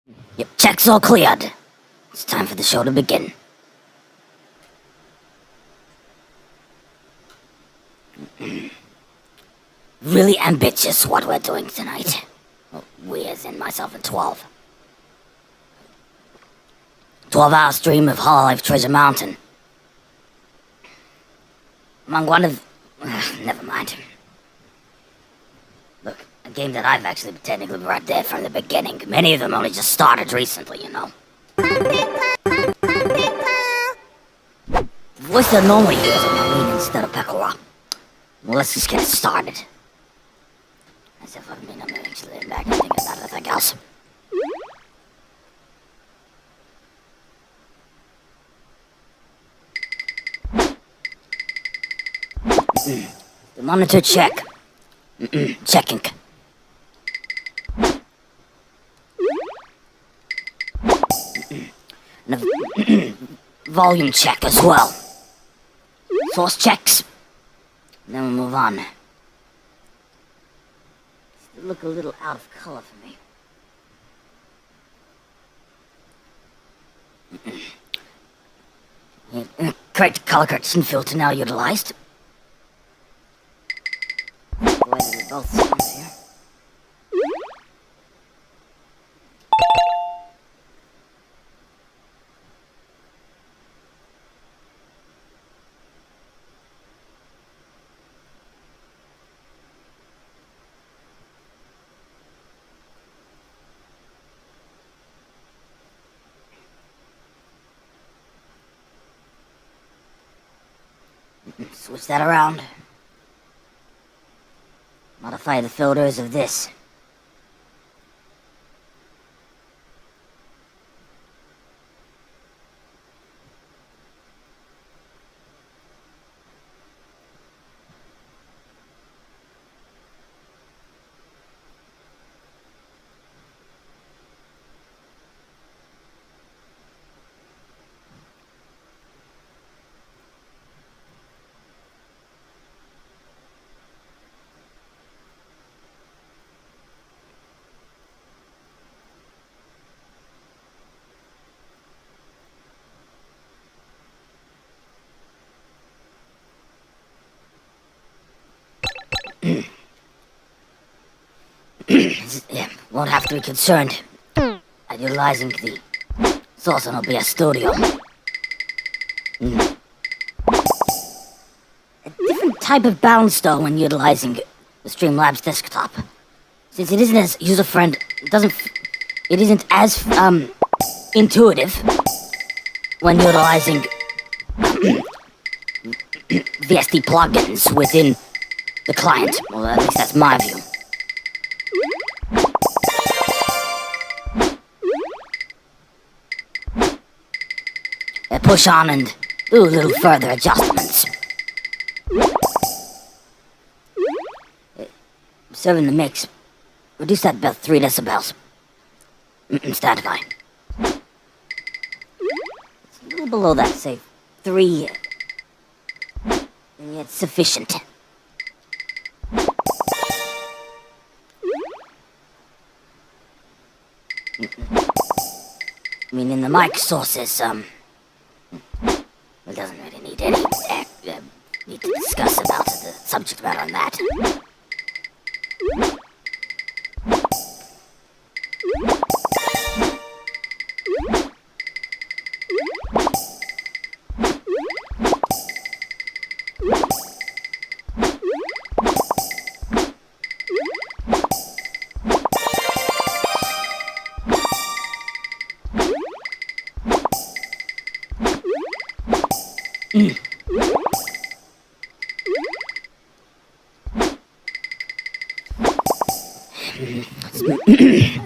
Yep, checks all cleared. It's time for the show to begin. Really ambitious what we're doing tonight. Well, we as in myself and 12. 12-hour stream of Hololive Treasure Mountain. Among one of... never mind. Look, a game that I've actually technically brought there from the beginning. Many of them only just started recently, you know. The voice that normally hears is Marine instead of Pekora. Well, let's just get it started. As if I'm actually back and thinking about anything else. The monitor check. Checking. And a volume check as well. Source checks. Then we'll move on. Still look a little out of color for me. Correct color correction filter now utilized. Boy, they're both sounds here. Switch that around. Modify the filters of this. Yeah, won't have to be concerned at utilizing the source on OBS Studio. A different type of balance though when utilizing the Streamlabs desktop. Since it isn't as user-friendly, it isn't as intuitive when utilizing VST plugins within the client. Well, at least that's my view. Push on and do a little further adjustments. Serving the mix. Reduce that about 3 decibels. Stand by. It's a little below that, say 3. And yet sufficient. I mean, in the mic sources, it doesn't really need any need to discuss about the subject matter on that.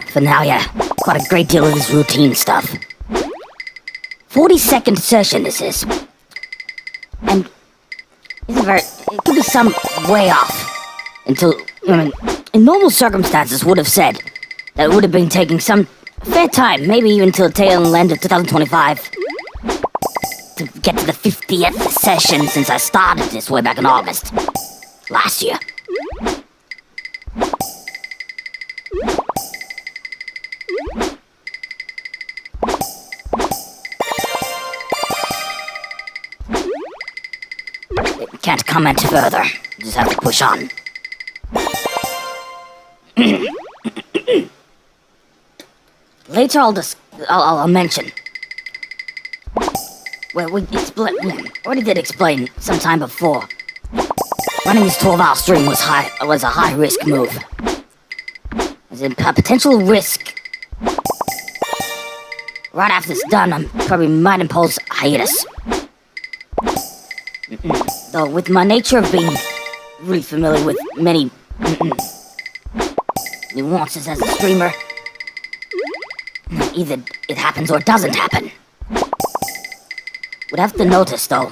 For now, yeah, quite a great deal of this routine stuff. 40-second session this is. And it could be some way off. Until, in normal circumstances would have said that it would have been taking some fair time, maybe even till the tail end of 2025, to get to the 50th session since I started this way back in August last year. can't comment further. Just have to push on. Later I'll mention. Well, we already did explain some time before. Running this 12-hour stream was a high-risk move. There's a potential risk. Right after it's done, I probably might impose hiatus. Though with my nature of being really familiar with many nuances as a streamer, either it happens or it doesn't happen. Would have to notice though.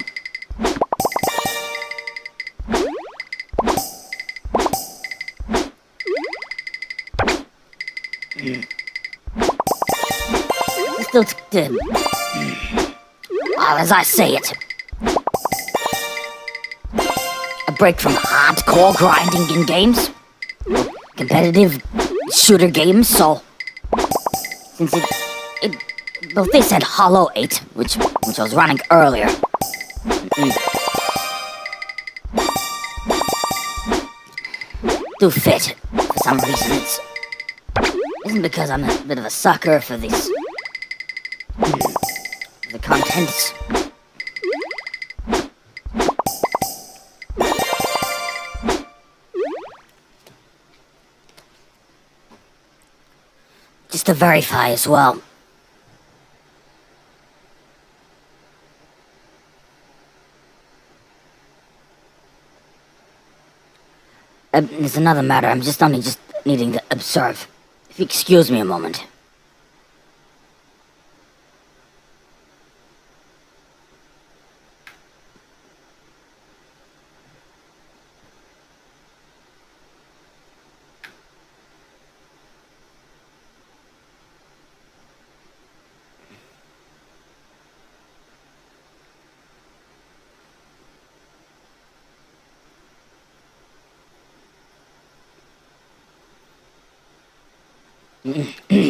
Still as I say it, a break from hardcore grinding in games, competitive shooter games. So since both this and Hollow 8, which I was running earlier, do fit for some reason. It isn't because I'm a bit of a sucker for this. The contents. Just to verify as well. There's another matter. I'm just needing to observe. If you excuse me a moment.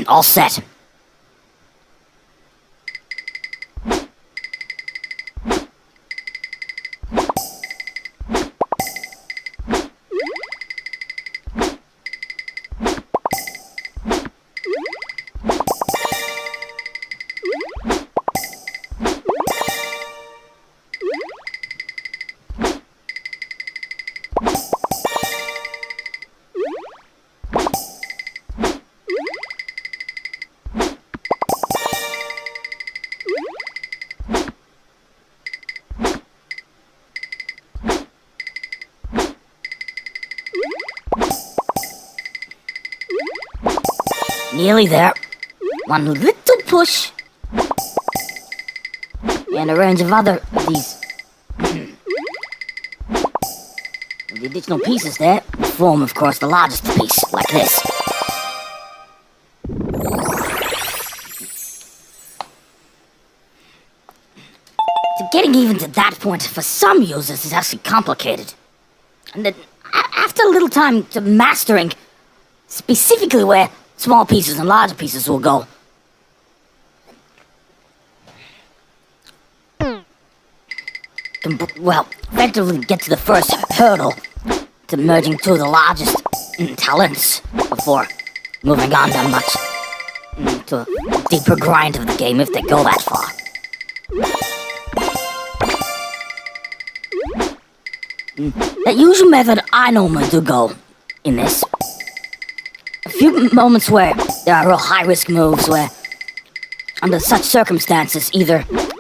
All set. Nearly there. One little push. And a range of other of these. The additional pieces there form, of course, the largest piece, like this. So getting even to that point for some users is actually complicated. And then after a little time to mastering specifically where small pieces and larger pieces will go. Well, effectively get to the first hurdle to merging two of the largest talents before moving on to a deeper grind of the game if they go that far. The usual method I normally do go in this. A few moments where there are real high-risk moves where, under such circumstances,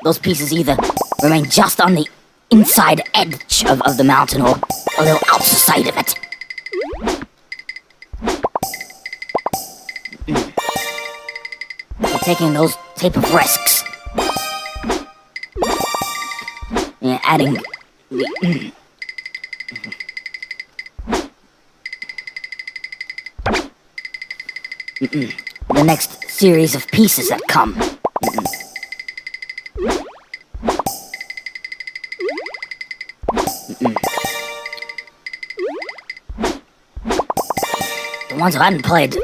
those pieces either remain just on the inside edge of the mountain or a little outside of it. So taking those type of risks. Yeah, adding the next series of pieces that come. The ones who hadn't played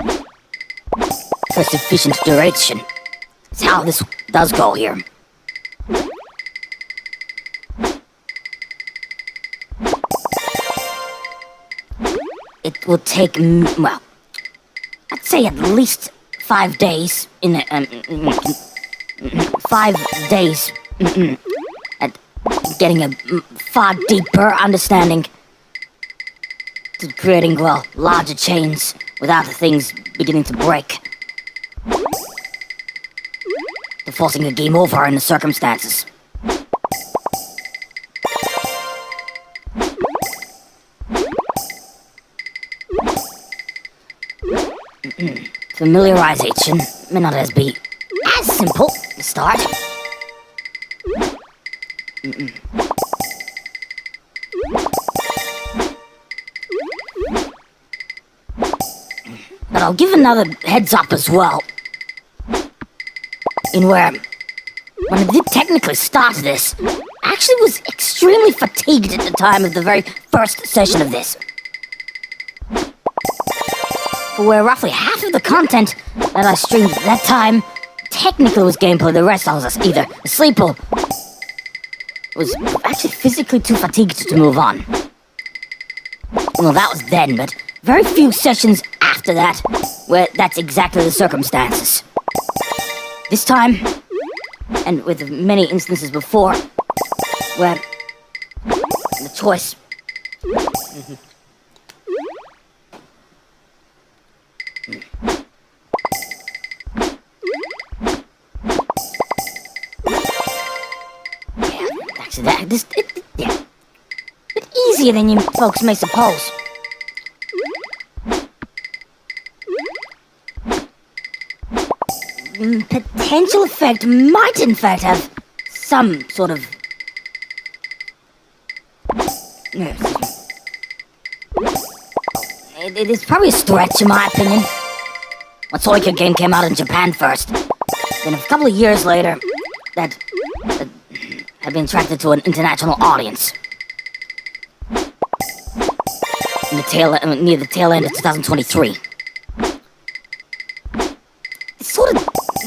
for sufficient duration. It's how this does go here. will take, well, I'd say at least 5 days 5 days at getting a far deeper understanding to creating, well, larger chains without things beginning to break. To forcing a game over in the circumstances. Familiarization may not be as simple to start. But I'll give another heads up as well. In where, when I did technically start this, I actually was extremely fatigued at the time of the very first session of this. For where roughly half of the content that I streamed at that time technically was gameplay, the rest I was either asleep or was actually physically too fatigued to move on. Well, that was then, but very few sessions after that where that's exactly the circumstances. This time, and with many instances before, where the choice... Actually, yeah. A bit easier than you folks may suppose. Potential effect might in fact have some sort of... It is probably a stretch in my opinion. When Soika game came out in Japan first, then a couple of years later, that had been attracted to an international audience. In the near the tail end of 2023.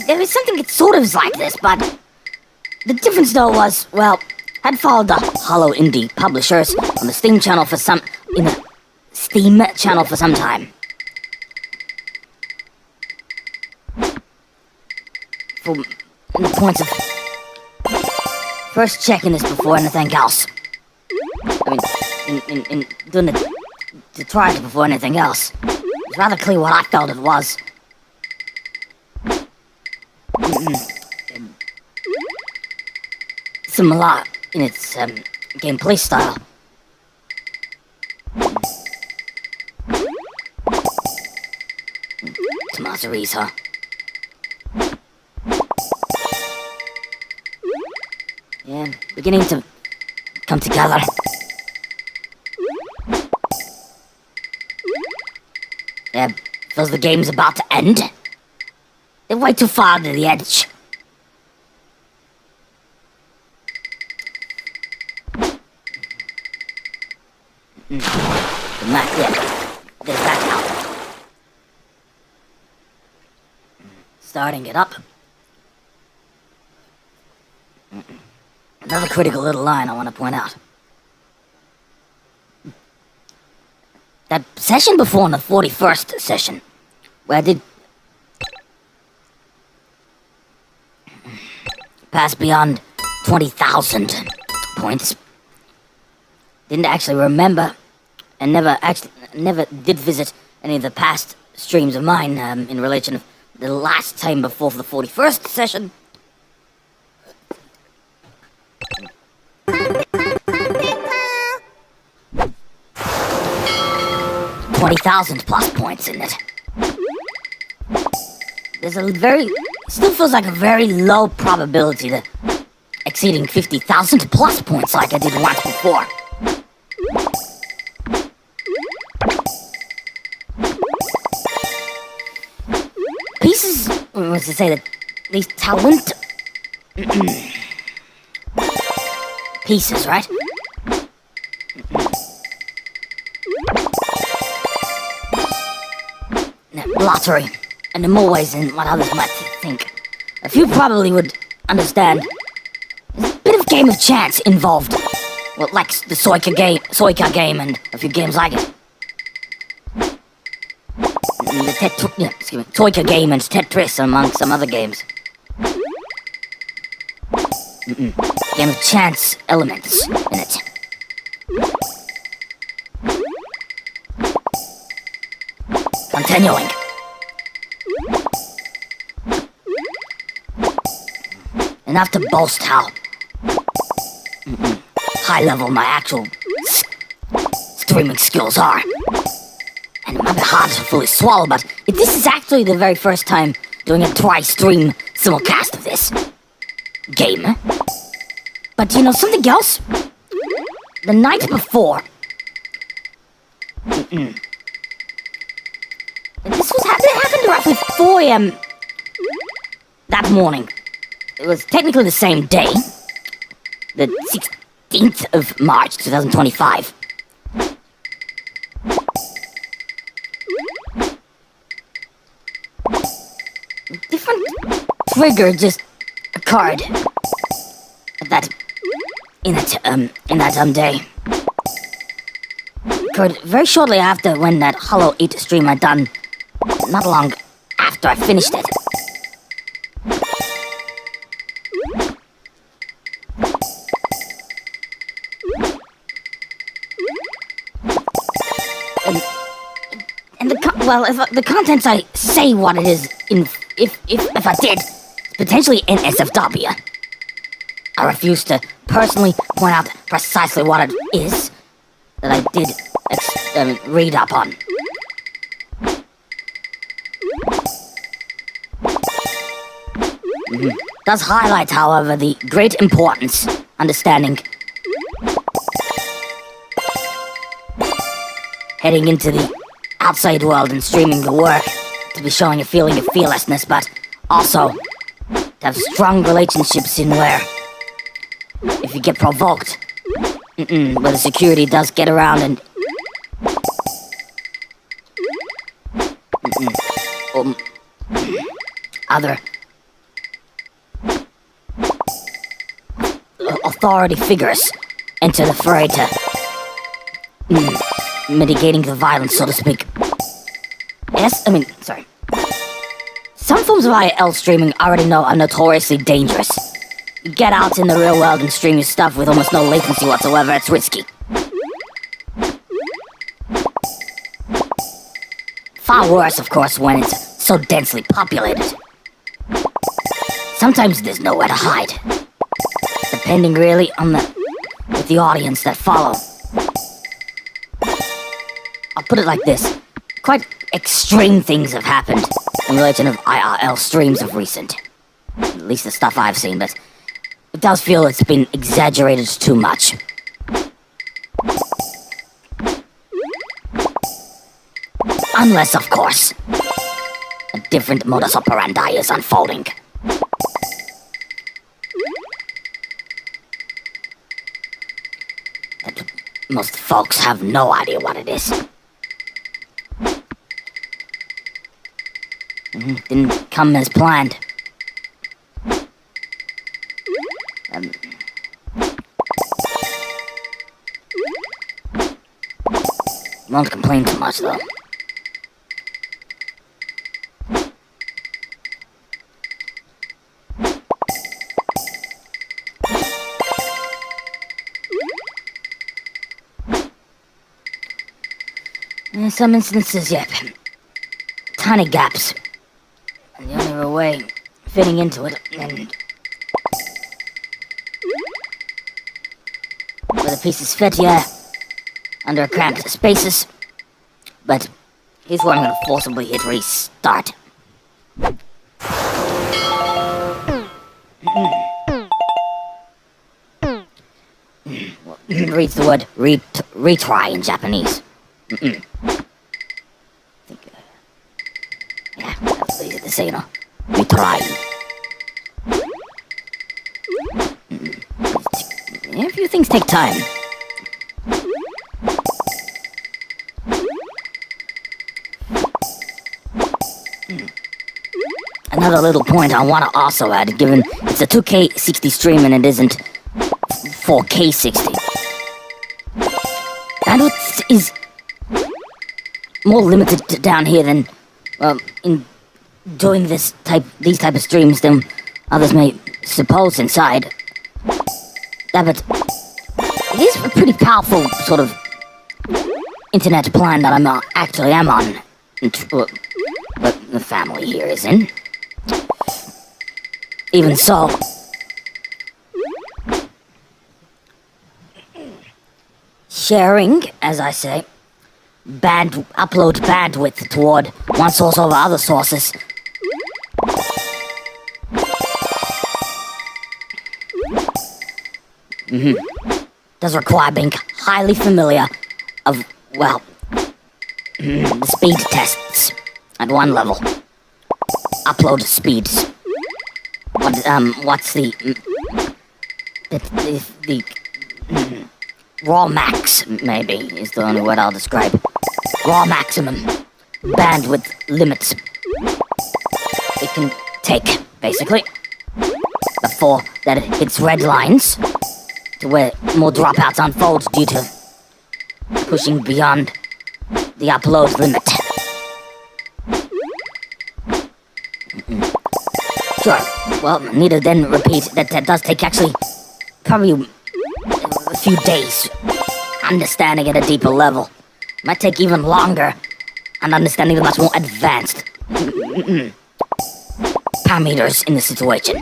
There is something that sort of is like this, but the difference though was, well, I'd followed the holoindie publishers on the Steam channel for some time. From the points of first checking this before anything else. I mean, in doing the trial before anything else. It's rather clear what I felt it was. Similar in its gameplay style. Tomatoes, huh? Yeah, beginning to come together. Yeah, feels the game's about to end. They're way too far to the edge. Not yet. There's that now. Starting it up. Another critical little line I want to point out. That session before, in the 41st session, where I did pass beyond 20,000 points. Didn't actually remember, and never did visit any of the past streams of mine in relation to the last time before the 41st session. 20,000 plus points in it. There's a still feels like a very low probability to exceeding 50,000 plus points like I did once before. Pieces, what's to say that these talent pieces, right? Lottery, and in more ways than what others might think. A few probably would understand. There's a bit of game of chance involved. Well, like the Soika game, and a few games like it. Toika game and Tetris among some other games. Game of chance elements in it. Continuing. Enough to boast how high level my actual streaming skills are. And it might be hard to fully swallow, but this is actually the very first time doing a tri-stream simulcast of this game. But you know something else? The night before... It happened roughly 4 a.m. that morning. It was technically the same day. The 16th of March, 2025. Different trigger just occurred in that day. Occurred very shortly after when that Hololive stream I'd done, not long after I finished it. If the contents I say what it is, if I did, it's potentially NSFW. I refuse to personally point out precisely what it is that I did read up on. Does highlight, however, the great importance, understanding, heading into the outside world and streaming the work to be showing a feeling of fearlessness, but also to have strong relationships in where if you get provoked, where the security does get around and other authority figures enter the fray to mitigating the violence, so to speak. Sorry. Some forms of IL streaming I already know are notoriously dangerous. You get out in the real world and stream your stuff with almost no latency whatsoever, it's risky. Far worse, of course, when it's so densely populated. Sometimes there's nowhere to hide. Depending really on with the audience that follow. I'll put it like this. Quite extreme things have happened in relation of IRL streams of recent. At least the stuff I've seen, but it does feel it's been exaggerated too much. Unless, of course, a different modus operandi is unfolding. That most folks have no idea what it is. Didn't come as planned. Won't complain too much, though. In some instances, yep. Tiny gaps. And the only real way fitting into it, and where the pieces fit, yeah, under cramped spaces. But here's where I'm gonna forcibly hit restart. Reads the word retry in Japanese. Yeah, that's easy to say, you know. Retry. A few things take time. Another little point I want to also add, given it's a 2K60 stream and it isn't 4K60. Bandwidth is more limited down here than well, in doing these type of streams than others may suppose inside. Yeah, but it is a pretty powerful sort of internet plan that I'm actually am on. But the family here is in. Even so, sharing, as I say, upload bandwidth toward one source over other sources. Does require being highly familiar of, well, the speed tests at one level. Upload speeds. What's the raw max, maybe, is the only word I'll describe. Raw maximum bandwidth limits it can take, basically, before that it hits red lines, to where more dropouts unfold due to pushing beyond the upload limit. Sure, well, need to then repeat that does take actually probably a few days understanding at a deeper level. Might take even longer and understanding the much more advanced parameters in the situation.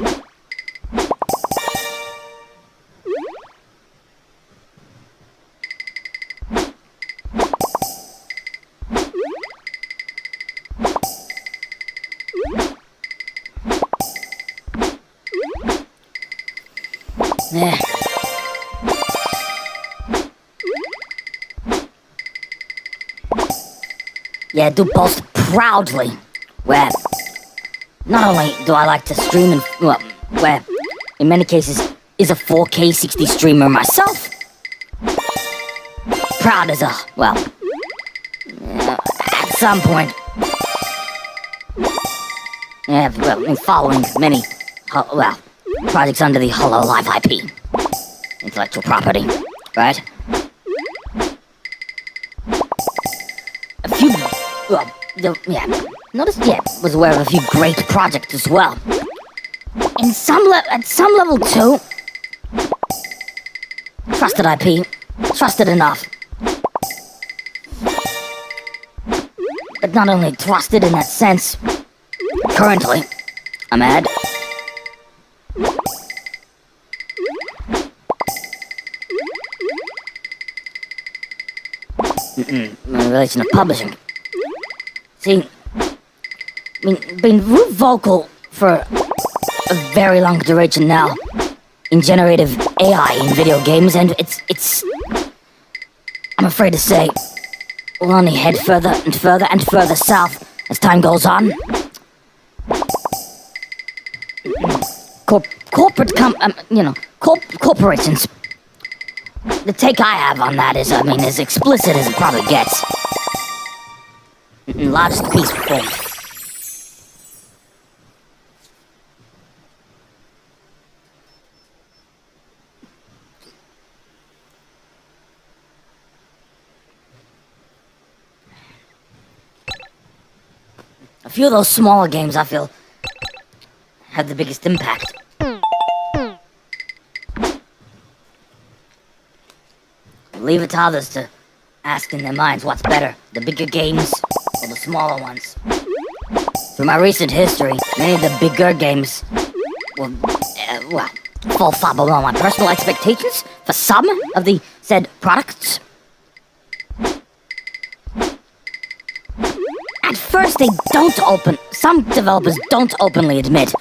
Yeah, I do boast proudly where not only do I like to stream and, well, where in many cases is a 4K 60 streamer myself. Proud as a, well, at some point. Yeah, well, in following many, well, projects under the Hololive IP. Intellectual property, right? A few, well, was aware of a few great projects as well. At some level too, trusted IP, trusted enough. But not only trusted in that sense, currently, I'm at in relation to publishing. See, I mean, been vocal for a very long duration now in generative AI in video games, and it's I'm afraid to say, will only head further and further and further south as time goes on. Corporations. The take I have on that is, I mean, as explicit as it probably gets. Largest piece formed. A few of those smaller games, I feel, have the biggest impact. Leave it to others to ask in their minds what's better, the bigger games or the smaller ones. Through my recent history, many of the bigger games will, fall far below my personal expectations for some of the said products. At first, some developers don't openly admit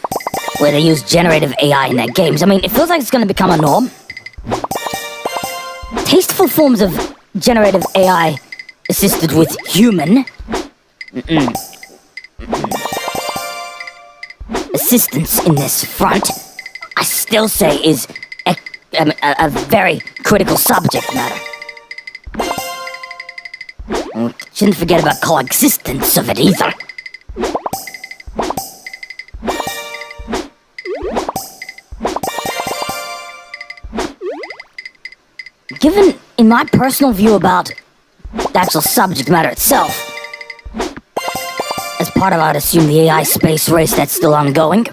where they use generative AI in their games. I mean, it feels like it's going to become a norm. Tasteful forms of generative AI assisted with human assistance in this front, I still say is a very critical subject matter. And we shouldn't forget about coexistence of it either. Given, in my personal view about the actual subject matter itself, as part of, I'd assume, the AI space race that's still ongoing.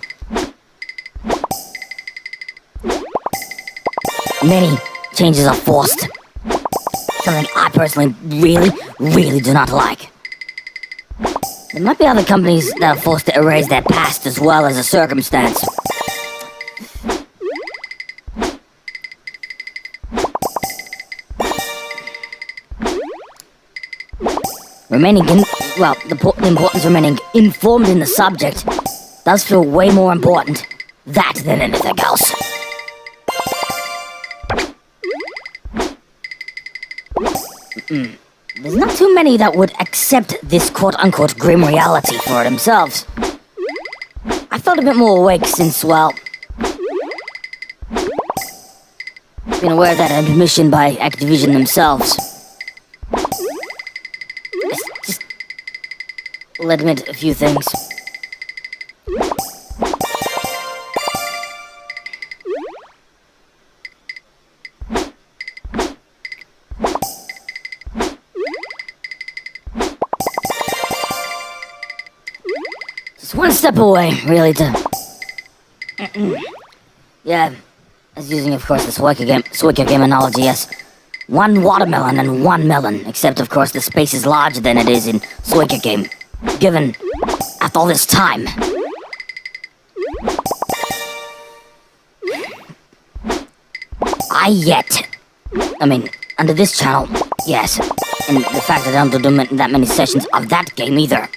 Many changes are forced. Something I personally really do not like. There might be other companies that are forced to erase their past as well as a circumstance. The importance of remaining informed in the subject does feel way more important, that than anything else. There's not too many that would accept this quote-unquote grim reality for themselves. I felt a bit more awake since, well, been aware of that admission by Activision themselves. Just will admit a few things. Just one step away, really, to... Yeah, I was using, of course, the Suika game analogy, yes. One watermelon and one melon, except, of course, the space is larger than it is in Suika game. Given, after all this time. Under this channel, yes. And the fact that I don't do that many sessions of that game either.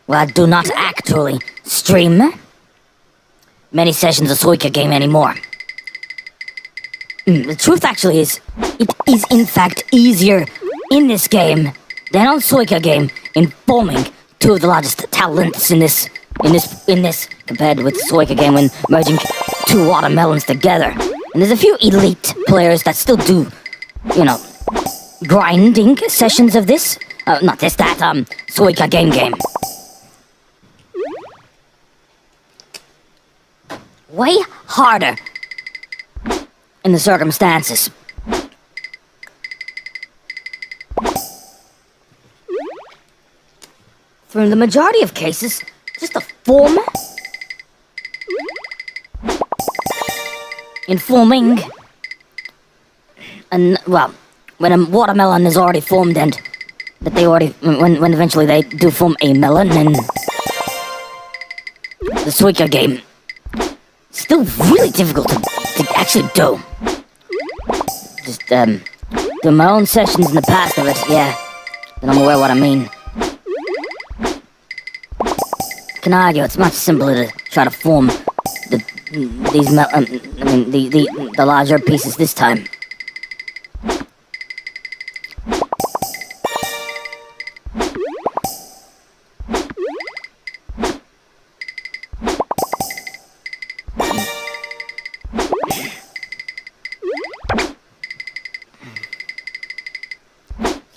Well, I do not actually stream many sessions of Suika game anymore. The truth actually is, it is in fact easier in this game than on Suika game informing two of the largest talents in this compared with Suika game when merging two watermelons together. And there's a few elite players that still do, grinding sessions of this. Suika game. Way harder in the circumstances. For the majority of cases, just a form informing, and well, when a watermelon is already formed and that they already, when eventually they do form a melon, and the Suika game, still really difficult to actually do. Just do my own sessions in the past of it, yeah. Then I'm aware what I mean. Can argue it's much simpler to try to form the larger pieces this time.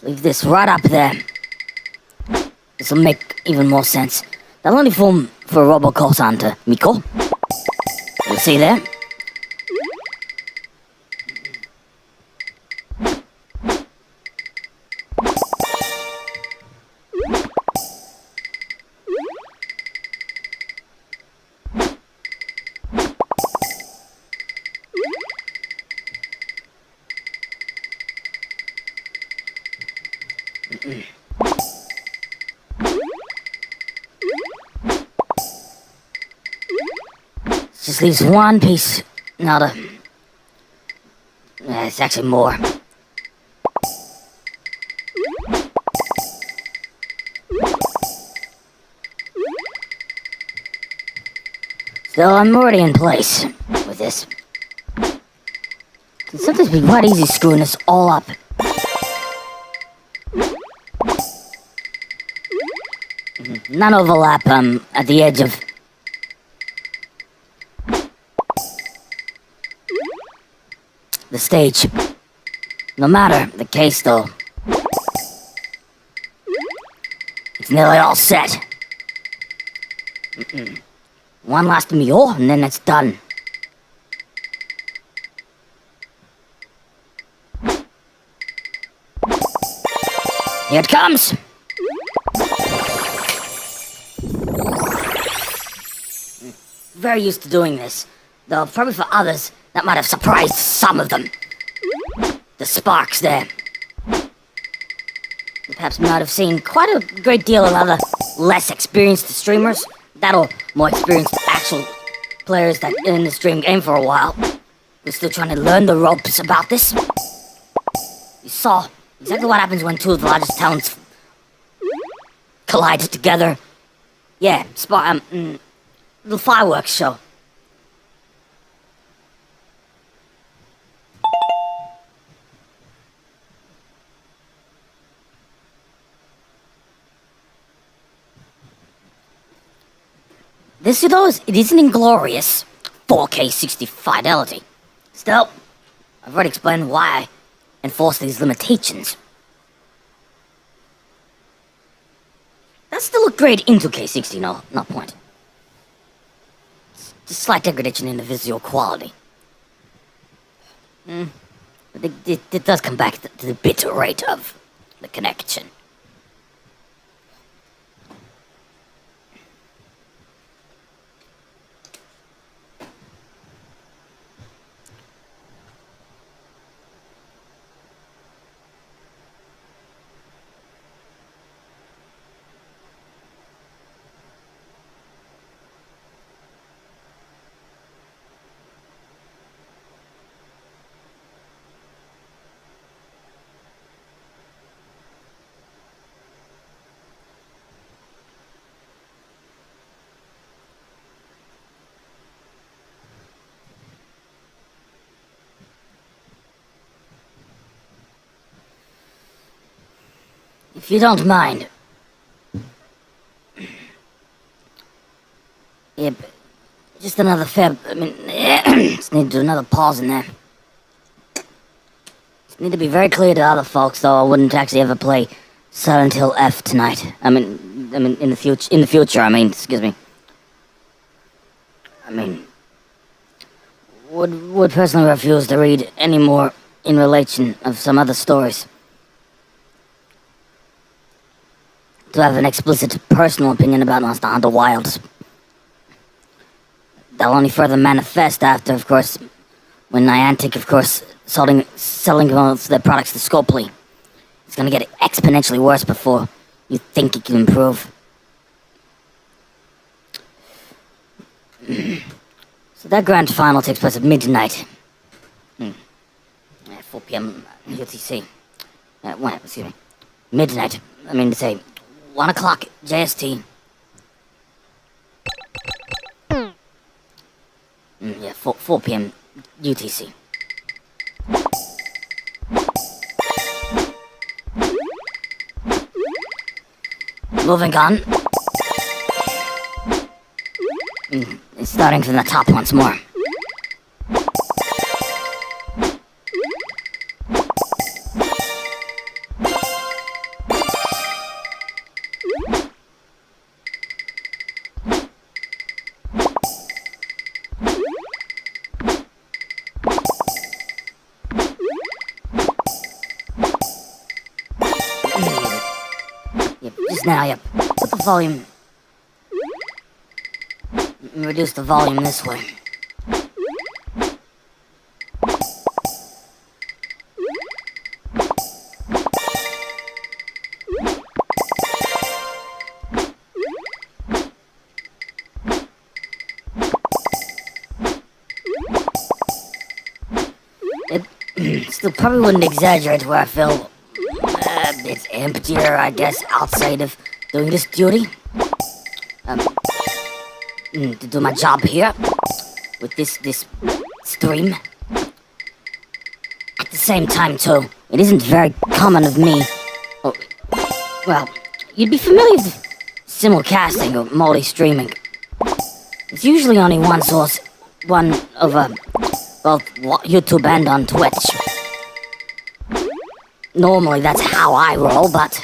Leave this right up there. This will make even more sense. That'll only form for Robocalls onto Miko. You'll see there. Just leaves one piece. It's actually more. So I'm already in place with this. It can sometimes be quite easy screwing this all up. None overlap at the edge of the stage. No matter the case, though, it's nearly all set. One last meal, and then it's done. Here it comes! Very used to doing this, though probably for others that might have surprised some of them. The sparks there. You perhaps might have seen quite a great deal of other less experienced streamers, that or more experienced actual players that in the stream game for a while. We're still trying to learn the ropes about this. You saw exactly what happens when two of the largest talents collide together. Yeah, the fireworks show. This, you know, it isn't inglorious 4K 60 fidelity. Still, I've already explained why I enforce these limitations. That still look great in 2K60, no point. It's just slight degradation in the visual quality. But it does come back to the bit rate of the connection. If you don't mind. Yep. Just another just need to do another pause in there. Just need to be very clear to other folks, though I wouldn't actually ever play Silent Hill F tonight. I mean, in the future, excuse me. Would personally refuse to read any more in relation of some other stories. To have an explicit personal opinion about Monster Hunter Wilds. They'll only further manifest after, of course, when Niantic, of course, selling their products to Scopely. It's gonna get exponentially worse before you think it can improve. So that grand final takes place at midnight. 4 p.m. UTC. Excuse me. Midnight. I mean to say 1 o'clock JST. 4 p.m. UTC. Moving on. Starting from the top once more. Now, put the volume... Reduce the volume this way. It still probably wouldn't exaggerate where I feel a bit emptier, I guess, outside of doing this duty. To do my job here with this stream. At the same time, too, it isn't very common of me. Well, you'd be familiar with simulcasting or multi-streaming. It's usually only one source, one of both YouTube and on Twitch. Normally, that's how I roll, but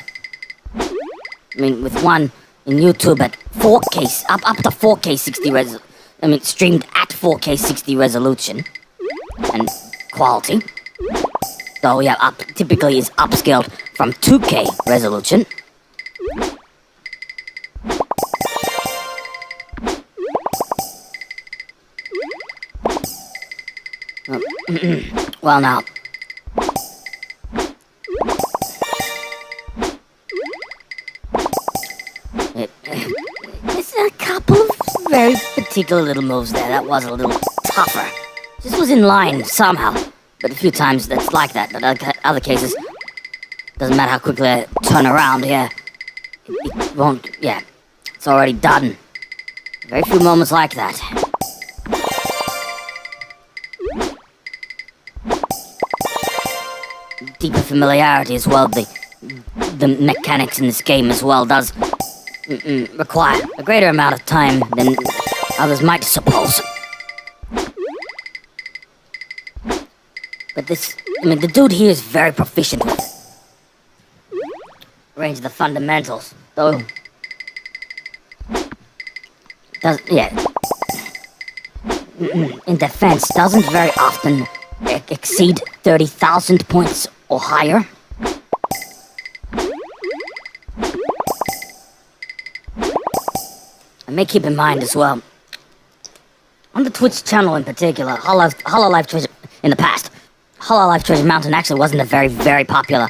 with one in YouTube at 4K, up to 4K 60 streamed at 4K 60 resolution and quality. though, yeah, typically is upscaled from 2K resolution. Well, now, there's a couple of very particular little moves there. That was a little tougher. This was in line somehow, but a few times that's like that. But other cases, doesn't matter how quickly I turn around. Yeah, it won't. Yeah, it's already done. Very few moments like that. Deeper familiarity as well. The mechanics in this game as well does require a greater amount of time than others might suppose. But the dude here is very proficient with it. Range of the fundamentals, though. In defense, doesn't very often exceed 30,000 points or higher. I may keep in mind as well, on the Twitch channel in particular, Hololive Treasure, in the past, Hololive Treasure Mountain actually wasn't a very, very popular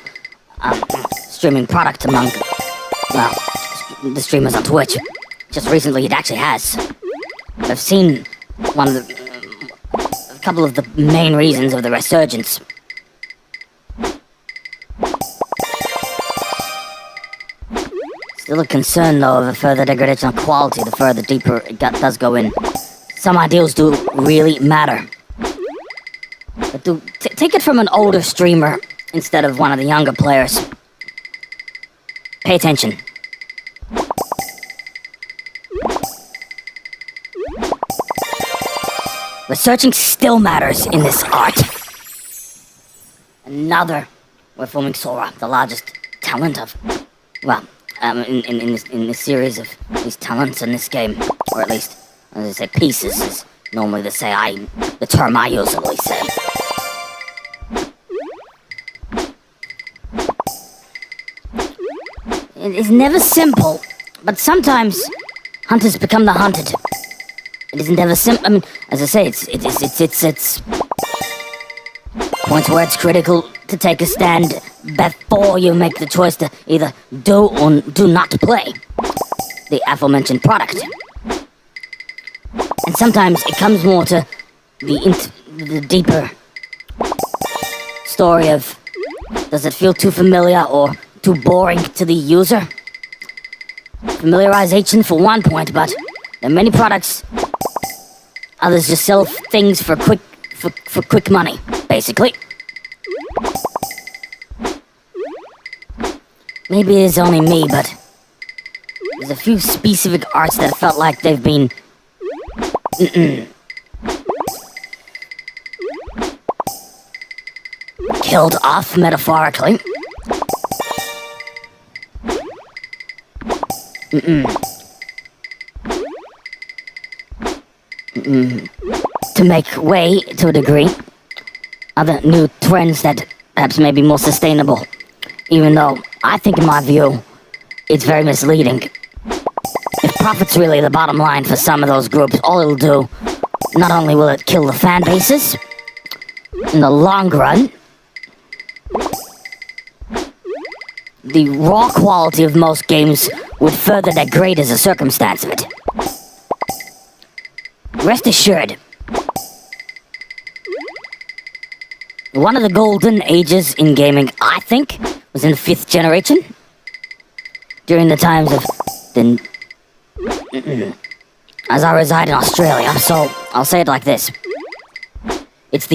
streaming product among, well, the streamers on Twitch. Just recently it actually has. But I've seen a couple of the main reasons of the resurgence. Still a concern though of a further degradation of quality the further deeper it does go in. Some ideals do really matter. But take it from an older streamer instead of one of the younger players. Pay attention. Researching still matters in this art. Another, we're forming Sora, the largest talent of, well, in this series of these talents in this game, or at least, as I say, pieces is normally the term I usually say. It is never simple, but sometimes hunters become the hunted. It isn't ever simple. I mean, as I say, it's points where it's critical to take a stand before you make the choice to either do or do not play the aforementioned product. And sometimes it comes more to the deeper story of, does it feel too familiar or too boring to the user? Familiarization for one point, but there are many products. Others just sell things for quick money, basically. Maybe it's only me, but there's a few specific arts that felt like they've been killed off metaphorically. To make way, to a degree, other new trends that perhaps may be more sustainable, even though I think, in my view, it's very misleading. If profit's really the bottom line for some of those groups, all it'll do, not only will it kill the fan bases, in the long run, the raw quality of most games would further degrade as a circumstance of it. Rest assured, one of the golden ages in gaming, I think, was in the 5th generation. During the times of as I reside in Australia, so I'll say it like this. It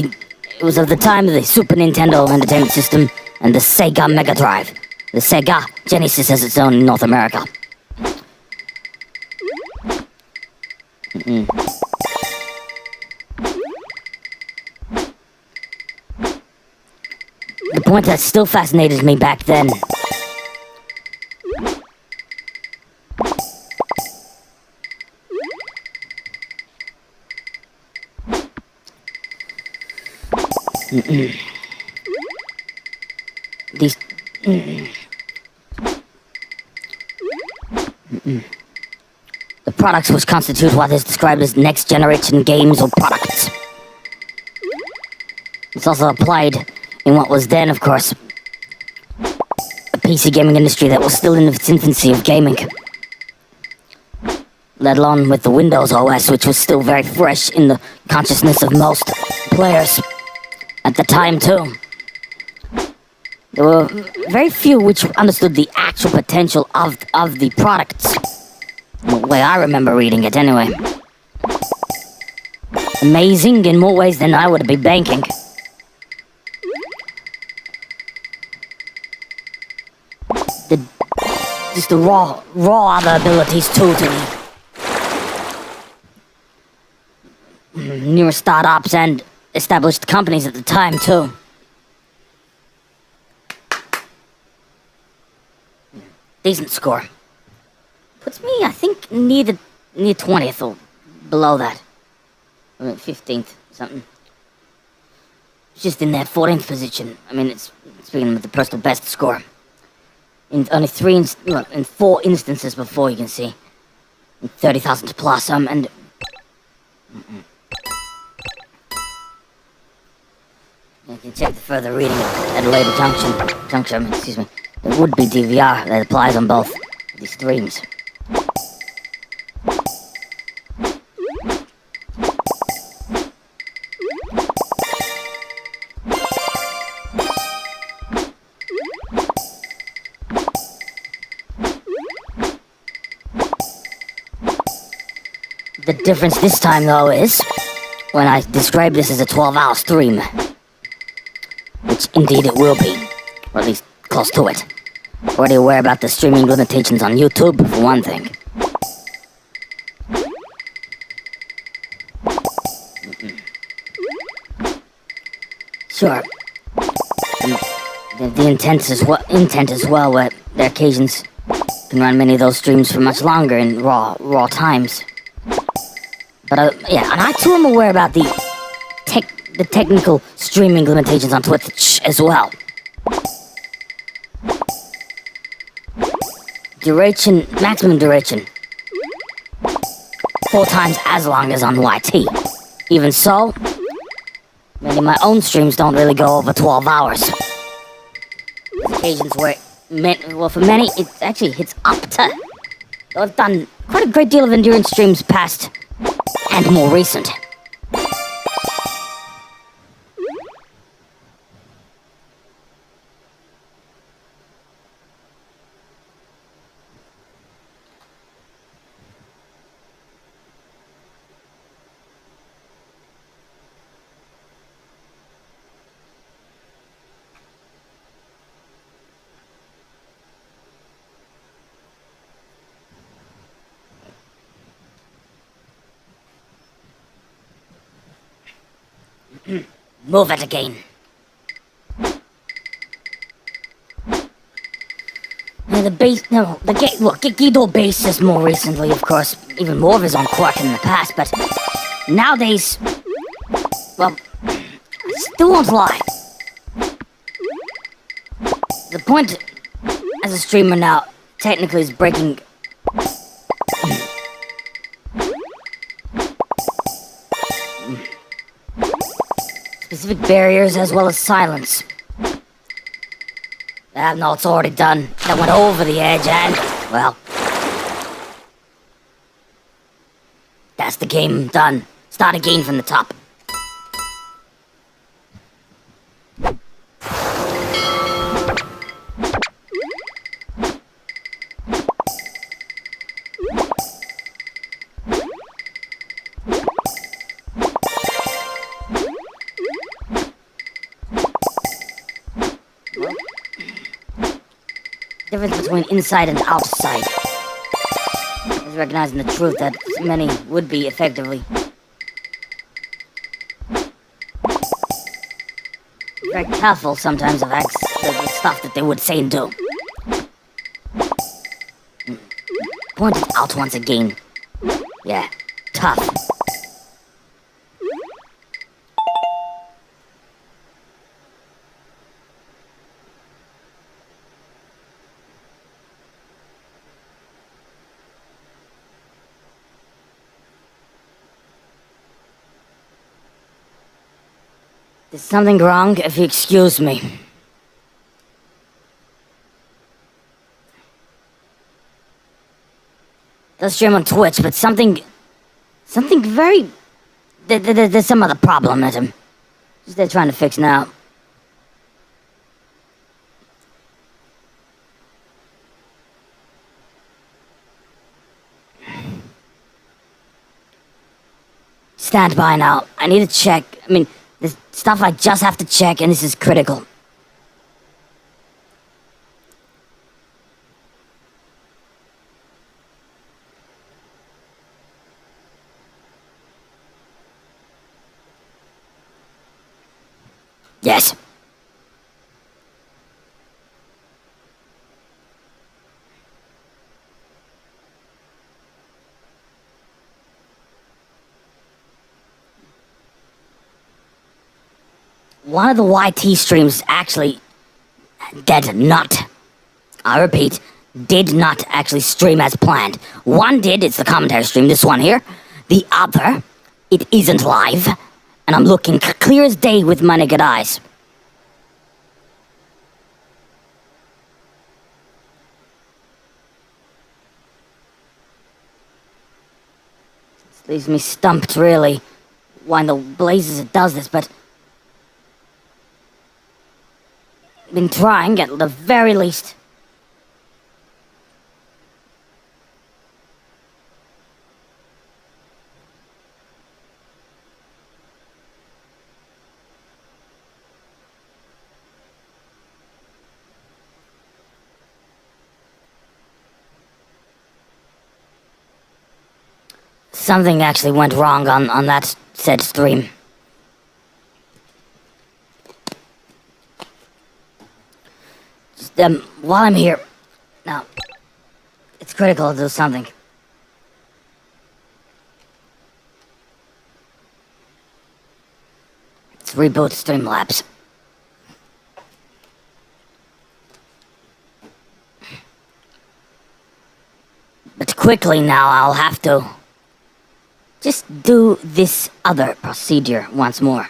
was of the time of the Super Nintendo Entertainment System and the Sega Mega Drive. The Sega Genesis has its own in North America. The point that still fascinated me back then these... The products which constitute what is described as next-generation games or products. It's also applied in what was then, of course, a PC gaming industry that was still in its infancy of gaming. Let alone with the Windows OS, which was still very fresh in the consciousness of most players at the time, too. There were very few which understood the actual potential of the products. The way I remember reading it, anyway. Amazing in more ways than I would be banking. Just the raw other abilities too to the newer startups and established companies at the time too. Decent score. Puts me, I think, near 20th or below that. 15th, something. It's just in that 14th position. I mean, it's speaking of the personal best score. In only 4 instances before, you can see. 30,000 plus, and... You can check the further reading at a later juncture, excuse me. There would be DVR that applies on both these streams. The difference this time, though, is when I describe this as a 12-hour stream, which indeed it will be, or at least close to it. Already aware about the streaming limitations on YouTube, for one thing. Sure. The intent as well, where the occasions can run many of those streams for much longer in raw times. But yeah, and I too am aware about the technical streaming limitations on Twitch as well. Maximum duration. 4 times as long as on YT. Even so, many of my own streams don't really go over 12 hours. There's occasions where, for many, it actually hits up to... I've done quite a great deal of endurance streams past and more recent. Move it again. Now the Gekido bassist more recently, of course, even more of his own quirk in the past, but nowadays, well, I still won't lie. The point as a streamer now, technically, is breaking specific barriers as well as silence. No, it's already done. That went over the edge and, well, that's the game done. Start again from the top. Difference between inside and outside is recognizing the truth that many would be effectively very careful sometimes of the stuff that they would say and do. Point it out once again. Yeah, tough. There's something wrong, if you excuse me. Does stream on Twitch, but something very... There's some other problem with him. Just they're trying to fix now. Stand by now. I need to check. I mean, there's stuff I just have to check, and this is critical. Yes. One of the YT streams actually did not, I repeat, did not actually stream as planned. One did, it's the commentary stream, this one here. The other, it isn't live. And I'm looking clear as day with my naked eyes. This leaves me stumped, really. Why in the blazes it does this, but... been trying, at the very least. Something actually went wrong on that said stream. Just, while I'm here... now, it's critical to do something. Let's reboot Streamlabs. But quickly now, I'll have to... just do this other procedure once more.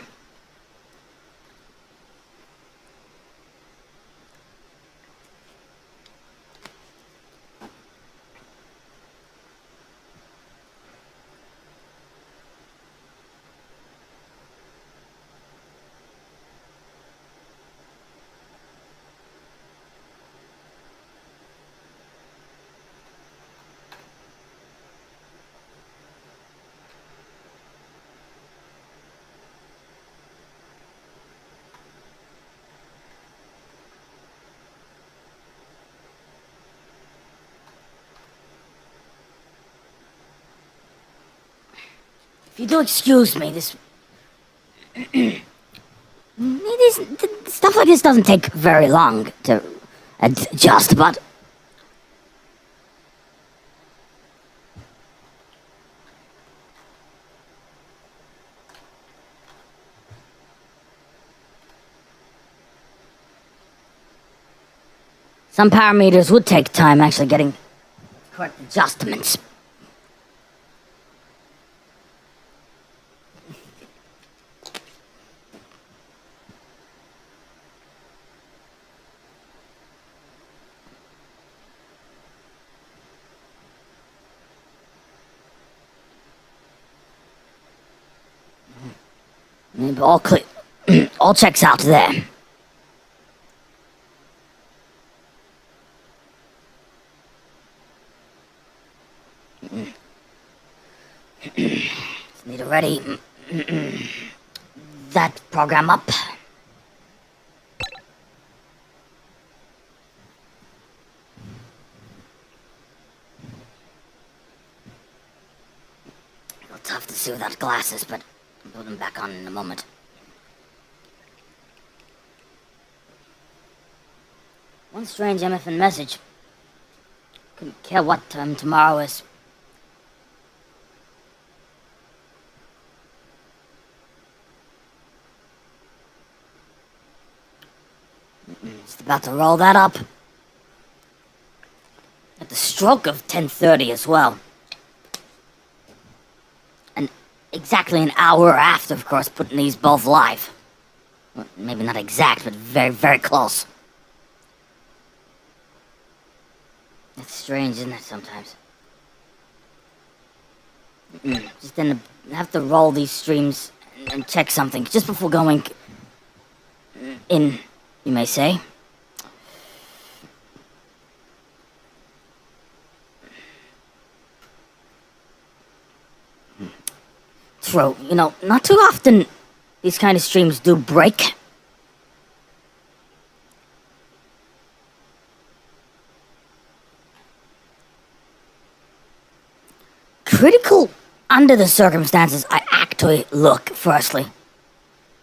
If you do excuse me, this... stuff like this doesn't take very long to adjust, but... some parameters would take time actually getting correct adjustments. All clear. All checks out there. Need to ready that program up. A little tough to see without glasses, but I'll put them back on in a moment. One strange MFN message. Couldn't care what time tomorrow is. Just about to roll that up. At the stroke of 10:30 as well. And exactly an hour after, of course, putting these both live. Well, maybe not exact, but very, very close. It's strange, isn't it, sometimes? Just then have to roll these streams and check something just before going in, you may say. True, not too often these kind of streams do break. Critical under the circumstances, I actually look, firstly,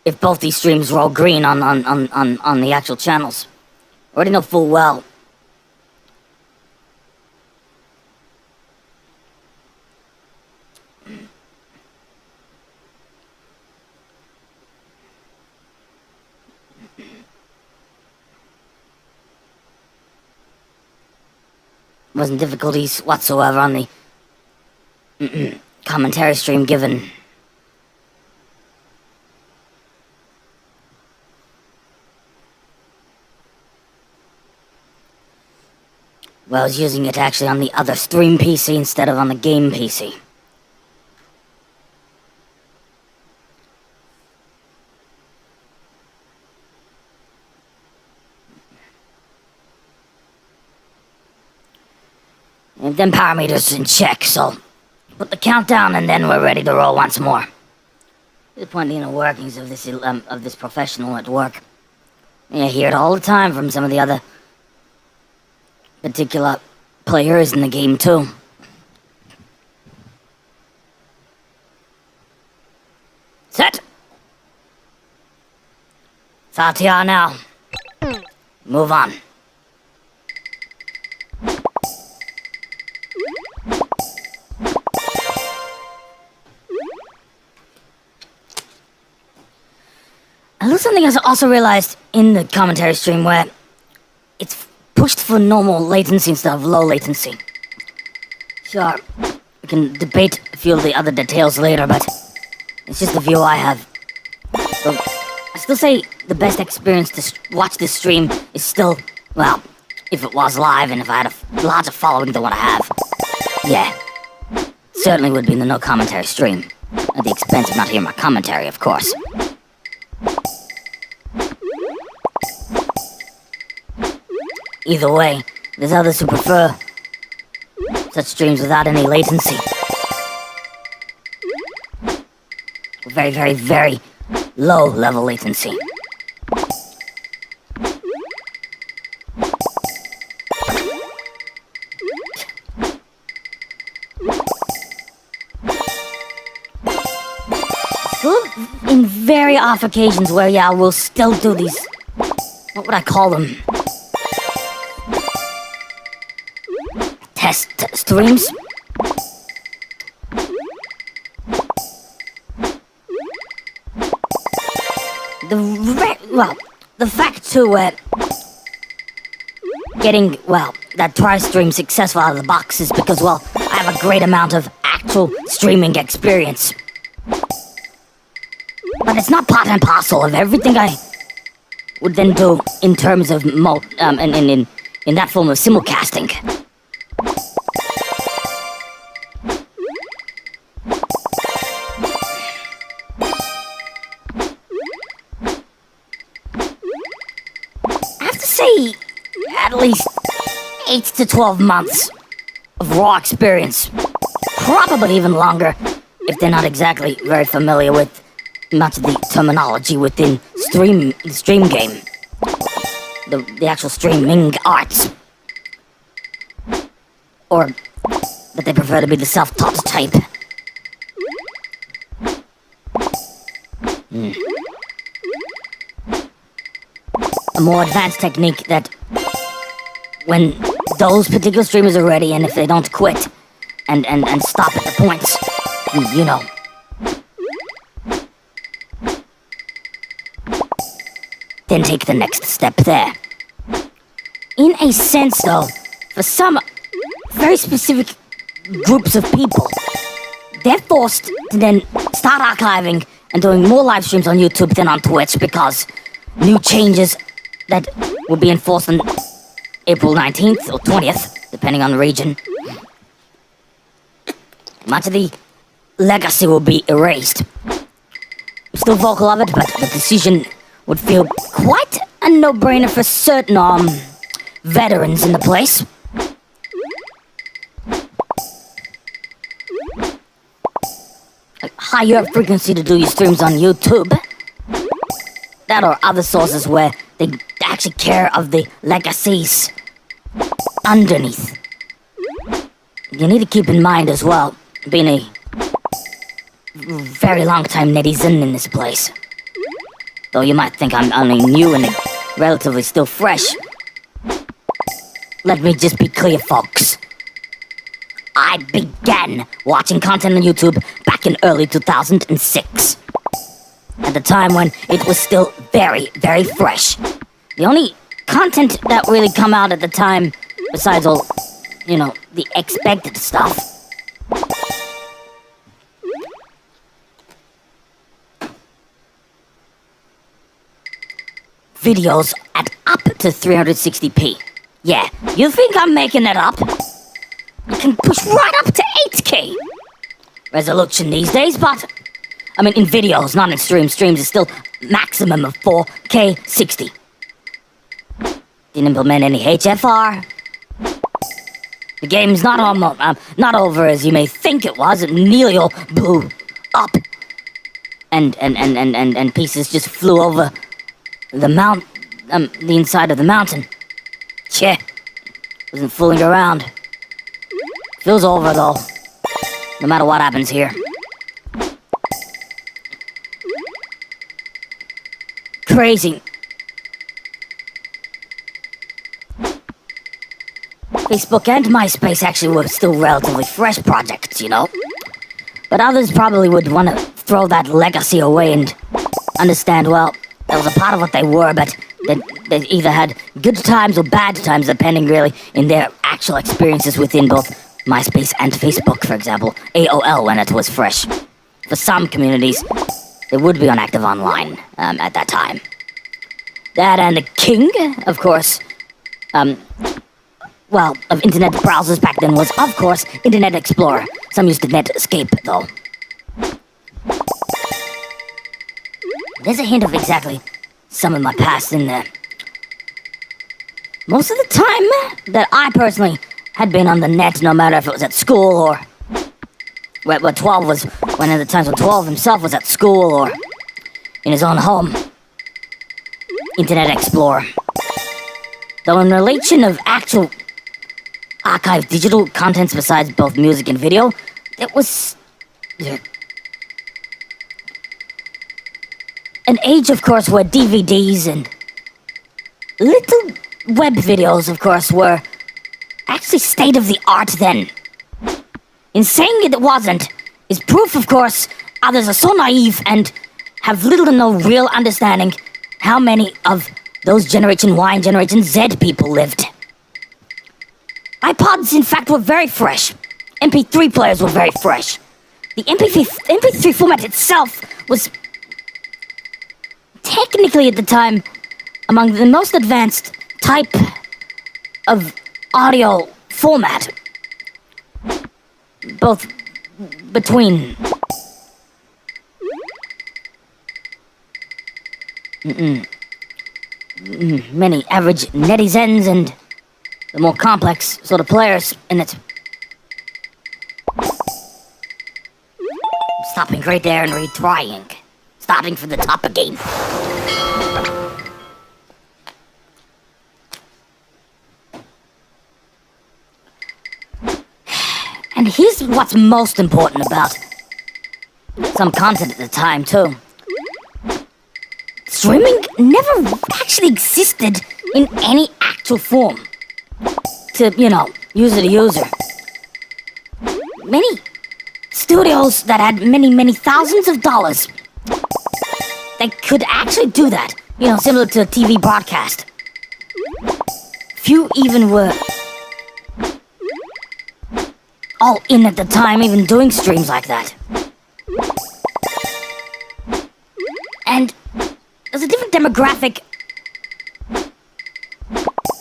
if both these streams roll green on the actual channels. I already know full well. Wasn't difficulties whatsoever on the commentary stream given. Well, I was using it actually on the other stream PC instead of on the game PC. And then parameters in check, so put the countdown and then we're ready to roll once more. There's plenty of workings of this professional at work. I hear it all the time from some of the other particular players in the game too. Set! It's RTR now. Move on. I love something I also realized in the commentary stream where it's pushed for normal latency instead of low latency. Sure, we can debate a few of the other details later, but it's just the view I have. So, I still say the best experience to watch this stream is still, well, if it was live and if I had a larger following than what I have. Yeah, certainly would be in the no commentary stream. At the expense of not hearing my commentary, of course. Either way, there's others who prefer such streams without any latency. Very, very, very low level latency. Still in very off occasions where, yeah, we'll still do these, what would I call them? Test streams. The fact too, getting, that tri-stream successful out of the box is because, I have a great amount of actual streaming experience. But it's not part and parcel of everything I would then do in terms of in that form of simulcasting. At least 8 to 12 months of raw experience. Probably even longer if they're not exactly very familiar with much of the terminology within the stream game. The actual streaming arts. Or that they prefer to be the self-taught type. A more advanced technique that when those particular streamers are ready and if they don't quit and stop at the points, then take the next step there. In a sense though, for some very specific groups of people, they're forced to then start archiving and doing more live streams on YouTube than on Twitch because new changes that will be enforced on April 19th or 20th, depending on the region. Much of the legacy will be erased. I'm still vocal of it, but the decision would feel quite a no-brainer for certain veterans in the place. A higher frequency to do your streams on YouTube. That or other sources where they actually care of the legacies underneath. You need to keep in mind as well, being a very long time netizen in this place. Though you might think I'm only new and relatively still fresh. Let me just be clear, folks. I began watching content on YouTube back in early 2006. At the time when it was still very, very fresh. The only content that really come out at the time, besides all, the expected stuff, videos at up to 360p. Yeah, you think I'm making that up? You can push right up to 8K resolution these days, but I mean in videos, not in streams. Streams is still maximum of 4K 60. Didn't implement any HFR. The game's not over as you may think it was. It nearly all blew up, and pieces just flew over the inside of the mountain. Cheh, wasn't fooling around. Feels over though, no matter what happens here. Crazy. Facebook and MySpace actually were still relatively fresh projects, But others probably would want to throw that legacy away and understand, well, that was a part of what they were, but they either had good times or bad times, depending really in their actual experiences within both MySpace and Facebook, for example. AOL when it was fresh. For some communities, they would be on active online at that time. That and the king, of course, of internet browsers back then was, of course, Internet Explorer. Some used Netscape, though. There's a hint of exactly some of my past in there. Most of the time that I personally had been on the net, no matter if it was at school or... Well, 12 was one of the times when 12 himself was at school or in his own home. Internet Explorer. Though in relation of actual archived digital contents besides both music and video, it was... an age, of course, where DVDs and little web videos, of course, were actually state-of-the-art then. In saying it wasn't is proof, of course, others are so naive and have little to no real understanding how many of those Generation Y and Generation Z people lived. iPods, in fact, were very fresh. MP3 players were very fresh. The MP3 format itself was technically at the time among the most advanced type of audio format. Both between many average netizens and the more complex sort of players in it. Stopping right there and retrying. Starting from the top again. And here's what's most important about some content at the time, too. Streaming never actually existed in any actual form. To, user to user. Many studios that had many thousands of dollars, they could actually do that. Similar to a TV broadcast. Few even were all in at the time, even doing streams like that. And there's a different demographic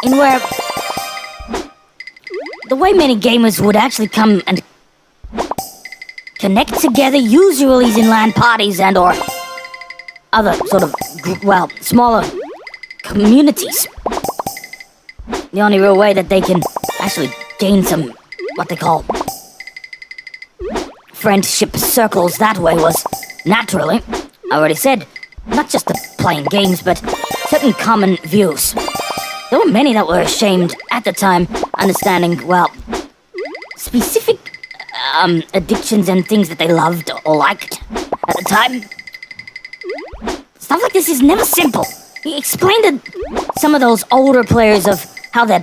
in where the way many gamers would actually come and connect together, usually in LAN parties and or other sort of, smaller communities. The only real way that they can actually gain some, what they call, friendship circles that way was, naturally, I already said, not just the playing games, but certain common views. There were many that were ashamed at the time, understanding, specific addictions and things that they loved or liked at the time. Stuff like this is never simple. He explained to some of those older players of how their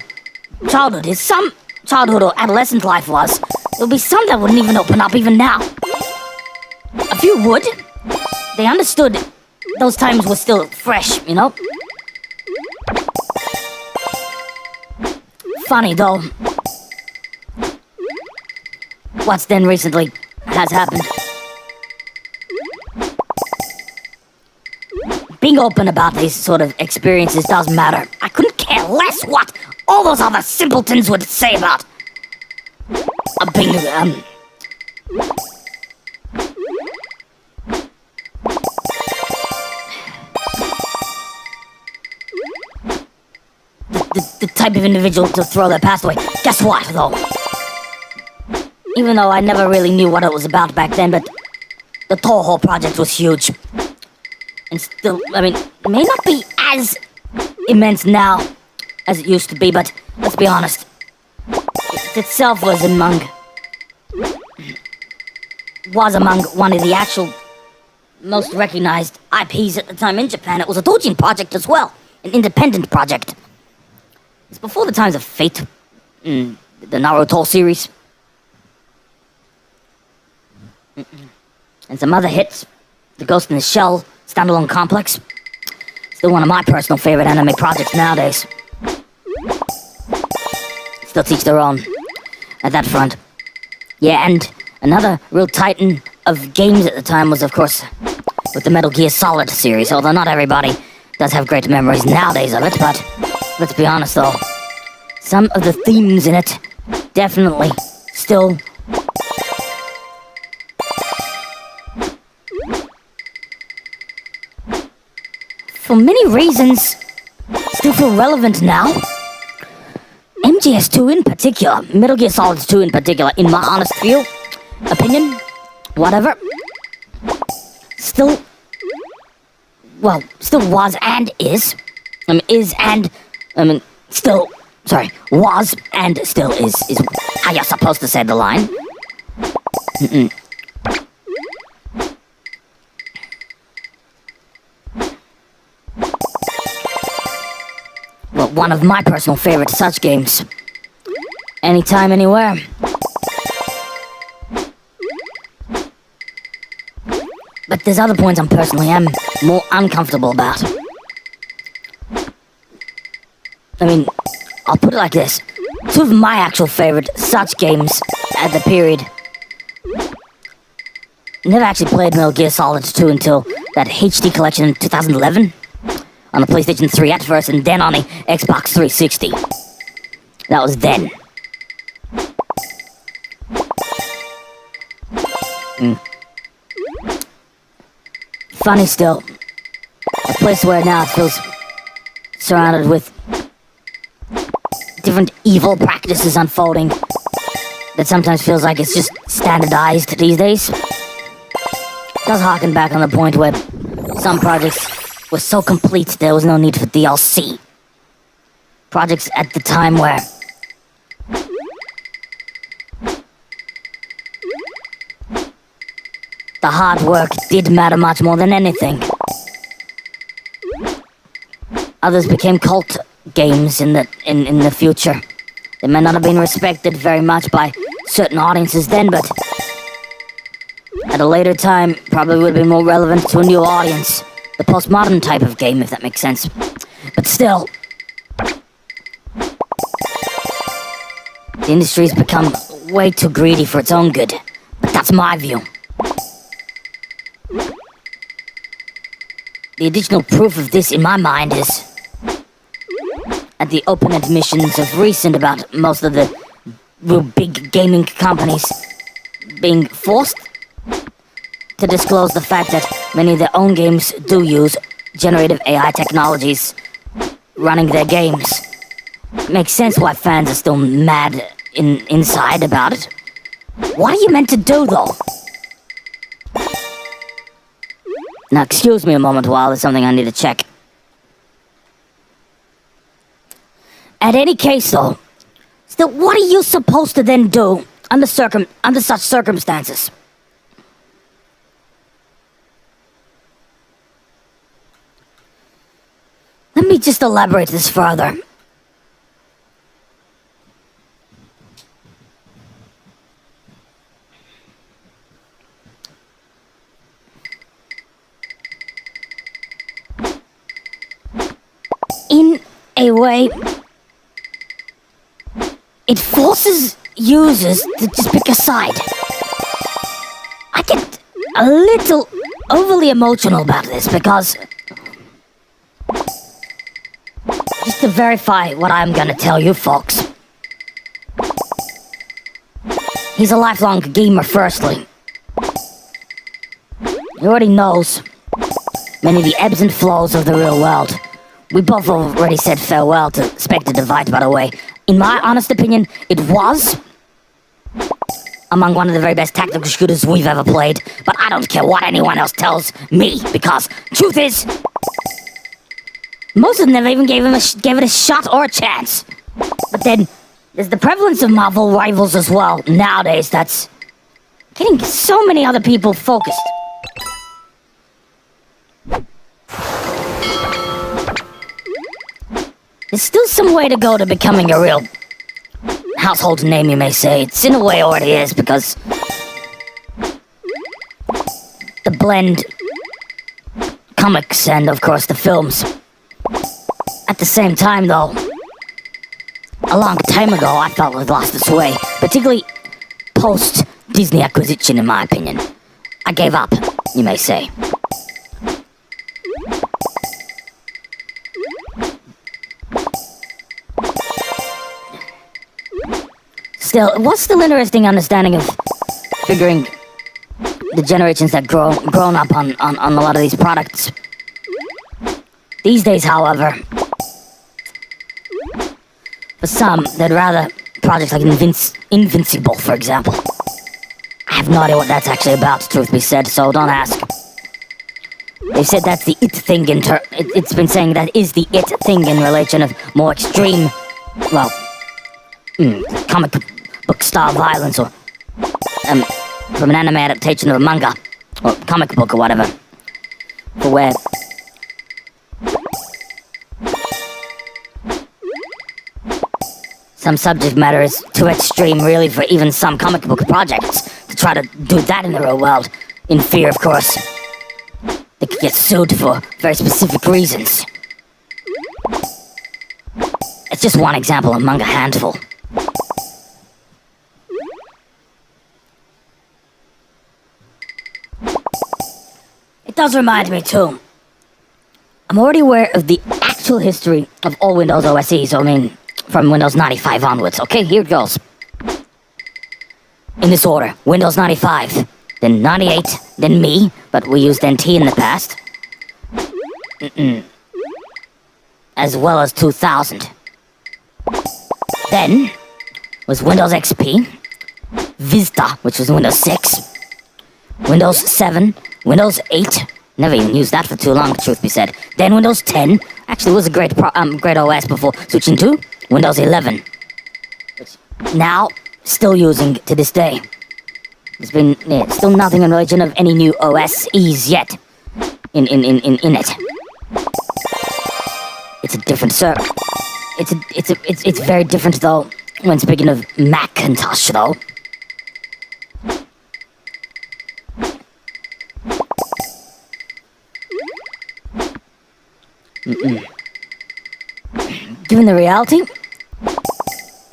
childhood is. Some childhood or adolescent life was. There'll be some that wouldn't even open up even now. A few would. They understood those times were still fresh, you know? Funny though. What's then recently has happened. Being open about these sort of experiences does matter. I couldn't care less what all those other simpletons would say about being, the type of individual to throw their past away. Guess what, though? Even though I never really knew what it was about back then, but the whole project was huge. And still, it may not be as immense now as it used to be, but let's be honest. It itself was among one of the actual most recognized IPs at the time in Japan. It was a Dojin project as well, an independent project. It's before the times of Fate, the Naruto series, and some other hits. The Ghost in the Shell standalone complex. Still one of my personal favorite anime projects nowadays. Still teach their own at that front. Yeah, and another real titan of games at the time was, of course, with the Metal Gear Solid series, although not everybody does have great memories nowadays of it, but let's be honest though, some of the themes in it definitely still for many reasons still feel relevant now. MGS2 in particular, Metal Gear Solid 2 in particular, in my honest opinion, whatever, still was and is, was and still is how you're supposed to say the line. Well, one of my personal favorite such games. Anytime, anywhere. But there's other points I personally am more uncomfortable about. I'll put it like this. Two of my actual favorite such games at the period. Never actually played Metal Gear Solid 2 until that HD collection in 2011. On the PlayStation 3 at first, and then on the Xbox 360. That was then. Funny still. A place where now it feels surrounded with different evil practices unfolding that sometimes feels like it's just standardized these days. It does harken back on the point where some projects were so complete there was no need for DLC. Projects at the time where the hard work did matter much more than anything. Others became cult games in the future. They may not have been respected very much by certain audiences then, but at a later time probably would have been more relevant to a new audience. The postmodern type of game, if that makes sense. But still, the industry's become way too greedy for its own good. But that's my view. the additional proof of this in my mind is at the open admissions of recent about most of the real big gaming companies being forced to disclose the fact that many of their own games do use generative AI technologies running their games. Makes sense why fans are still mad inside about it. What are you meant to do, though? Now, excuse me a moment while there's something I need to check. At any case, though, still, what are you supposed to then do under such circumstances? Let me just elaborate this further. In a way, it forces users to just pick a side. I get a little overly emotional about this because, just to verify what I'm gonna tell you folks, he's a lifelong gamer firstly. He already knows many of the ebbs and flows of the real world. We both already said farewell to Spectre Divide, by the way. In my honest opinion, it was among one of the very best tactical shooters we've ever played. But I don't care what anyone else tells me, because truth is, most of them never even gave it a shot or a chance. But then, there's the prevalence of Marvel rivals as well. Nowadays, that's getting so many other people focused. There's still some way to go to becoming a real household name, you may say. It's in a way already is, because the blend comics and, of course, the films. At the same time, though, a long time ago, I felt it lost its way, particularly post-Disney acquisition, in my opinion. I gave up, you may say. Still, it was still interesting understanding of figuring the generations that grown up on a lot of these products. These days, however, for some, they'd rather projects like Invincible, for example. I have no idea what that's actually about, truth be said, so don't ask. They said that's the it thing it's been saying that is the it thing in relation of more extreme, well, comic book style violence, or from an anime adaptation of a manga or comic book or whatever, for where some subject matter is too extreme really for even some comic book projects to try to do that in the real world, in fear, of course, they could get sued for very specific reasons. It's just one example among a handful. It does remind me, too. I'm already aware of the actual history of all Windows OSes, so I mean, from Windows 95 onwards. Okay, here it goes. In this order, Windows 95, then 98, then me, but we used NT in the past. As well as 2000. Then was Windows XP, Vista, which was Windows 6, Windows 7, Windows 8, never even used that for too long, truth be said. Then Windows 10, actually was a great OS before switching to Windows 11, which now still using to this day. There's been still nothing in relation of any new OSes yet in it. It's a different it's very different though when speaking of Macintosh though. Given the reality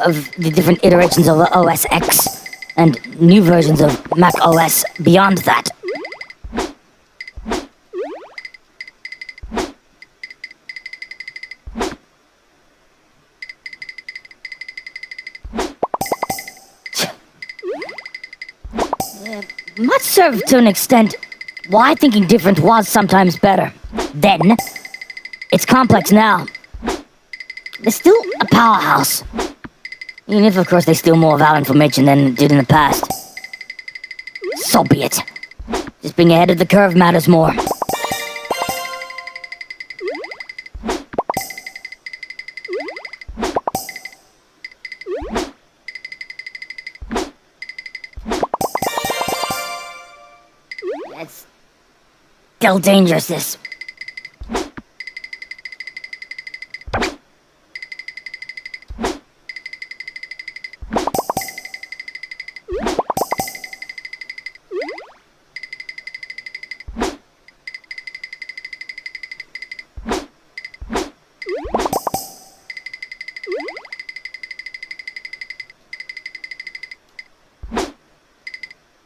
of the different iterations of OS X and new versions of Mac OS beyond that, might serve to an extent why thinking different was sometimes better. Then, it's complex now. They're still a powerhouse. Even if, of course, they steal more of our information than it did in the past. So be it. Just being ahead of the curve matters more. It's still dangerous, this.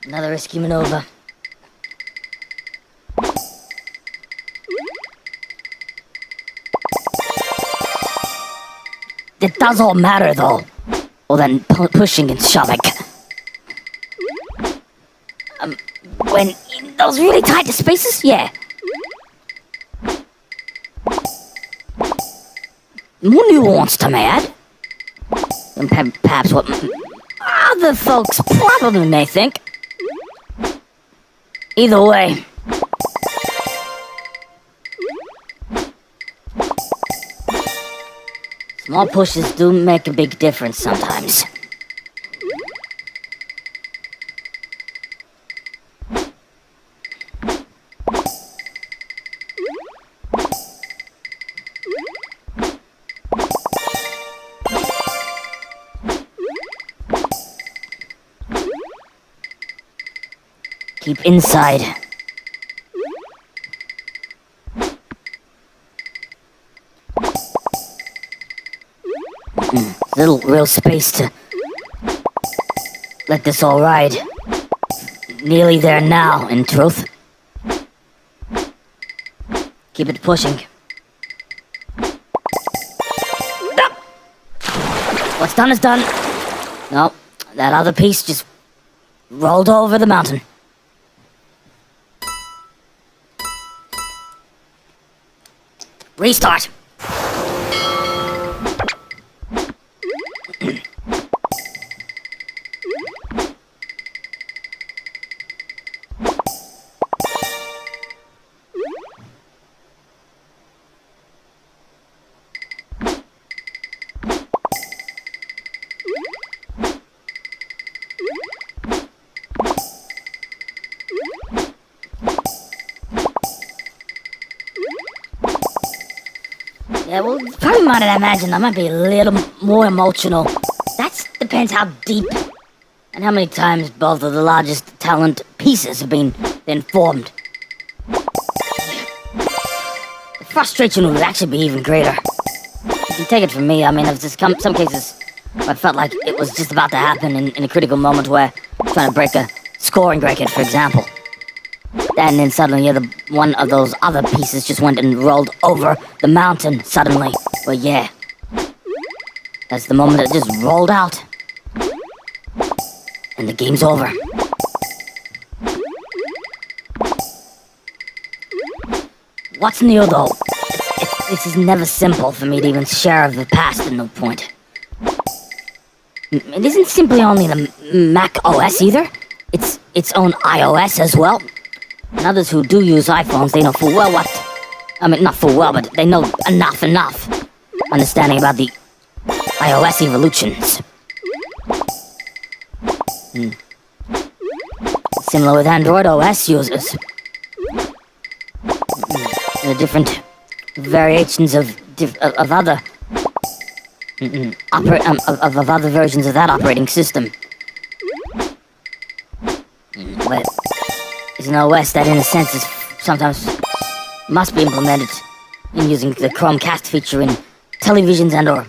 Another risky maneuver. It does all matter, though. Well, then pushing and shoving. When in those really tight spaces, yeah. More nuance to me, add. And perhaps what other folks probably may think. Either way. Small pushes do make a big difference sometimes. Keep inside. Little real space to let this all ride. Nearly there now, in truth. Keep it pushing. What's done is done. No, that other piece just rolled over the mountain. Restart. Yeah, well, probably might imagine I might be a little more emotional. That depends how deep and how many times both of the largest talent pieces have been formed. The frustration would actually be even greater. You can take it from me, I mean, there's just some cases where I felt like it was just about to happen in a critical moment where I'm trying to break a scoring bracket, for example. And then suddenly, one of those other pieces just went and rolled over the mountain suddenly. Well, yeah. That's the moment it just rolled out. And the game's over. What's new, though? This is never simple for me to even share of the past at no point. It isn't simply only the Mac OS either. It's its own iOS as well. And others who do use iPhones, they know full well what... I mean, not full well, but they know enough understanding about the iOS evolutions. Similar with Android OS users. The different variations of other... of other versions of that operating system. But... It's an OS that, in a sense, is sometimes must be implemented in using the Chromecast feature in televisions and/or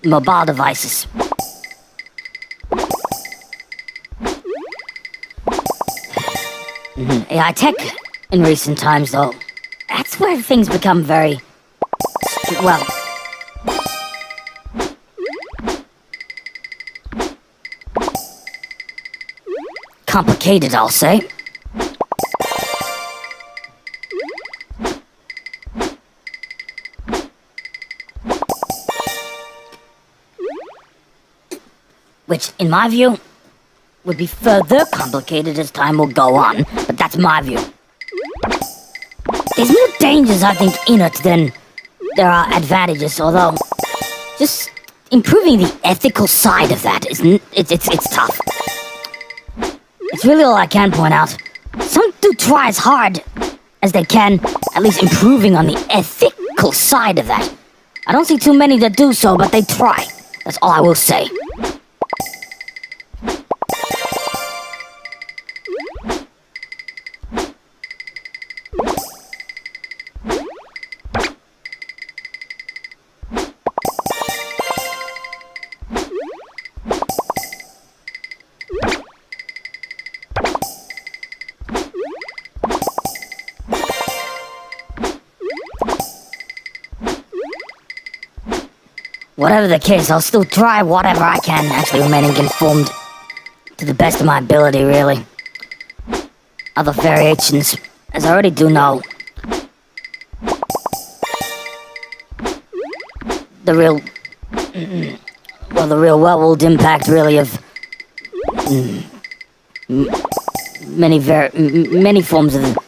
mobile devices. AI tech in recent times, though, that's where things become very well. complicated, I'll say. Which, in my view, would be further complicated as time will go on, but that's my view. There's more dangers, I think, in it than there are advantages, although just improving the ethical side of that it's tough. It's really all I can point out. Some do try as hard as they can, at least improving on the ethical side of that. I don't see too many that do so, but they try. That's all I will say. Whatever the case, I'll still try whatever I can, actually remaining informed to the best of my ability, really. Other variations, as I already do know, the real world impact, really, of many forms of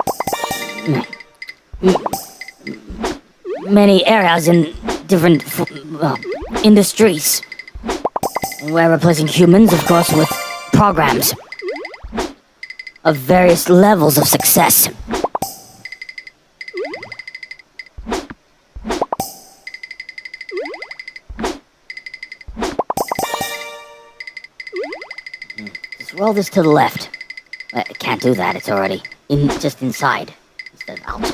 many areas in different industries. We're replacing humans, of course, with programs of various levels of success. Just roll this to the left. I can't do that, it's already just inside instead of out.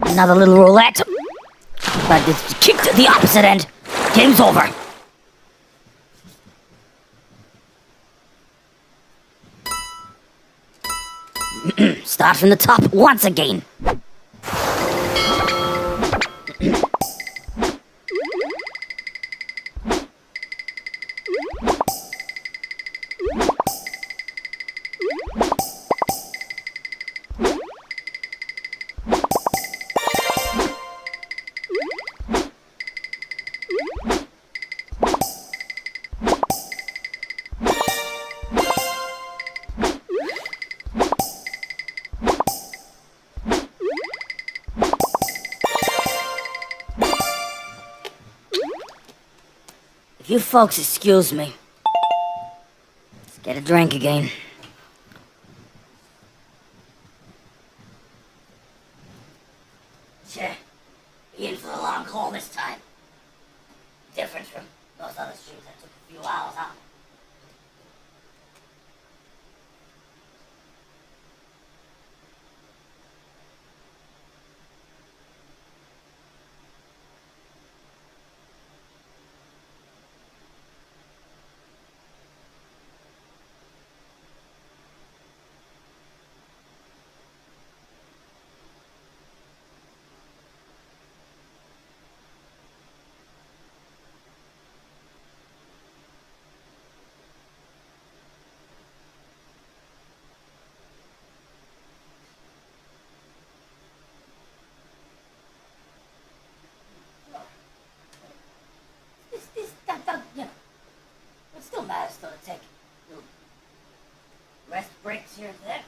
Another little roulette. But it's kicked at the opposite end. Game's over. Start from the top once again. If you folks excuse me, let's get a drink again. Sure, be in for the long haul this time. Different from those other streams that took a few hours, huh? It still matters though to take little rest breaks here and there.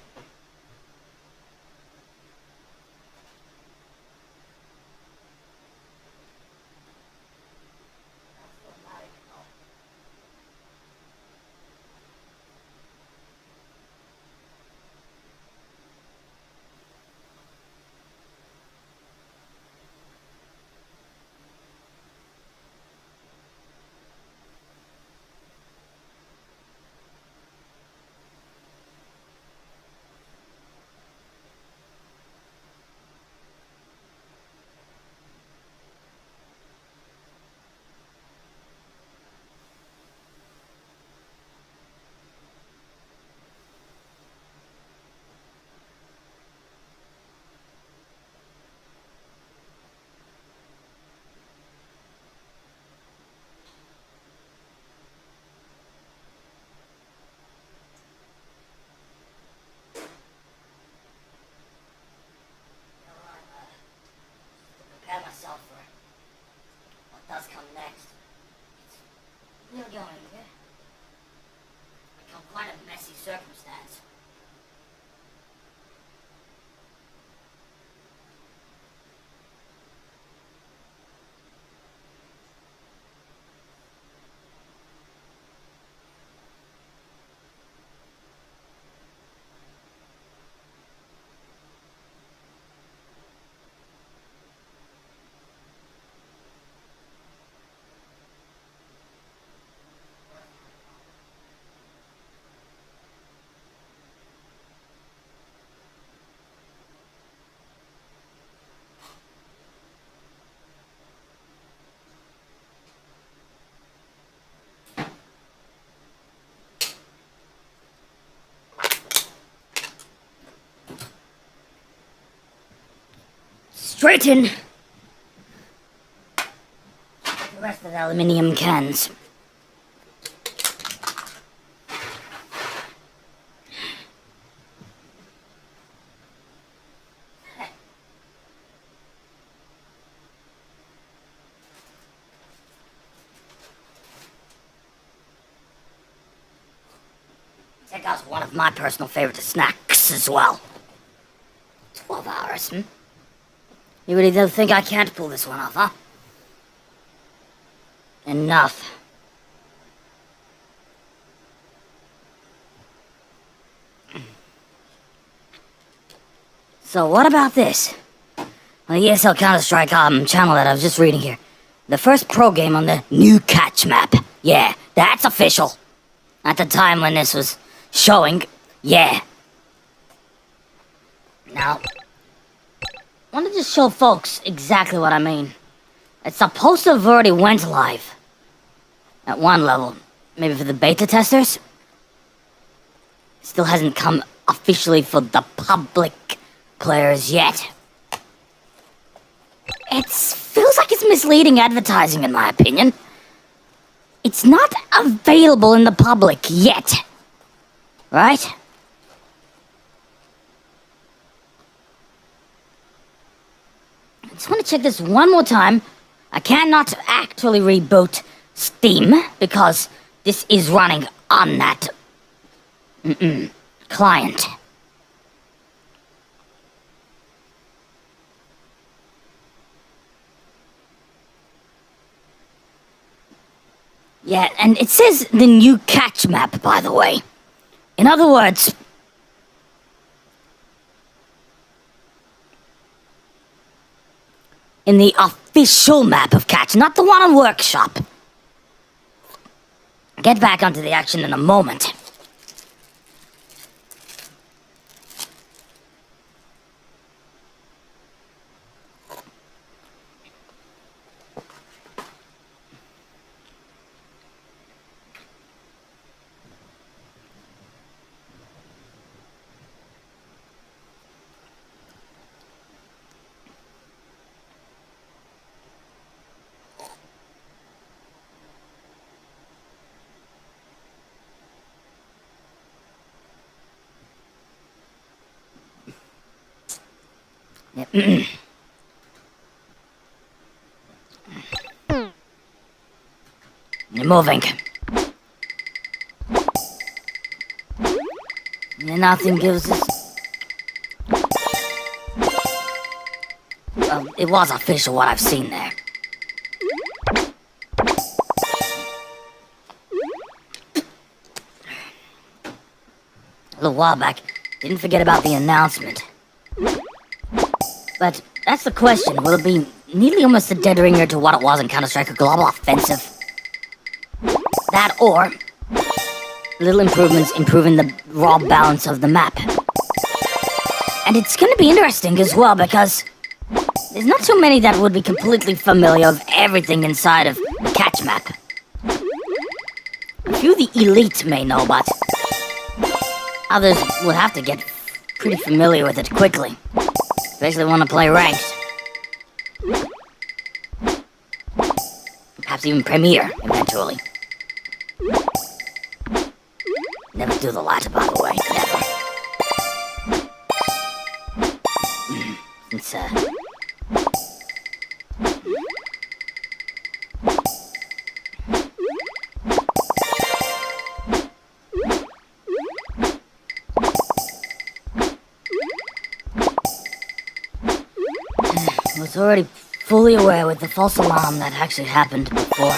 straight in. The rest of the aluminium cans. Check out one of my personal favorite snacks as well. 12 hours, hmm? You really don't think I can't pull this one off, huh? Enough. So what about this? On the ESL Counter-Strike channel that I was just reading here. The first pro game on the new catch map. Yeah, that's official. At the time when this was showing, yeah. Now, I want to just show folks exactly what I mean. It's supposed to have already went live. At one level. Maybe for the beta testers? Still hasn't come officially for the public players yet. It feels like it's misleading advertising in my opinion. It's not available in the public yet. Right? I just want to check this one more time. I cannot actually reboot Steam because this is running on that client. Yeah, and it says the new catch map, by the way. In other words, in the official map of catch, not the one on Workshop. Get back onto the action in a moment. You're moving. And nothing gives us... it was official what I've seen there. A little while back, didn't forget about the announcement. But that's the question. Will it be nearly almost a dead ringer to what it was in Counter-Strike Global Offensive? That or little improvements improving the raw balance of the map. And it's gonna be interesting as well because there's not too many that would be completely familiar with everything inside of the catch map. A few of the elite may know, but others would have to get pretty familiar with it quickly. Especially want to play ranked. Perhaps even Premier, eventually. Never do the latter, by the way. Never. It's, was already fully aware with the false alarm that actually happened before.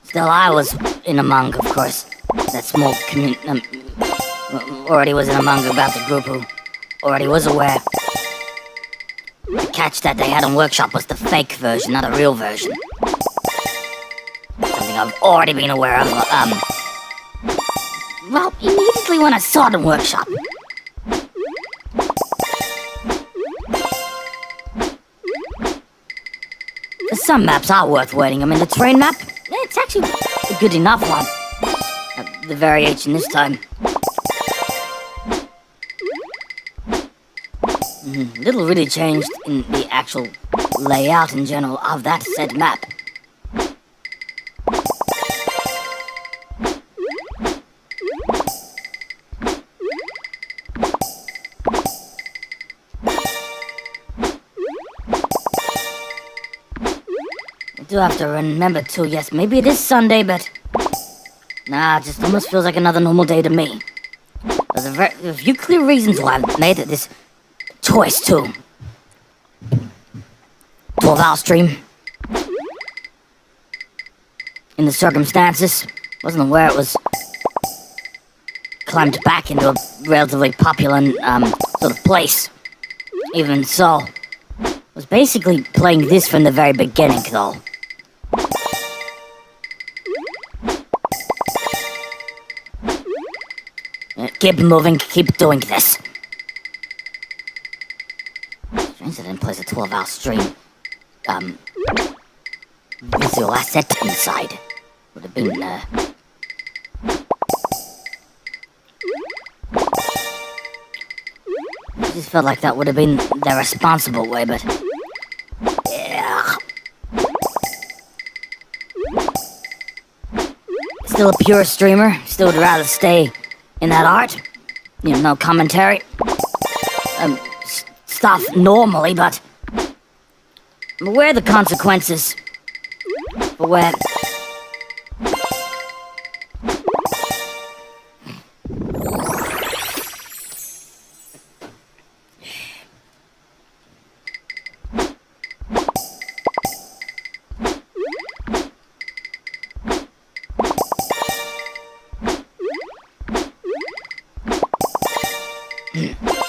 Still, I was in among, of course, that small already was in among about the group who already was aware. The catch that they had on Workshop was the fake version, not a real version. Something I've already been aware of, well, immediately when I saw it in Workshop. Some maps are worth waiting. I mean, the terrain map, it's actually a good enough one. The variation this time. Little really changed in the actual layout in general of that said map. I do have to remember too, yes, maybe it is Sunday, but... Nah, it just almost feels like another normal day to me. There's a few clear reasons why I made this choice too. 12-hour stream. In the circumstances, wasn't aware it was climbed back into a relatively popular sort of place. Even so, was basically playing this from the very beginning though. Keep moving, keep doing this. Strange that I didn't place a 12-hour stream. Visual asset inside. Would have been, I just felt like that would have been the responsible way, but... Yeah. Still a pure streamer. Still would rather stay in that art. You know, no commentary. Stuff normally, but... I'm aware of the consequences. But where...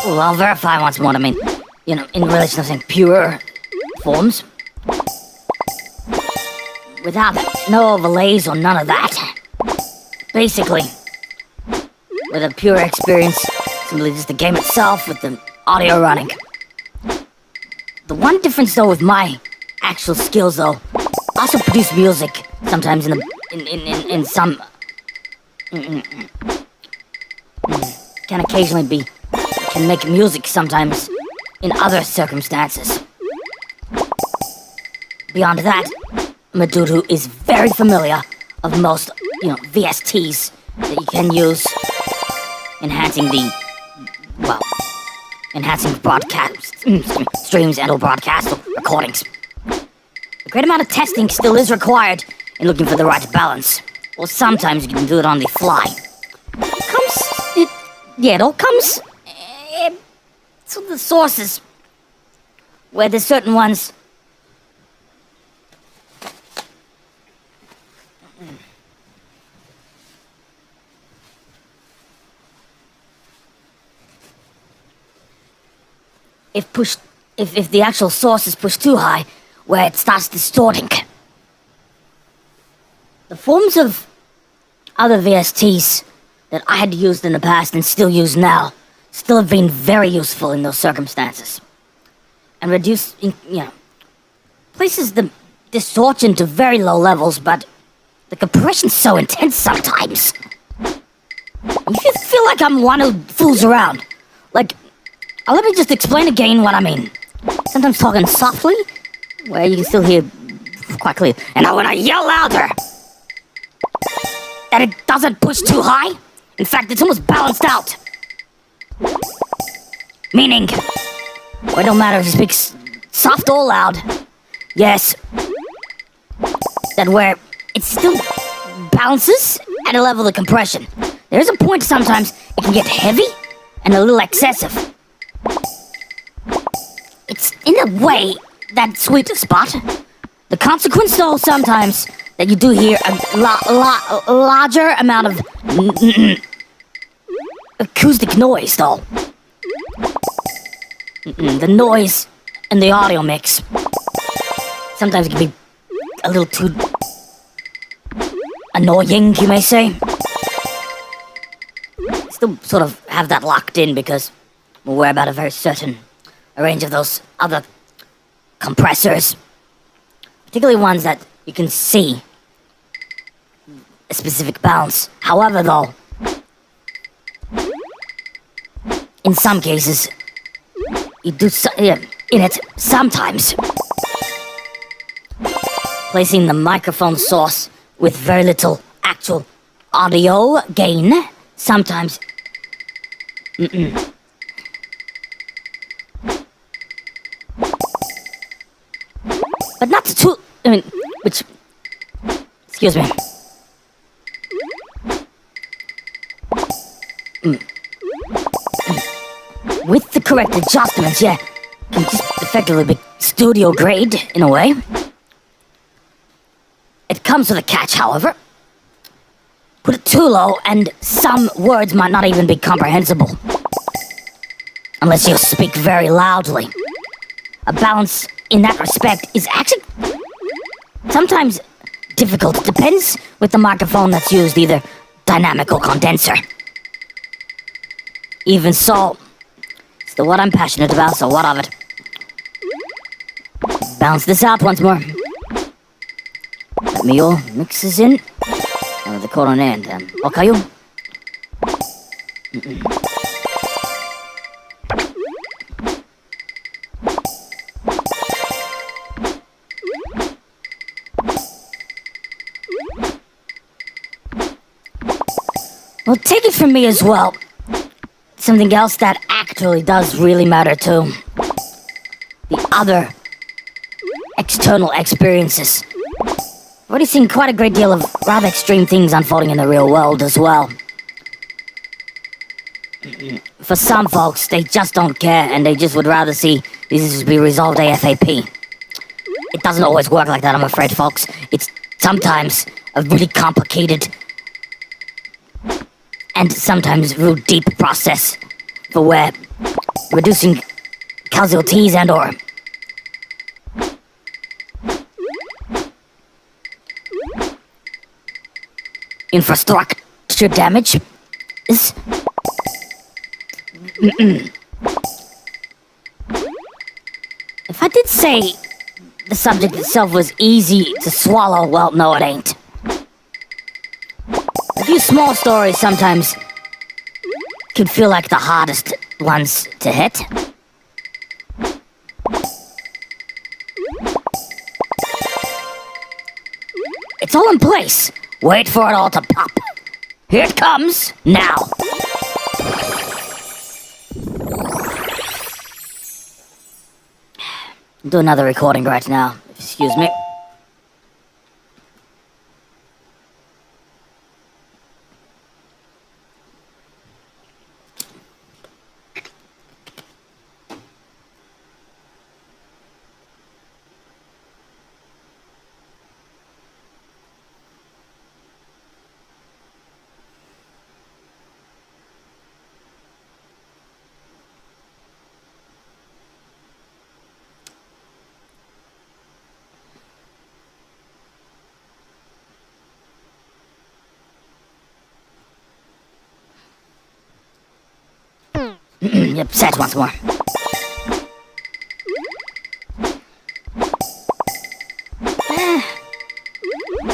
Well, I'll verify once more. I mean, you know, in relation to saying pure forms. Without no overlays or none of that. Basically, with a pure experience, simply just the game itself with the audio running. The one difference though with my actual skills though, I also produce music sometimes in some can occasionally be can make music sometimes in other circumstances. Beyond that, I'm a dude who is very familiar of most, you know, VSTs that you can use enhancing broadcast streams and or broadcast or recordings. A great amount of testing still is required in looking for the right balance. Or sometimes you can do it on the fly. It all comes to the sources where there's certain ones. If the actual source is pushed too high, where it starts distorting. The forms of other VSTs that I had used in the past and still use now still have been very useful in those circumstances. And places the distortion to very low levels, but the compression's so intense sometimes. You feel like I'm one who fools around. Like, let me just explain again what I mean. Sometimes talking softly, where you can still hear quite clear. And when I yell louder, that it doesn't push too high. In fact, it's almost balanced out. Meaning, well, it don't matter if you speak soft or loud. Yes. That where it still balances at a level of compression. There is a point sometimes it can get heavy and a little excessive. It's in a way that sweet spot. The consequence though sometimes that you do hear a larger amount of acoustic noise though. The noise and the audio mix sometimes it can be a little too annoying, you may say. Still sort of have that locked in because I'm aware about a very certain range of those other compressors, particularly ones that you can see a specific balance. However though, in some cases you do in it sometimes. Placing the microphone source with very little actual audio gain sometimes. But not too. Excuse me. With the correct adjustments, yeah, can just effectively be studio grade in a way. It comes with a catch, however. Put it too low, and some words might not even be comprehensible. Unless you speak very loudly. A balance in that respect is actually sometimes difficult. It depends with the microphone that's used, either dynamic or condenser. Even so, it's still what I'm passionate about, so what of it? Balance this out once more. Let me all mix this in. The corner and okay. Well, take it from me as well. Something else that actually does really matter too. The other external experiences. I've already seen quite a great deal of rather extreme things unfolding in the real world as well. For some folks, they just don't care and they just would rather see these issues be resolved ASAP. It doesn't always work like that, I'm afraid, folks. It's sometimes a really complicated and sometimes real deep process for where reducing casualties and or infrastructure damage is if I did say the subject itself was easy to swallow, well, no, it ain't. A few small stories sometimes can feel like the hardest ones to hit. It's all in place. Wait for it all to pop. Here it comes, now. Do another recording right now. Excuse me. Yep, set once more.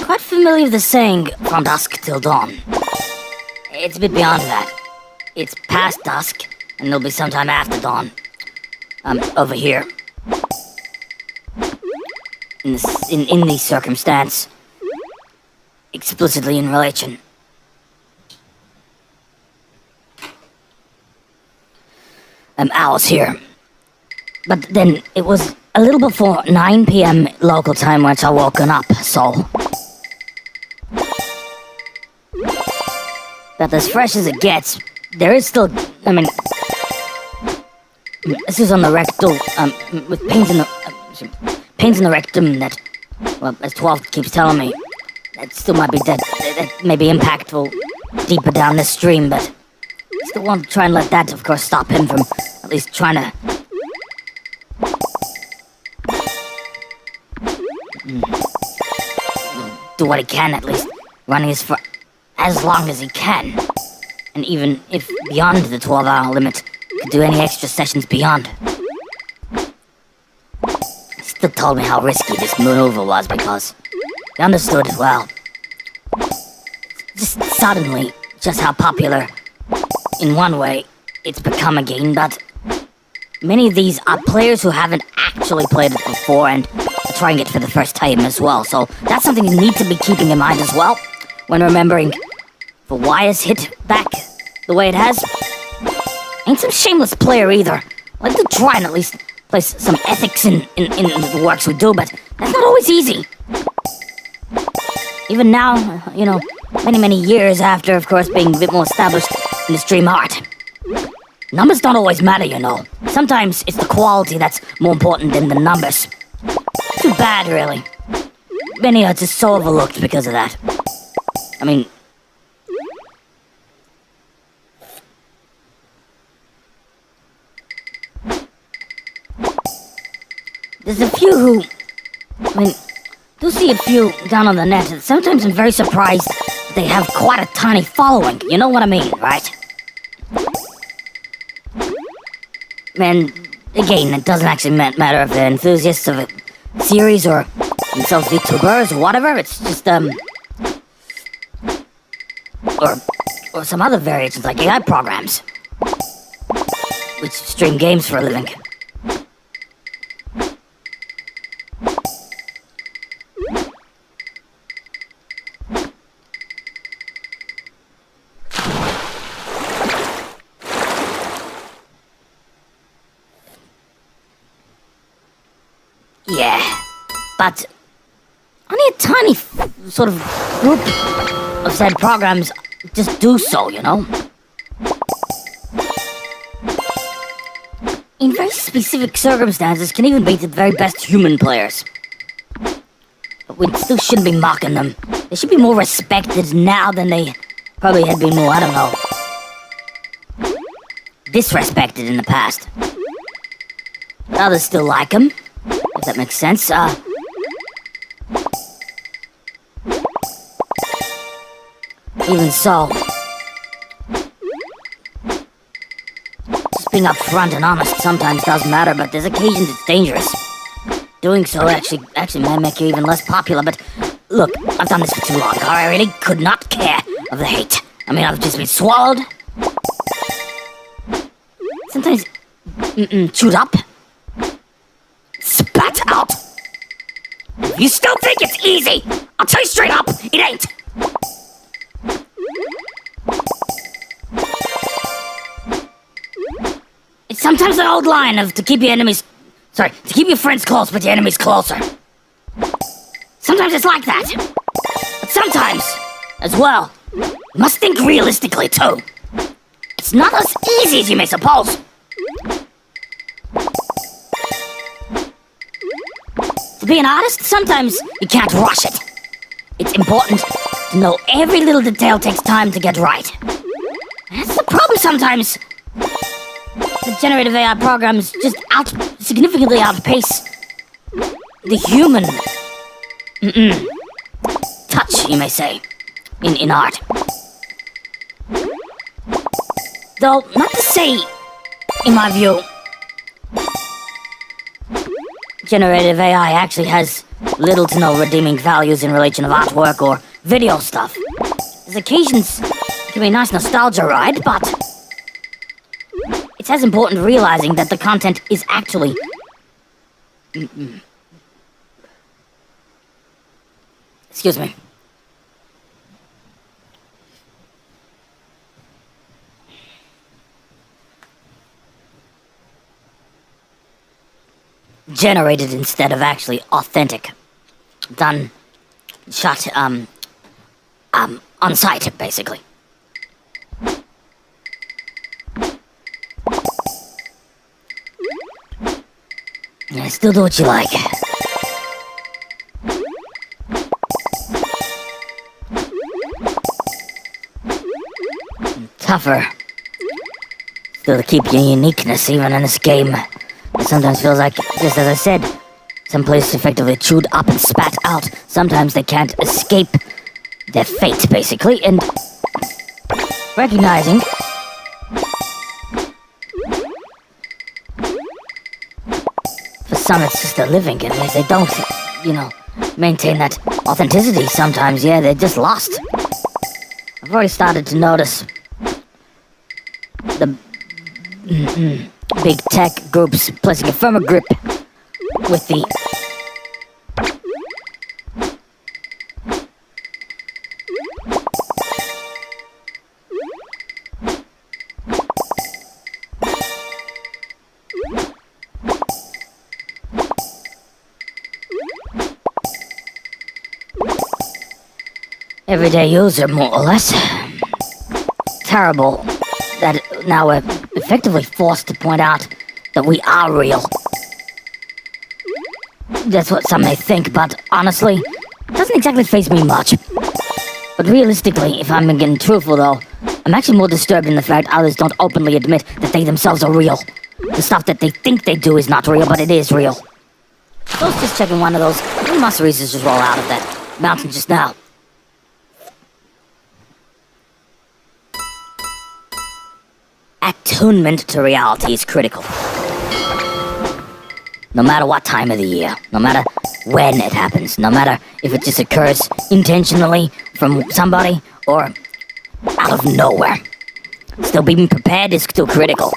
Quite familiar with the saying, from dusk till dawn. It's a bit beyond that. It's past dusk, and it'll be sometime after dawn. Over here. In this circumstance. Explicitly in relation. Hours here. But then it was a little before 9 p.m. local time once I woken up, so... But as fresh as it gets, there is still, this is on the rectal, with pains in the rectum that, well, as 12 keeps telling me, that still might be dead, that may be impactful deeper down this stream, but... Still want to try and let that, of course, stop him from at least trying to... do what he can, at least. Running this for as long as he can. And even if beyond the 12-hour limit, could do any extra sessions beyond. He still told me how risky this maneuver was because he understood, well, just suddenly, just how popular... In one way, it's become again, but many of these are players who haven't actually played it before and are trying it for the first time as well. So that's something you need to be keeping in mind as well when remembering for why it's hit back the way it has. Ain't some shameless player either. I like to try and at least place some ethics in the works we do, but that's not always easy. Even now, many years after, of course, being a bit more established in the stream art. Numbers don't always matter, Sometimes it's the quality that's more important than the numbers. Too bad, really. Many are just so overlooked because of that. I mean... There's a few who... do see a few down on the net. Sometimes I'm very surprised that they have quite a tiny following. You know what I mean, right? And again, it doesn't actually matter if they're enthusiasts of a series or themselves VTubers or whatever. It's just, or some other variations like AI programs, which stream games for a living. Yeah, but only a tiny sort of group of said programs just do so, In very specific circumstances can even beat the very best human players. But we still shouldn't be mocking them. They should be more respected now than they probably had been more, I don't know, disrespected in the past. But others still like them. If that makes sense, even so, just being upfront and honest sometimes does matter, but there's occasions it's dangerous. Doing so actually may make you even less popular, but look, I've done this for too long. I really could not care of the hate. I've just been swallowed. Sometimes, chewed up. Spat out! If you still think it's easy, I'll tell you straight up, it ain't! It's sometimes an old line of to keep your friends close, but your enemies closer. Sometimes it's like that. But sometimes, as well, you must think realistically too. It's not as easy as you may suppose. To be an artist, sometimes you can't rush it. It's important to know every little detail takes time to get right. That's the problem sometimes. The generative AI programs just significantly outpace the human touch, you may say, in art. Though, not to say, in my view, generative AI actually has little to no redeeming values in relation of artwork or video stuff. There's occasions it can be a nice nostalgia ride, but it's as important realizing that the content is actually excuse me. Generated instead of actually authentic. Shot, on site, basically. Yeah, still do what you like. Tougher. Still to keep your uniqueness even in this game. It sometimes feels like, just as I said, some players effectively chewed up and spat out. Sometimes they can't escape their fate, basically, and recognizing for some it's just a living, and if they don't, maintain that authenticity sometimes, yeah, they're just lost. I've already started to notice the big tech groups placing a firmer grip with the everyday user, more or less. Terrible that now we're effectively forced to point out that we are real. That's what some may think, but honestly, it doesn't exactly faze me much. But realistically, if I'm getting truthful though, I'm actually more disturbed in the fact others don't openly admit that they themselves are real. The stuff that they think they do is not real, but it is real. I was just checking one of those muscle researchers roll out of that mountain just now. Attunement to reality is critical. No matter what time of the year, no matter when it happens, no matter if it just occurs intentionally from somebody or out of nowhere. Still being prepared is still critical.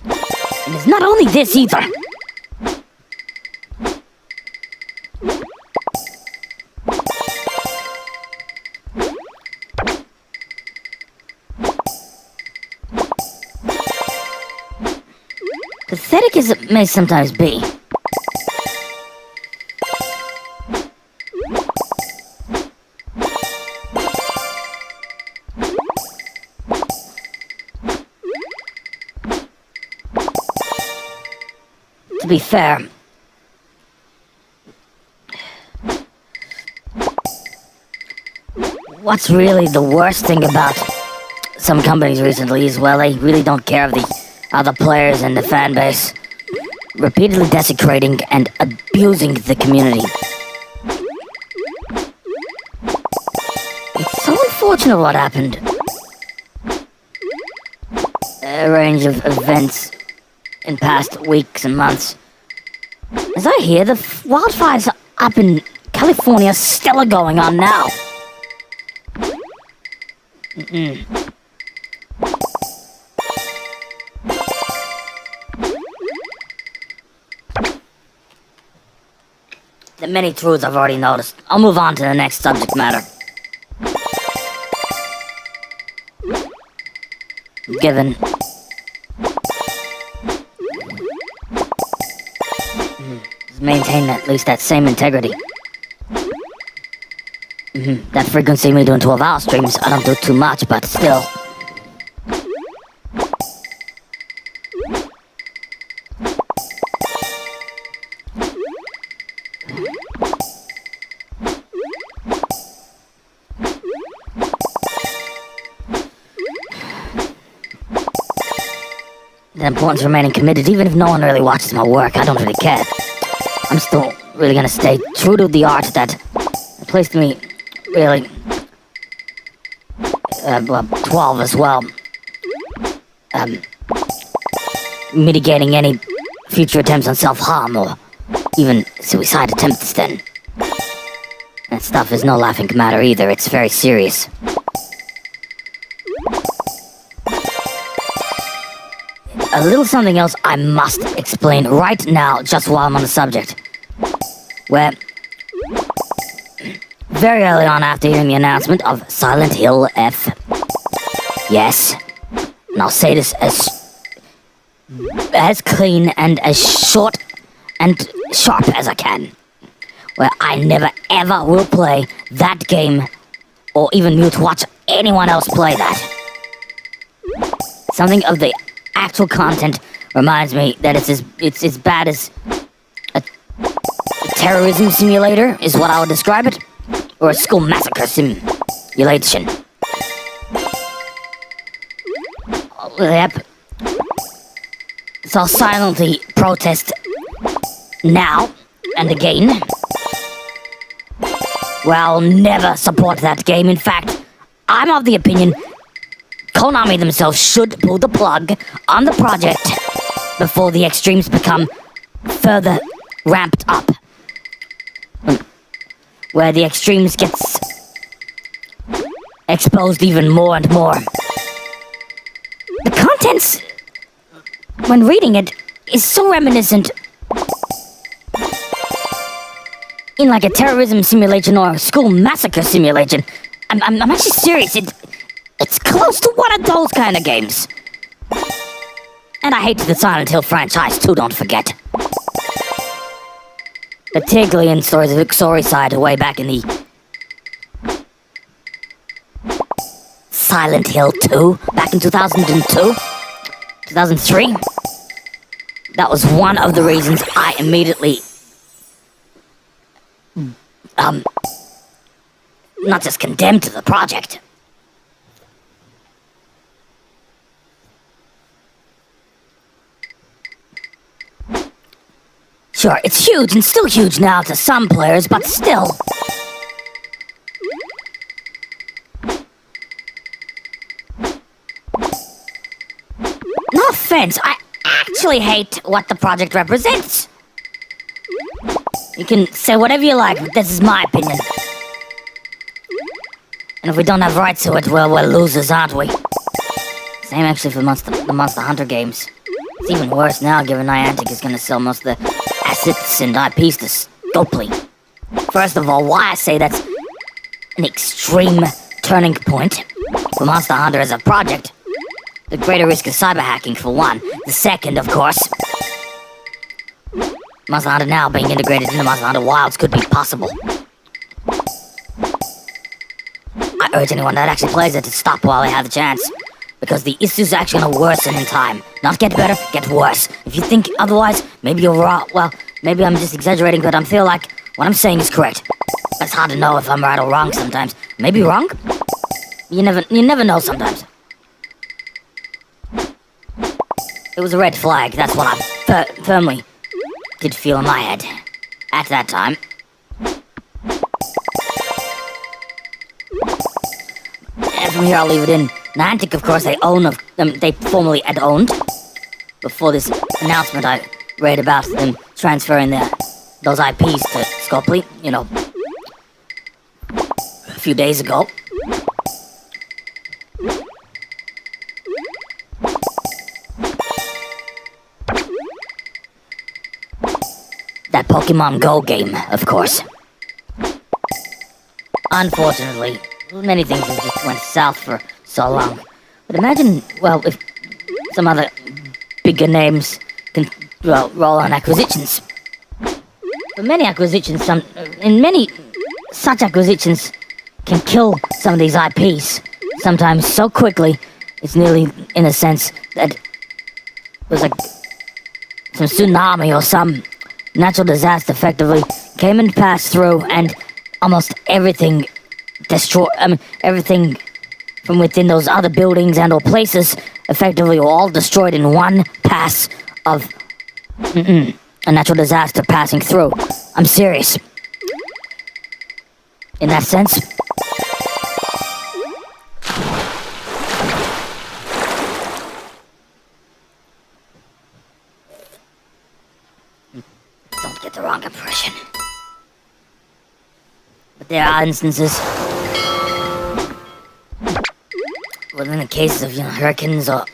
And it's not only this either. Pathetic as it may sometimes be, to be fair, what's really the worst thing about some companies recently is, well, they really don't care of the other players and the fan base, repeatedly desecrating and abusing the community. It's so unfortunate what happened. A range of events in past weeks and months. As I hear, the wildfires up in California still are going on now. The many truths I've already noticed. I'll move on to the next subject matter. Given maintain at least that same integrity. That frequency me doing 12-hour streams, I don't do too much, but still. The importance of remaining committed, even if no one really watches my work, I don't really care. I'm still really gonna stay true to the art that placed me, really, 12 as well. Mitigating any future attempts on self-harm or even suicide attempts then. That stuff is no laughing matter either, it's very serious. A little something else I must explain right now, just while I'm on the subject. Where, very early on after hearing the announcement of Silent Hill F, yes, and I'll say this as clean and as short and sharp as I can, where I never ever will play that game or even mute watch anyone else play that. Something of the actual content reminds me that it's as bad as a terrorism simulator is what I would describe it, or a school massacre simulation. Yep. So I'll silently protest now and again. Well, I'll never support that game. In fact, I'm of the opinion Konami themselves should pull the plug on the project before the extremes become further ramped up. Where the extremes gets exposed even more and more. The contents when reading it, is so reminiscent in like a terrorism simulation or a school massacre simulation. I'm actually serious. It's close to one of those kind of games. And I hate the Silent Hill franchise too, don't forget. Particularly in stories of Uxoricide way back in the Silent Hill 2, back in 2002, 2003. That was one of the reasons I immediately not just condemned to the project. Sure, it's huge and still huge now to some players, but still. No offense, I actually hate what the project represents. You can say whatever you like, but this is my opinion. And if we don't have rights to it, well, we're losers, aren't we? Same actually for the Monster Hunter games. It's even worse now, given Niantic is gonna sell most of the assets and IPs to Scopely. First of all, why I say that's an extreme turning point for Monster Hunter as a project. The greater risk of cyber hacking, for one. The second, of course, Monster Hunter now being integrated into Monster Hunter Wilds could be possible. I urge anyone that actually plays it to stop while they have the chance, because the issues are actually gonna worsen in time. Not get better, get worse. If you think otherwise, maybe you're wrong. Well, maybe I'm just exaggerating, but I feel like what I'm saying is correct. But it's hard to know if I'm right or wrong sometimes. Maybe wrong? You never know sometimes. It was a red flag, that's what I firmly did feel in my head at that time. And from here I'll leave it in. Niantic, of course, they formerly had owned, before this announcement I read about them transferring those IPs to Scopely, you know, a few days ago. That Pokemon Go game, of course. Unfortunately, many things have just went south for so long. But imagine, well, if some other bigger names can, well, roll on acquisitions. But many acquisitions, many such acquisitions can kill some of these IPs. Sometimes so quickly, it's nearly, in a sense, that it was like some tsunami or some natural disaster effectively came and passed through, and almost everything everything from within those other buildings and or places effectively were all destroyed in one pass of a natural disaster passing through. I'm serious. In that sense. Don't get the wrong impression. But there are instances within the cases of, hurricanes or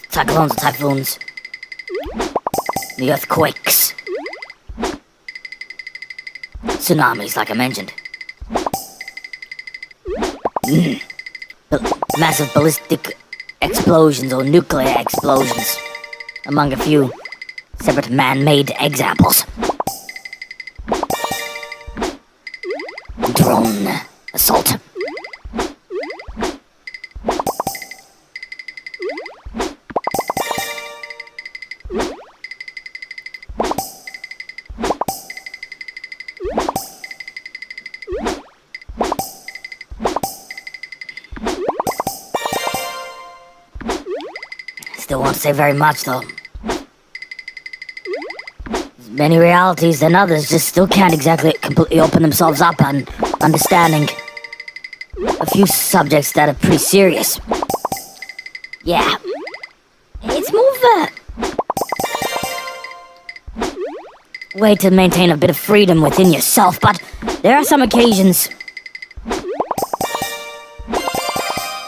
cyclones or typhoons, the earthquakes, tsunamis, like I mentioned, massive ballistic explosions or nuclear explosions, among a few separate man-made examples. Drone assault. Still won't say very much, though. Many realities than others just still can't exactly completely open themselves up on understanding a few subjects that are pretty serious. Yeah. It's more of a way to maintain a bit of freedom within yourself, but there are some occasions it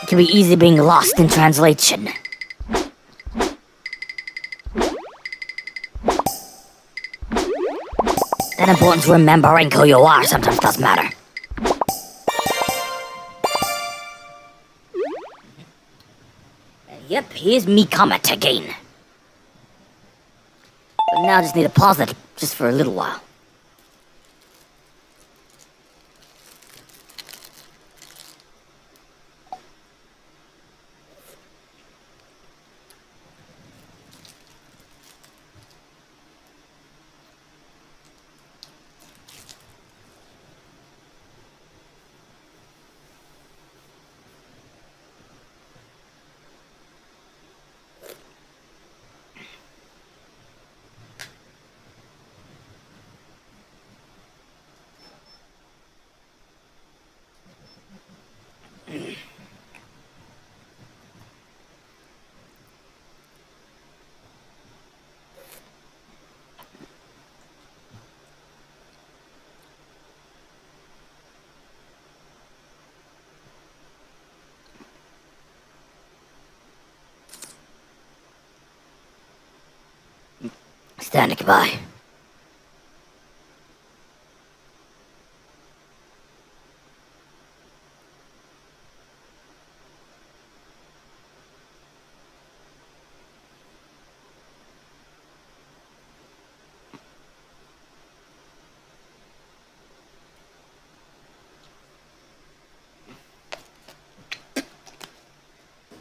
can be easy being lost in translation. That importance remembering who you are sometimes does matter. Yep, here's me comet again. But now I just need to pause it just for a little while. Standing by.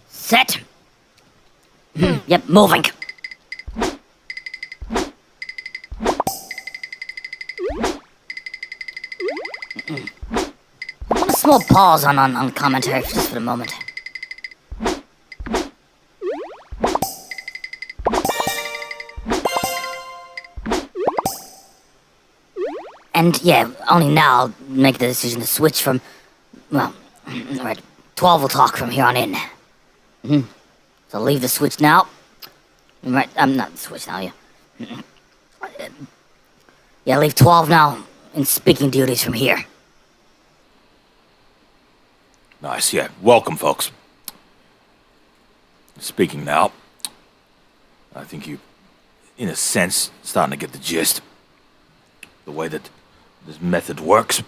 Set. Yep, moving. A small pause on commentary just for a moment. And yeah, only now I'll make the decision to switch from, well, right, 12 will talk from here on in. So leave the switch now. Right, I'm not the switch now, yeah. Yeah, leave 12 now in speaking duties from here. Nice, yeah. Welcome, folks. Speaking now, I think you, in a sense, starting to get the gist. The way that this method works.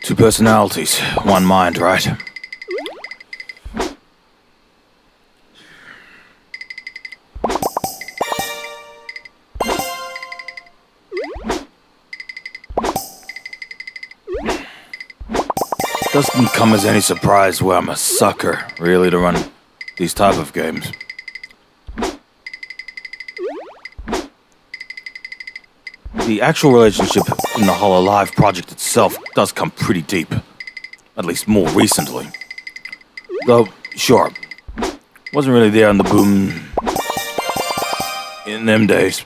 Two personalities, one mind, right? Doesn't come as any surprise where I'm a sucker, really, to run these type of games. The actual relationship in the Hololive project itself does come pretty deep. At least more recently. Though, sure, wasn't really there in the boom in them days.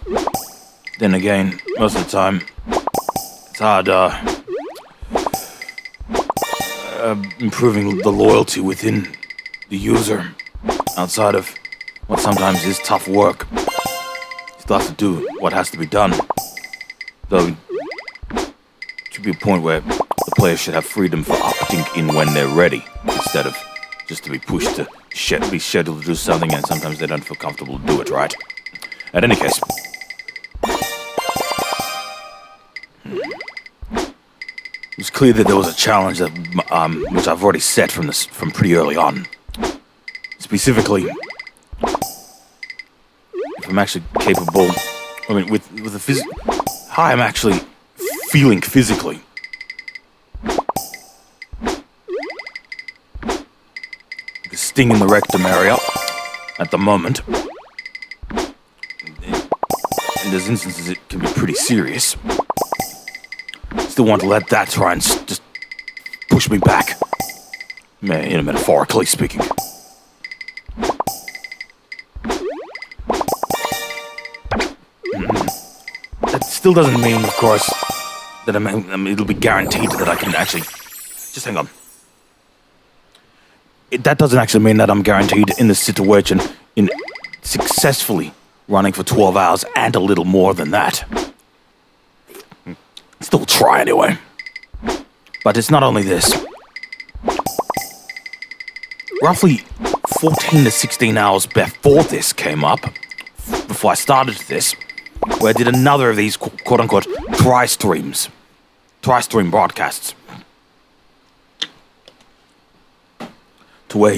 Then again, most of the time, it's hard, improving the loyalty within the user outside of what sometimes is tough work. Still have to do what has to be done. Though, it should be a point where the player should have freedom for opting in when they're ready, instead of just to be pushed to be scheduled to do something and sometimes they don't feel comfortable to do it, right? At any case, it was clear that there was a challenge that, which I've already set from pretty early on. Specifically, if I'm actually capable, I mean, with the how I'm actually feeling physically. Like a sting in the rectum area at the moment. In those instances, it can be pretty serious. Still want to let that try and just push me back. Metaphorically speaking. That still doesn't mean, of course, that it'll be guaranteed that I can actually... Just hang on. That doesn't actually mean that I'm guaranteed in this situation in successfully running for 12 hours and a little more than that. Still try anyway. But it's not only this. Roughly 14 to 16 hours before this came up, before I started this, where I did another of these quote-unquote tri-stream broadcasts. To where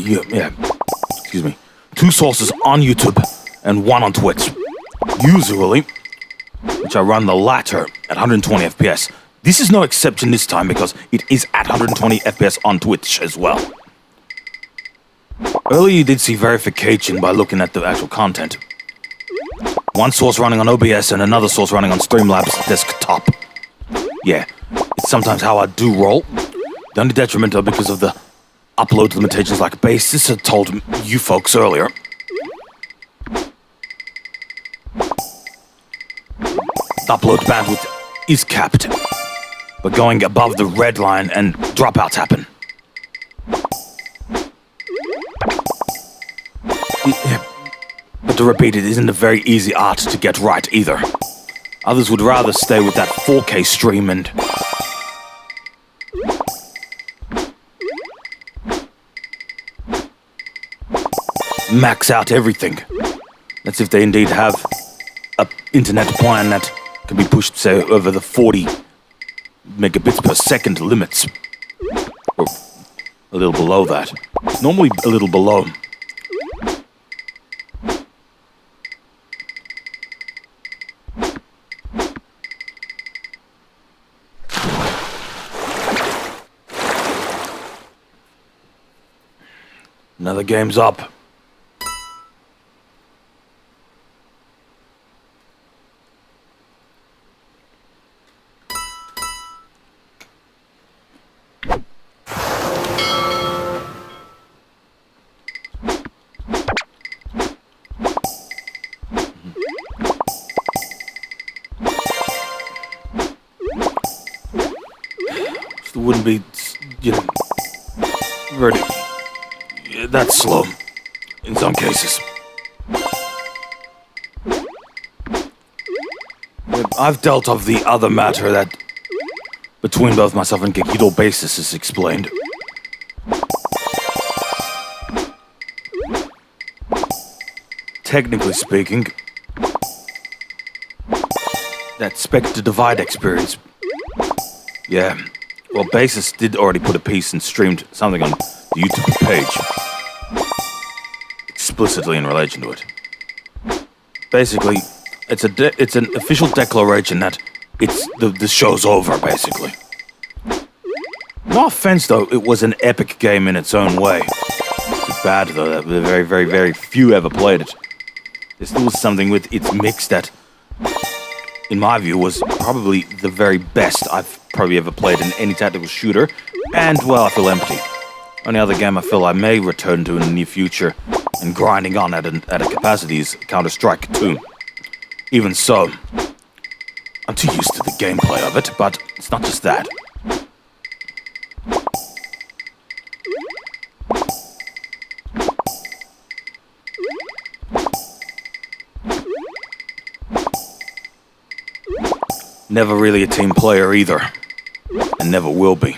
two sources on YouTube and one on Twitch. Usually, which I run the latter at 120 FPS. This is no exception this time because it is at 120 FPS on Twitch as well. Earlier you did see verification by looking at the actual content. One source running on OBS and another source running on Streamlabs desktop. Yeah, it's sometimes how I do roll. The only detriment though because of the upload limitations like Basis had told you folks earlier. The upload bandwidth is capped, but going above the red line and dropouts happen. But to repeat, it isn't a very easy art to get right either. Others would rather stay with that 4K stream and max out everything. That's if they indeed have an internet plan that can be pushed, say, over the 40 megabits per second limits. Or a little below that. It's normally a little below. Another game's up. It wouldn't be, very that's slow in some cases. I've dealt of the other matter that between both myself and Gekido Basis is explained. Technically speaking, that Spectre Divide experience, yeah, well, Basis did already put a piece and streamed something on the YouTube page explicitly in relation to it. Basically, it's an official declaration that the show's over, basically. No offense, though, it was an epic game in its own way. It's bad, though, that very, very, very few ever played it. There still was something with its mix that, in my view, was probably the very best I've probably ever played in any tactical shooter, and, well, I feel empty. Only other game I feel I may return to in the near future and grinding on at a capacity is Counter-Strike 2. Even so, I'm too used to the gameplay of it, but it's not just that. Never really a team player either, and never will be.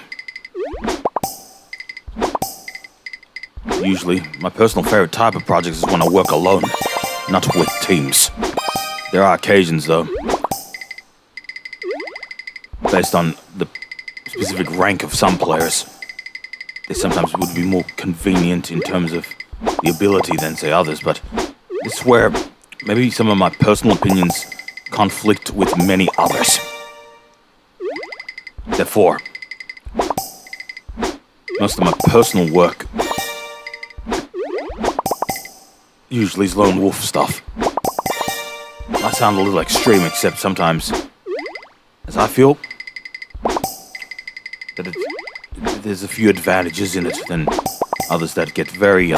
Usually, my personal favorite type of projects is when I work alone, not with teams. There are occasions, though, based on the specific rank of some players, they sometimes would be more convenient in terms of the ability than, say, others, but it's where maybe some of my personal opinions conflict with many others. Therefore, most of my personal work usually is lone wolf stuff. Might sound a little extreme, except sometimes, as I feel, that there's a few advantages in it than others that get very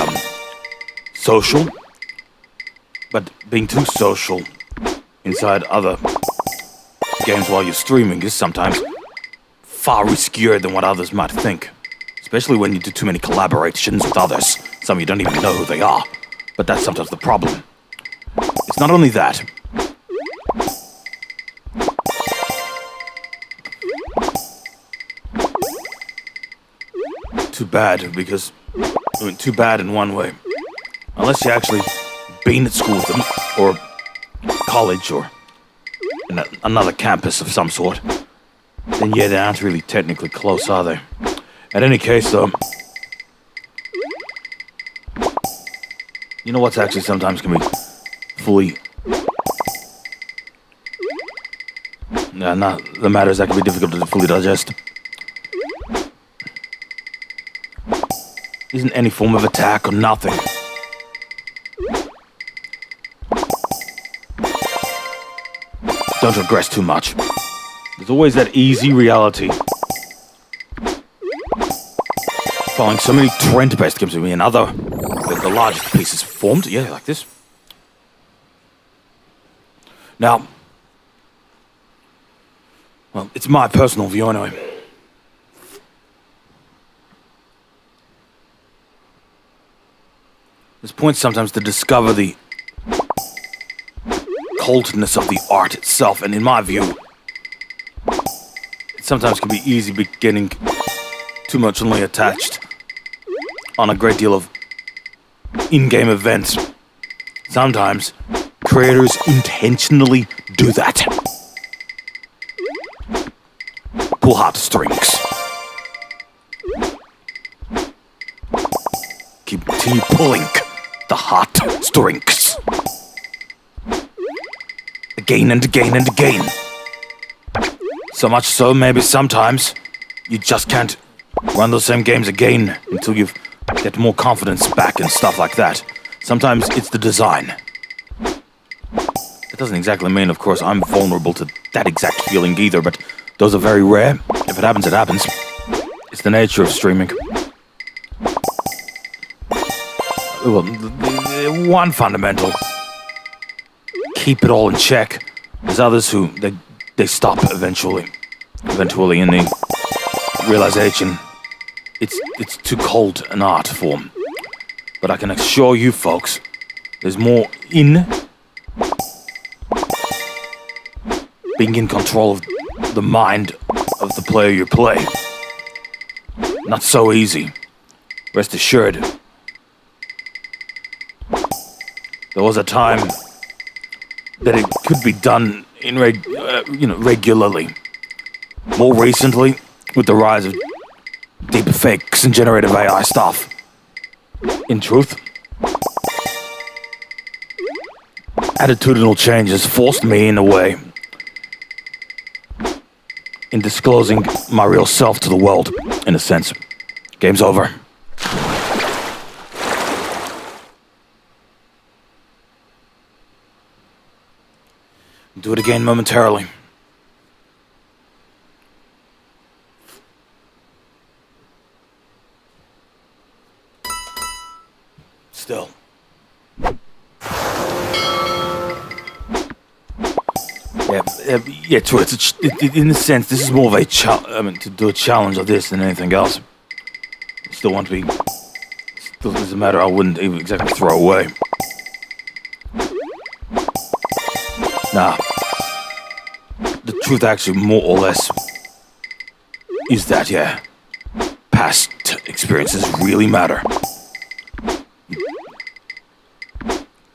social, but being too social inside other games while you're streaming is sometimes far riskier than what others might think, especially when you do too many collaborations with others. Some you don't even know who they are, but that's sometimes the problem. It's not only that. Too bad, because too bad in one way. unless you actually been at school with them, or college, or in another campus of some sort, then yeah, they aren't really technically close, are they? In any case, though, you know what's actually sometimes can be fully... the matters that can be difficult to fully digest. Isn't any form of attack or nothing. Don't regress too much. There's always that easy reality. Following so many trend-based games with me and other, the largest pieces formed, yeah, like this. Now, well, it's my personal view anyway. There's points sometimes to discover the coldness of the art itself, and in my view, it sometimes can be easy getting too much only attached on a great deal of in-game events. Sometimes creators intentionally do that. Pull heartstrings. Continue pulling the heartstrings. Again and again and again. So much so, maybe sometimes you just can't run those same games again until you get more confidence back and stuff like that. Sometimes it's the design. That doesn't exactly mean, of course, I'm vulnerable to that exact feeling either, but those are very rare. If it happens, it happens. It's the nature of streaming. Well, one fundamental: keep it all in check. There's others who they stop eventually in the realization it's too cold an art form. But I can assure you folks, there's more in being in control of the mind of the player you play. Not so easy. Rest assured. There was a time that it could be done in regularly. More recently, with the rise of deep fakes and generative AI stuff. In truth, attitudinal change has forced me, in a way, in disclosing my real self to the world, in a sense. Game's over. Do it again momentarily. Still. Yeah, true. In a sense, this is more of a to do a challenge of this than anything else. Still want to be. Still, doesn't matter. I wouldn't even exactly throw away. Nah. The truth, actually, more or less, is that past experiences really matter.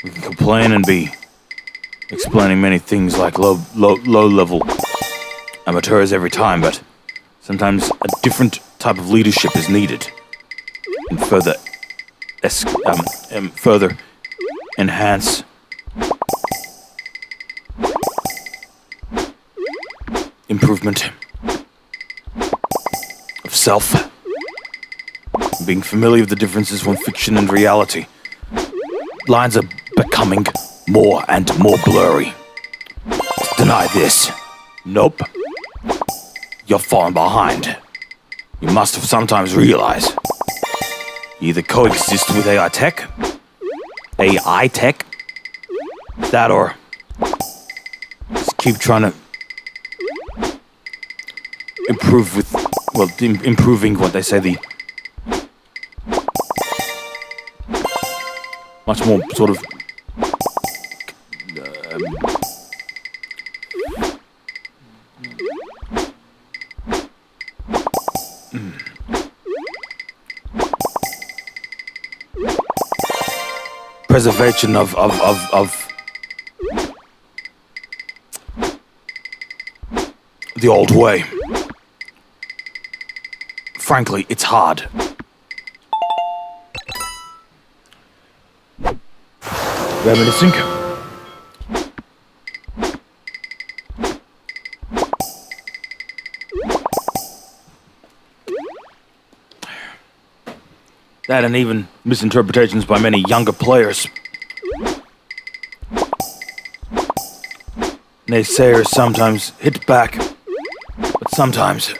We can complain and be explaining many things like low level amateurs every time, but sometimes a different type of leadership is needed and further enhance improvement of self, being familiar with the differences from fiction and reality. Lines are becoming more and more blurry. Deny this. Nope. You're falling behind. You must have sometimes realized. You either coexist with AI tech, that or just keep trying to improve with, improving what they say the much more sort of preservation of the old way. Frankly, it's hard. Reminiscing. That and even misinterpretations by many younger players. Naysayers sometimes hit back, but sometimes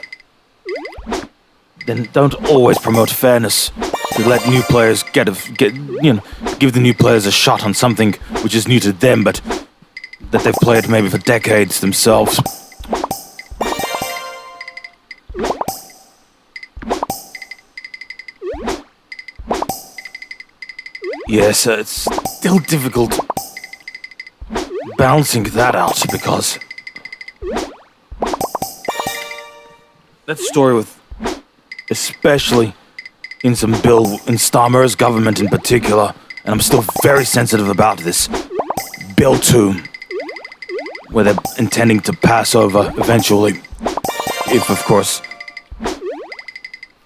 then don't always promote fairness to let new players give the new players a shot on something which is new to them, but that they've played maybe for decades themselves. Yes, it's still difficult balancing that out because that story with, especially in some bill in Starmer's government in particular, and I'm still very sensitive about this Bill 2, where they're intending to pass over eventually, if of course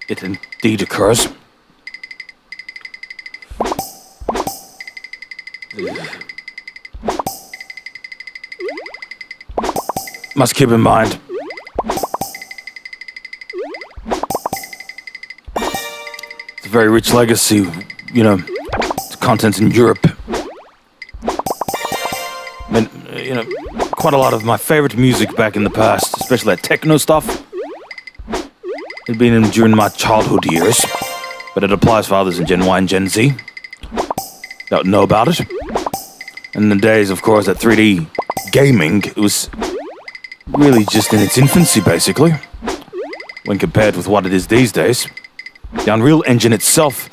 it indeed occurs. Must keep in mind it's a very rich legacy, contents in Europe. And, quite a lot of my favorite music back in the past, especially that techno stuff, had been during my childhood years, but it applies for others in Gen Y and Gen Z. Don't know about it. In the days, of course, that 3D gaming, it was really just in its infancy, basically, when compared with what it is these days. The Unreal Engine itself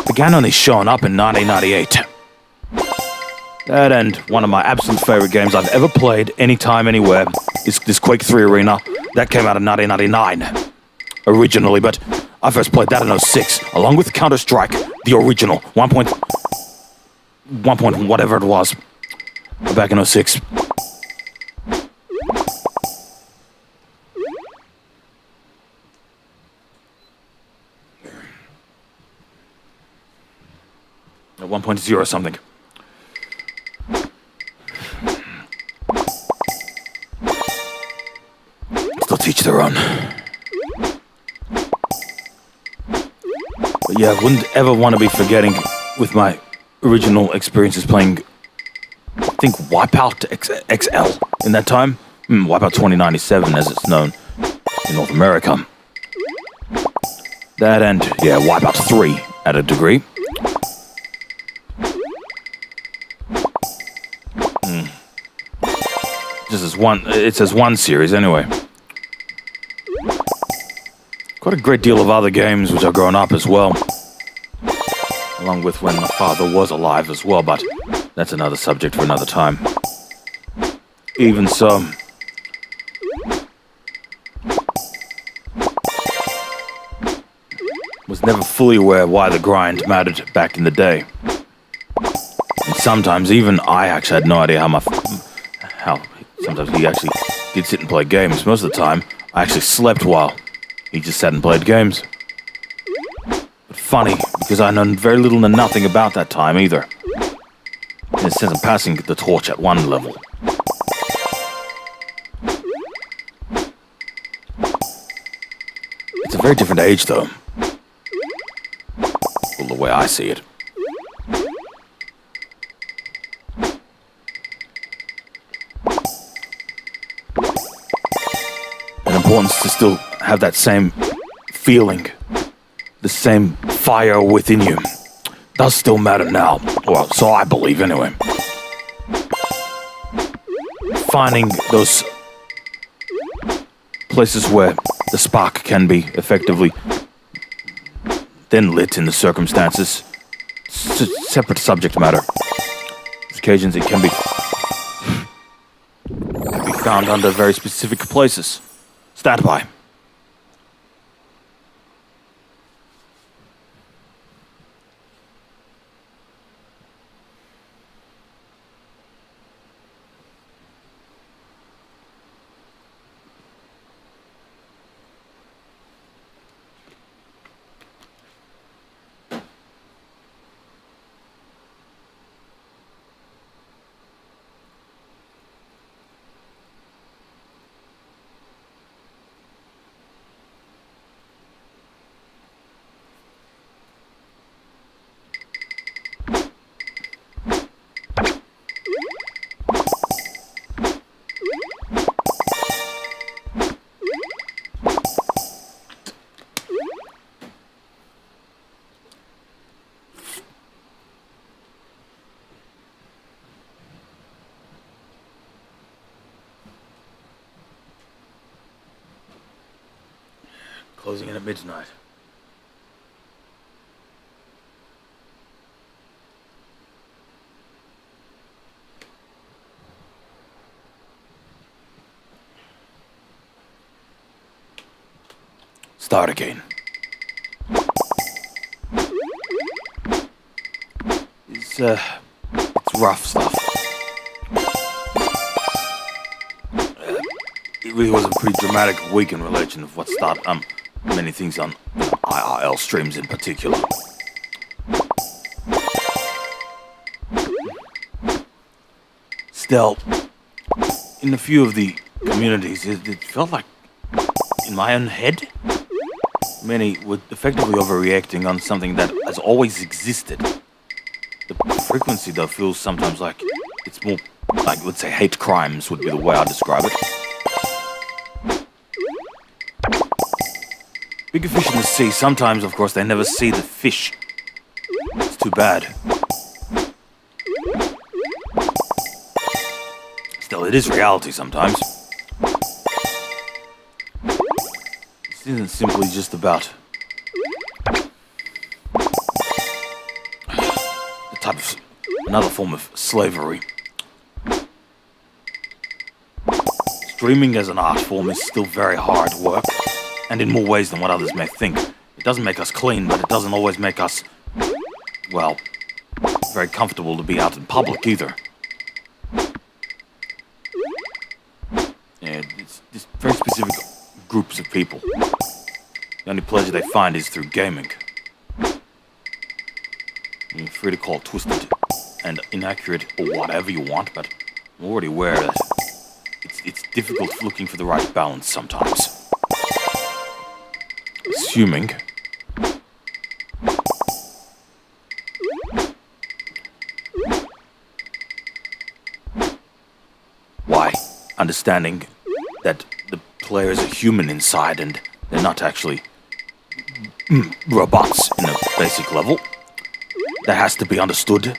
began only showing up in 1998. That and one of my absolute favorite games I've ever played, anytime, anywhere, is this Quake 3 Arena. That came out in 1999, originally, but I first played that in 06, along with Counter-Strike, the original, 1 point whatever it was, back in 06. At 1.0 something. Still teach their own. But yeah, I wouldn't ever want to be forgetting with my original experiences playing, I think, Wipeout XL in that time. Wipeout 2097 as it's known in North America. That and, yeah, Wipeout 3 at a degree. It says one series anyway. Quite a great deal of other games which I've grown up as well. Along with when my father was alive as well, but that's another subject for another time. Even so, was never fully aware why the grind mattered back in the day. And sometimes even I actually had no idea how sometimes he actually did sit and play games. Most of the time, I actually slept while he just sat and played games. But funny, because I know very little to nothing about that time either. In a sense, I'm passing the torch at one level. It's a very different age, though. Well, the way I see it. Importance to still have that same feeling, the same fire within you, does still matter now. Well, so I believe anyway. Finding those places where the spark can be effectively then lit in the circumstances, separate subject matter. There's occasions it can be found under very specific places. Stand by. Closing in at midnight. Start again. It's rough stuff. It really was a pretty dramatic week in relation of what started many things on IRL streams in particular. Still, in a few of the communities, it felt like in my own head, many were effectively overreacting on something that has always existed. The frequency, though, feels sometimes like it's more like, let's say, hate crimes would be the way I describe it. Bigger fish in the sea, sometimes, of course, they never see the fish. It's too bad. Still, it is reality sometimes. This isn't simply just about the type of another form of slavery. Streaming as an art form is still very hard work, and in more ways than what others may think. It doesn't make us clean, but it doesn't always make us, well, very comfortable to be out in public either. Yeah, it's just very specific groups of people. The only pleasure they find is through gaming. You're free to call it twisted and inaccurate or whatever you want, but I'm already aware that it's difficult looking for the right balance sometimes. Assuming why understanding that the player is a human inside and they're not actually robots in a basic level. That has to be understood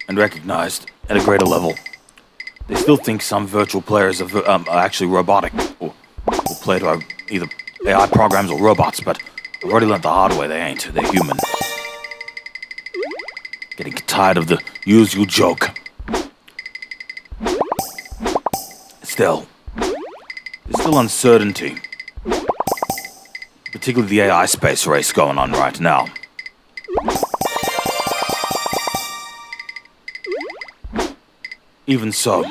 and recognized at a greater level. They still think some virtual players are actually robotic or play to either AI programs or robots, but I've already learned the hard way they ain't. They're human. Getting tired of the usual joke. Still, there's still uncertainty, particularly the AI space race going on right now. Even so,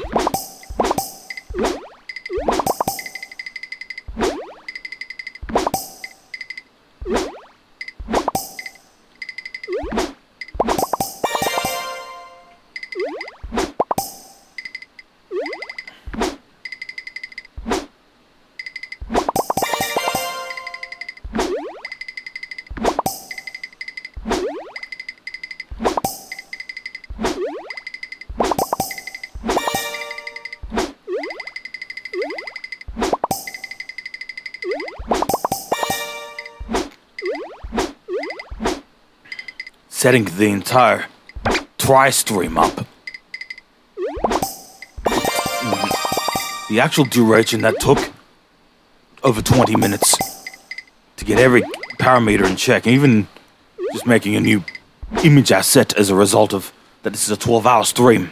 setting the entire tri-stream up. The actual duration that took over 20 minutes to get every parameter in check, even just making a new image asset as a result of that this is a 12-hour stream.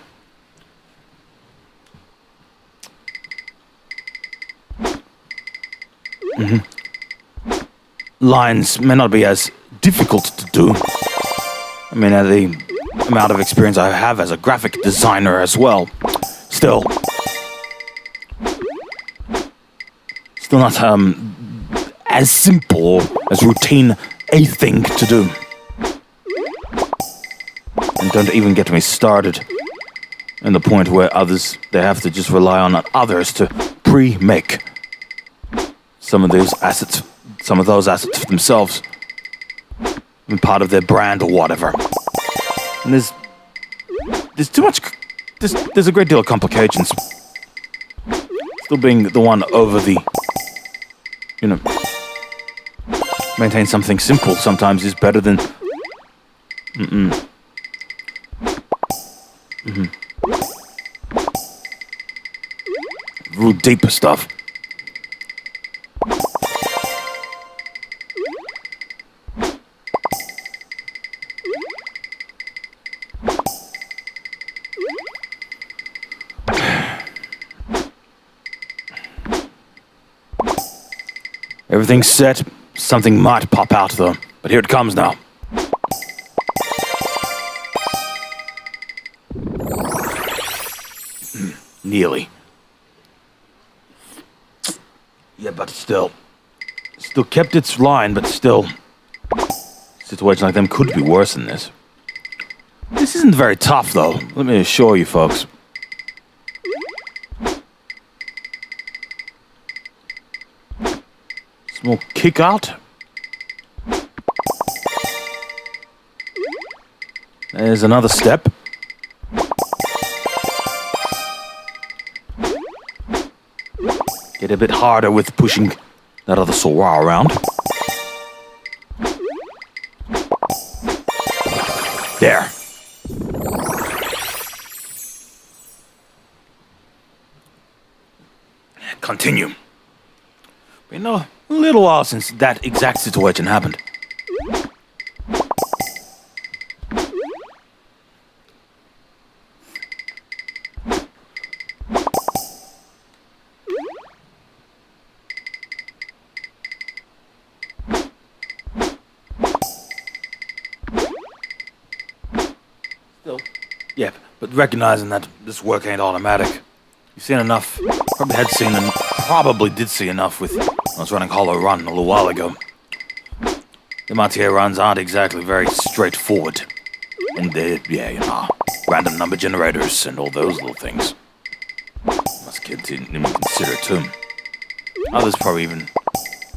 Lines may not be as difficult to do. I mean, the amount of experience I have as a graphic designer as well. Still not as simple as routine a thing to do. And don't even get me started in the point where others, they have to just rely on others to pre-make some of those assets for themselves. And part of their brand or whatever. And there's too much, there's a great deal of complications. Still being the one over the, maintain something simple sometimes is better than, real deeper stuff. Everything's set. Something might pop out, though. But here it comes now. Nearly. Yeah, but still kept its line, but still. Situations like them could be worse than this. This isn't very tough, though. Let me assure you, folks. Small kick out. There's another step. Get a bit harder with pushing that other Sora around. There. Continue. Been a little while since that exact situation happened. Yeah, but recognizing that this work ain't automatic. You've seen enough. Probably did see enough with when I was running Hollow Run a little while ago. The MRTA runs aren't exactly very straightforward. And random number generators and all those little things. Must consider too. Others probably even,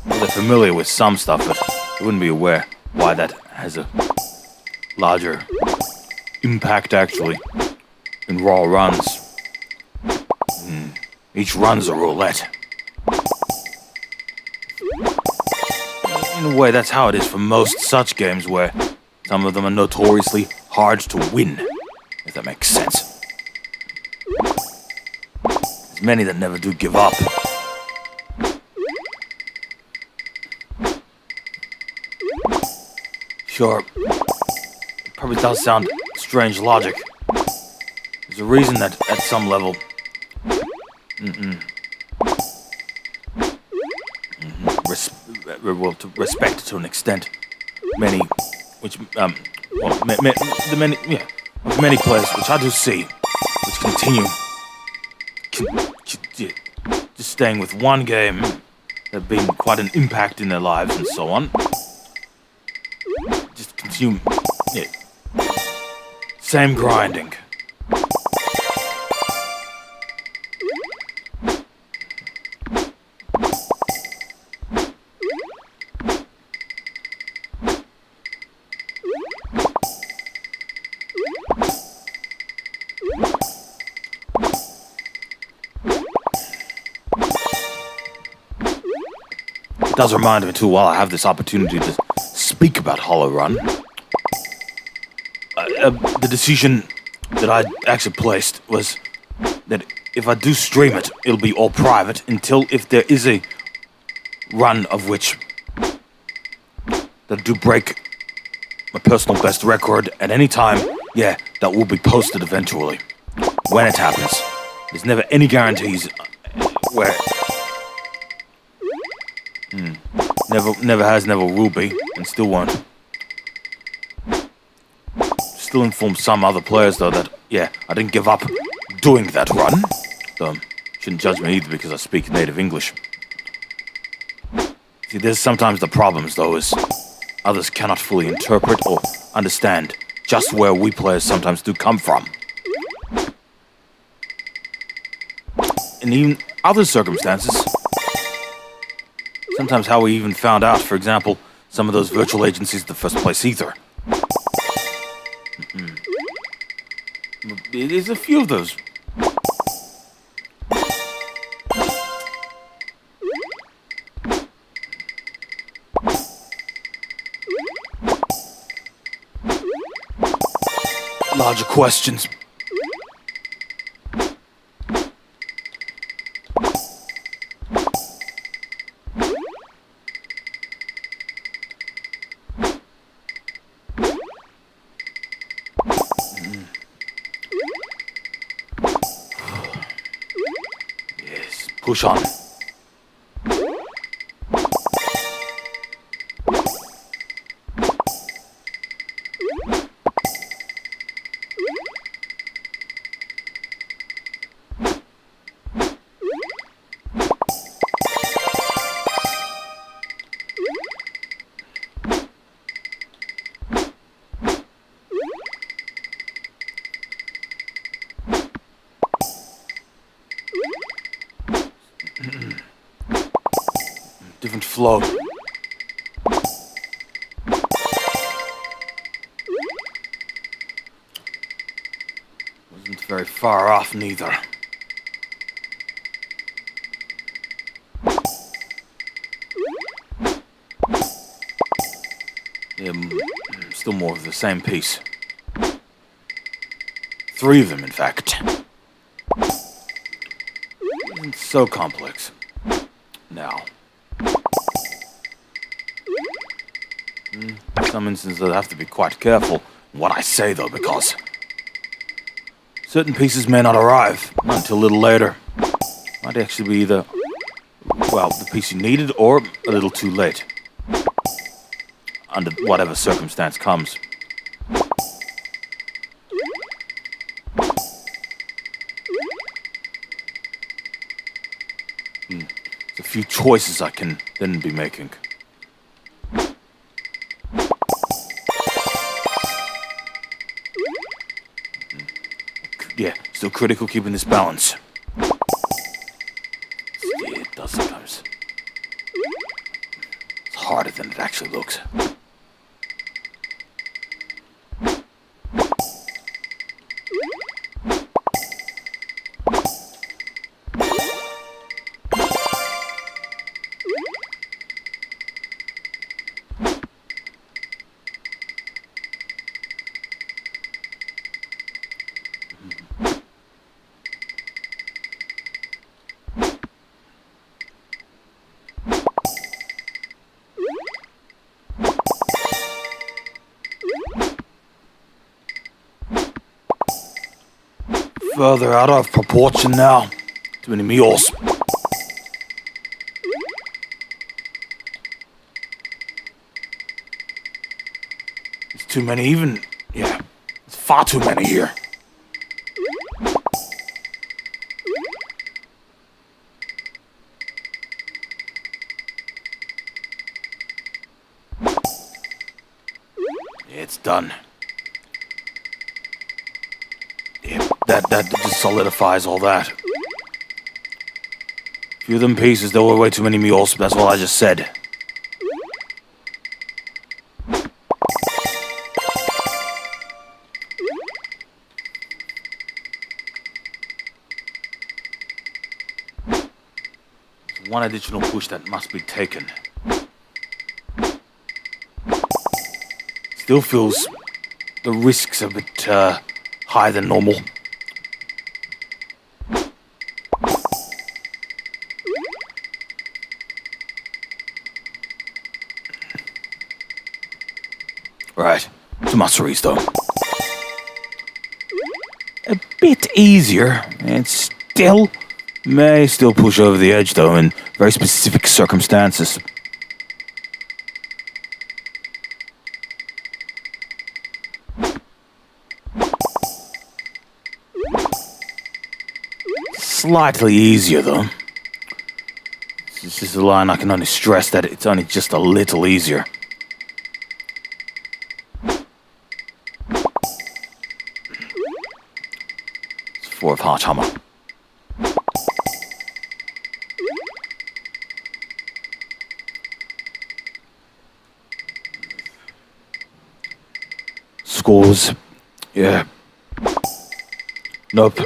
they're familiar with some stuff, but they wouldn't be aware why that has a larger impact actually in raw runs. Each run's a roulette. In a way, that's how it is for most such games where some of them are notoriously hard to win, if that makes sense. There's many that never do give up. Sure, it probably does sound strange logic. There's a reason that at some level respect to an extent many players which I do see which continue just staying with one game that have been quite an impact in their lives and so on, just continue same grinding. It does remind me too, while I have this opportunity to speak about Hollow Run, the decision that I actually placed was that if I do stream it, it'll be all private until if there is a run of which that do break my personal best record at any time, that will be posted eventually. When it happens. There's never any guarantees where... Never has, never will be, and still won't. Still inform some other players, though, that, I didn't give up doing that run. Though, shouldn't judge me either because I speak native English. See, there's sometimes the problems, though, is others cannot fully interpret or understand just where we players sometimes do come from. In even other circumstances, sometimes how we even found out, for example, some of those virtual agencies in the first place either. There's a few of those. Larger questions. Push on. flow. Wasn't very far off neither. Yeah, still more of the same piece. 3 of them, in fact. Isn't so complex. Now. In some instances, I'd have to be quite careful what I say, though, because certain pieces may not arrive until a little later. Might actually be either, well, the piece you needed or a little too late. Under whatever circumstance comes. There's a few choices I can then be making. Yeah, still critical keeping this balance. Yeah, it does sometimes. It's harder than it actually looks. Further out of proportion now. Too many meals. It's too many even. Yeah, it's far too many here. It's done. That just solidifies all that. Few of them pieces, there were way too many mules, that's all I just said. There's one additional push that must be taken. Still feels the risks a bit higher than normal. Right, to Masseries though. A bit easier, and still may still push over the edge though in very specific circumstances. Slightly easier though. This is a line I can only stress that it's only just a little easier. It's 4 of Heart Hammer. Scores. Yeah. Nope.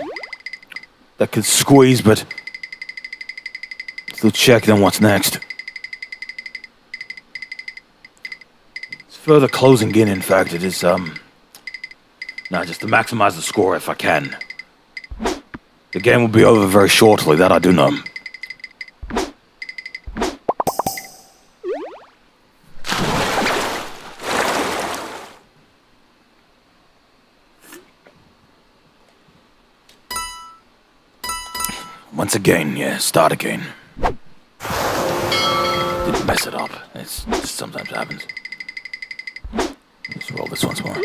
That could squeeze, but still check then what's next. It's further closing in fact, it is, now just to maximize the score if I can. The game will be over very shortly, that I do know. Once again, yeah, start again. Didn't mess it up. It just sometimes happens. Let's roll this once more.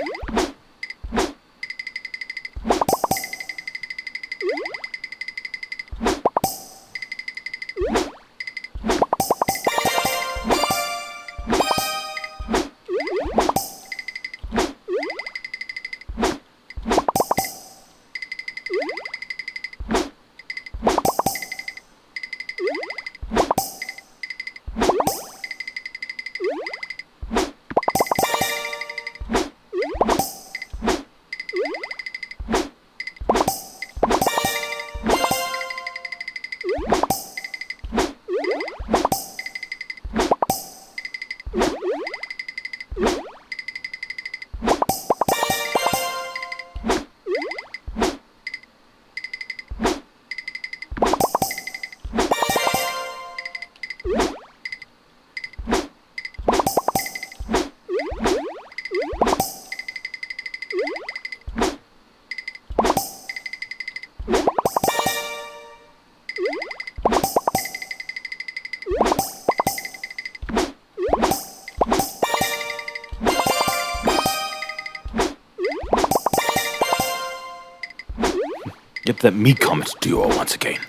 Yep, that me comment duo once again.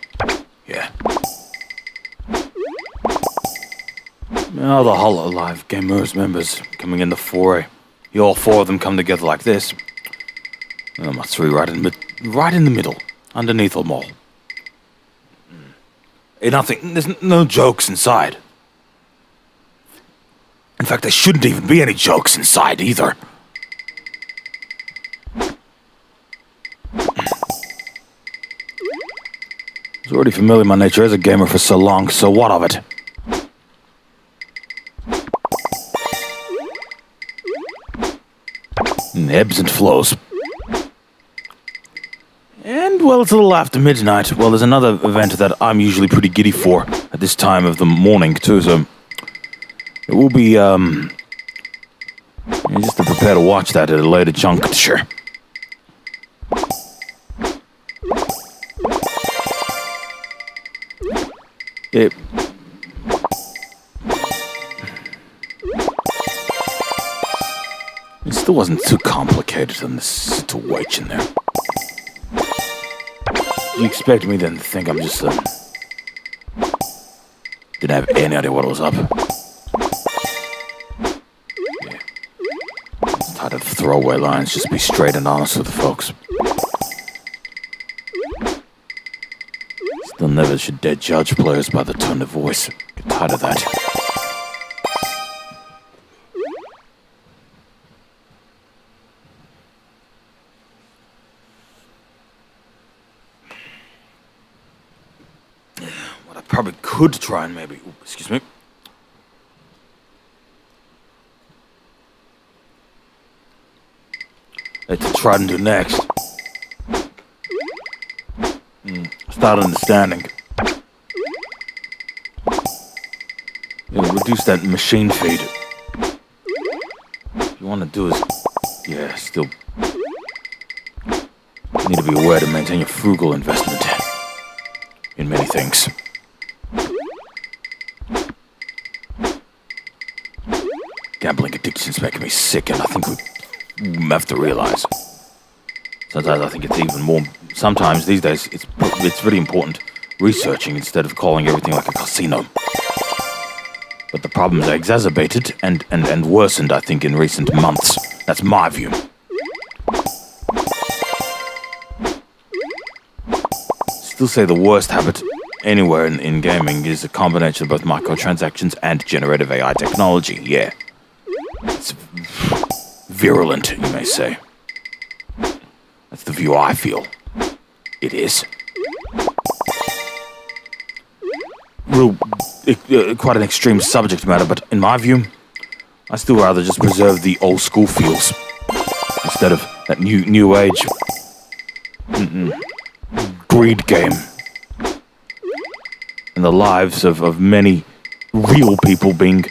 Yeah. Now the Hololive Gamers members coming in the foray. You all four of them come together like this. And them three right in the middle, underneath them all. Ain't nothing, there's no jokes inside. In fact, there shouldn't even be any jokes inside either. It's already familiar my nature as a gamer for so long, so what of it? Ebbs and flows. And, well, it's a little after midnight. Well, there's another event that I'm usually pretty giddy for at this time of the morning, too, so... It will be, just to prepare to watch that at a later juncture. It still wasn't too complicated in this situation there. You expect me then to think I'm just, didn't have any idea what was up. Yeah. I'm tired of throwaway lines, just be straight and honest with the folks. Still never should dare judge players by the tone of voice. Get tired of that. What I probably could try and maybe... Ooh, excuse me. To try and do next. Start understanding. Reduce that machine feed. What you want to do is, still need to be aware to maintain your frugal investment in many things. Gambling addiction's making me sick, and I think we have to realize. Sometimes I think it's even more... Sometimes, these days, it's really important researching instead of calling everything like a casino. But the problems are exacerbated and worsened, I think, in recent months. That's my view. Still say the worst habit anywhere in gaming is a combination of both microtransactions and generative AI technology, yeah. It's virulent, you may say. That's the view I feel. It is. Quite an extreme subject matter, but in my view, I still rather just preserve the old school feels instead of that new age greed game and the lives of many real people being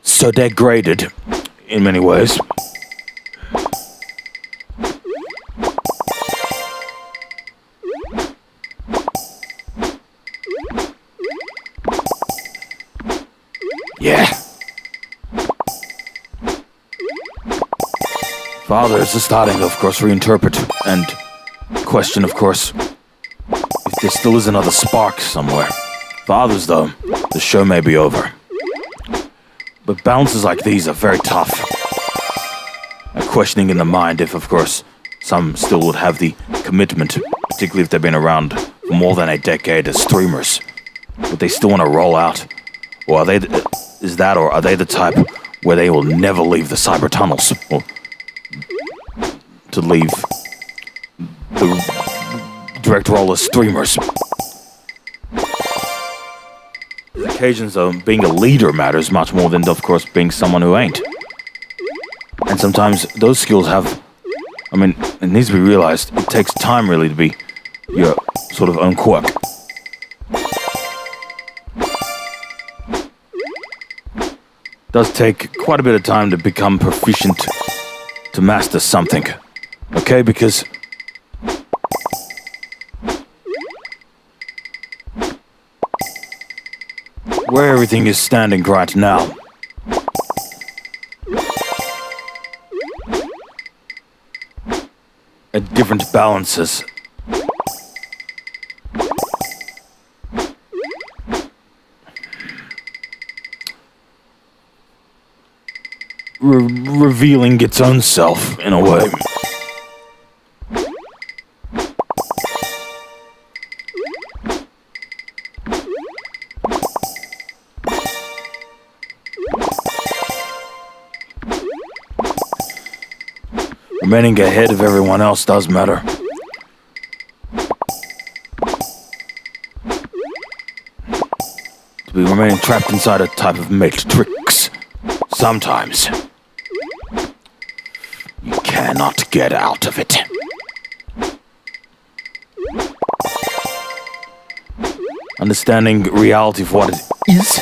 so degraded in many ways. Yeah. Father is the starting to, of course, reinterpret and question, of course, if there still is another spark somewhere. Fathers, though, the show may be over. But balances like these are very tough. Questioning in the mind if, of course, some still would have the commitment, particularly if they've been around for more than a decade as streamers. Would they still want to roll out? Or are they the type where they will never leave the cyber tunnels? Or to leave the direct role as streamers? Occasions, though, being a leader matters much more than, of course, being someone who ain't. And sometimes those skills have... I mean, it needs to be realized, it takes time, really, to be your sort of own quirk. It does take quite a bit of time to become proficient, to master something. Okay, because... where everything is standing right now. At different balances. Revealing its own self, in a way. Remaining ahead of everyone else does matter. To be remaining trapped inside a type of matrix. Sometimes you cannot get out of it. Understanding reality for what it is,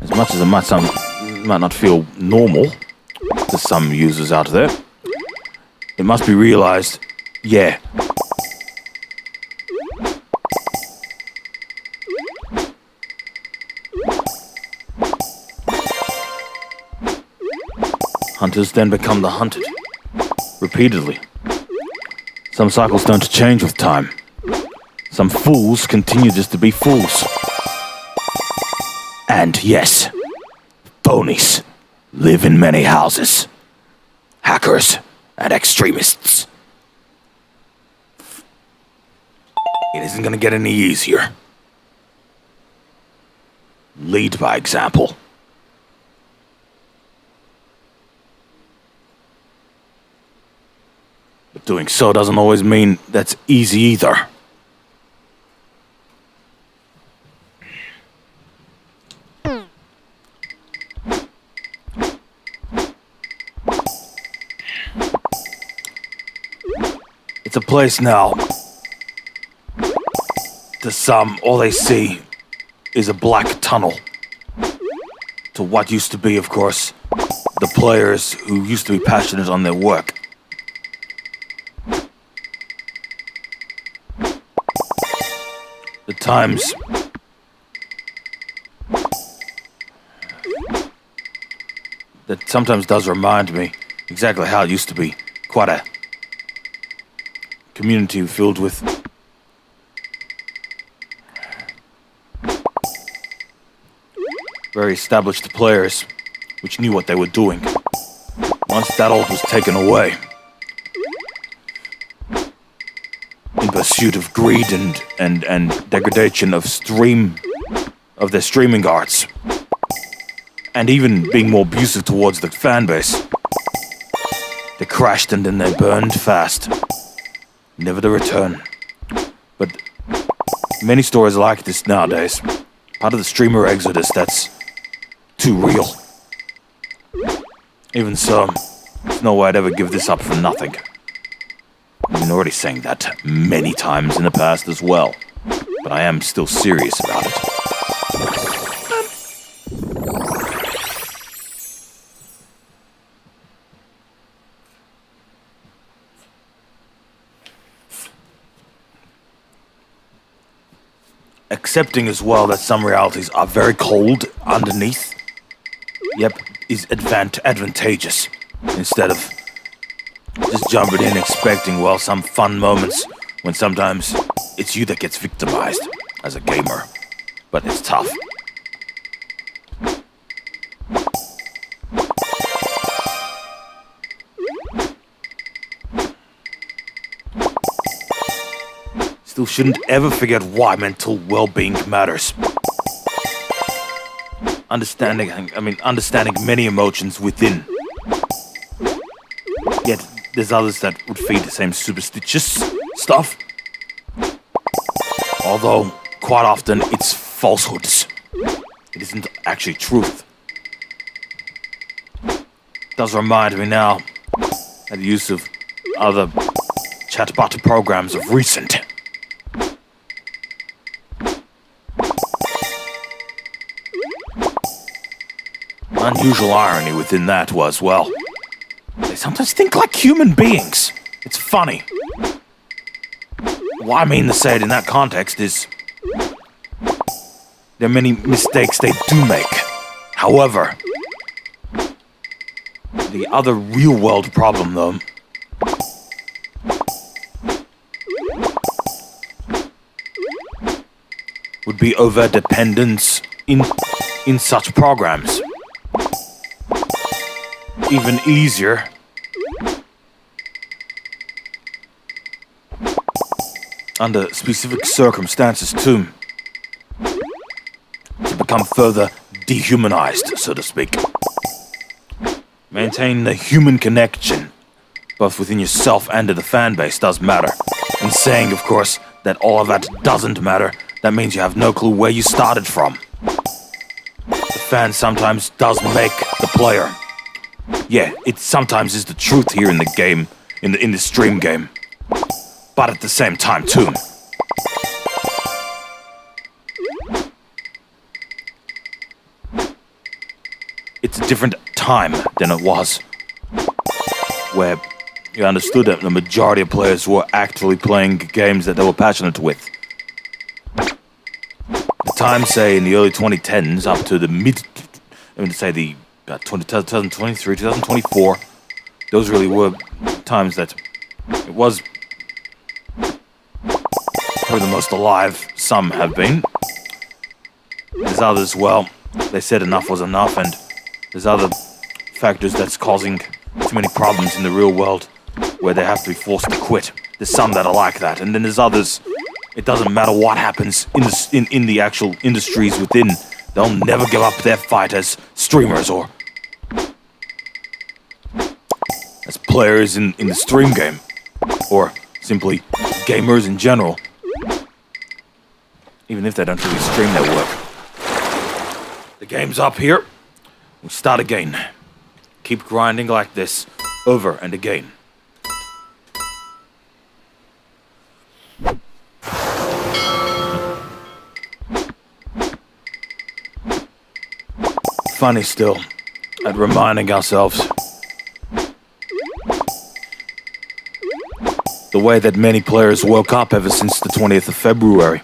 as much as it might not feel normal to some users out there, it must be realized, yeah. Hunters then become the hunted. Repeatedly. Some cycles don't change with time. Some fools continue just to be fools. And yes, phonies live in many houses. Hackers and extremists. It isn't gonna get any easier. Lead by example. But doing so doesn't always mean that's easy either. It's a place now. To some, all they see is a black tunnel. To what used to be, of course, the players who used to be passionate on their work. The times that sometimes does remind me exactly how it used to be. Quite a community filled with very established players which knew what they were doing. Once that all was taken away, in pursuit of greed and degradation of their streaming arts, and even being more abusive towards the fan base, they crashed and then they burned fast, never to return. But many stories like this nowadays, part of the streamer exodus that's too real. Even so, there's no way I'd ever give this up for nothing. I've been already saying that many times in the past as well, but I am still serious about it. Accepting as well that some realities are very cold underneath, yep, is advantageous, instead of just jumping in expecting, well, some fun moments when sometimes it's you that gets victimized as a gamer. But it's tough. Still shouldn't ever forget why mental well-being matters. Understanding many emotions within. Yet there's others that would feed the same superstitious stuff. Although, quite often, it's falsehoods. It isn't actually truth. It does remind me now of the use of other chatbot programs of recent. Unusual irony within that was, well, they sometimes think like human beings. It's funny. What I mean to say it in that context is, there are many mistakes they do make. However, the other real-world problem, though, would be over-dependence in such programs. Even easier under specific circumstances too, to become further dehumanized, so to speak. Maintain the human connection, both within yourself and to the fan base, does matter. And saying, of course, that all of that doesn't matter, that means you have no clue where you started from. The fan sometimes does make the player. Yeah, it sometimes is the truth here in the game, in the stream game. But at the same time, too. It's a different time than it was, where you understood that the majority of players were actually playing games that they were passionate with. The time, say, in the early 2010s up to the about 2023, 2024, those really were times that it was probably the most alive some have been. There's others, well, they said enough was enough, and there's other factors that's causing too many problems in the real world where they have to be forced to quit. There's some that are like that, and then there's others, it doesn't matter what happens in the actual industries within, they'll never give up their fight as streamers or as players in the stream game, or simply gamers in general, even if they don't really stream their work. The game's up here, we start again. Keep grinding like this, over and again. Funny still, at reminding ourselves the way that many players woke up ever since the 20th of February.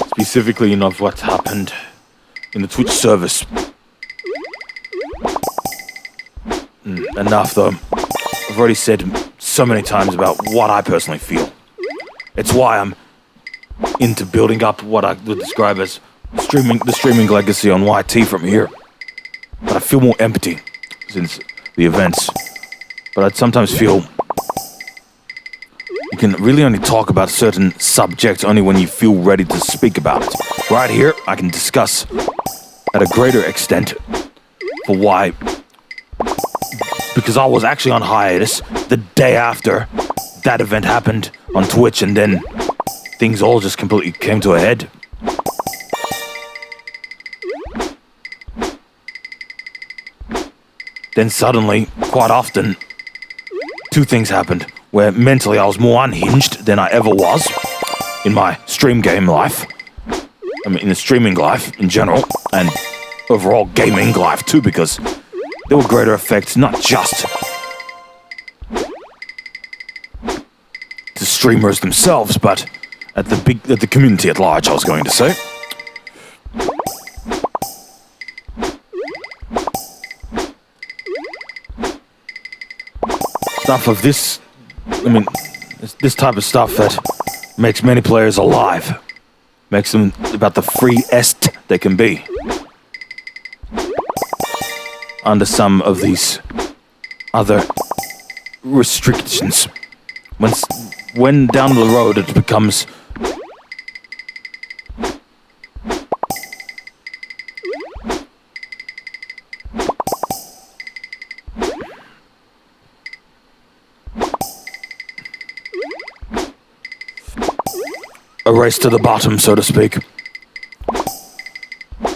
Specifically, of what happened in the Twitch service. Enough though. I've already said so many times about what I personally feel. It's why I'm into building up what I would describe as the streaming legacy on YT from here. But I feel more empty since the events. But I'd sometimes feel you can really only talk about certain subjects only when you feel ready to speak about it. Right here, I can discuss at a greater extent for why. Because I was actually on hiatus the day after that event happened on Twitch, and then things all just completely came to a head. Then suddenly, quite often, two things happened, where mentally I was more unhinged than I ever was in my stream game life. I mean, in the streaming life in general, and overall gaming life too, because there were greater effects, not just to streamers themselves, but at the community at large, I was going to say. Stuff of this, this type of stuff that makes many players alive, makes them about the freest they can be. Under some of these other restrictions. When down the road it becomes a race to the bottom, so to speak.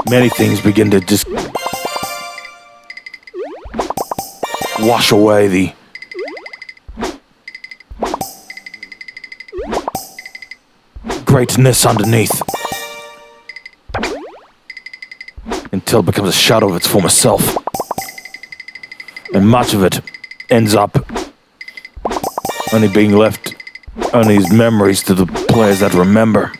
Many things begin to just wash away the greatness underneath until it becomes a shadow of its former self. And much of it ends up only being left only as memories to the players that remember.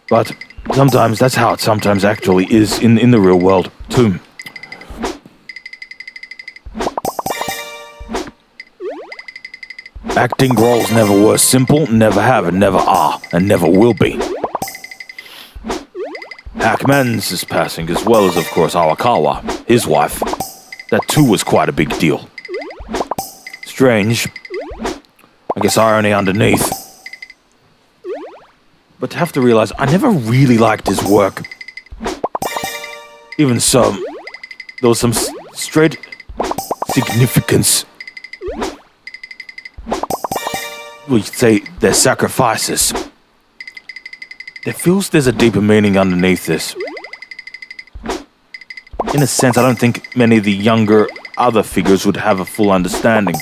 But sometimes that's how it sometimes actually is in the real world, too. Acting roles never were simple, never have, and never are, and never will be. Hackman's is passing, as well as, of course, Awakawa, his wife. That too was quite a big deal. Strange. I guess irony underneath. But to have to realize, I never really liked his work. Even so, there was some straight significance. We could say their sacrifices. There feels there's a deeper meaning underneath this. In a sense, I don't think many of the younger other figures would have a full understanding.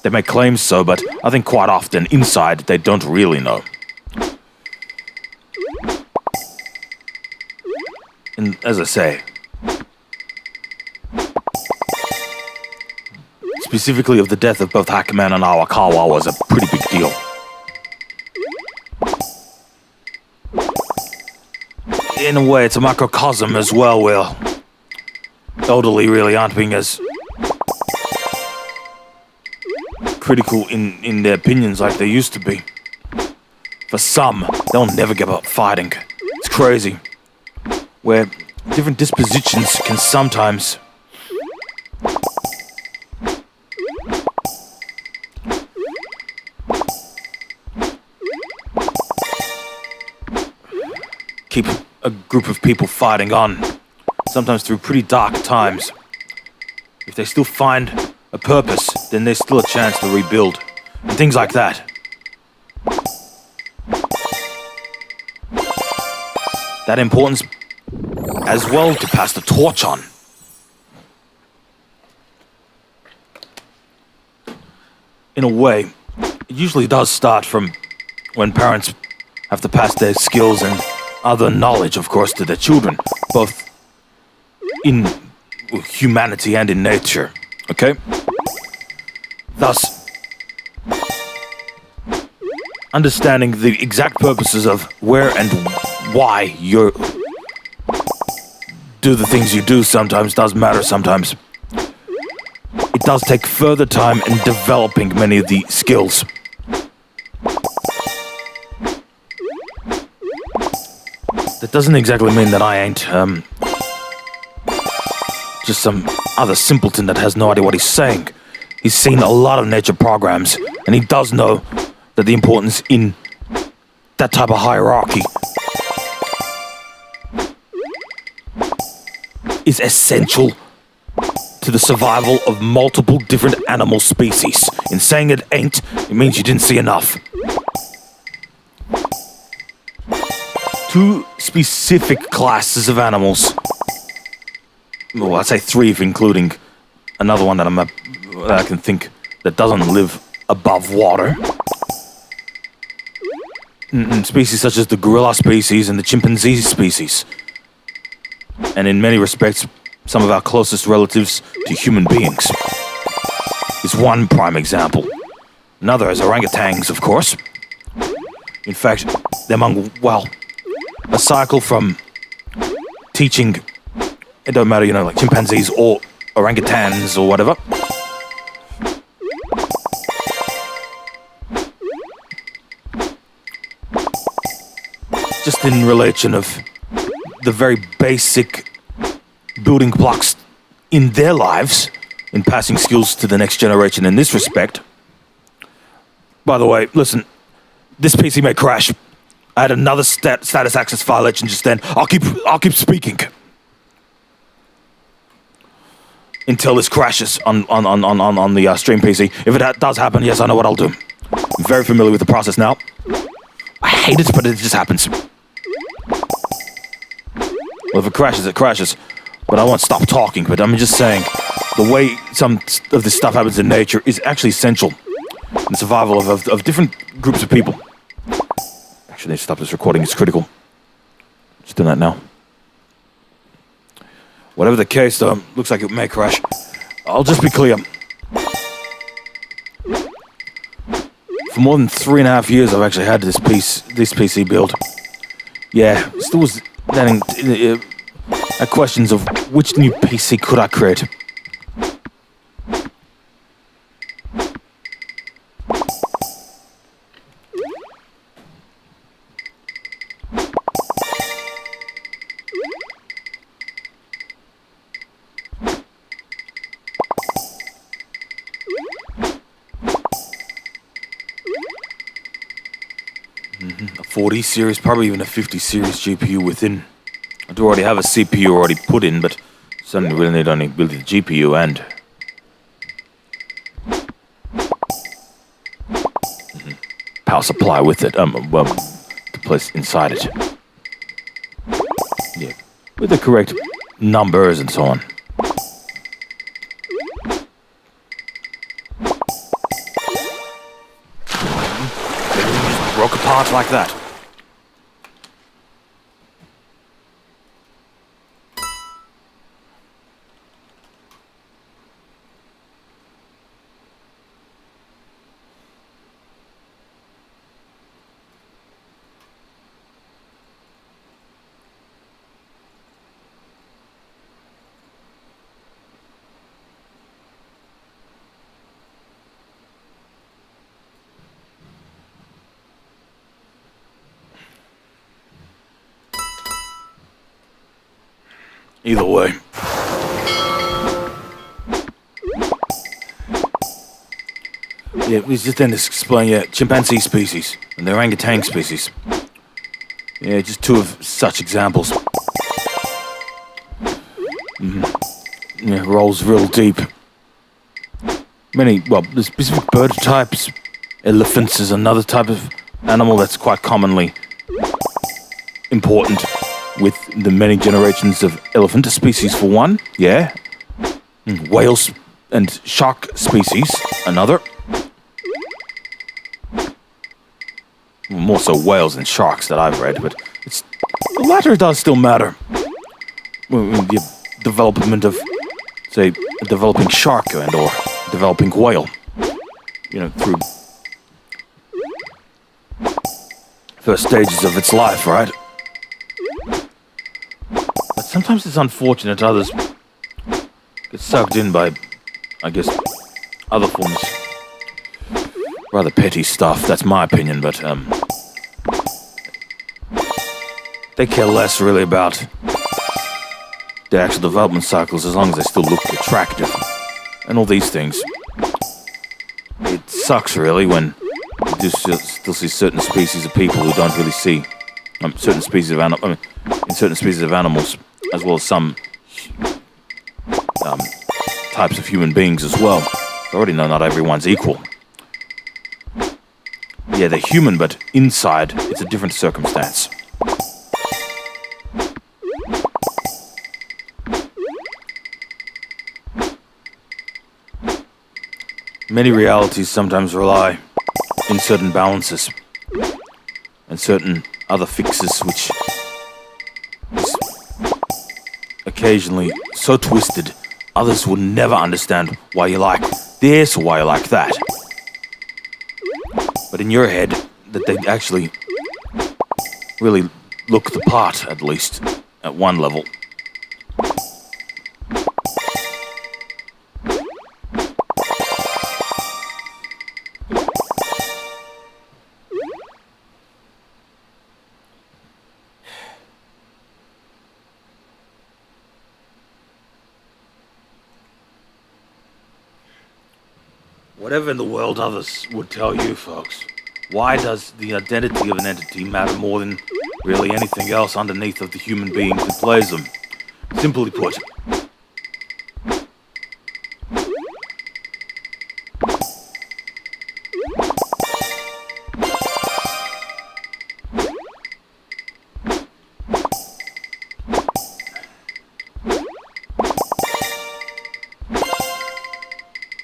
They make claims so, but I think quite often, inside, they don't really know. And as I say, specifically of the death of both Hackman and Awakawa was a pretty big deal. In a way, it's a microcosm as well, where elderly really aren't being as critical in their opinions like they used to be. For some, they'll never give up fighting. It's crazy. Where different dispositions can sometimes keep a group of people fighting on, sometimes through pretty dark times. If they still find a purpose, then there's still a chance to rebuild, and things like that. That importance as well to pass the torch on. In a way, it usually does start from when parents have to pass their skills and other knowledge, of course, to their children, both in humanity and in nature, okay? Thus, understanding the exact purposes of where and why you do the things you do sometimes does matter sometimes. It does take further time in developing many of the skills. That doesn't exactly mean that I ain't, just some other simpleton that has no idea what he's saying. He's seen a lot of nature programs, and he does know that the importance in that type of hierarchy is essential to the survival of multiple different animal species. In saying it ain't, it means you didn't see enough. Two specific classes of animals. Well, I'd say three, if including another one that I can think that doesn't live above water. Species such as the gorilla species and the chimpanzee species. And in many respects, some of our closest relatives to human beings. Is one prime example. Another is orangutans, of course. In fact, they're among, well, a cycle from teaching, it don't matter, like chimpanzees or orangutans or whatever. Just in relation of the very basic building blocks in their lives, in passing skills to the next generation in this respect. By the way, listen, this PC may crash. I had another status access violation just then. I'll keep speaking until this crashes on the stream PC. If it does happen, yes, I know what I'll do. I'm very familiar with the process now. I hate it, but it just happens. Well, if it crashes, it crashes. But I won't stop talking. But I'm just saying, the way some of this stuff happens in nature is actually essential in the survival of different groups of people. Actually, stop this recording. It's critical. Just doing that now. Whatever the case, though, looks like it may crash. I'll just be clear. For more than 3.5 years, I've actually had this PC build. Yeah, still was getting questions of which new PC could I create. A 40 series, probably even a 50 series GPU within. I do already have a CPU already put in, but suddenly really need only build the GPU and power supply with it. Well, to place inside it. Yeah, with the correct numbers and so on. Broke apart like that. Either way. Yeah, we just then explain, chimpanzee species and the orangutan species. Yeah, just two of such examples. Yeah, rolls real deep. The specific bird types. Elephants is another type of animal that's quite commonly important with the many generations of elephant species for one, yeah. Whales and shark species, another. More so whales and sharks that I've read, but the latter does still matter. The development of, say, a developing shark and or developing whale, through first stages of its life, right? But sometimes it's unfortunate others get sucked in by, I guess, other forms. Rather petty stuff, that's my opinion, but they care less really about the actual development cycles as long as they still look attractive and all these things. It sucks really when you still see certain species of people who don't really see certain species of in certain species of animals, as well as some types of human beings as well. I already know not everyone's equal. Yeah, they're human, but inside it's a different circumstance. Many realities sometimes rely in certain balances and certain other fixes, which is occasionally so twisted others will never understand why you like this or why you like that. But in your head, that they actually really look the part, at least at one level. Whatever in the world others would tell you, folks, why does the identity of an entity matter more than really anything else underneath of the human being who plays them? Simply put,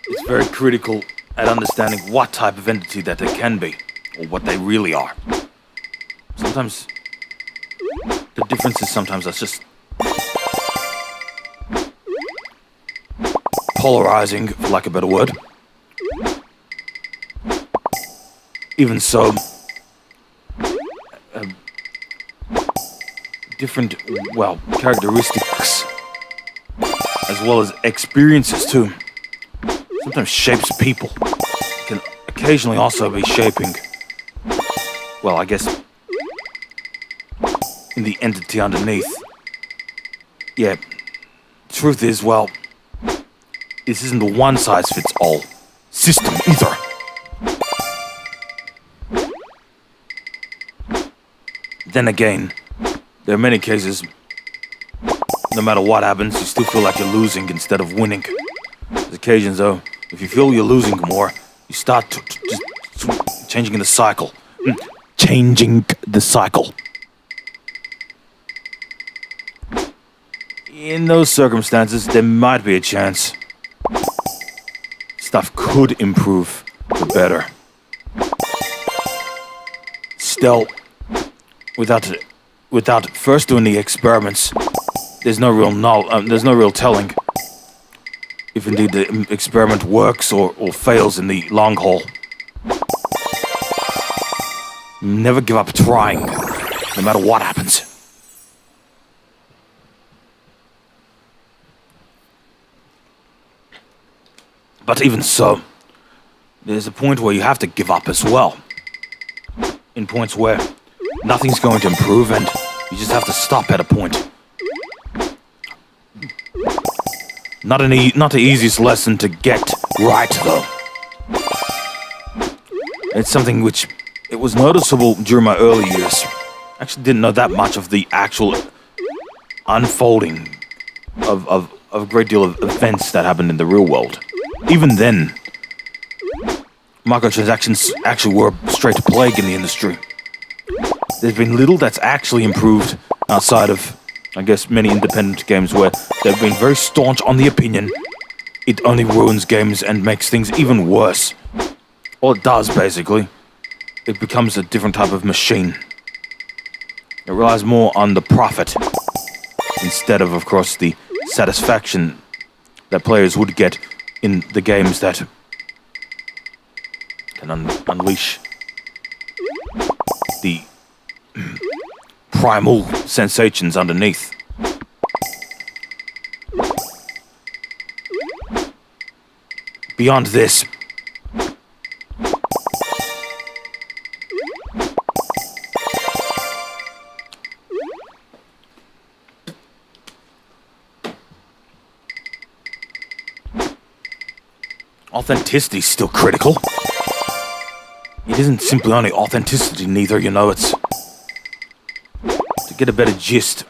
it's very critical at understanding what type of entity that they can be, or what they really are. Sometimes the differences sometimes are just polarizing, for lack of a better word. Even so, different, well, characteristics, as well as experiences too. Sometimes shapes people. Can occasionally also be shaping, well, I guess, in the entity underneath. Yeah, truth is, well, this isn't a one-size-fits-all system either. Then again, there are many cases, no matter what happens, you still feel like you're losing instead of winning. There's occasions, though, if you feel you're losing more, you start to just changing the cycle. Changing the cycle. In those circumstances, there might be a chance stuff could improve for better. Still, without first doing the experiments, there's no real telling if indeed the experiment works or fails in the long haul. Never give up trying, no matter what happens. But even so, there's a point where you have to give up as well. In points where nothing's going to improve and you just have to stop at a point. Not the easiest lesson to get right, though. It's something which it was noticeable during my early years. I actually didn't know that much of the actual unfolding of a great deal of events that happened in the real world. Even then, microtransactions actually were a straight plague in the industry. There's been little that's actually improved outside of, I guess, many independent games where they've been very staunch on the opinion it only ruins games and makes things even worse. All it does, basically, it becomes a different type of machine. It relies more on the profit instead of course, the satisfaction that players would get in the games that can unleash the primal sensations underneath. Beyond this, authenticity is still critical. It isn't simply only authenticity neither, you know, it's to get a better gist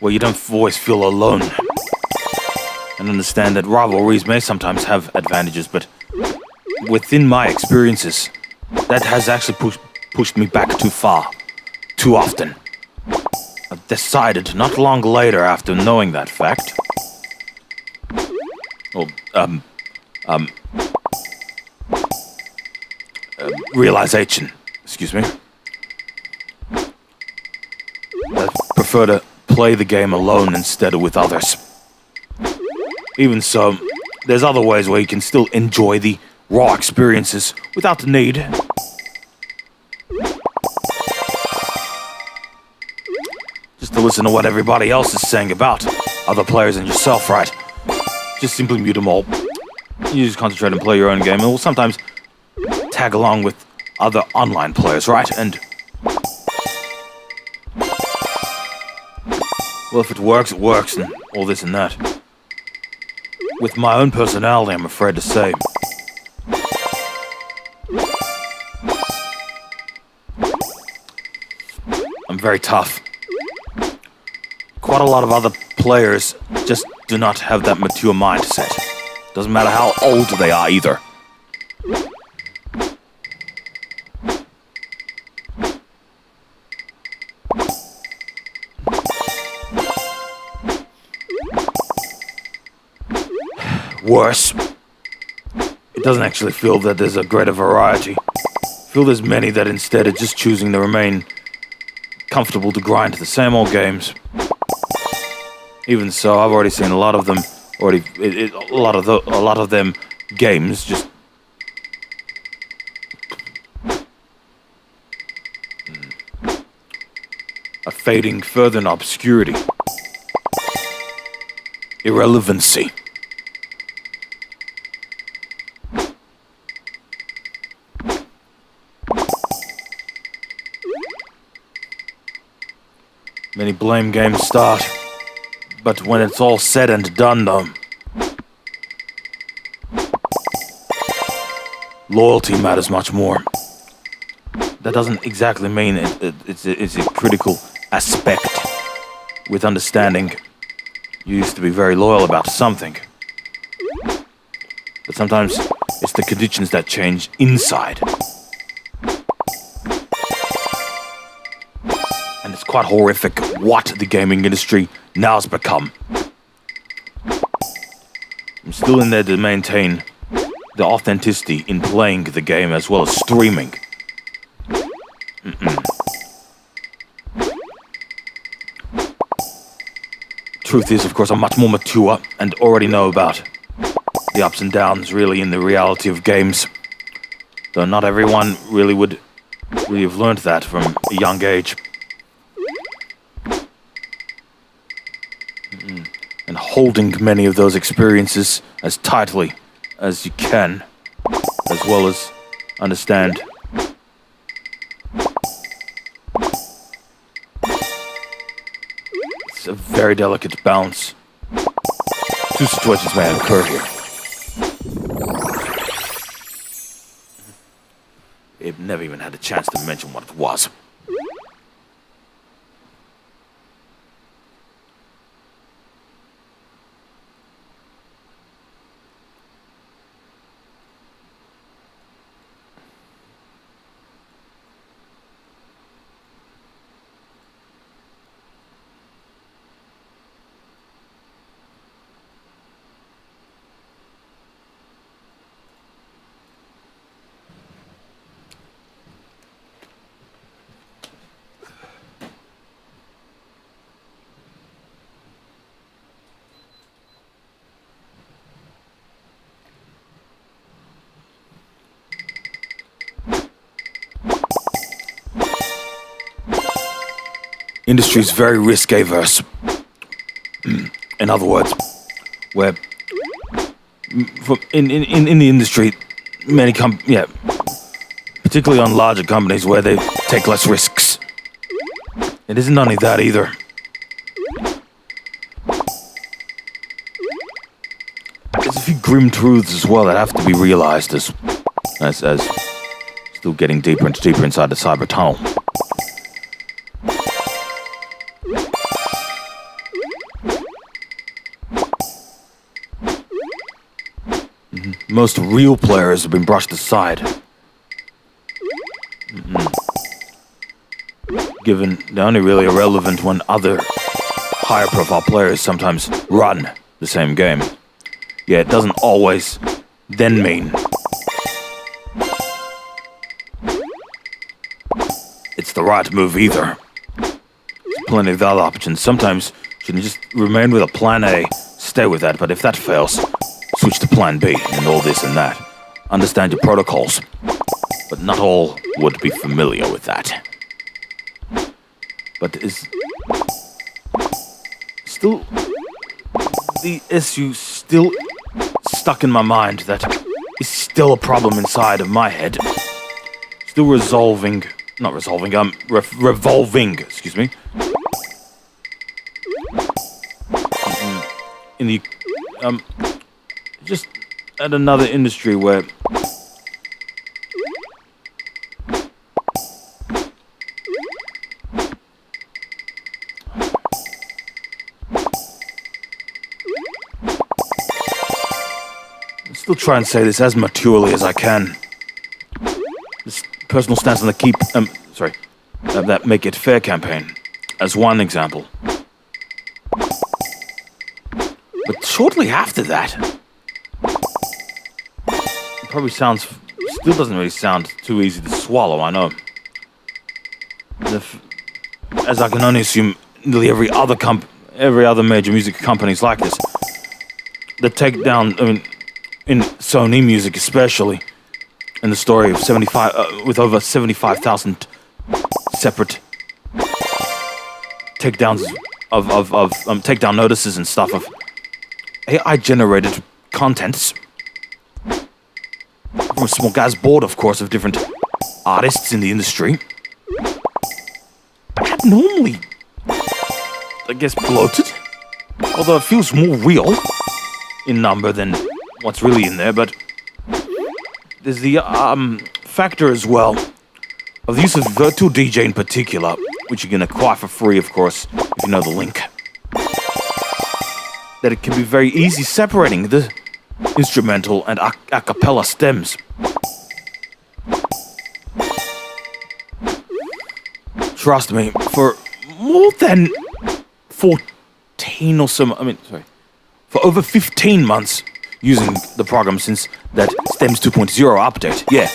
where you don't always feel alone. And understand that rivalries may sometimes have advantages, but within my experiences, that has actually pushed me back too far, too often. I've decided not long later after knowing that fact, realization, excuse me. I prefer to play the game alone instead of with others. Even so, there's other ways where you can still enjoy the raw experiences without the need. Just to listen to what everybody else is saying about other players and yourself, right? Just simply mute them all. You just concentrate and play your own game, and we'll sometimes tag along with other online players, right? And well, if it works, and all this and that. With my own personality, I'm afraid to say, I'm very tough. Quite a lot of other players just do not have that mature mindset. Doesn't matter how old they are either. Worse, it doesn't actually feel that there's a greater variety. I feel there's many that instead are just choosing to remain comfortable to grind the same old games. Even so, I've already seen a lot of them. A lot of them games just fading further in obscurity. Irrelevancy. Many blame games start, but when it's all said and done, though, loyalty matters much more. That doesn't exactly mean it's a critical aspect. With understanding, you used to be very loyal about something. But sometimes it's the conditions that change inside. And it's quite horrific what the gaming industry now has become. I'm still in there to maintain the authenticity in playing the game as well as streaming. Truth is, of course, I'm much more mature and already know about the ups and downs really in the reality of games. Though not everyone really have learned that from a young age. And holding many of those experiences as tightly as you can, as well as understand it's a very delicate balance. Two situations may occur here. Abe never even had a chance to mention what it was. Industry is very risk-averse. In other words, where in the industry, many particularly on larger companies where they take less risks. It isn't only that either. There's a few grim truths as well that have to be realized as still getting deeper and deeper inside the cyber tunnel. Most real players have been brushed aside. Given they're only really irrelevant when other higher profile players sometimes run the same game. Yeah, it doesn't always then mean it's the right move either. There's plenty of other options. Sometimes you can just remain with a plan A, stay with that, but if that fails, switch to plan B and all this and that. Understand your protocols, but not all would be familiar with that. But is still the issue still stuck in my mind that is still a problem inside of my head. Still revolving, excuse me. In the just at another industry where I'll still try and say this as maturely as I can. This personal stance on the that Make It Fair campaign as one example. But shortly after that, it probably still doesn't really sound too easy to swallow, I know. As I can only assume, nearly every other major music companies like this, the takedown, in Sony music especially, in the story of with over 75,000 separate takedowns of takedown notices and stuff of AI-generated contents from a small guy's board, of course, of different artists in the industry. Abnormally, I guess, bloated. Although it feels more real in number than what's really in there, but there's the factor as well of the use of virtual DJ in particular, which you can acquire for free, of course, if you know the link. That it can be very easy separating the instrumental and a cappella stems. Trust me, for more than 14 or so, for over 15 months using the program since that Stems 2.0 update. Yeah,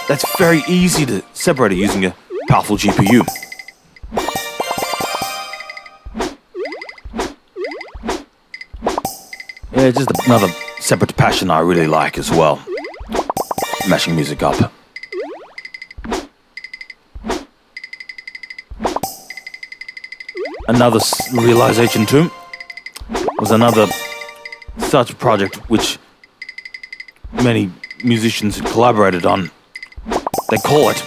that's very easy to separate it using a powerful GPU. Yeah, just another separate passion I really like as well. Mashing music up. Another realization too was another such project which many musicians had collaborated on. They call it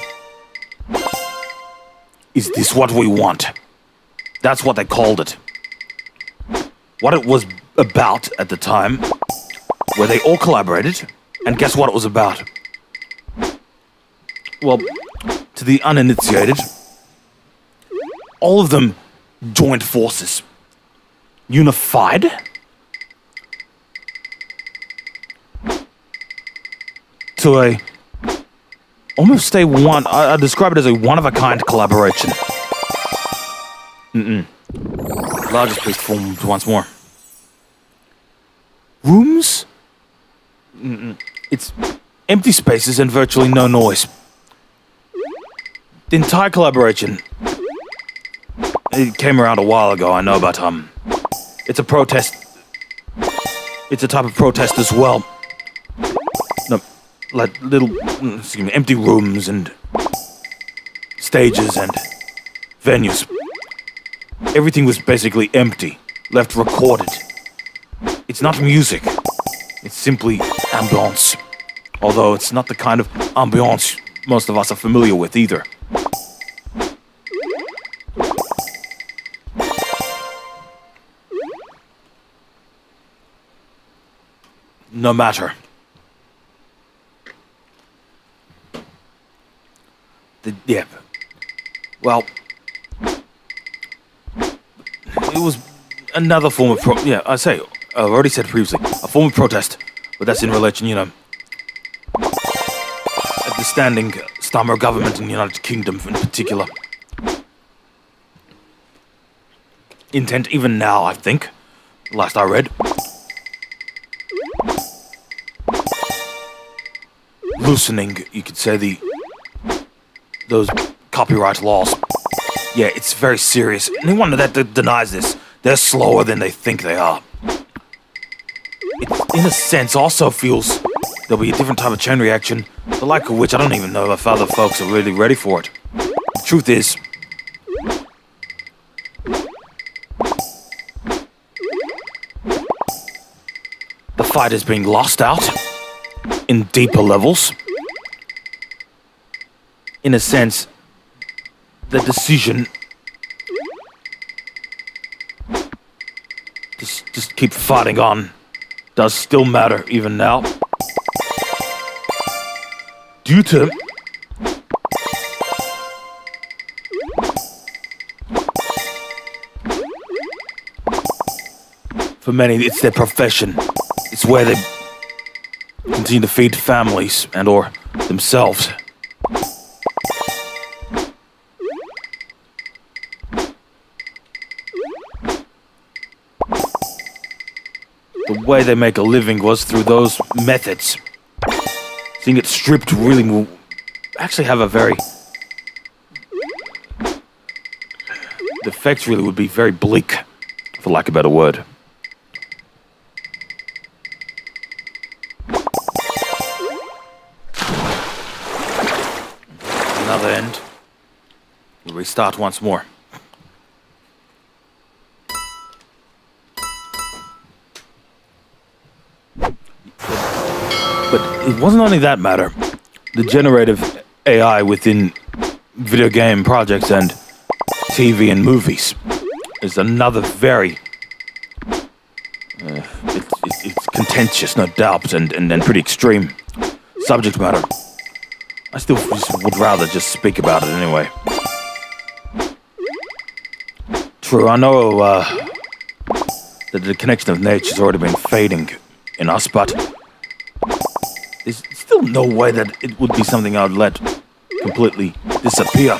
"Is This What We Want?" That's what they called it. What it was about at the time, where they all collaborated, and guess what it was about? Well, to the uninitiated, all of them joined forces, unified, to I describe it as a one-of-a-kind collaboration. Largest piece formed once more. Rooms? It's empty spaces and virtually no noise. The entire collaboration, it came around a while ago, I know, but it's a protest. It's a type of protest as well. No, like little, empty rooms and stages and venues. Everything was basically empty, left recorded. It's not music. It's simply ambiance. Although it's not the kind of ambiance most of us are familiar with either. No matter. Well, it was another form of I've already said previously, a form of protest, but that's in relation, at the standing Starmer government in the United Kingdom in particular. Intent even now, I think, last I read. Loosening, you could say, those copyright laws. Yeah, it's very serious. Anyone that denies this, they're slower than they think they are. It, in a sense, also feels there'll be a different type of chain reaction, the like of which I don't even know if other folks are really ready for it. The truth is, the fight is being lost out in deeper levels. In a sense, the decision just keep fighting on does still matter even now. Due to for many, it's their profession. It's where they continue to feed families and or themselves. The way they make a living was through those methods. Seeing it stripped really will actually have a very... The effects really would be very bleak, for lack of a better word. Another end. We'll restart once more. it wasn't only that matter. The generative AI within video game projects and TV and movies is another very... it's contentious, no doubt, and pretty extreme subject matter. I still would rather just speak about it anyway. True, I know that the connection of nature has already been fading in us, but there's still no way that it would be something I would let completely disappear.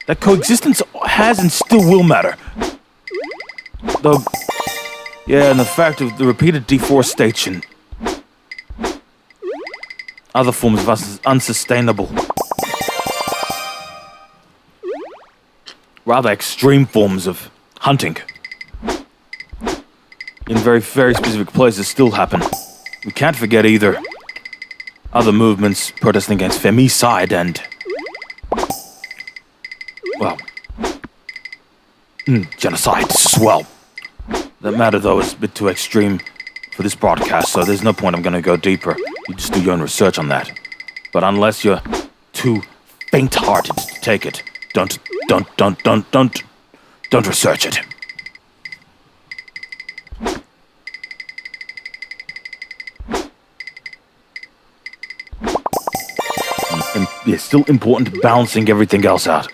That coexistence has and still will matter. Though, yeah, and the fact of the repeated deforestation, other forms of unsustainable, rather extreme forms of hunting in very, very specific places still happen. We can't forget either other movements protesting against femicide and, well, genocide as well. That matter, though, is a bit too extreme for this broadcast, so there's no point I'm gonna go deeper. You just do your own research on that. But unless you're too faint-hearted to take it, don't research it. And it's still important balancing everything else out.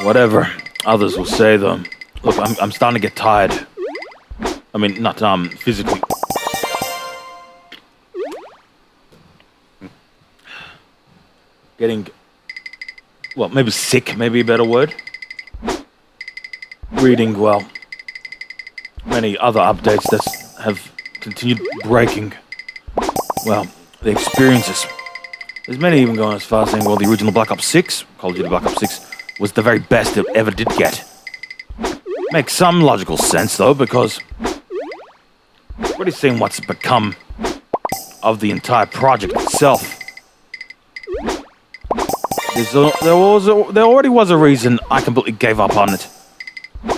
Whatever others will say, though. Look, I'm starting to get tired. I mean, not physically. Getting, well, maybe sick, maybe a better word. Reading, well, many other updates that have continued breaking, well, the experiences. There's many even going as far as saying, well, the original Black Ops 6, Call of Duty Black Ops 6, was the very best it ever did get. Makes some logical sense, though, because we've already seen what's become of the entire project itself. There already was a reason I completely gave up on it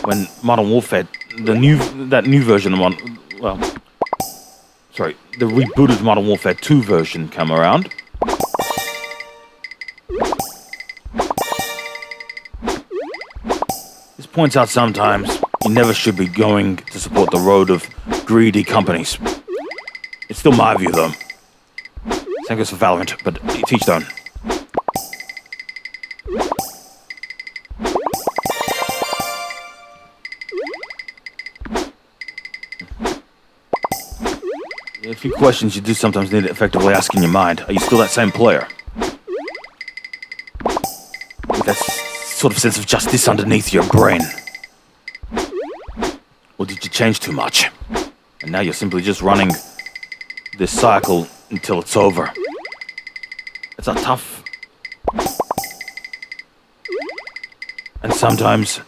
when Modern Warfare, that new version of the rebooted Modern Warfare 2 version came around. This points out sometimes you never should be going to support the road of greedy companies. It's still my view, though. Same goes for Valorant, but it's each their own. A few questions you do sometimes need to effectively ask in your mind. Are you still that same player? With that sort of sense of justice underneath your brain? Or did you change too much? And now you're simply just running this cycle until it's over. It's a tough... and sometimes...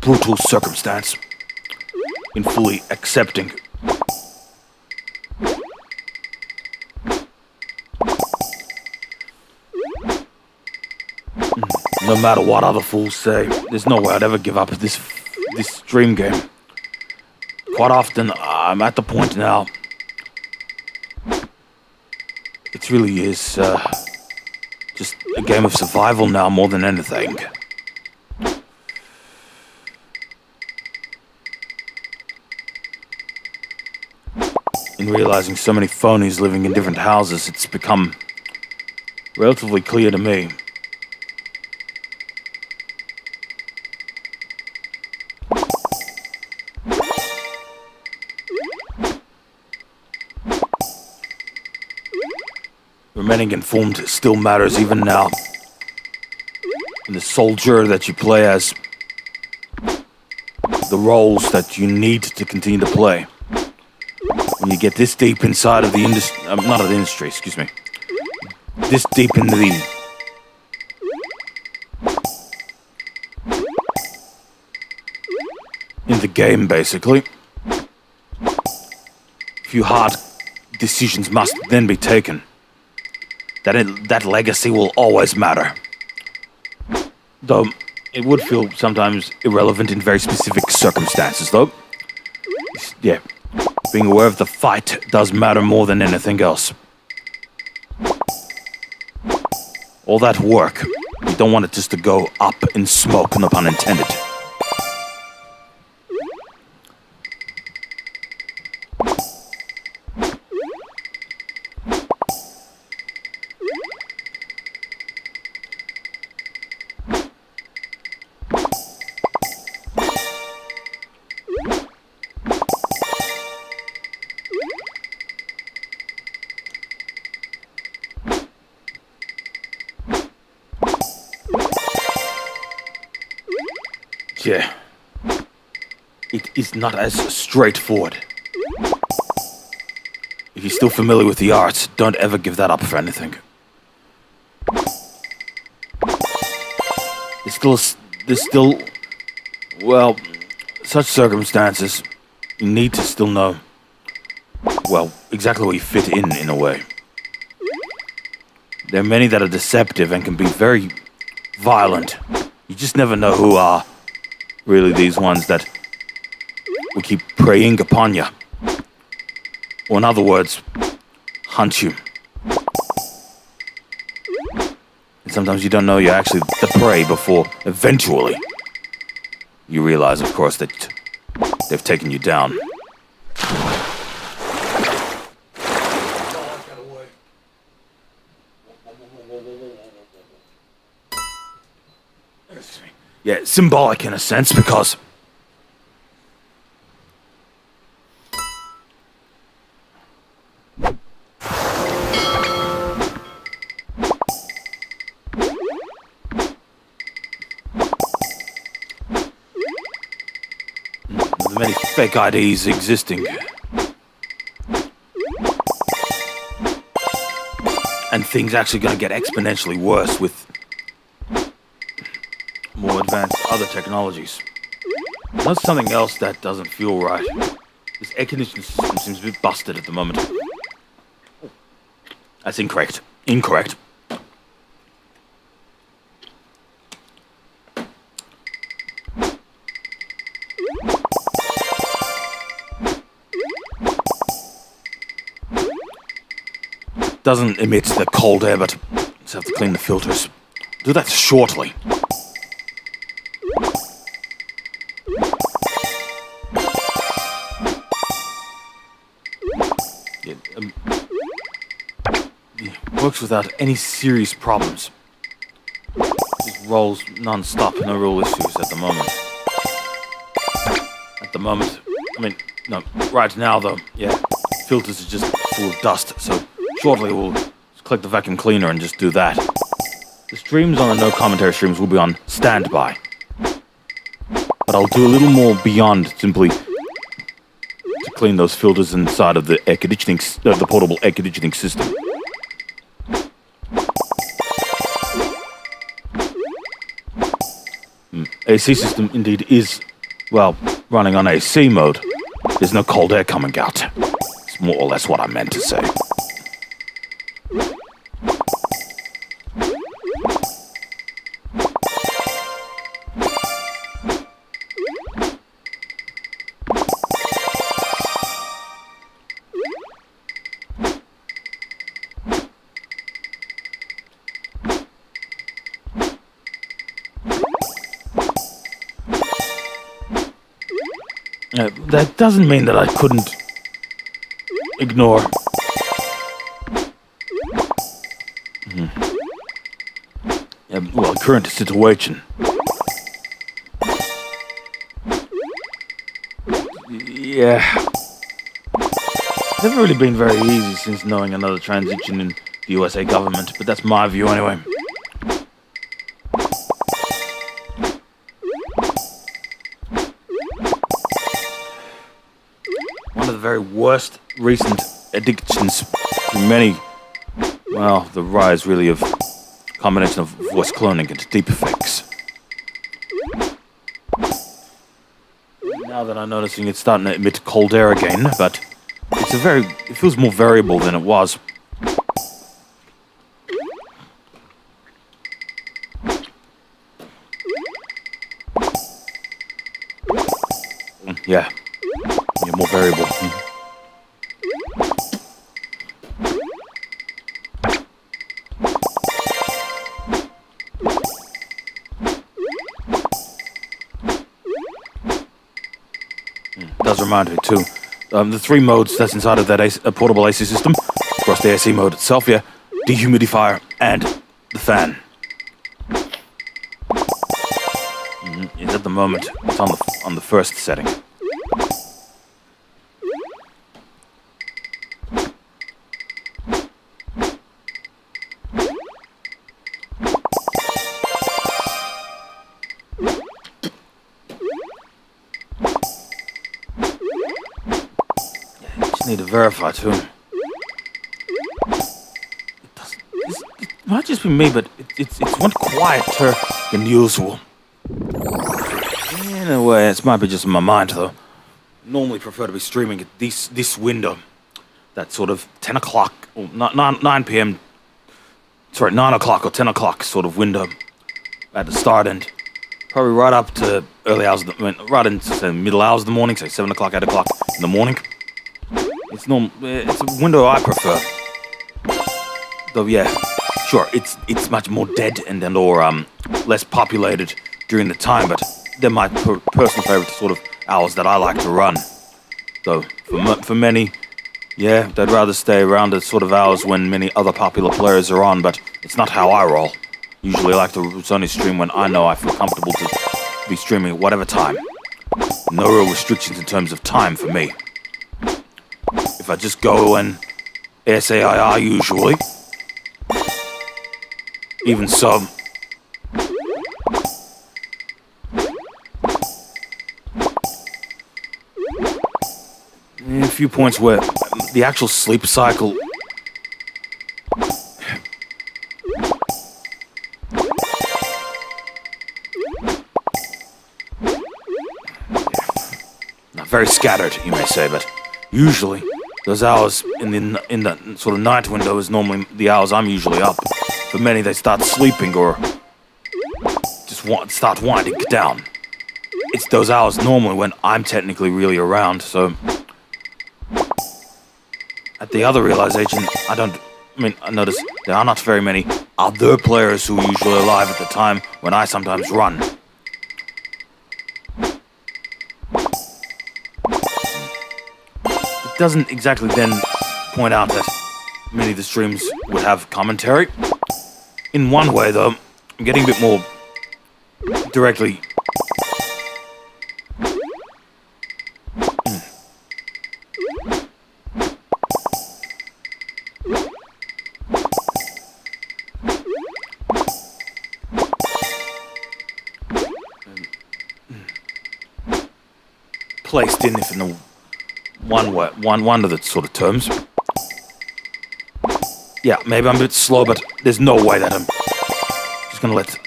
brutal circumstance in fully accepting. No matter what other fools say, there's no way I'd ever give up this dream game. Quite often, I'm at the point now. It really is just a game of survival now more than anything. In realizing so many phonies living in different houses, it's become relatively clear to me. Remaining informed still matters even now. And the soldier that you play as, the roles that you need to continue to play. When you get this deep inside of the industry, not of the industry, excuse me. This deep into in the game, basically. A few hard decisions must then be taken. That legacy will always matter. Though, it would feel sometimes irrelevant in very specific circumstances, though. Yeah, being aware of the fight does matter more than anything else. All that work, you don't want it just to go up in smoke, no pun intended. Yeah. It is not as straightforward. If you're still familiar with the arts, don't ever give that up for anything. There's still, well, such circumstances, you need to still know, well, exactly where you fit in a way. There are many that are deceptive and can be very violent. You just never know who are really these ones that will keep preying upon you. Or in other words, hunt you. And sometimes you don't know you're actually the prey before eventually you realize, of course, that they've taken you down. Yeah, symbolic in a sense, because the many fake IDs existing, and things actually going to get exponentially worse with more advanced other technologies. That's something else that doesn't feel right. This air conditioning system seems a bit busted at the moment. That's incorrect. Incorrect. Doesn't emit the cold air, but just have to clean the filters. Do that shortly. Works without any serious problems. Just rolls non-stop, no real issues at the moment. I mean, no, right now though, yeah, filters are just full of dust, so shortly we'll just click the vacuum cleaner and just do that. The streams on the no commentary streams will be on standby. But I'll do a little more beyond simply to clean those filters inside of the air conditioning, the portable air conditioning system. AC system indeed is, well, running on AC mode. There's no cold air coming out. It's more or less what I meant to say. That doesn't mean that I couldn't ignore well, current situation. Yeah. It's never really been very easy since knowing another transition in the USA government, but that's my view anyway. One of the very worst recent addictions to many, well, the rise really of combination of voice cloning and deep effects. Now that I'm noticing it's starting to emit cold air again, but it feels more variable than it was. Yeah, more variable. Does remind me too. The three modes that's inside of that portable AC system, of course the AC mode itself, yeah, dehumidifier and the fan. At the moment, it's on the first setting. Need to verify too. It might just be me, but it's one quieter than usual. In a way, it might be just in my mind though. Normally prefer to be streaming at this window, that sort of 10 o'clock or 9 p.m. Sorry, 9 o'clock or 10 o'clock sort of window at the start end. Probably right up to early hours, right into say middle hours of the morning, say 7 o'clock, 8 o'clock in the morning. It's a window I prefer. Though yeah, sure, it's much more dead and or less populated during the time, but they're my personal favorite sort of hours that I like to run. Though for many, yeah, they'd rather stay around the sort of hours when many other popular players are on, but it's not how I roll. Usually I like to only stream when I know I feel comfortable to be streaming at whatever time. No real restrictions in terms of time for me. If I just go and SAIR usually, even so, a few points where the actual sleep cycle not very scattered, you may say, but usually those hours in the sort of night window is normally the hours I'm usually up. For many, they start sleeping or just start winding down. It's those hours normally when I'm technically really around, so at the other realization, I notice there are not very many other players who are usually alive at the time when I sometimes run. It doesn't exactly then point out that many of the streams would have commentary. In one way, though, I'm getting a bit more directly placed in, if in the one of the sort of terms. Yeah, maybe I'm a bit slow, but there's no way that I'm just gonna let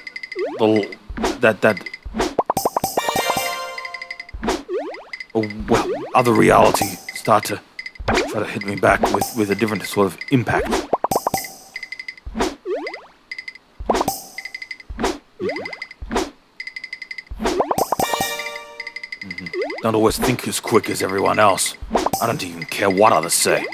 other reality start to try to hit me back with a different sort of impact. Don't always think as quick as everyone else. I don't even care what others say.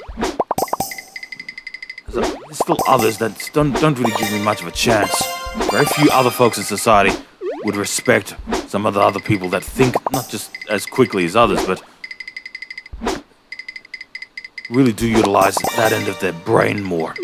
There's still others that don't really give me much of a chance. Very few other folks in society would respect some of the other people that think not just as quickly as others, but really do utilize that end of their brain more.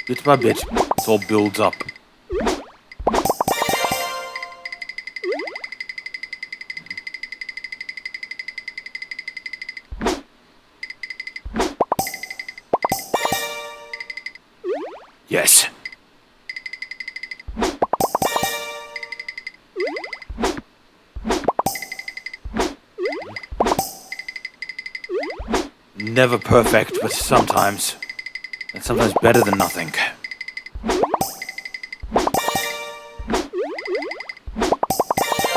Bit by bit, it all builds up. Yes. Never perfect, but sometimes. And sometimes better than nothing.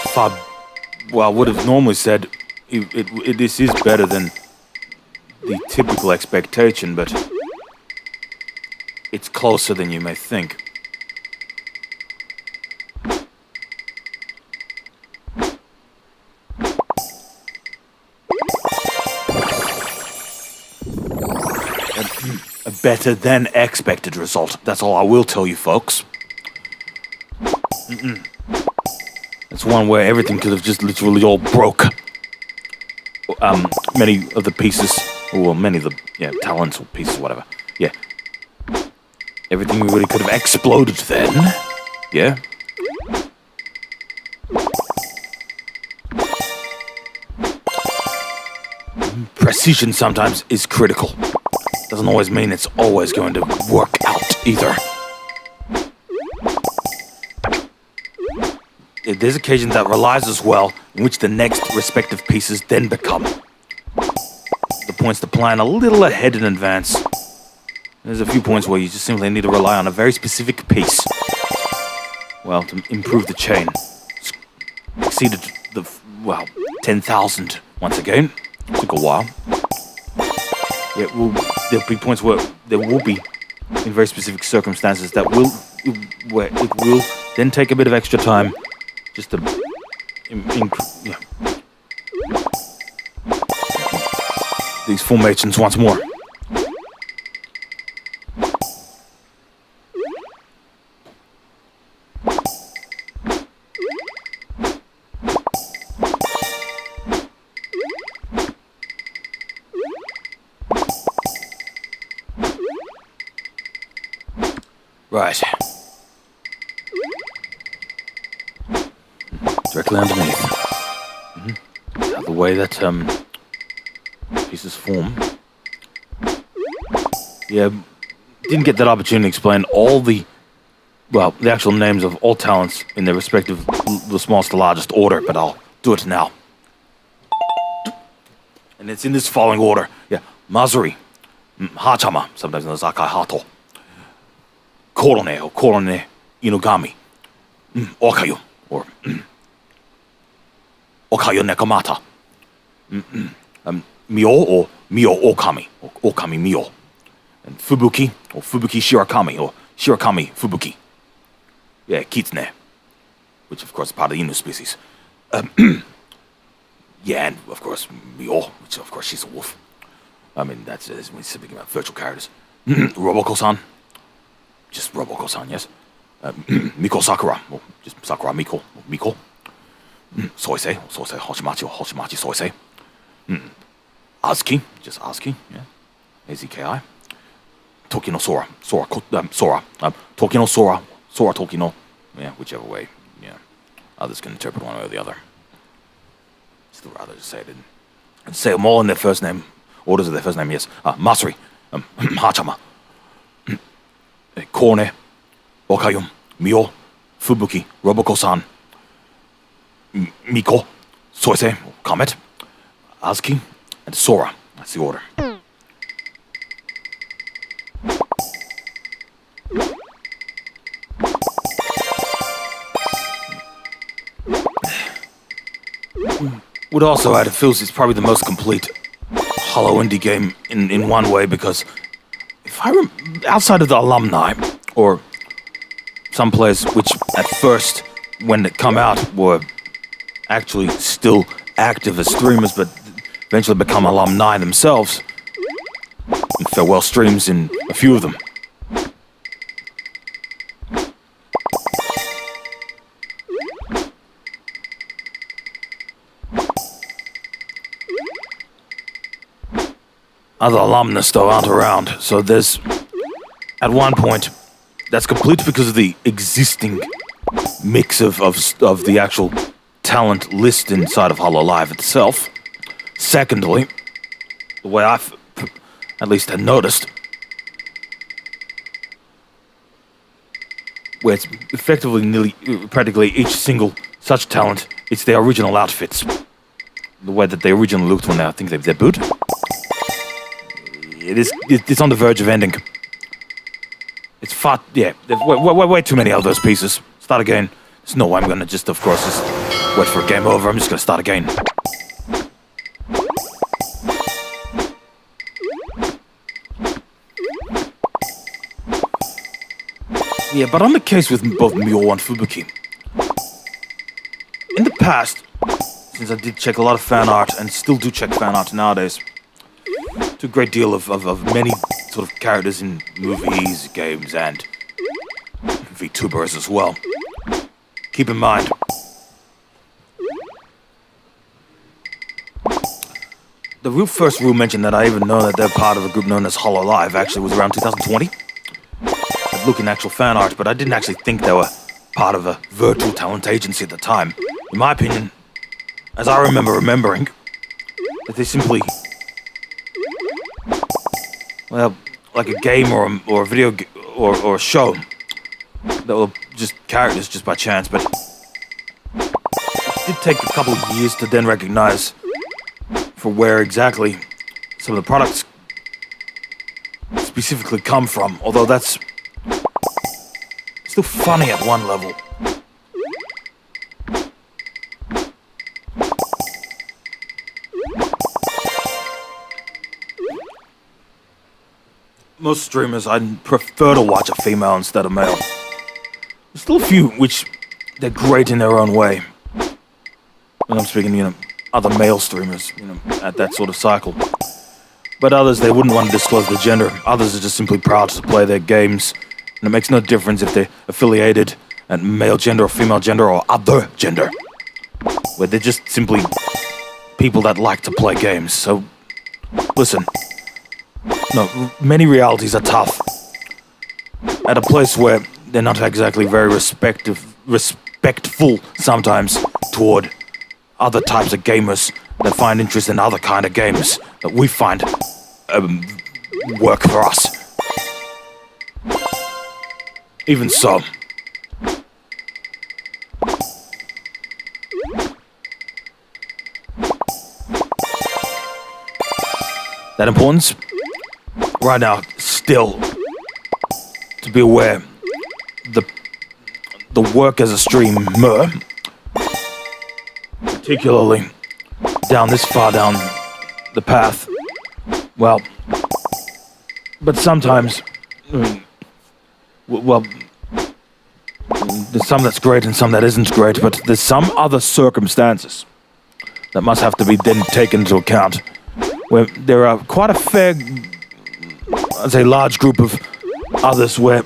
If I would have normally said this is better than the typical expectation, but it's closer than you may think. A better than expected result. That's all I will tell you, folks. It's one where everything could have just literally all broke. Many of the pieces, or many of the talents or pieces, whatever. Yeah. Everything really could have exploded then. Yeah. Precision sometimes is critical. Doesn't always mean it's always going to work out either. There's occasions that relies as well, in which the next respective pieces then become. The points to plan a little ahead in advance. There's a few points where you just simply need to rely on a very specific piece. Well, to improve the chain. Exceeded the, 10,000 once again. Took a while. Yeah, there'll be points where there will be, in very specific circumstances, where it will then take a bit of extra time just to these formations once more. Right. Directly underneath. The way that pieces form. Yeah, didn't get that opportunity to explain all the actual names of all talents in their respective, the smallest to largest order, but I'll do it now. And it's in this following order. Yeah, Mazuri, Hachama, sometimes known as Akai Hato, Korone or Korone Inugami, Okayu, or Okayo Nekomata, Mio or Mio Okami, or Okami Mio, and Fubuki or Fubuki Shirakami, or Shirakami Fubuki. Yeah, Kitsune, which of course is part of the Inu species. Yeah, and of course Mio, which of course she's a wolf. I mean, that's when we're speaking about virtual characters. Roboko-san, just Roboko-san, yes. Miko Sakura, or just Sakura Miko, or Miko. Soisei, Hoshimachi, or Hoshimachi Soisei. Azuki, just Azuki, yeah. AZKI. Tokino Sora, Sora. Tokino Sora, Sora Tokino. Yeah, whichever way, yeah. Others can interpret one way or the other. Still rather just say it and say them all in their first name, orders of their first name, yes. Masuri, Hachama, Kone, Okayum, Mio, Fubuki, Roboko-san, Miko, Soisei, Comet, Azuki, and Sora. That's the order. Would also add, it feels it's probably the most complete holoindie game in one way, because if I outside of the alumni, or some players which at first, when it come out, were actually still active as streamers, but eventually become alumni themselves, and farewell streams in a few of them. Other alumnus, though, aren't around, so there's, at one point, that's complete because of the existing mix of the actual talent list inside of Hololive itself. Secondly, the way I've at least had noticed, where it's effectively nearly practically each single such talent, it's their original outfits. The way that they originally looked when I think they've debuted. It's on the verge of ending. It's far, yeah, there's way too many of those pieces. Start again. There's no way I'm gonna just, of course, just wait for a game over. I'm just gonna start again. Yeah, but on the case with both Myo and Fubuki. In the past, since I did check a lot of fan art, and still do check fan art nowadays, to a great deal of many sort of characters in movies, games, and VTubers as well. Keep in mind, the real first rule mentioned that I even know that they're part of a group known as Hololive actually was around 2020. I'd look in actual fan art, but I didn't actually think they were part of a virtual talent agency at the time. In my opinion, as I remember remembering, that they simply, well, like a game or a video or a show that were just characters just by chance, but it did take a couple of years to then recognize for where exactly some of the products specifically come from, although that's still funny at one level. Most streamers, I'd prefer to watch a female instead of male. There's still a few which they're great in their own way. And I'm speaking, other male streamers, at that sort of cycle. But others, they wouldn't want to disclose their gender. Others are just simply proud to play their games. And it makes no difference if they're affiliated at male gender or female gender or other gender. Where they're just simply people that like to play games. So, listen. No, many realities are tough. At a place where they're not exactly very respectful sometimes toward other types of gamers that find interest in other kind of games that we find work for us. Even so, that importance right now still to be aware the work as a streamer, particularly down this far down the path, well, but sometimes, well, there's some that's great and some that isn't great, but there's some other circumstances that must have to be then taken into account, where there are quite a fair, I'd say large group of others where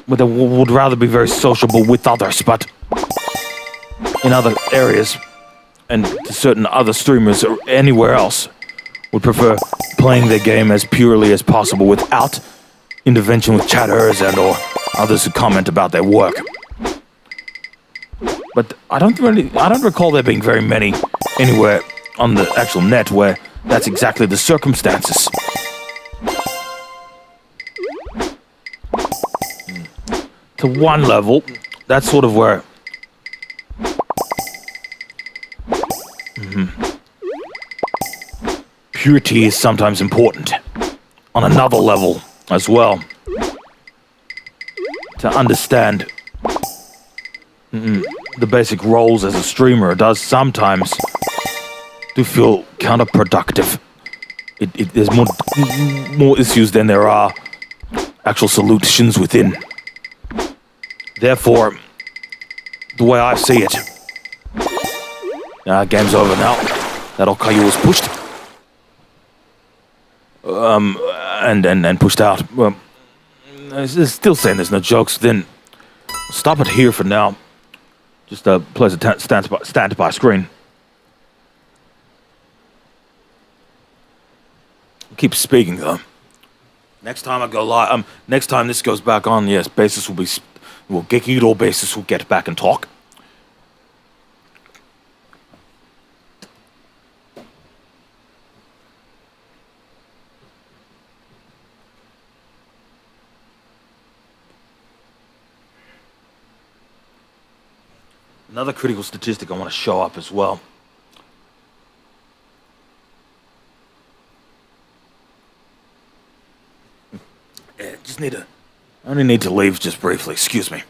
they would rather be very sociable with others, but in other areas and to certain other streamers or anywhere else would prefer playing their game as purely as possible without intervention with chatters and or others who comment about their work. But I don't recall there being very many anywhere on the actual net where that's exactly the circumstances. To one level, that's sort of where purity is sometimes important. On another level as well, to understand the basic roles as a streamer does sometimes do feel counterproductive. There's more issues than there are actual solutions within. Therefore, the way I see it, game's over now. That Okayu was pushed. And pushed out. Well, still saying there's no jokes, then stop it here for now. Just plays a stand-by screen. Keep speaking though. Next time I go live, next time this goes back on, yes, basis will be, Gekiro basis will get back and talk. Another critical statistic I want to show up as well. Yeah, I only need to leave just briefly, excuse me.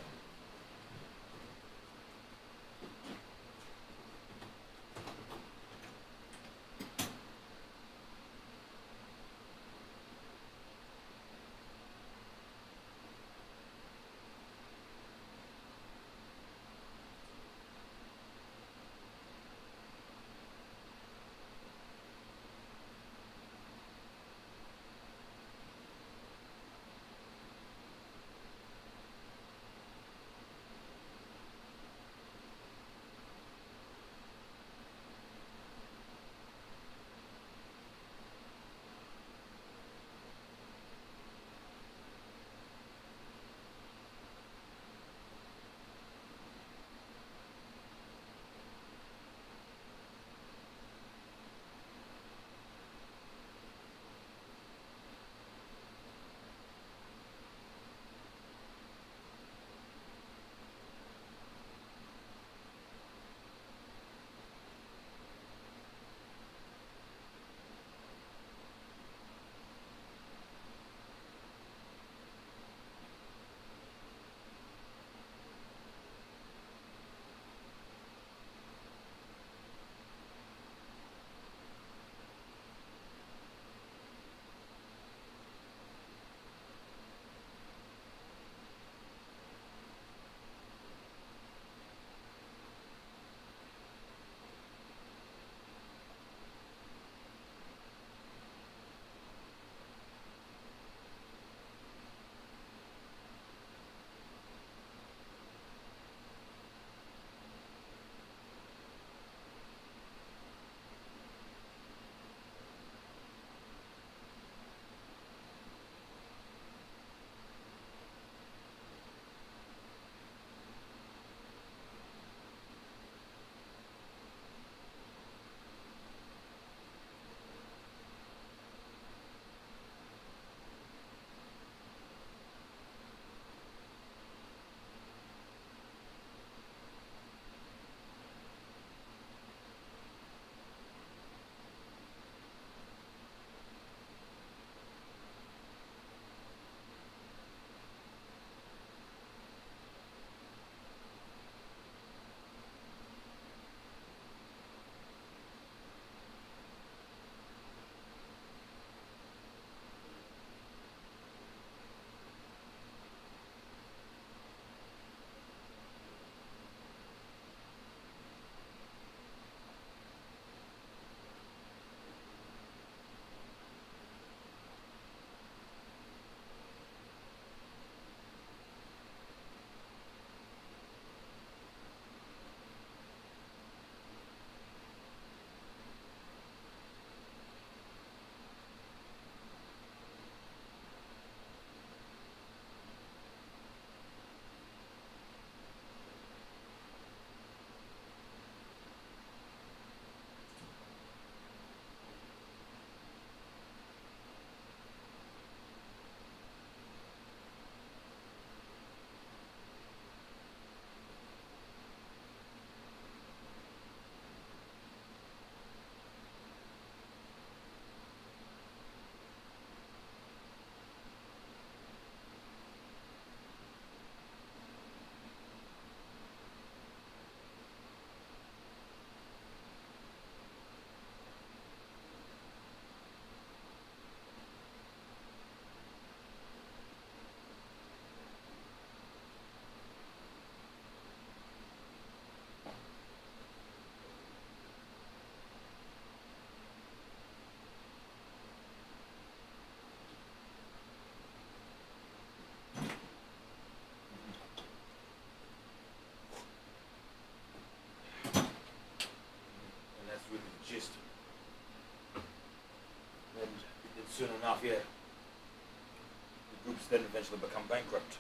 Soon enough, yeah. The groups then eventually become bankrupt.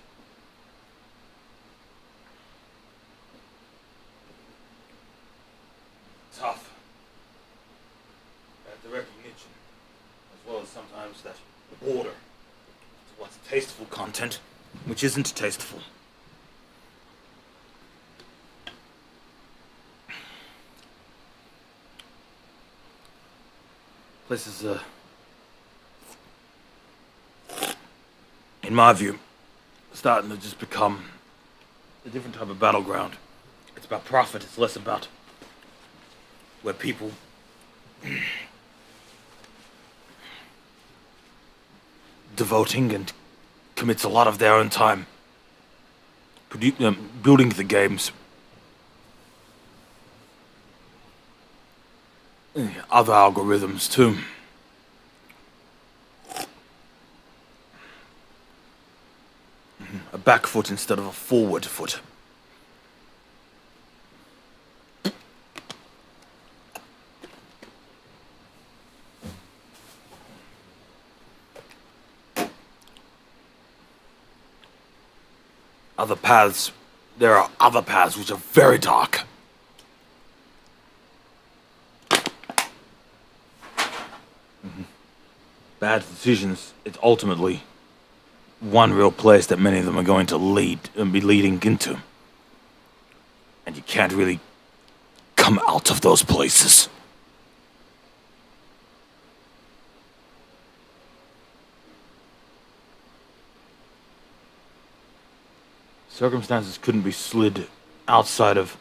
Tough. The recognition, as well as sometimes that order to what's tasteful content, which isn't tasteful. Place is, in my view, starting to just become a different type of battleground. It's about profit, it's less about where people devoting and commits a lot of their own time building the games. Other algorithms too. A back foot instead of a forward foot. Other paths, there are other paths which are very dark. Bad decisions, it's ultimately one real place that many of them are going to lead and be leading into. And you can't really come out of those places. Circumstances couldn't be slid outside of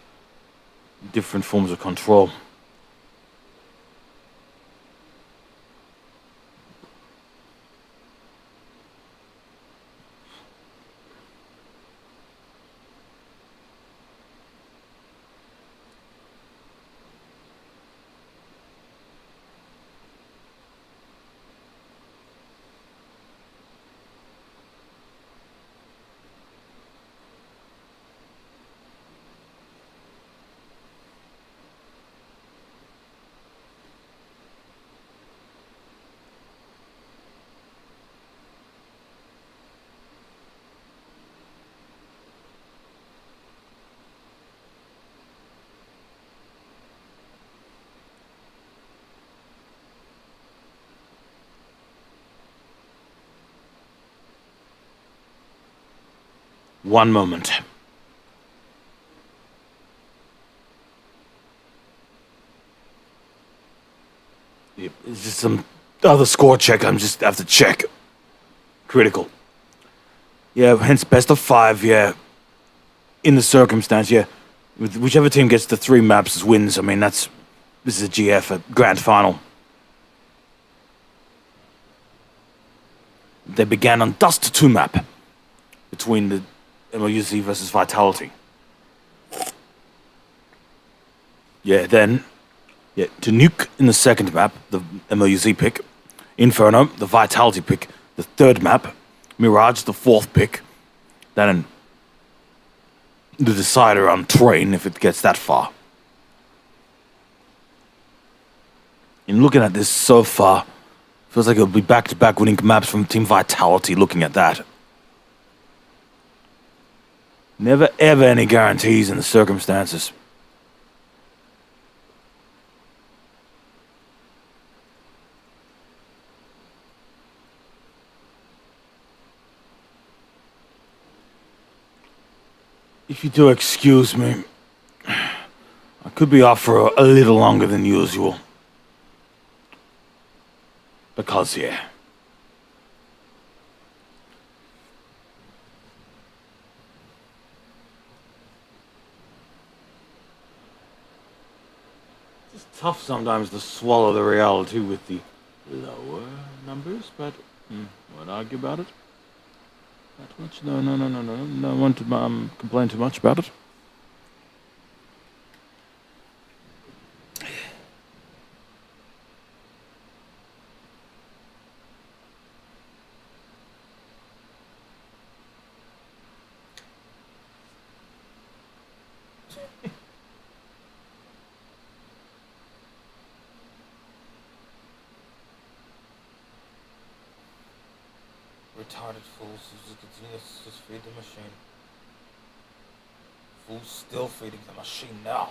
different forms of control. One moment. Yep, it's just some other score check. I'm just have to check. Critical. Yeah, hence best of 5, yeah. In the circumstance, yeah. Whichever team gets the 3 maps wins. I mean, this is a GF, a grand final. They began on Dust 2 map between the MOUZ versus Vitality. Yeah, then, to Nuke in the second map, the MOUZ pick. Inferno, the Vitality pick, the third map. Mirage, the 4th pick. Then the decider on Train, if it gets that far. In looking at this so far, feels like it'll be back-to-back winning maps from Team Vitality looking at that. Never ever any guarantees in the circumstances. If you do excuse me, I could be off for a little longer than usual. Because, yeah. Tough sometimes to swallow the reality with the lower numbers, but won't argue about it. That much? No, I won't complain too much about it. Retarded fools who just continue to just feed the machine. Fools still feeding the machine now.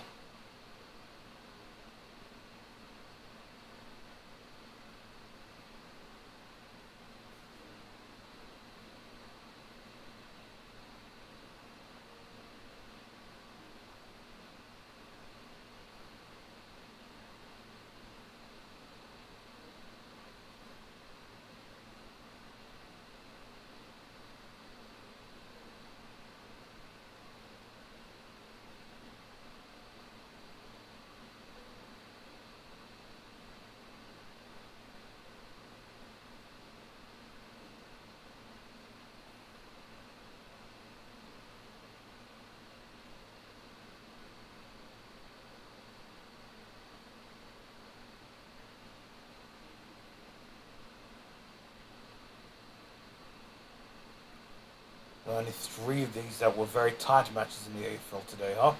Only 3 of these that were very tight matches in the AFL today, huh?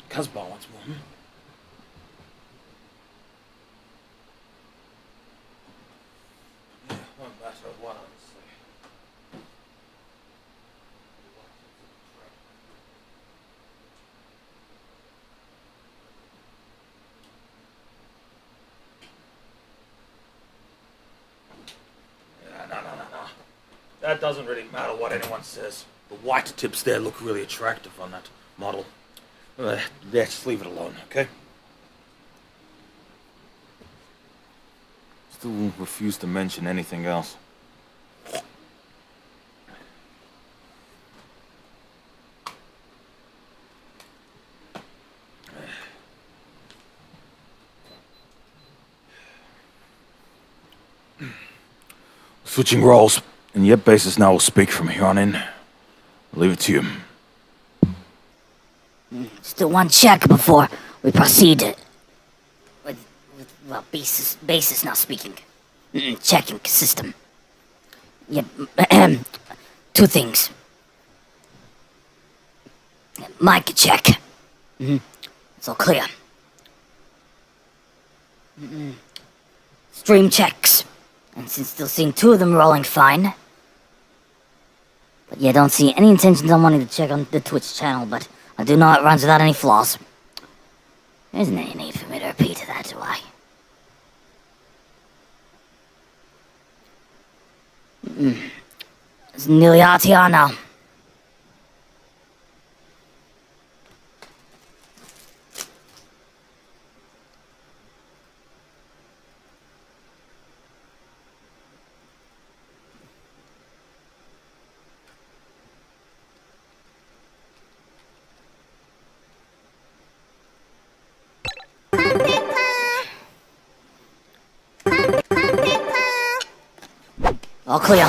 Casbah once more. Yeah, won't matter what, honestly. Yeah, no. That doesn't really matter what anyone says. The white tips there look really attractive on that model. Let's leave it alone, okay? Still refuse to mention anything else. Switching roles, and Yep Basis now will speak from here on in. I'll leave it to you. Still one check before we proceed with basis now speaking. Checking system. Yep. 2 things. Mic check. It's all clear. Stream checks. And since still seeing 2 of them rolling fine. But yeah, don't see any intentions on wanting to check on the Twitch channel, but I do know it runs without any flaws. There isn't any need for me to repeat that, do I? It's nearly RTR now. All clear.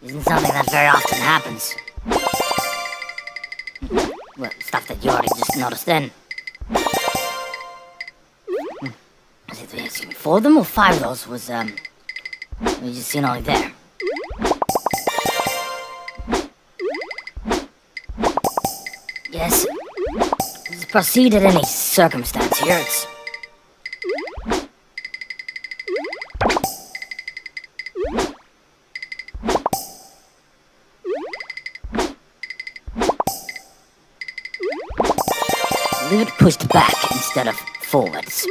Isn't something that very often happens. Well, stuff that you already just noticed then. Excuse me, 4 of them or 5 of those was, we just seen only there. Yes. Just proceed at any circumstance here. It's... leave it pushed back instead of forwards.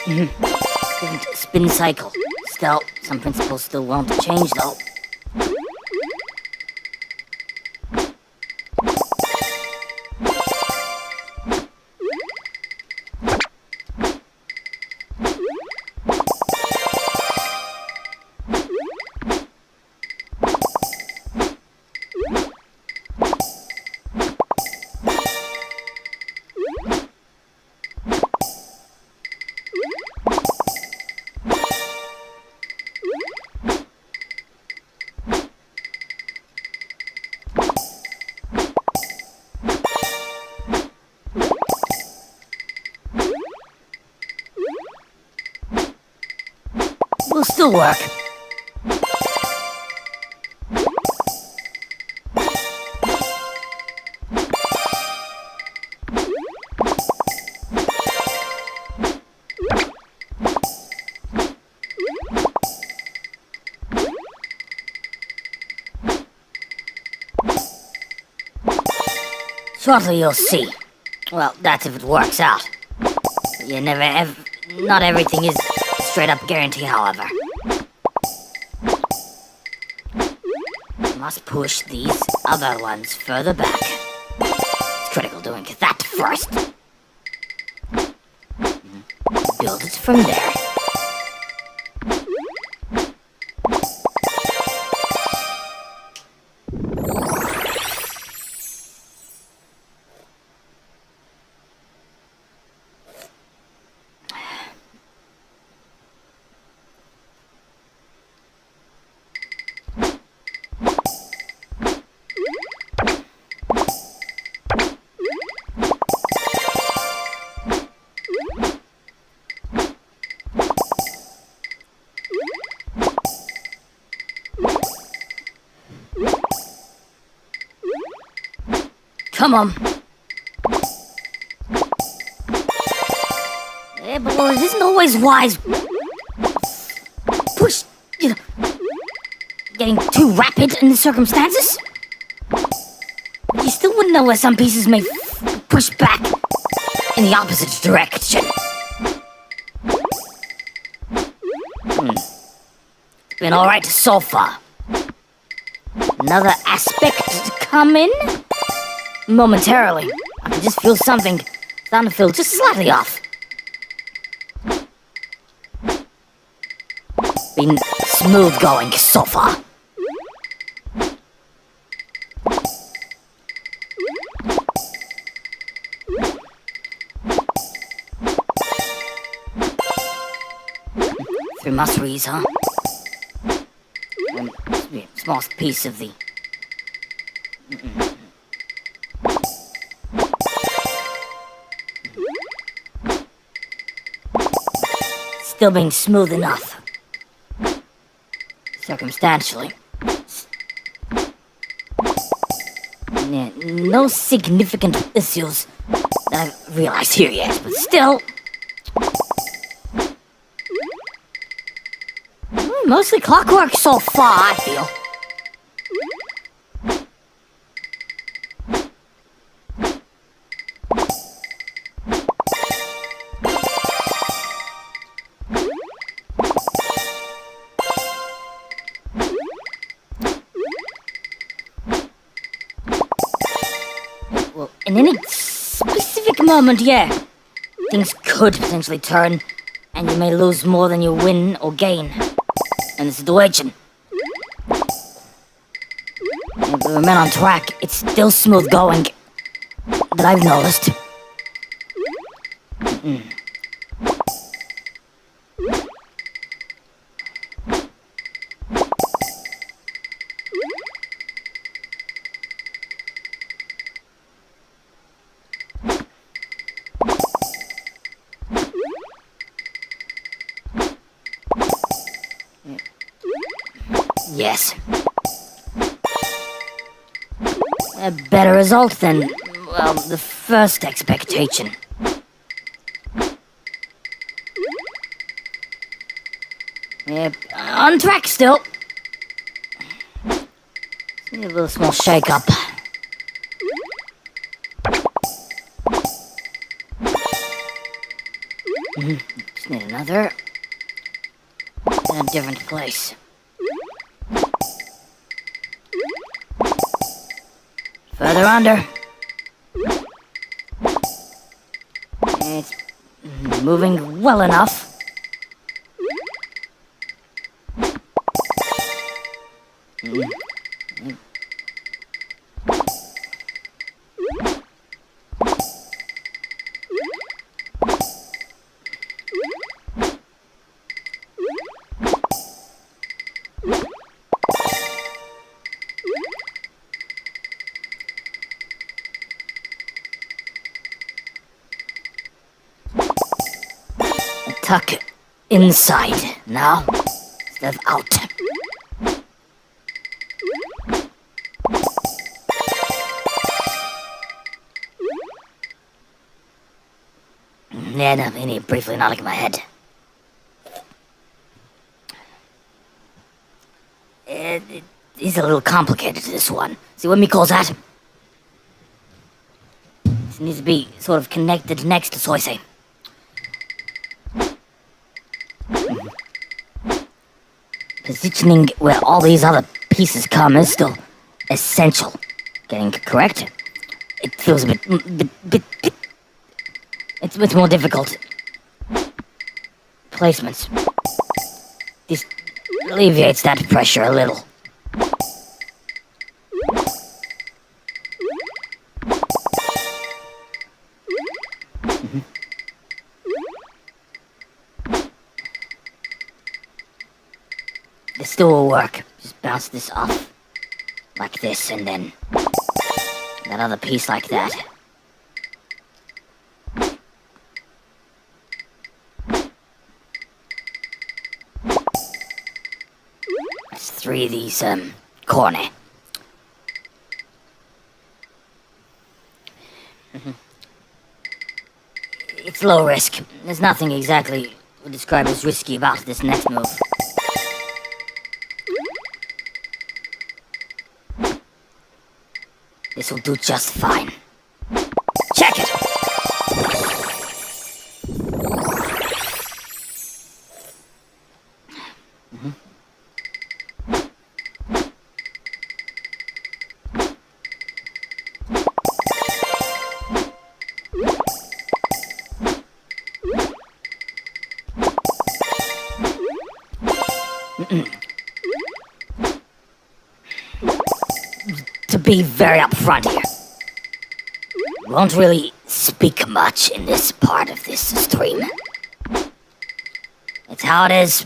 Different spin cycle. Still, some principles still won't change though. Will still work. Shortly you'll see. Well, that's if it works out. You never not everything is straight up guarantee, however. Must push these other ones further back. It's critical doing that first. Build it from there. Come on. Yeah, but it isn't always wise. Push, getting too rapid in the circumstances. You still wouldn't know where some pieces may push back in the opposite direction. Been alright so far. Another aspect to come in? Momentarily, I can just feel something starting to feel just slightly off. Been smooth going so far. Three muskeries, huh? Smallest piece of the... Still being smooth enough. Circumstantially. Yeah, no significant issues that I've realized here yet, but still... Mostly clockwork so far, I feel. Well, in any specific moment, yeah, things could potentially turn, and you may lose more than you win or gain in the situation. If we remain on track, it's still smooth going, that I've noticed. Yes. A better result than, well, the first expectation. Yep, on track still. A little small shake-up. Just need another. In a different place. Further under. It's moving well enough. Tuck inside now, instead of out. Yeah, no, I need briefly nodding my head. It's a little complicated, this one. See what me calls that? It needs to be sort of connected next to Soisei. Positioning where all these other pieces come is still essential. Getting it correct? It feels a bit it's more difficult. Placements. This alleviates that pressure a little. This still will work. Just bounce this off. Like this, and then that other piece like that. That's 3 of these, corny. It's low risk. There's nothing exactly would describe as risky about this next move. This will do just fine. Check it! To be very upfront here, we won't really speak much in this part of this stream. It's how it is.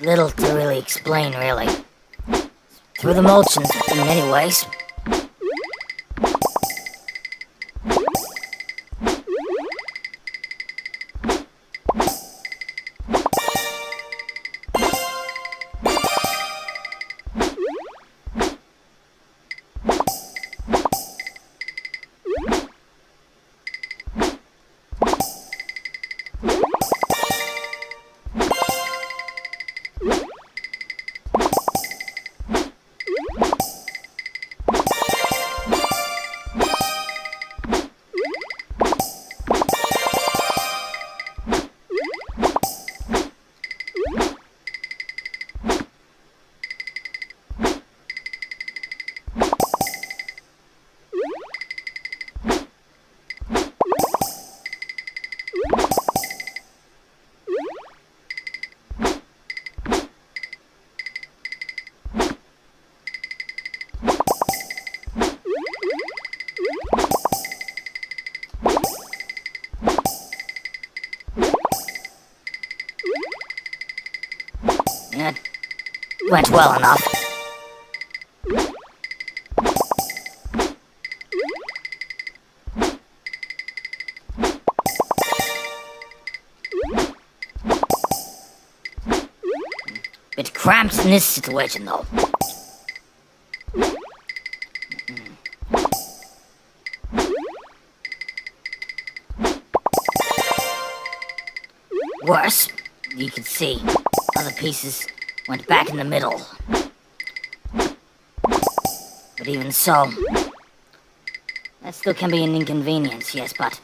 little to really explain, really. Through the motions in many ways. It went well enough. Bit cramped in this situation, though. Worse, you can see other pieces went back in the middle. But even so, that still can be an inconvenience, yes, but...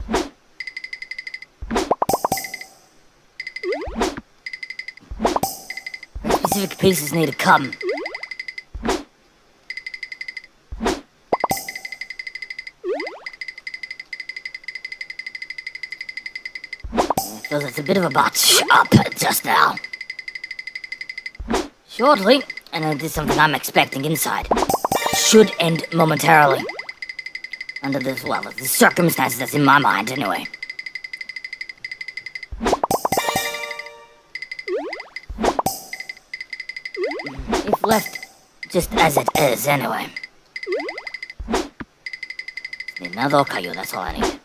specific pieces need to come. I feel it's a bit of a botch up just now. Shortly, and it is something I'm expecting inside. Should end momentarily. Under this, well, the circumstances that's in my mind, anyway. If left just as it is, anyway. Need another okayu, that's all I need.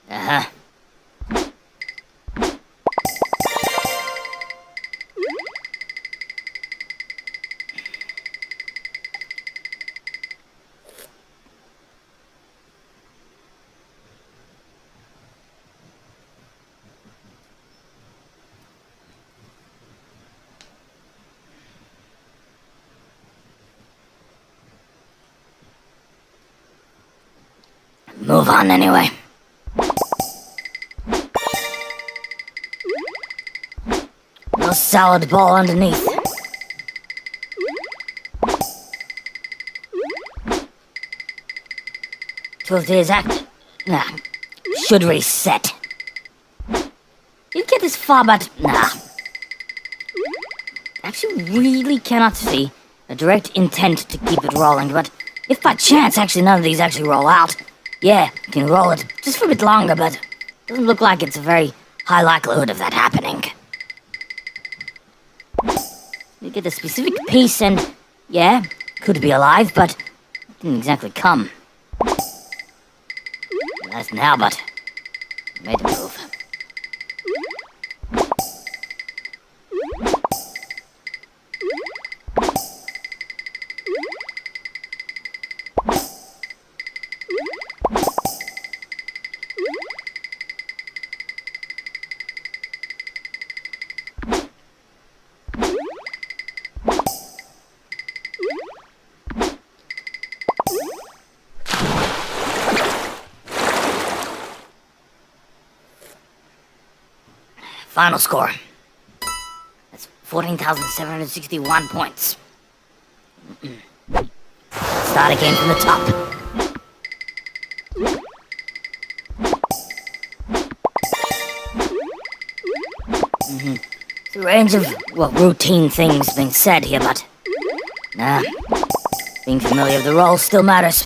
Uh-huh. Move on anyway. No salad ball underneath. To the exact... Nah. Should reset. Didn't get this far, but... Nah. Actually really cannot see a direct intent to keep it rolling, but... If by chance actually none of these actually roll out... Yeah, you can roll it just for a bit longer, but... Doesn't look like it's a very high likelihood of that happening. You get a specific piece and, yeah, could be alive, but didn't exactly come. Nice now, but made a move. Final score. That's 14,761 points. start again from the top. It's a range of, well, routine things being said here, but... Nah, being familiar with the role still matters.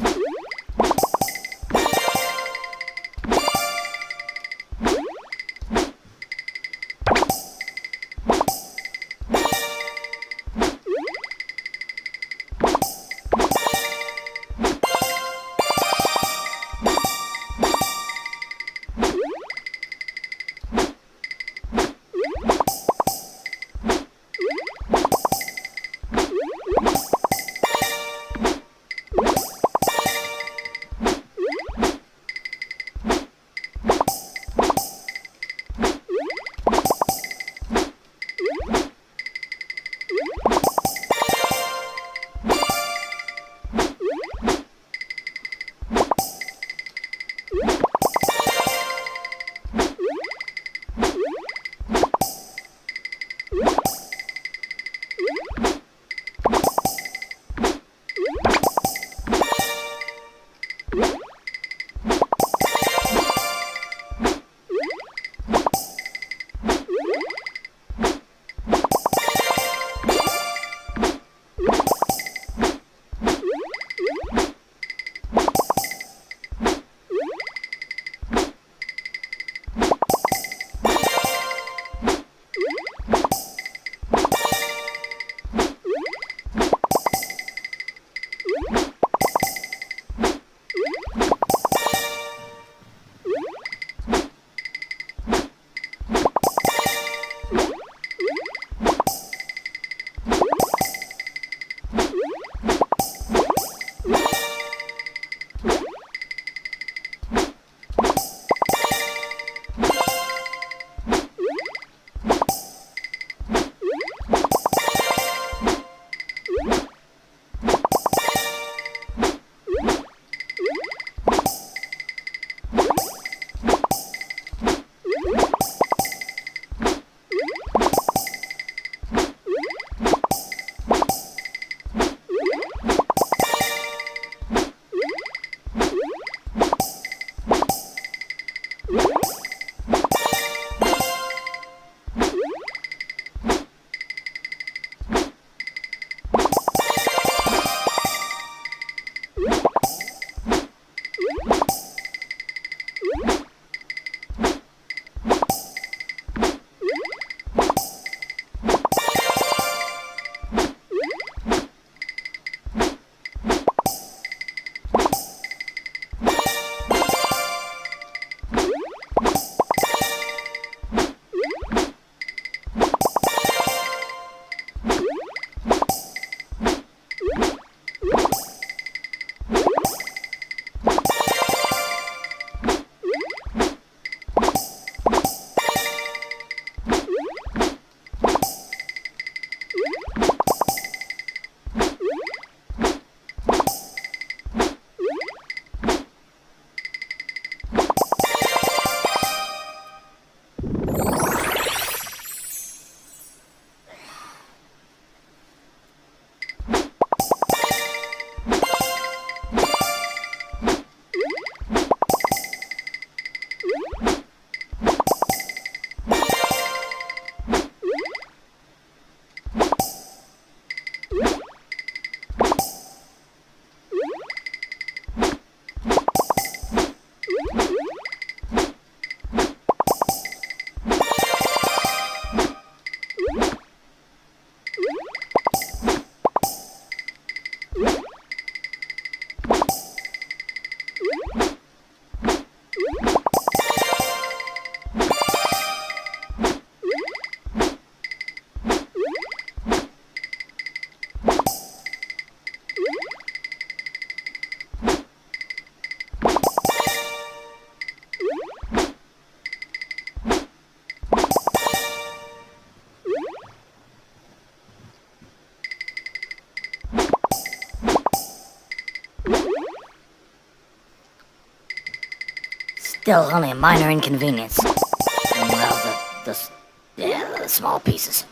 Still only a minor inconvenience. And well, the small pieces.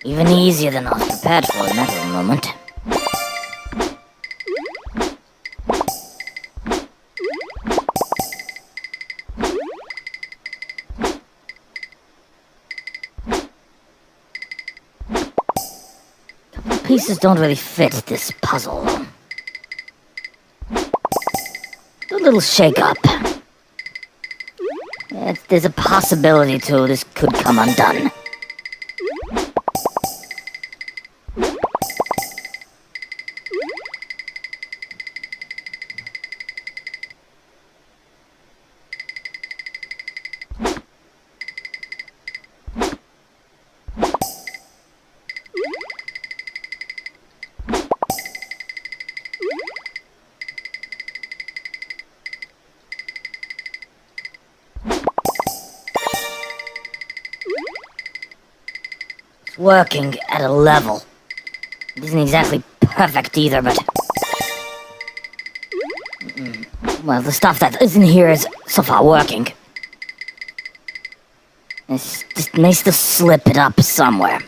Even easier than I was prepared for in that moment. Pieces don't really fit this puzzle, though. A little shake-up. There's a possibility, too, this could come undone. Working at a level. It isn't exactly perfect either, but... Well, the stuff that isn't here is so far working. It just needs to slip it up somewhere.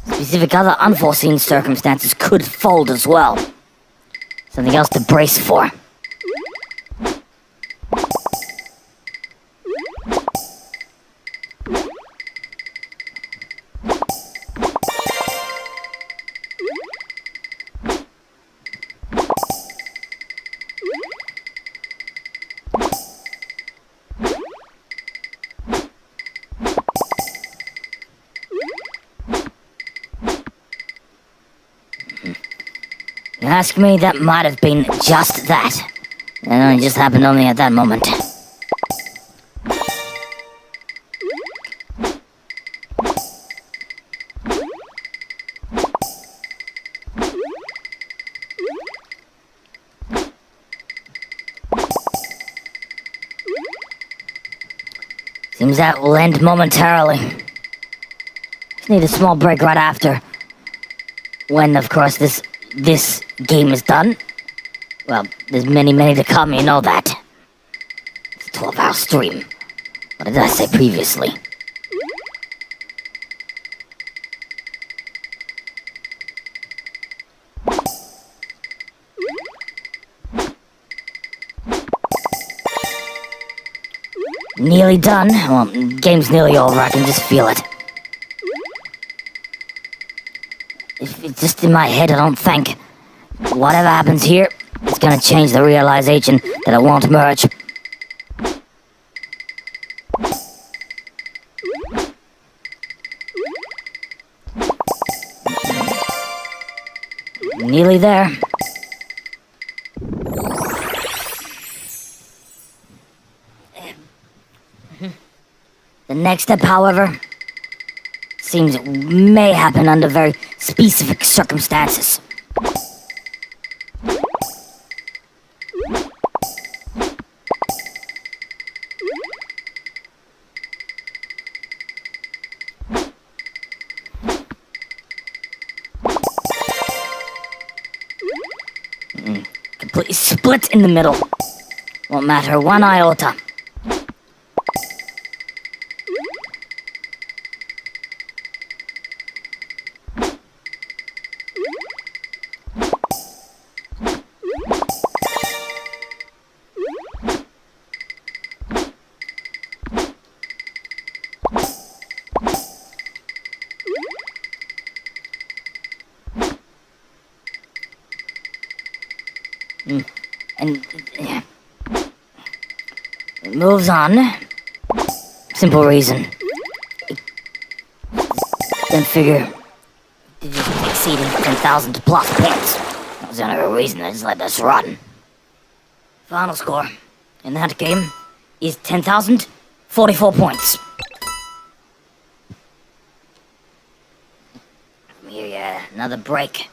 Specific other unforeseen circumstances could fold as well. Something else to brace for. You ask me, that might have been just that. It only just happened only at that moment. Seems that will end momentarily. Just need a small break right after. When, of course, this game is done. Well, there's many to come, you know that. It's a 12-hour stream. What did I say previously? Nearly done. Well, game's nearly over, I can just feel it. If it's just in my head, I don't think. Whatever happens here, it's gonna change the realization that it won't merge. Nearly there. The next step, however, seems it may happen under very specific circumstances. Completely split in the middle. Won't matter one iota. And it moves on. Simple reason. Then figure digits exceeding 10,000 plus points. That was the only reason I just let this run. Final score in that game is 10,044 points. Here, yeah, another break.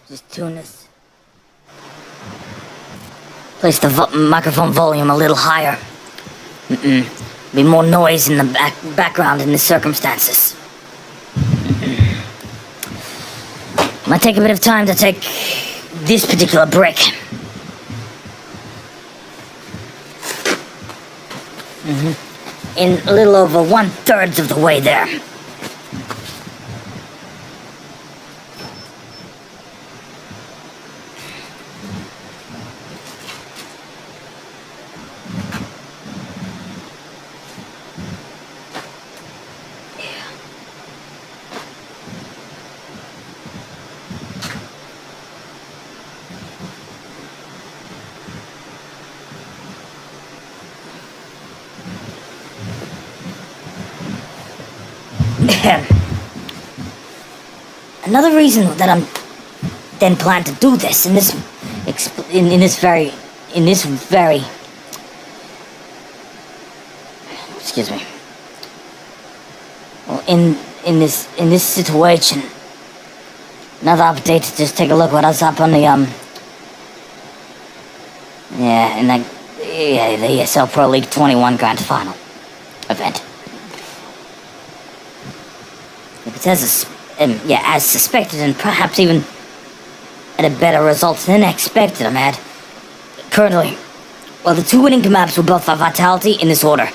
Just tune this. Place the microphone volume a little higher. Be more noise in the background in the circumstances. Might take a bit of time to take this particular break. In a little over 1/3 of the way there. Another reason that I'm then plan to do this in this very excuse me. Well, in this situation. Another update. Just take a look what I was up on the the ESL Pro League 21 Grand Final event. If it as suspected and perhaps even at a better result than expected, I'm at. Currently, well, the two winning maps were both by Vitality in this order.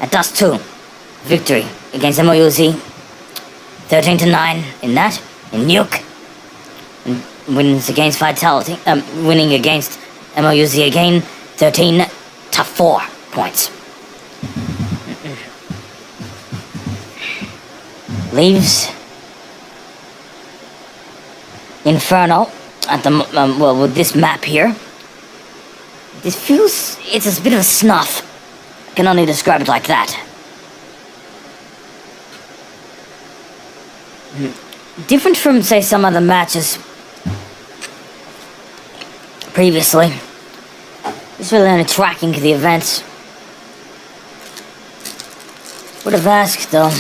At Dust 2, victory against MOUZ, 13-9 in that, in Nuke, and wins against Vitality, winning against MOUZ again, 13-4 points. Leaves Inferno at the with this map here. This feels it's a bit of a snuff. I can only describe it like that. Different from, say, some other matches previously. Just really only tracking the events. Would have asked though.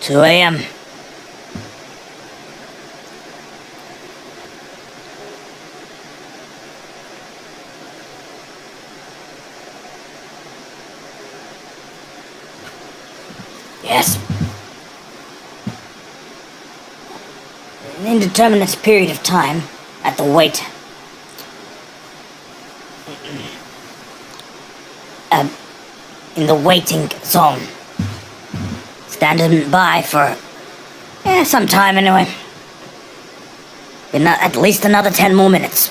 Two a.m. Yes. An indeterminate period of time at the wait. In the waiting zone. Standing by for some time anyway. At least another 10 more minutes.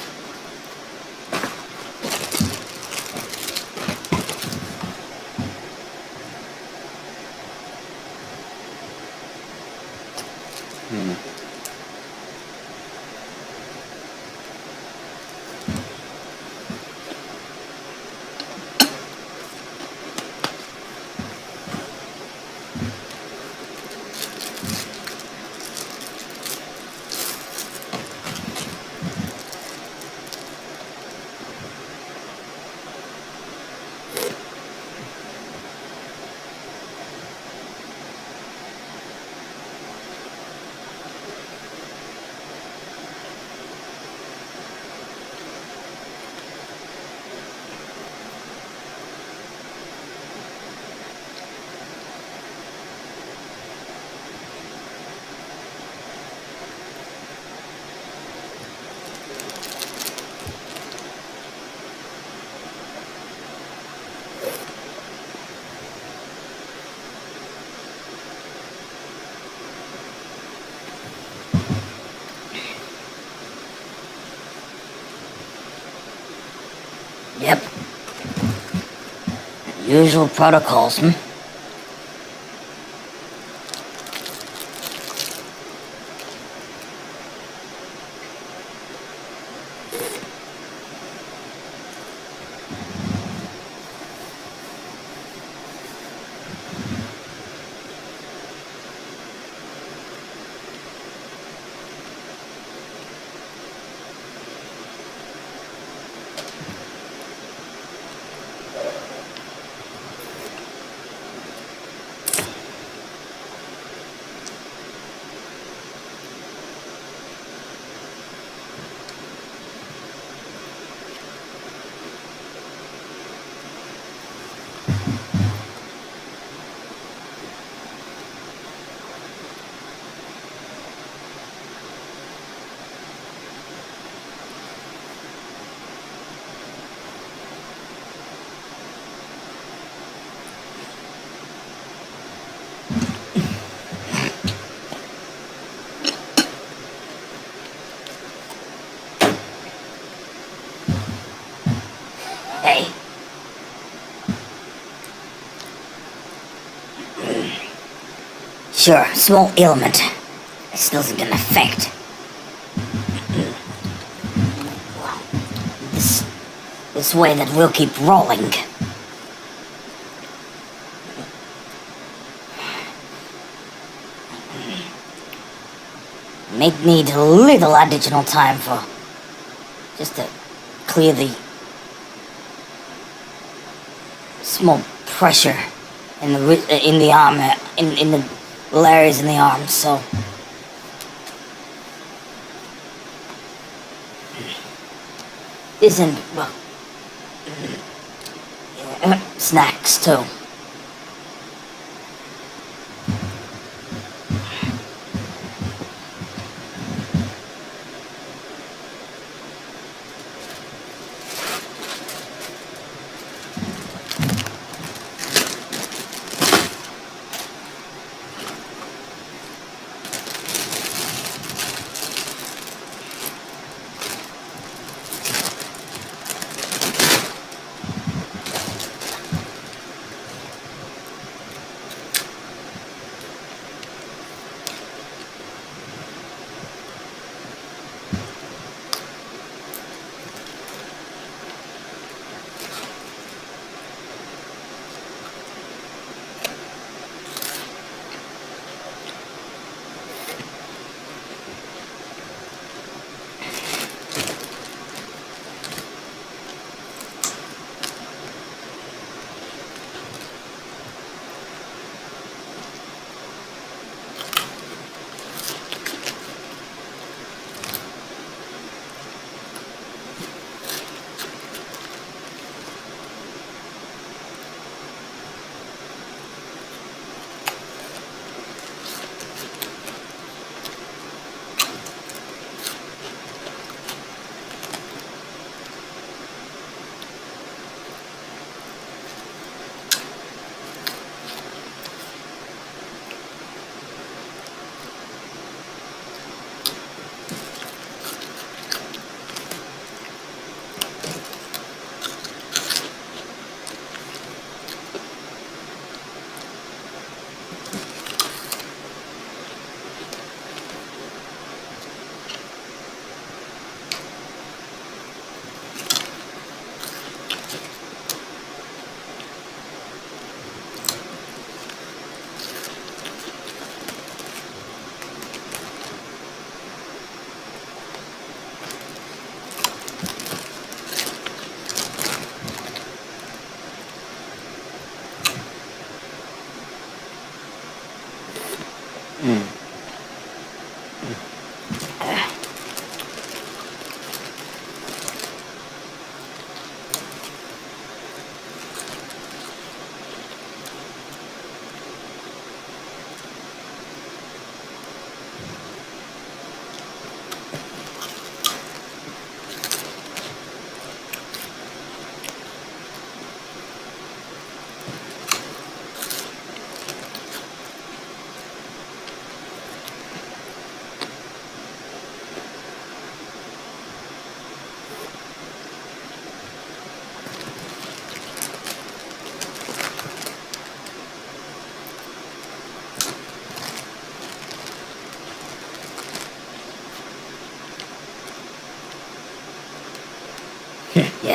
Yep. Usual protocols, hmm? Hey. Sure, small ailment. This doesn't get an effect. This way that we'll keep rolling. May need a little additional time for just to clear the small pressure in the arm, in the areas in the arm, so isn't well, snacks too.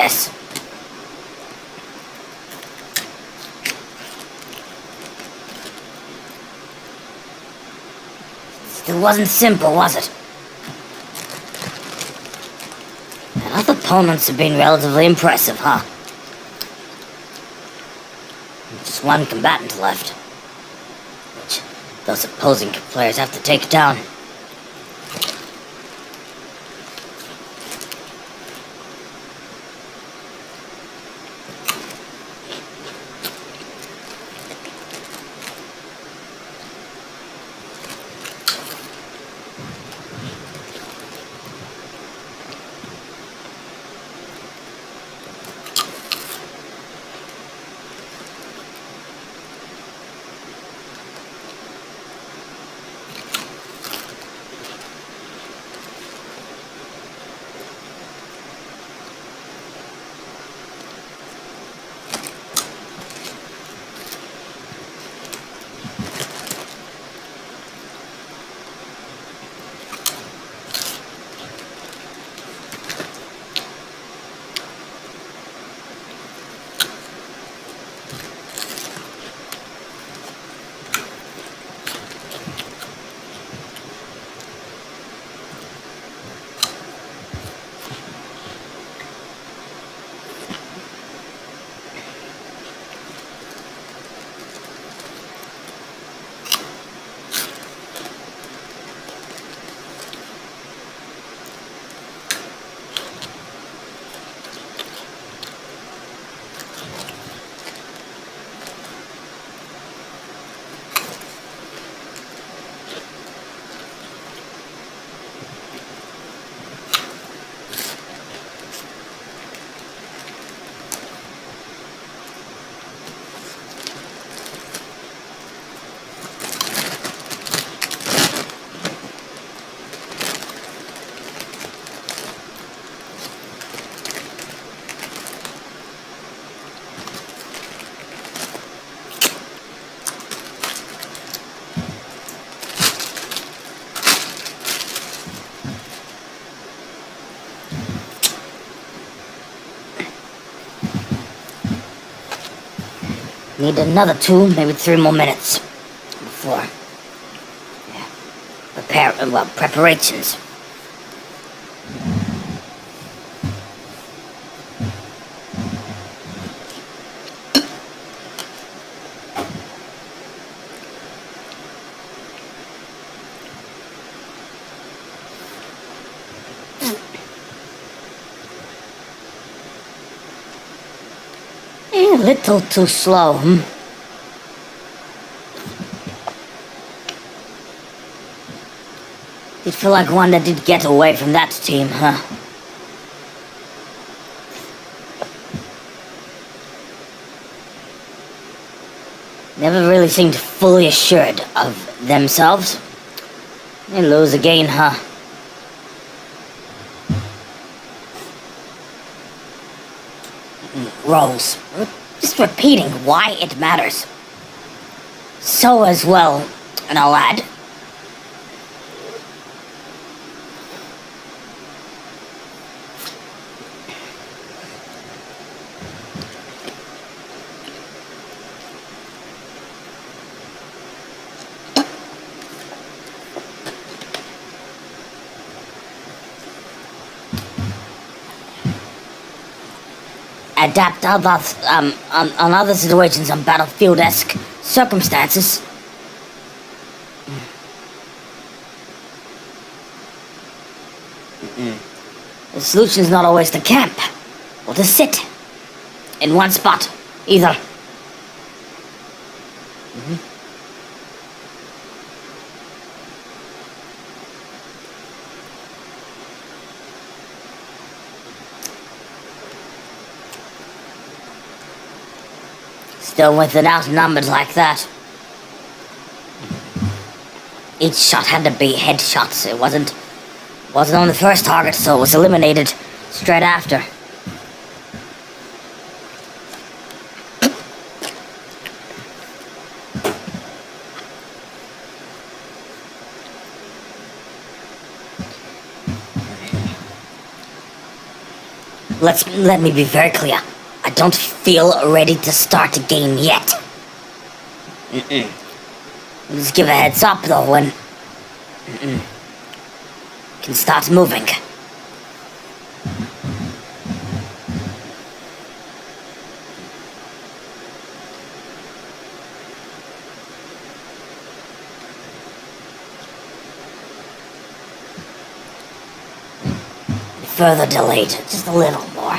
guess. Still wasn't simple, was it? And other opponents have been relatively impressive, huh? Just one combatant left, which those opposing players have to take down. Need another 2, maybe 3 more minutes before preparations. A little too slow, Did feel like one that did get away from that team, huh? Never really seemed fully assured of themselves. They lose again, huh? Rolls. Just repeating why it matters. So as well, and I'll add. Adapt on other situations on battlefield-esque circumstances. The solution is not always to camp or to sit in one spot either. Still with it outnumbered like that. Each shot had to be headshots. It wasn't on the first target, so it was eliminated straight after. let me be very clear. I don't feel ready to start a game yet. Just give a heads up though when can start moving. Further delayed, just a little more.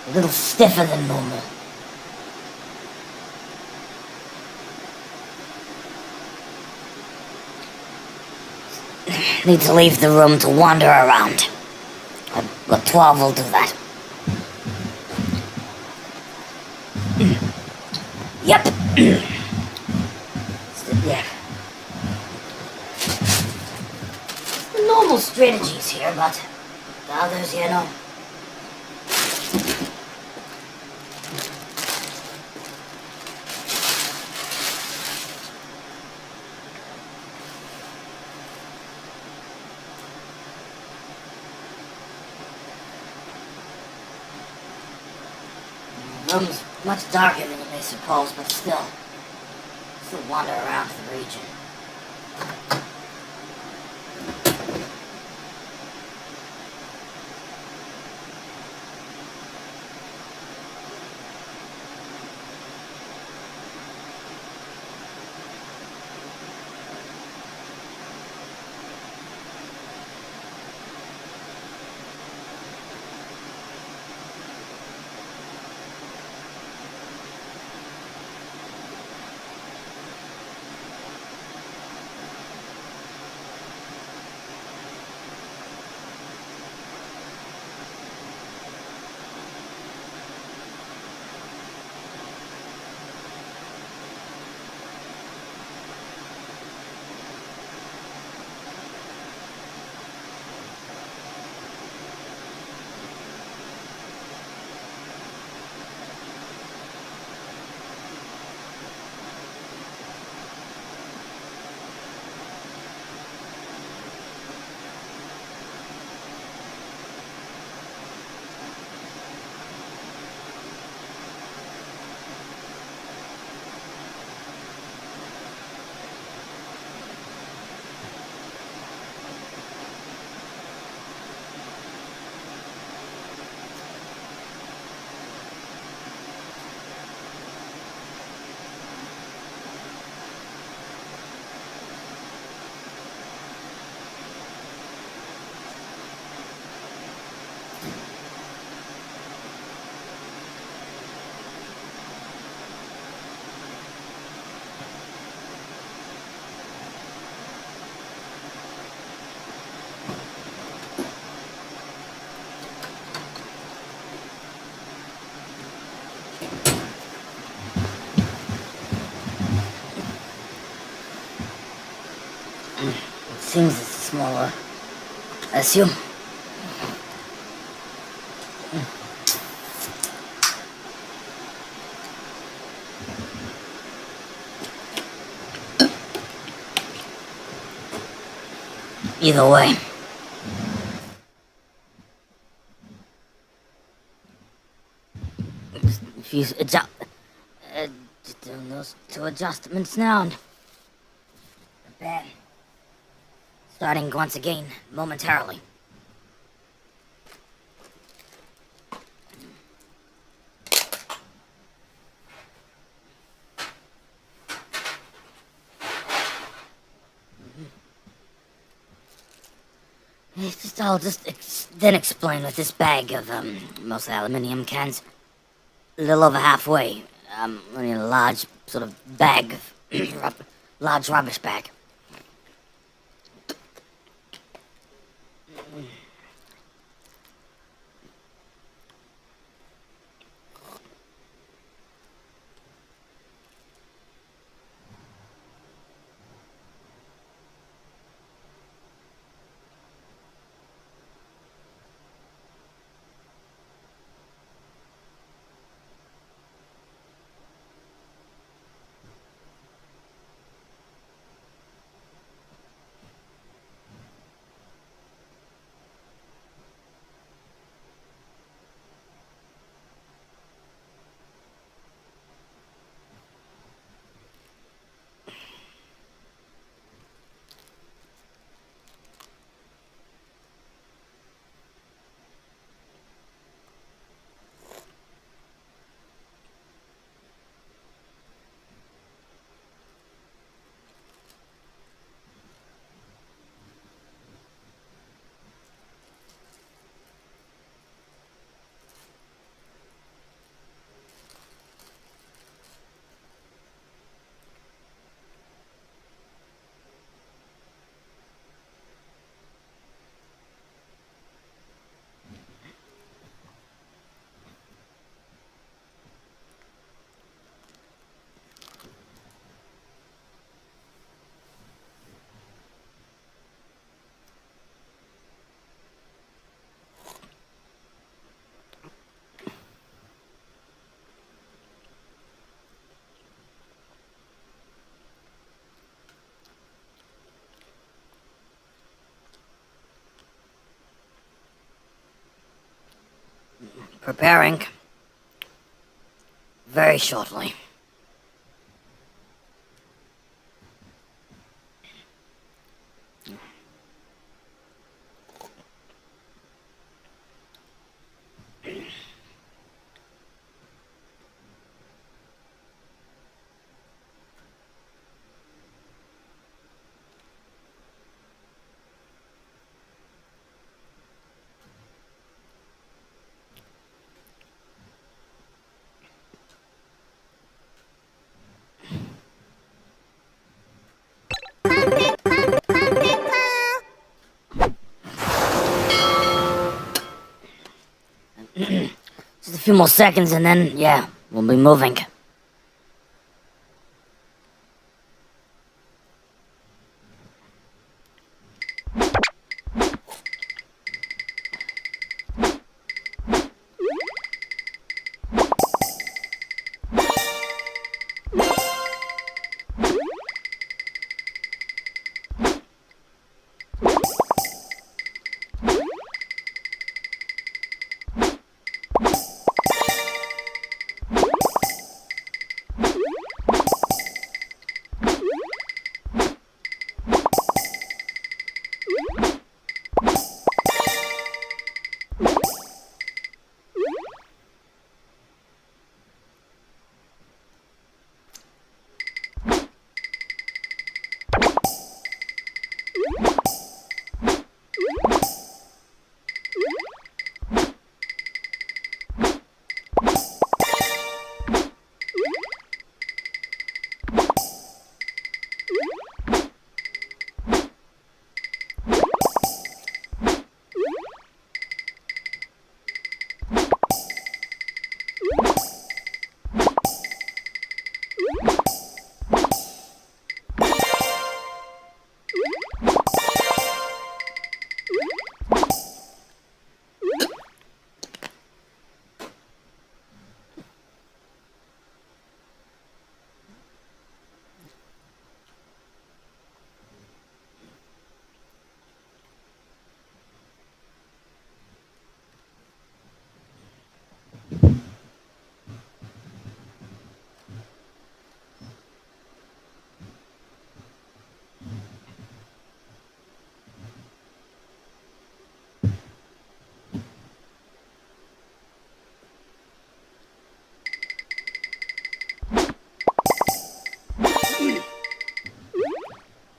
A little stiffer than normal. Need to leave the room to wander around. But 12 will do that. Yep. Yeah. The normal strategies here, but the others, you know. The room's much darker than you may suppose, but still wander around the region. It seems it's smaller. I assume. Either way. If you adjust, just doing those two adjustments now and prepare. Starting once again, momentarily. I'll just then explain with this bag of, mostly aluminium cans. A little over halfway, in a large sort of bag, large rubbish bag. Preparing. Very shortly. Just a few more seconds and then, yeah, we'll be moving.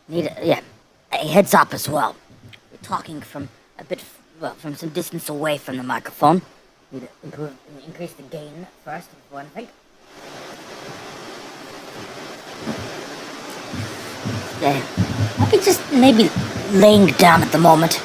Need a heads up as well. We're talking from a bit, from some distance away from the microphone. Need to increase the gain first before anything. I'll be just maybe laying down at the moment.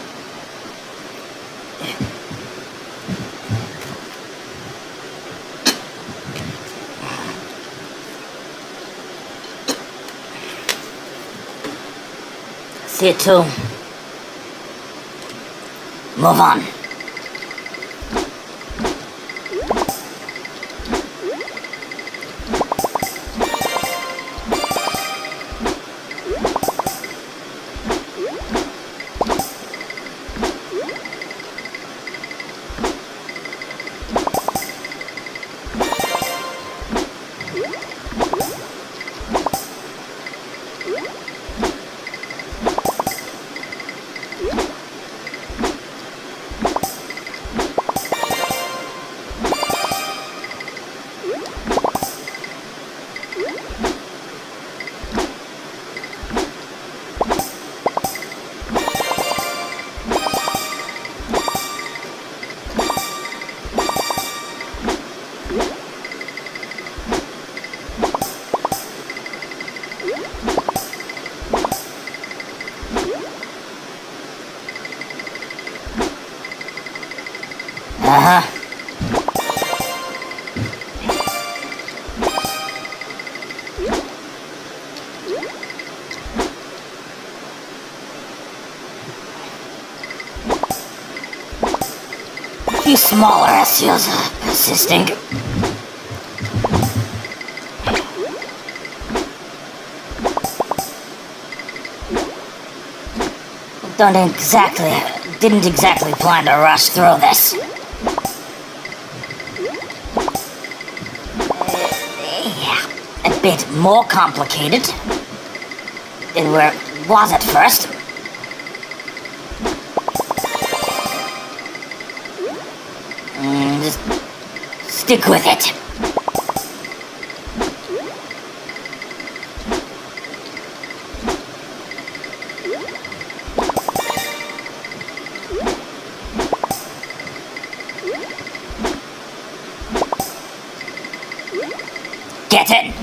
See it too. Move on. Few smaller SEOs assisting. Didn't exactly plan to rush through this. bit more complicated than where it was at first. Just stick with it. Get it?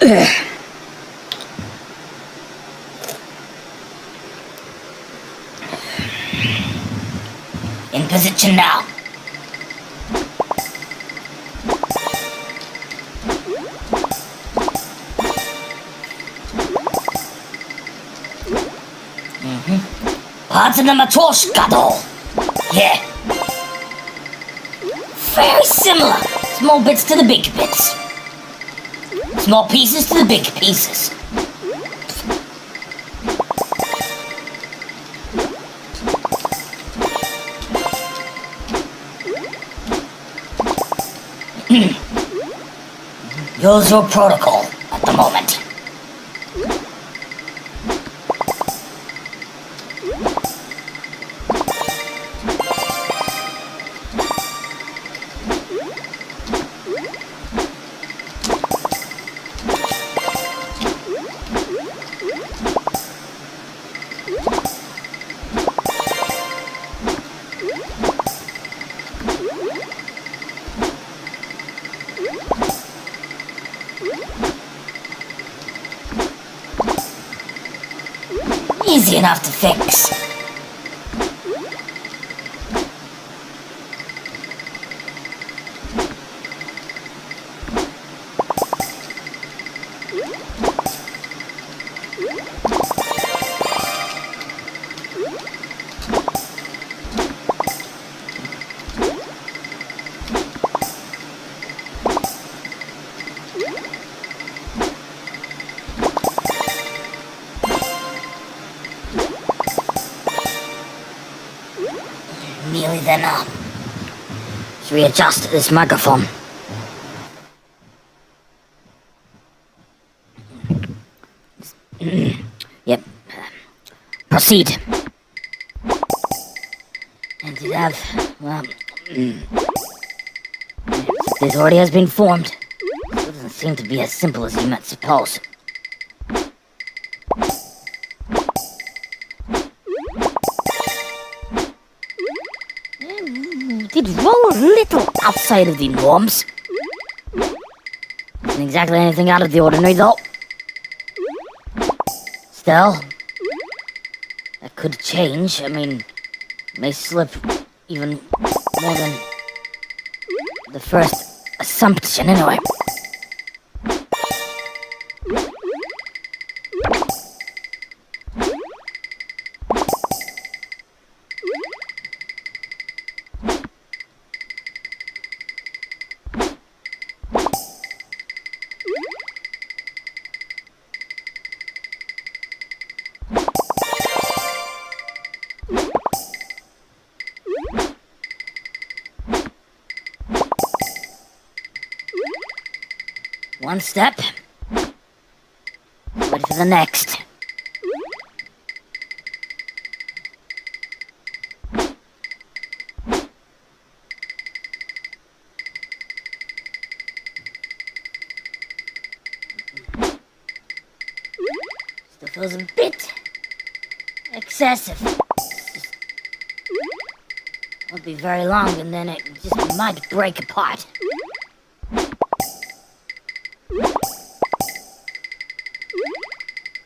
Ugh. In position now. Parts of the Matoshka doll. Yeah. Very similar. Small bits to the big bits. Small pieces to the big pieces. Use your protocol at the moment. Easy enough to fix. Nearly there now. Should we adjust this microphone? Yep. Proceed. And you have, well, this already has been formed. It doesn't seem to be as simple as you might suppose. Did roll a little outside of the norms. Isn't exactly anything out of the ordinary, though. Still, that could change. I mean, may slip even more than the first assumption, anyway. one step. Wait for the next. Still feels a bit excessive. Won't be very long and then it just might break apart.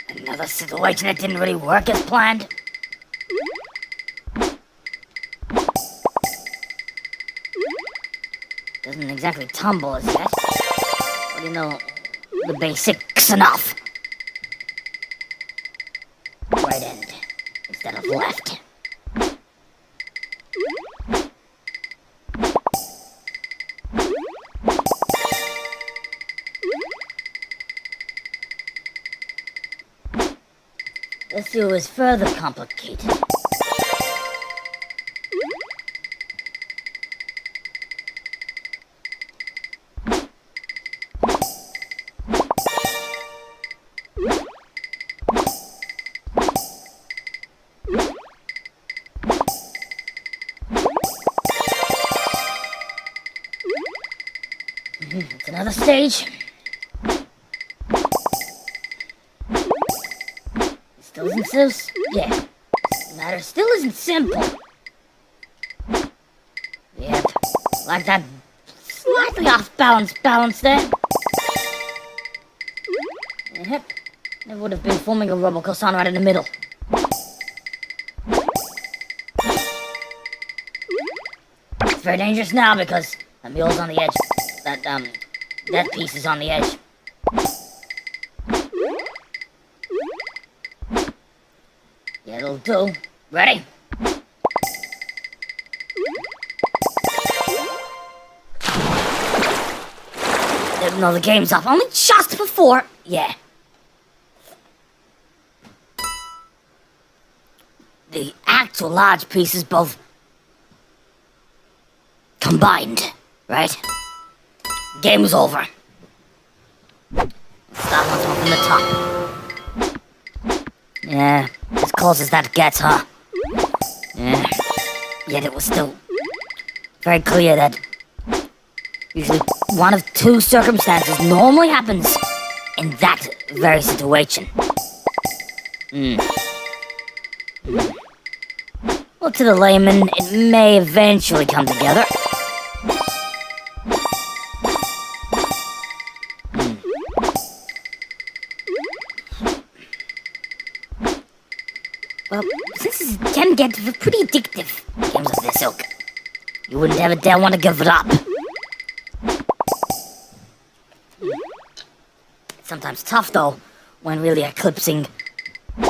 Another situation that didn't really work as planned. Doesn't exactly tumble as yet. But you know, the basics enough. Right end instead of left. This view is further complicated. It's another stage. Still isn't so... Yeah. The matter still isn't simple. Yep. Like that slightly off-balance there. Yep. It would have been forming a Robocosan right in the middle. It's very dangerous now because that mule's on the edge. That piece is on the edge. Yeah, it'll do. Ready? No, the game's off. Only just before. Yeah. The actual large pieces both combined, right? Game was over. Start once more from the top. Yeah, as close as that gets, huh? Yeah. Yet it was still very clear that usually one of two circumstances normally happens in that very situation. Well, to the layman, it may eventually come together. Well, since this can get pretty addictive, games of this ilk, you wouldn't ever dare want to give it up. It's sometimes tough, though, when really eclipsing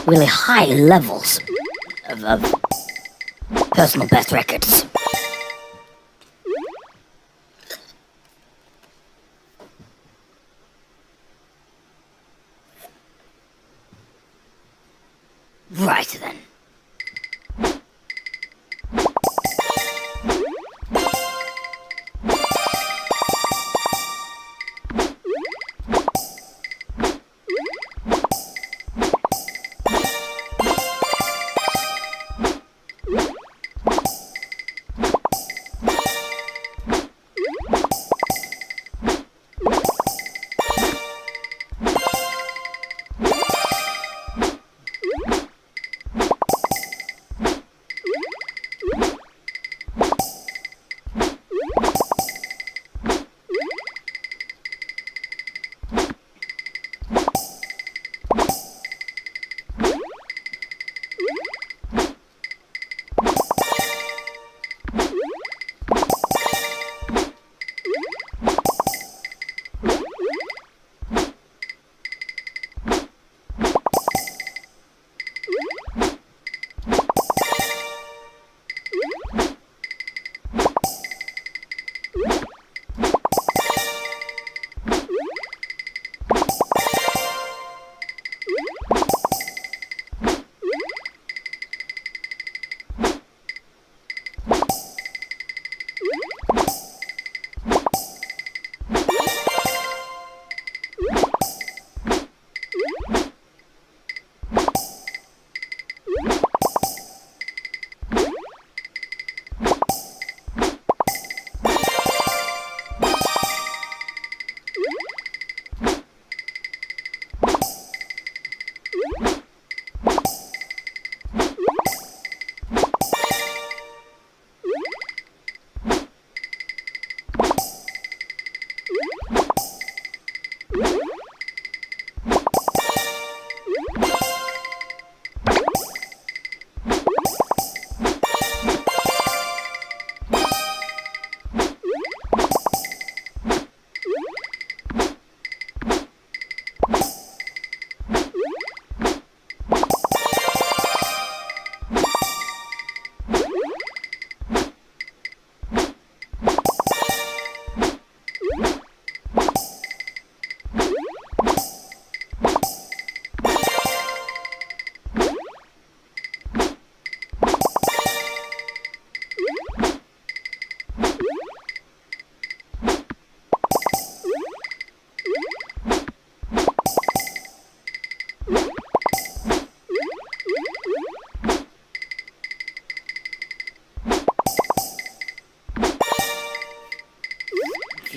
really high levels of personal best records. Right then.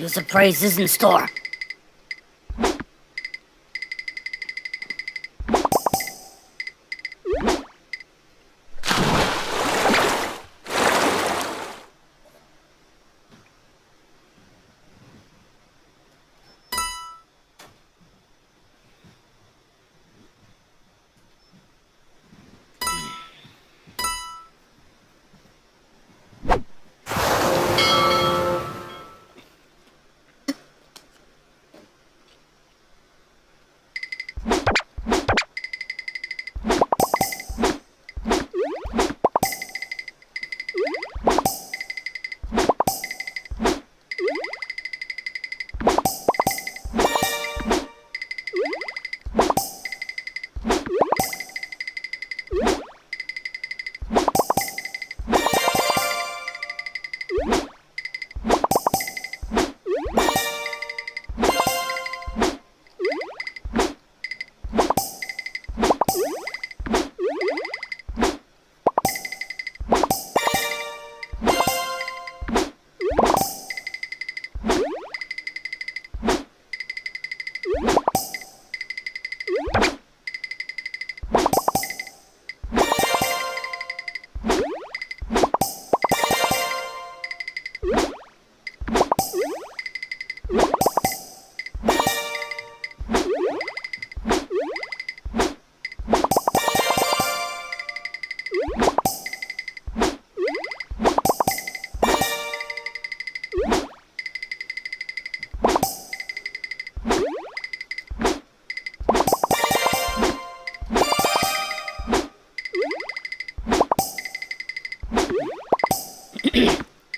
few surprises in store.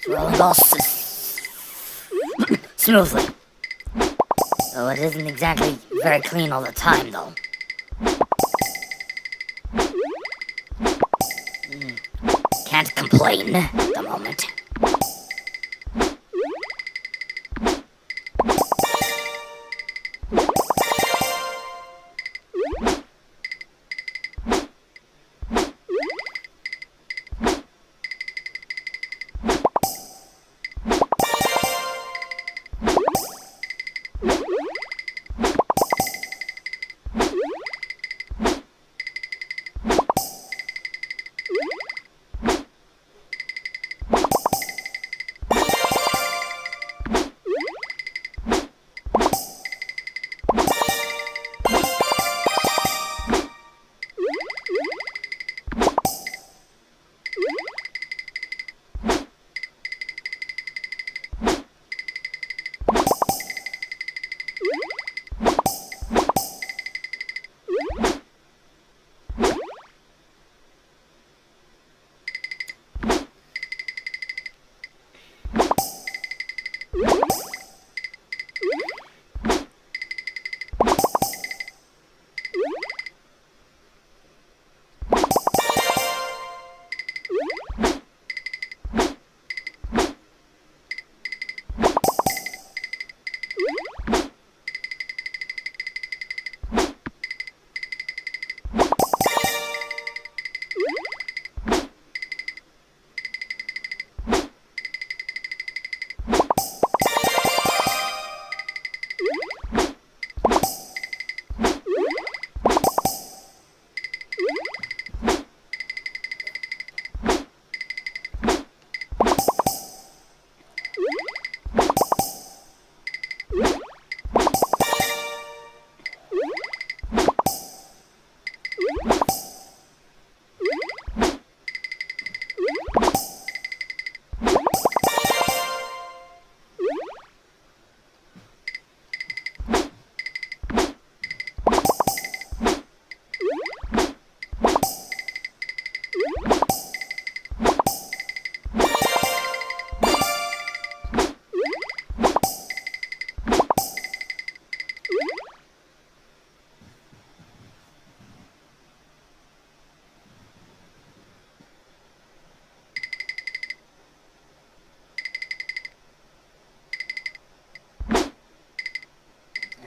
Rolling all smoothly. Though it isn't exactly very clean all the time, though. Can't complain at the moment.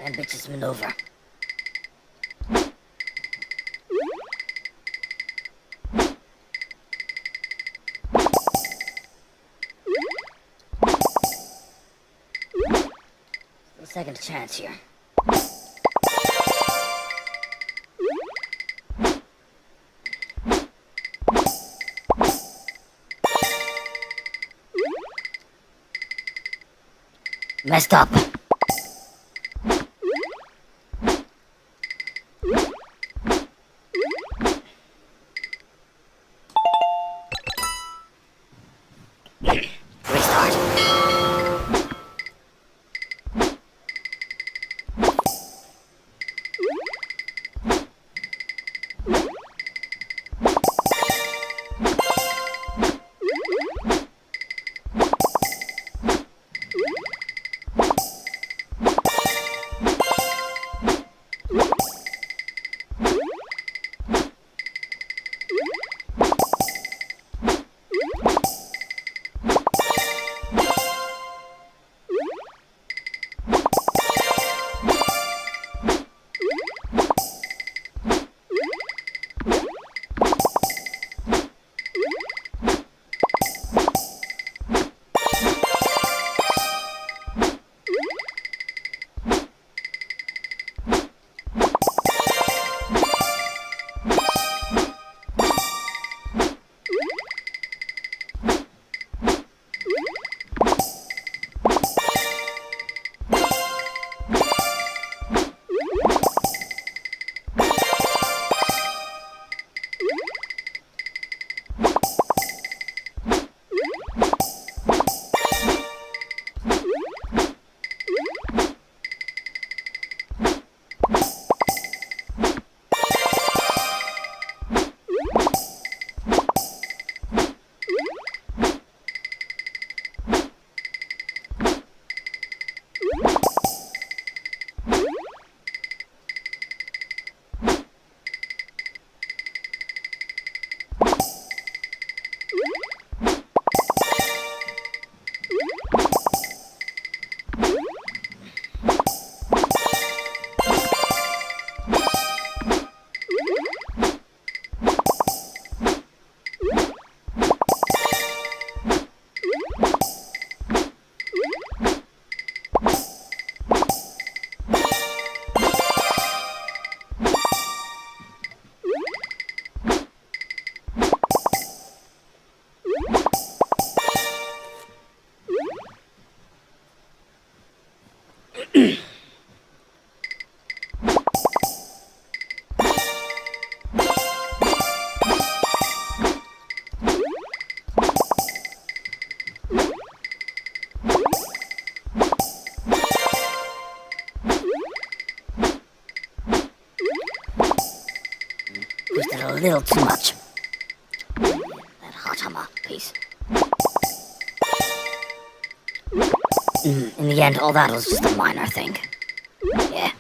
Ambitious maneuver. taking a chance here. Messed up. Restart. Pushed it a little too much. That hot hammer piece. In the end, all that was just a minor thing. Yeah.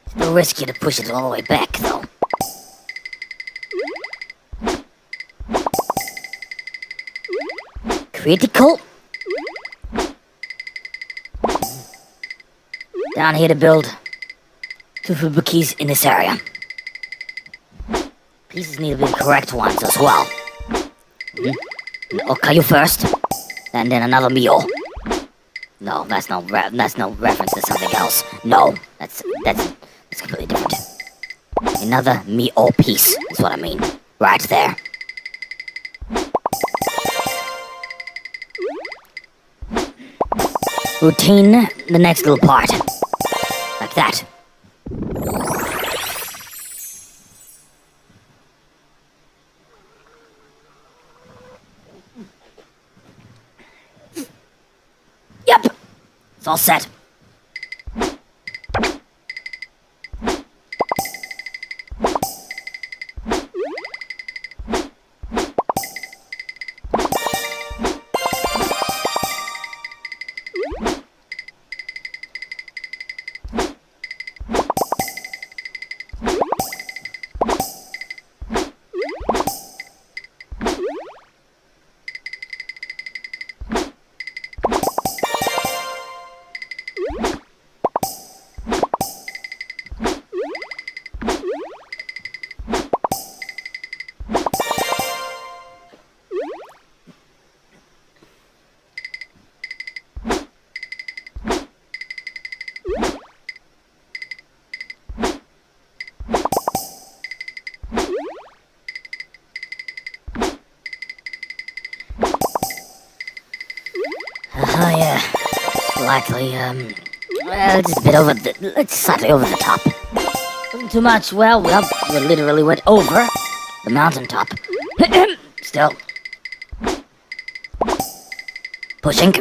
Still risky to push it all the way back, though. Critical. down here to build 2 Fubukis in this area. Pieces need to be the correct ones as well. Okayu first, and then another meal. No, that's no reference to something else. No, that's completely different. Another meal piece is what I mean. Right there. Routine the next little part. Like that. Yep. It's all set. Yeah. Likely, just a bit over it's slightly over the top. Wasn't too much. Well, we literally went over the mountaintop. Still. Pushing.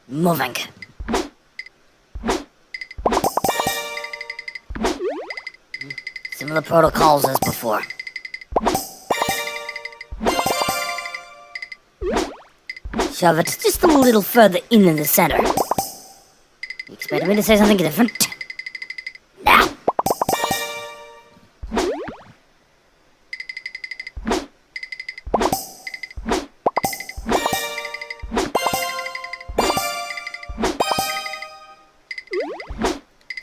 Moving. Similar protocols as before. Shove it just a little further in the center. You expected me to say something different? Now.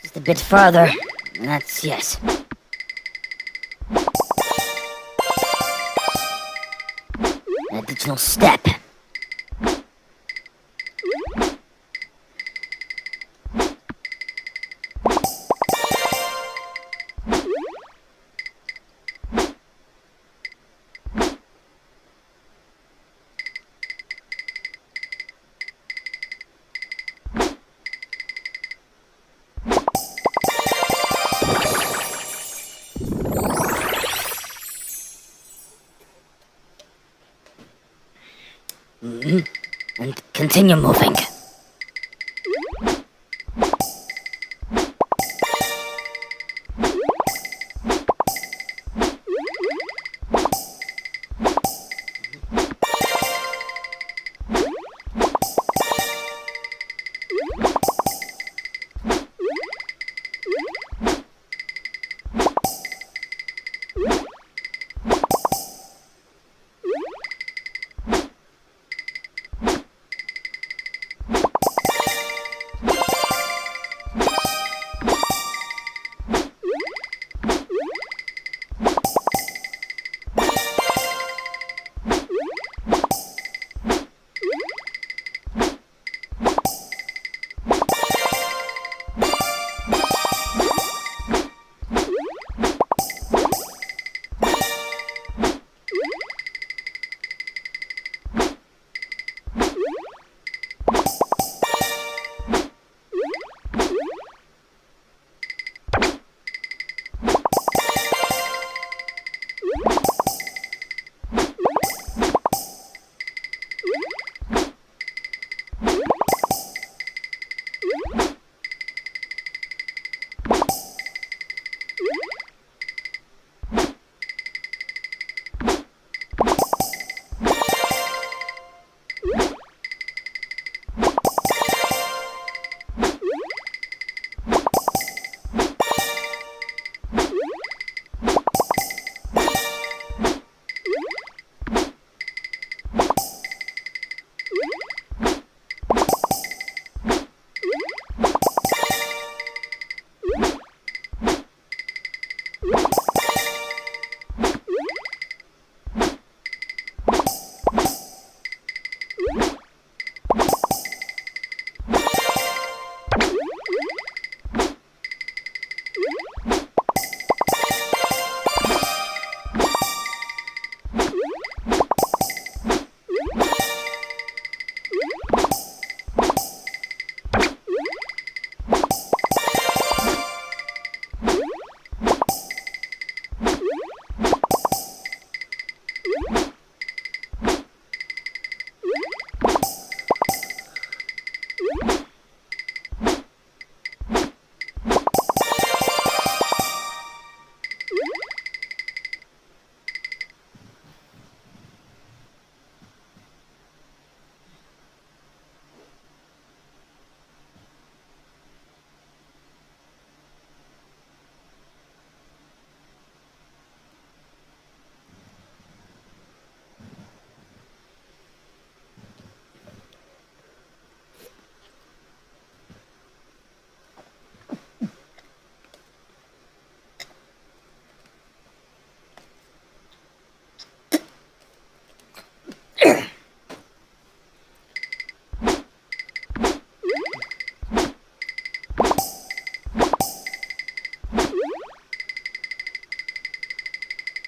Just a bit further. That's yes. An additional step. And continue moving.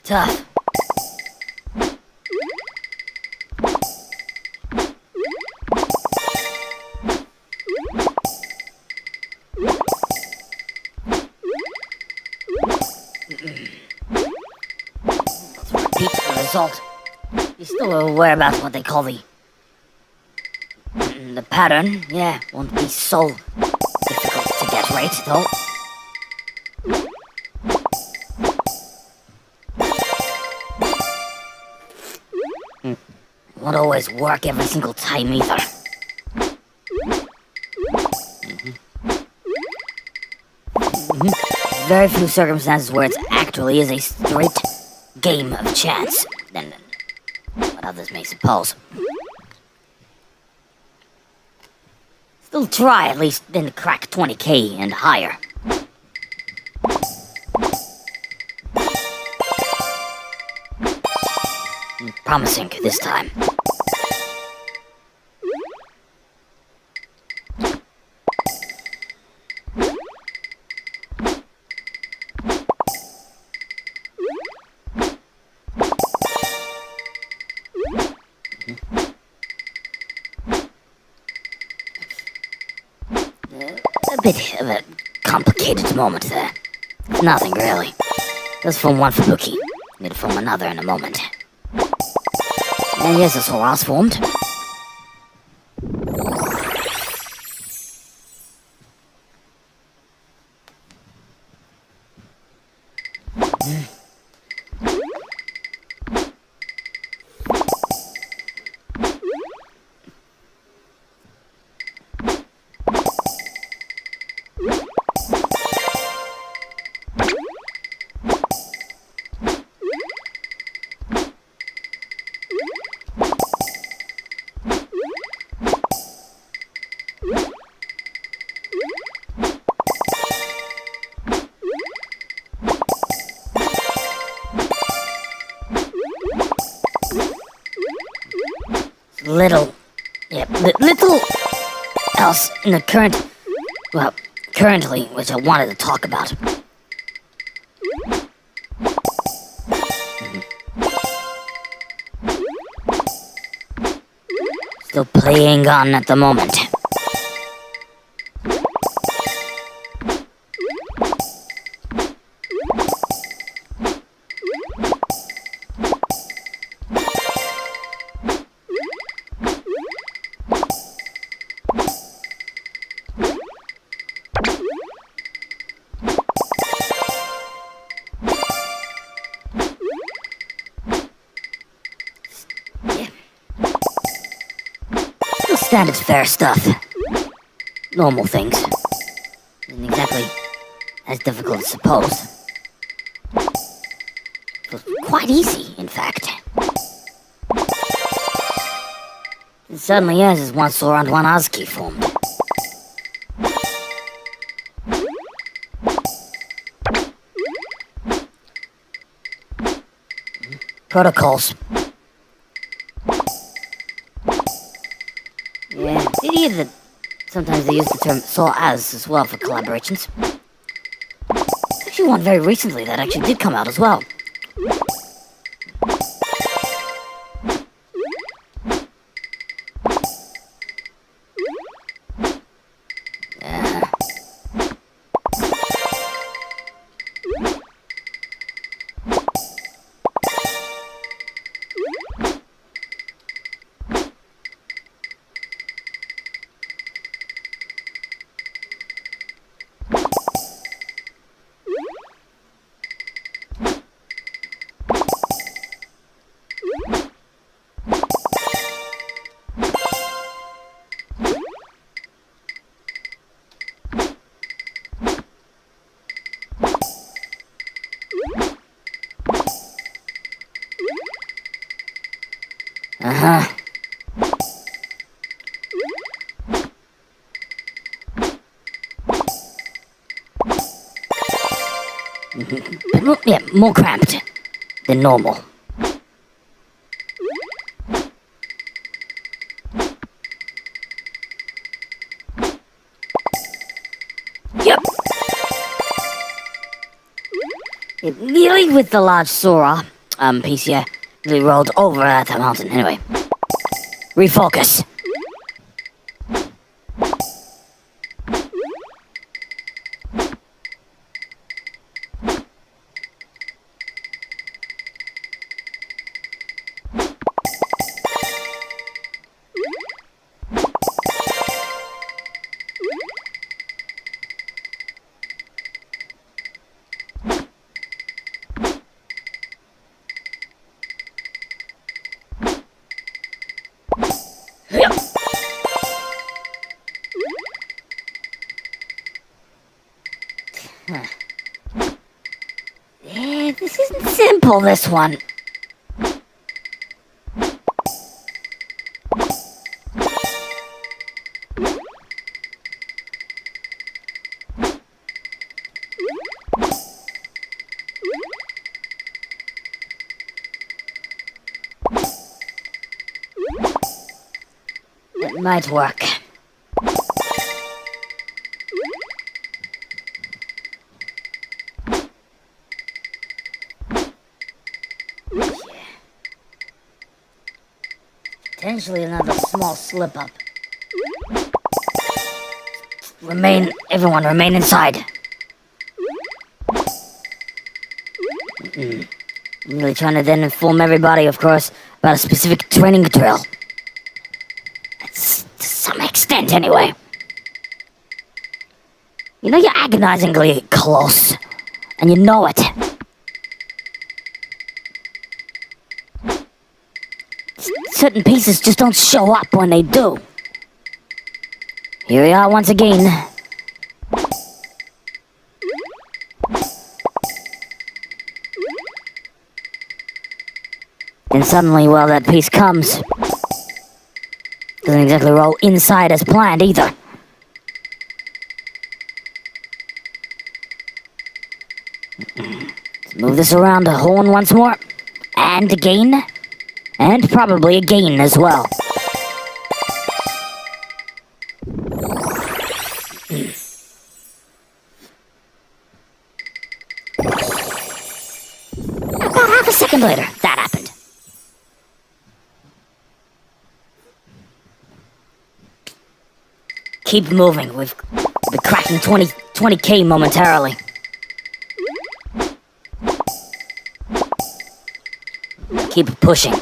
Tough. Let's repeat the result. You're still aware about what they call the pattern, yeah, won't be so difficult to get right, though. Won't always work every single time either. Very few circumstances where it actually is a straight game of chance than what others may suppose. Still try at least then to crack 20k and higher. Promising this time. A bit of a complicated moment there. Nothing really. Just from one Fubuki, need to form another in a moment. And yes, this whole house formed. little else in the currently, which I wanted to talk about. Still playing on at the moment. Standard fare stuff. Normal things. Isn't exactly as difficult as supposed. Feels quite easy, in fact. It certainly is as one saw on one Oski formed. Protocols. Yeah, it's the idea that sometimes they use the term saw as well for collaborations. There's actually one very recently that actually did come out as well. Yeah, more cramped than normal. Yep. Nearly with the large Sora piece here, they rolled over at the mountain. Anyway, refocus. Yeah, this isn't simple, this one. It might work. Potentially another small slip-up. Everyone remain inside. I'm really trying to then inform everybody, of course, about a specific training drill. That's to some extent, anyway. You know you're agonizingly close, and you know it. Certain pieces just don't show up when they do. Here we are once again. And suddenly, well, that piece comes. Doesn't exactly roll inside as planned either. Let's move this around the horn once more. And again. And probably again as well. later, that happened. Keep moving. We'll be cracking 20K momentarily. Keep pushing.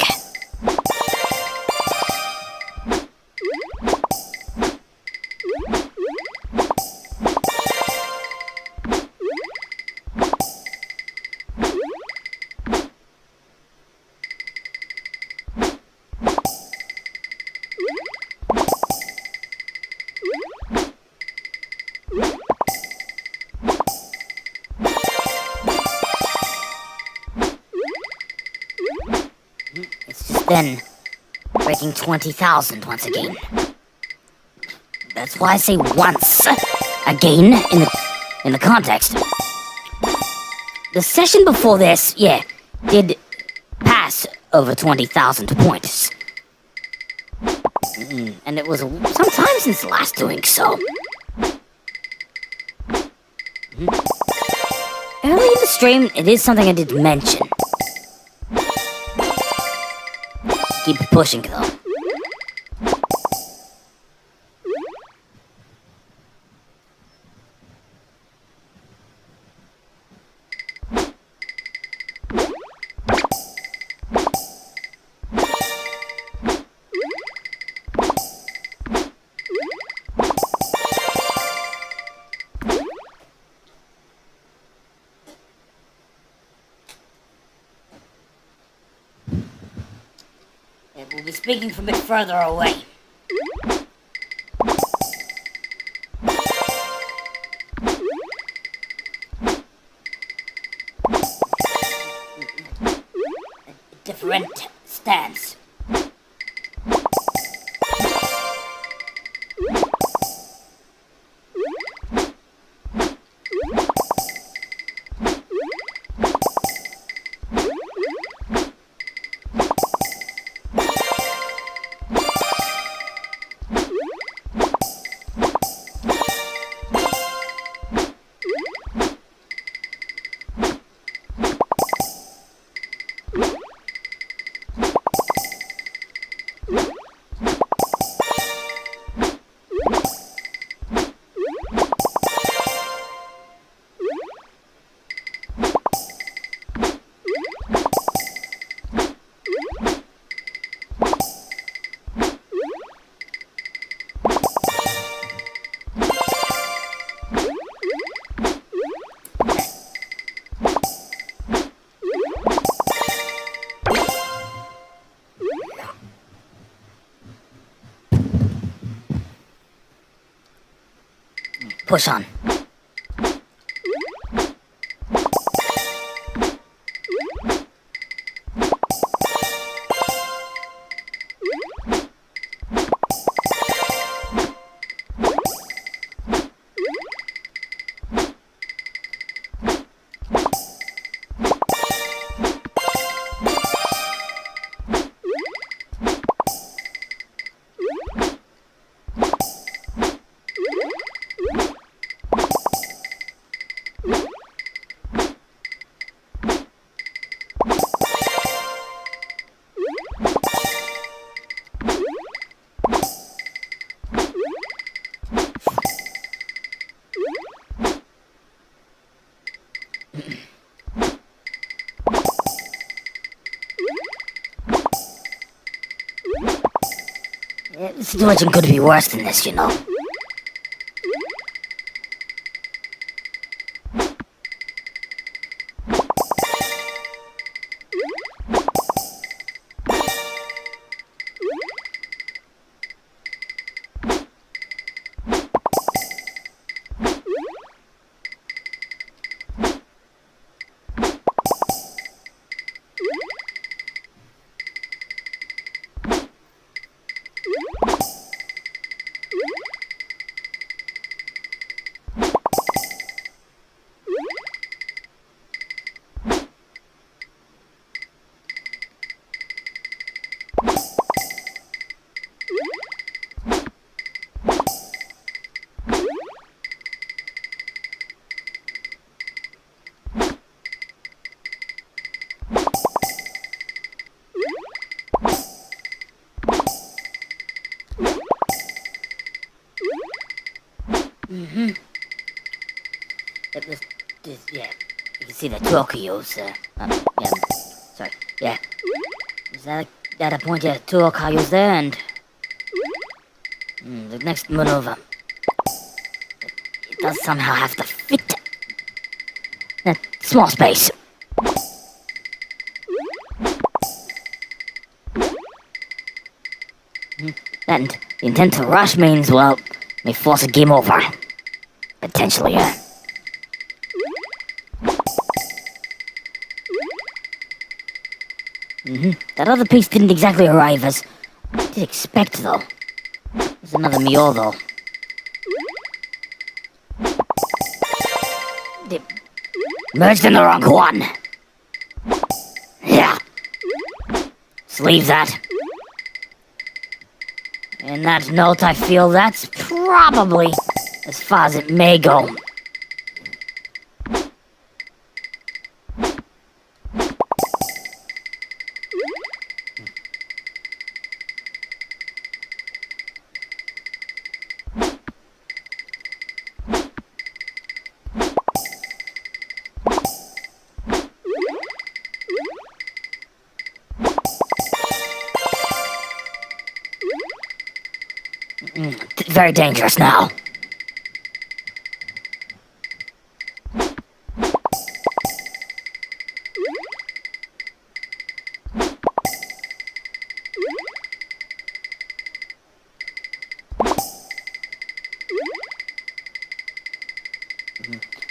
It's just then breaking 20,000 once again. That's why I say once again in the context. The session before this, yeah, did pass over 20,000 points. And it was some time since last doing so. Early in the stream, it is something I did mention. Keep pushing, though. We'll be speaking from a bit further away. A different stance. Push on. The situation could be worse than this, you know. Yeah, you can see the Tokyo's there. Yeah, sorry, yeah. Is that a point? Yeah, two Okayo's there, and the next maneuver, it does somehow have to fit that small space. And the intent to rush means, well, may force a game over. Potentially, yeah. That other piece didn't exactly arrive as I did expect, though. There's another Mio, though. They merged in the wrong one. Yeah. Just leave that. In that note, I feel that's probably as far as it may go. Very dangerous now.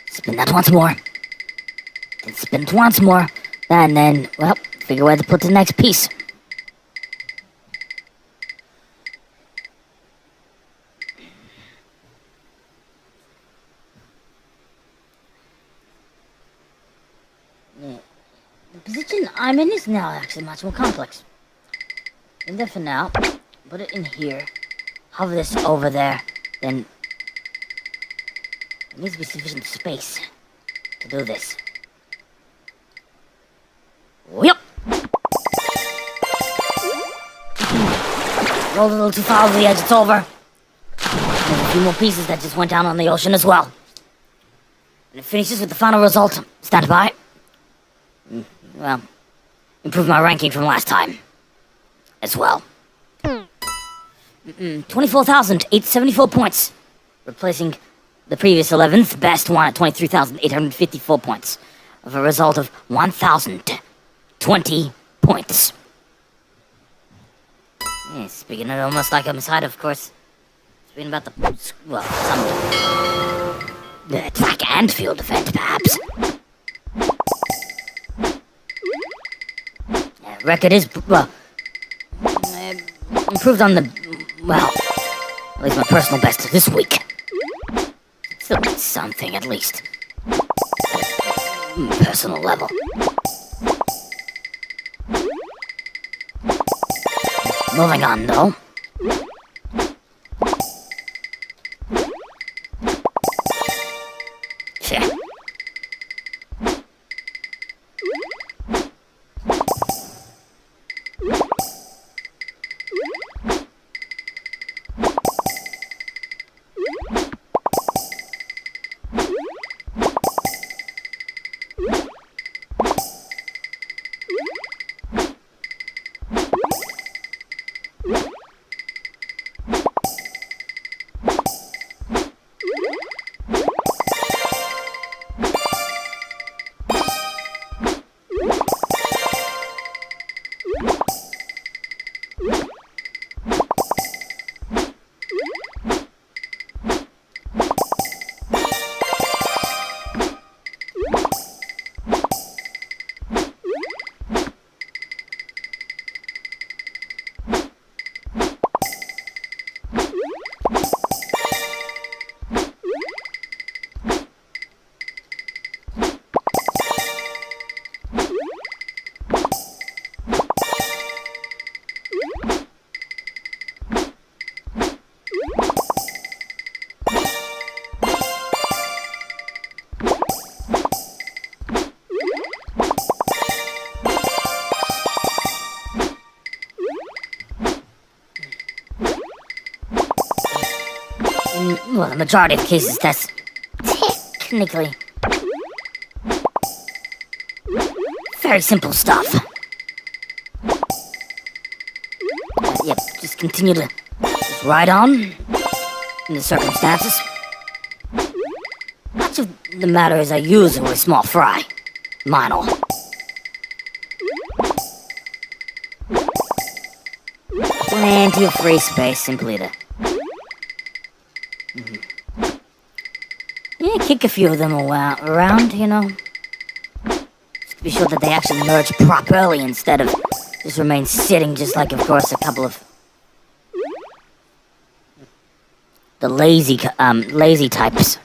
Spin that once more. Then spin it once more. And then, well, figure where to put the next piece. The position I'm in is now actually much more complex. In there for now. Put it in here. Hover this over there. Then there needs to be sufficient space to do this. Yep. Rolled a little too far over the edge, it's over. There's a few more pieces that just went down on the ocean as well. And it finishes with the final result. Stand by. Well, improved my ranking from last time. As well. 24,874 points. Replacing the previous 11th best one at 23,854 points. Of a result of 1,020 points. Yeah, speaking of almost like a Messiah, of course. Speaking about the, well, the attack and field event, perhaps. Record is, well, improved on the, well, at least my personal best this week. Still something, at least. Personal level. Moving on, though. Yeah. well, the majority of cases, that's technically very simple stuff. Yep, just continue to just ride on in the circumstances. Much of the matter is a usually small fry. Minor. Plenty of free space simply to... Yeah, kick a few of them around, you know. Just to be sure that they actually merge properly instead of just remain sitting just like, of course, a couple of... the lazy types.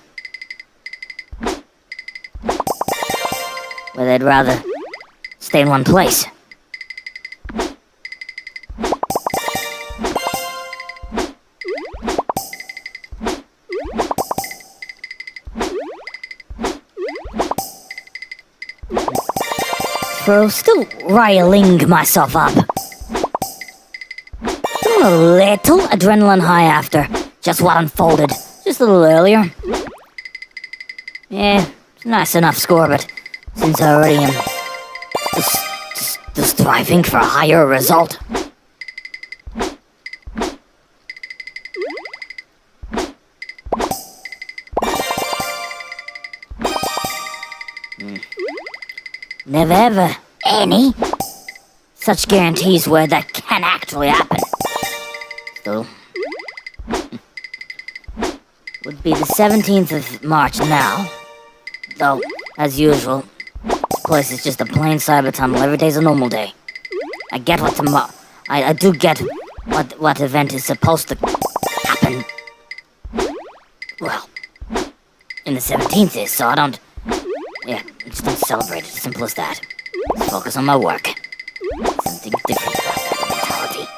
Where they'd rather stay in one place. For still riling myself up. Feeling a little adrenaline high after just what unfolded just a little earlier. Yeah, it's a nice enough score, but since I already am just striving for a higher result. Never ever any such guarantees where that can actually happen. Still, would be the 17th of March now. Though, as usual, this place is just a plain cyber tunnel. Every day's a normal day. I get what I do get what event is supposed to happen. Well, in the 17th is, so I don't... Yeah, just don't celebrate it. Simple as that. Just focus on my work. Something different about that mentality.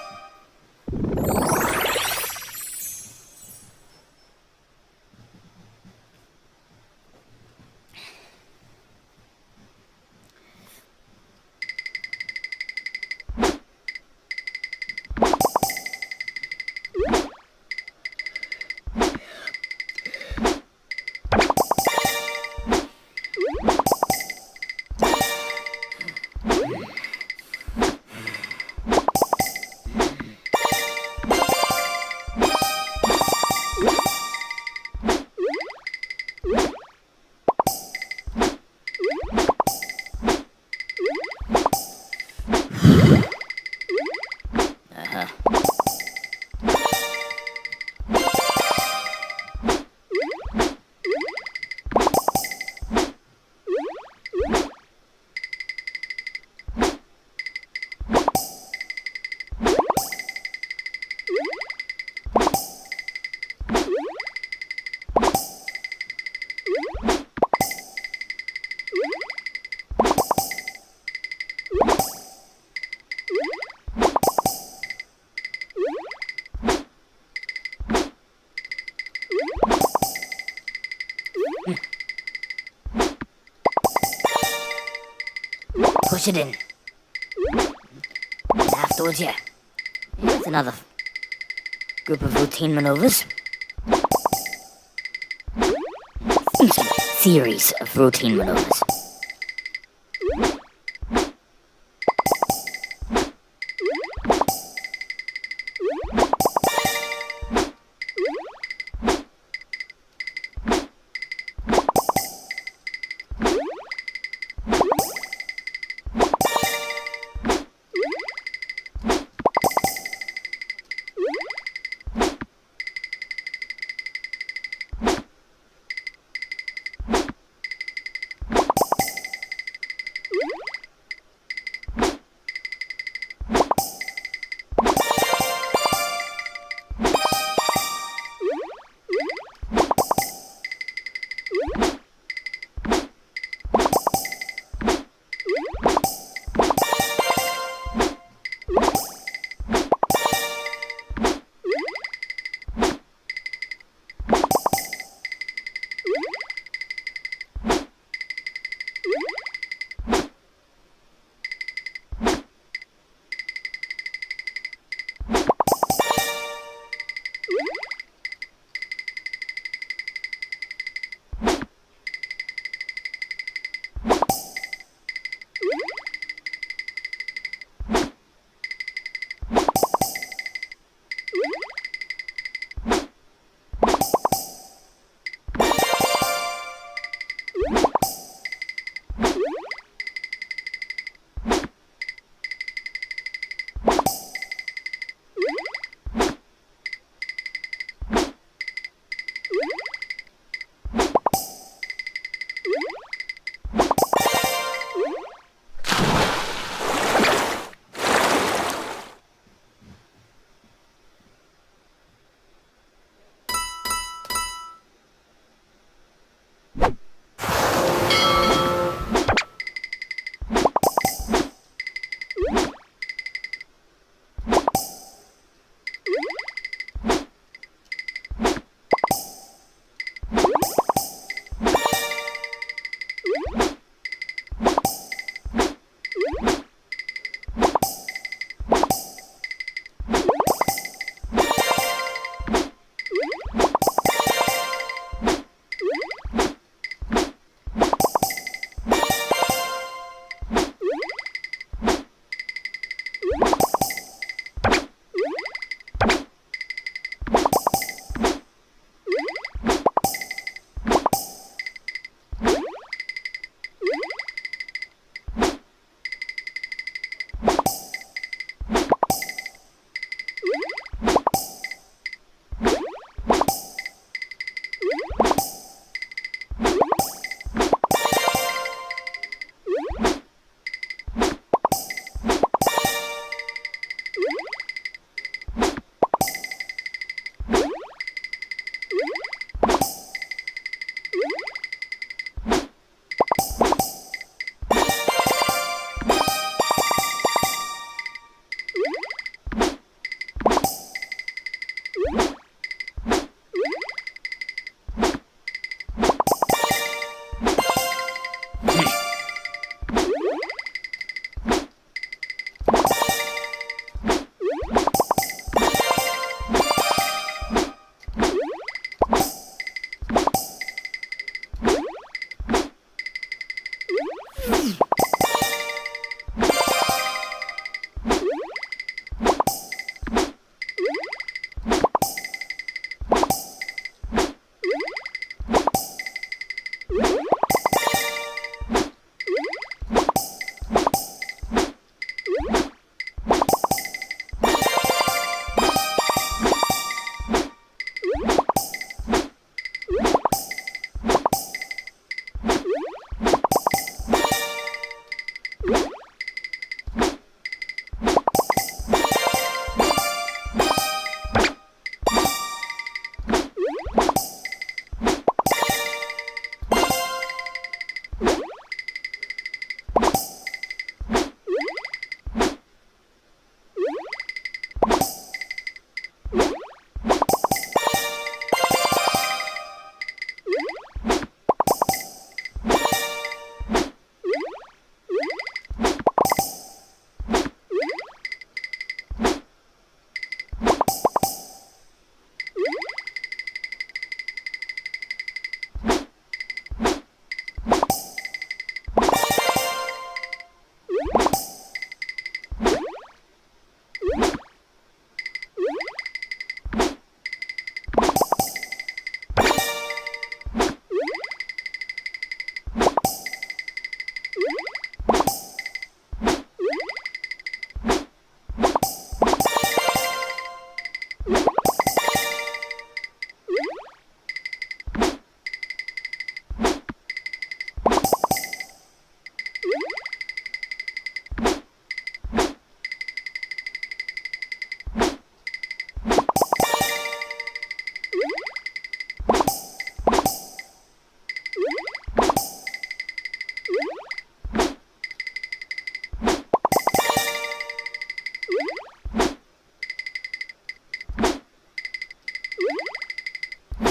Push it in. And afterwards, yeah. It's another group of routine maneuvers. Series of routine maneuvers.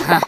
Uh-huh.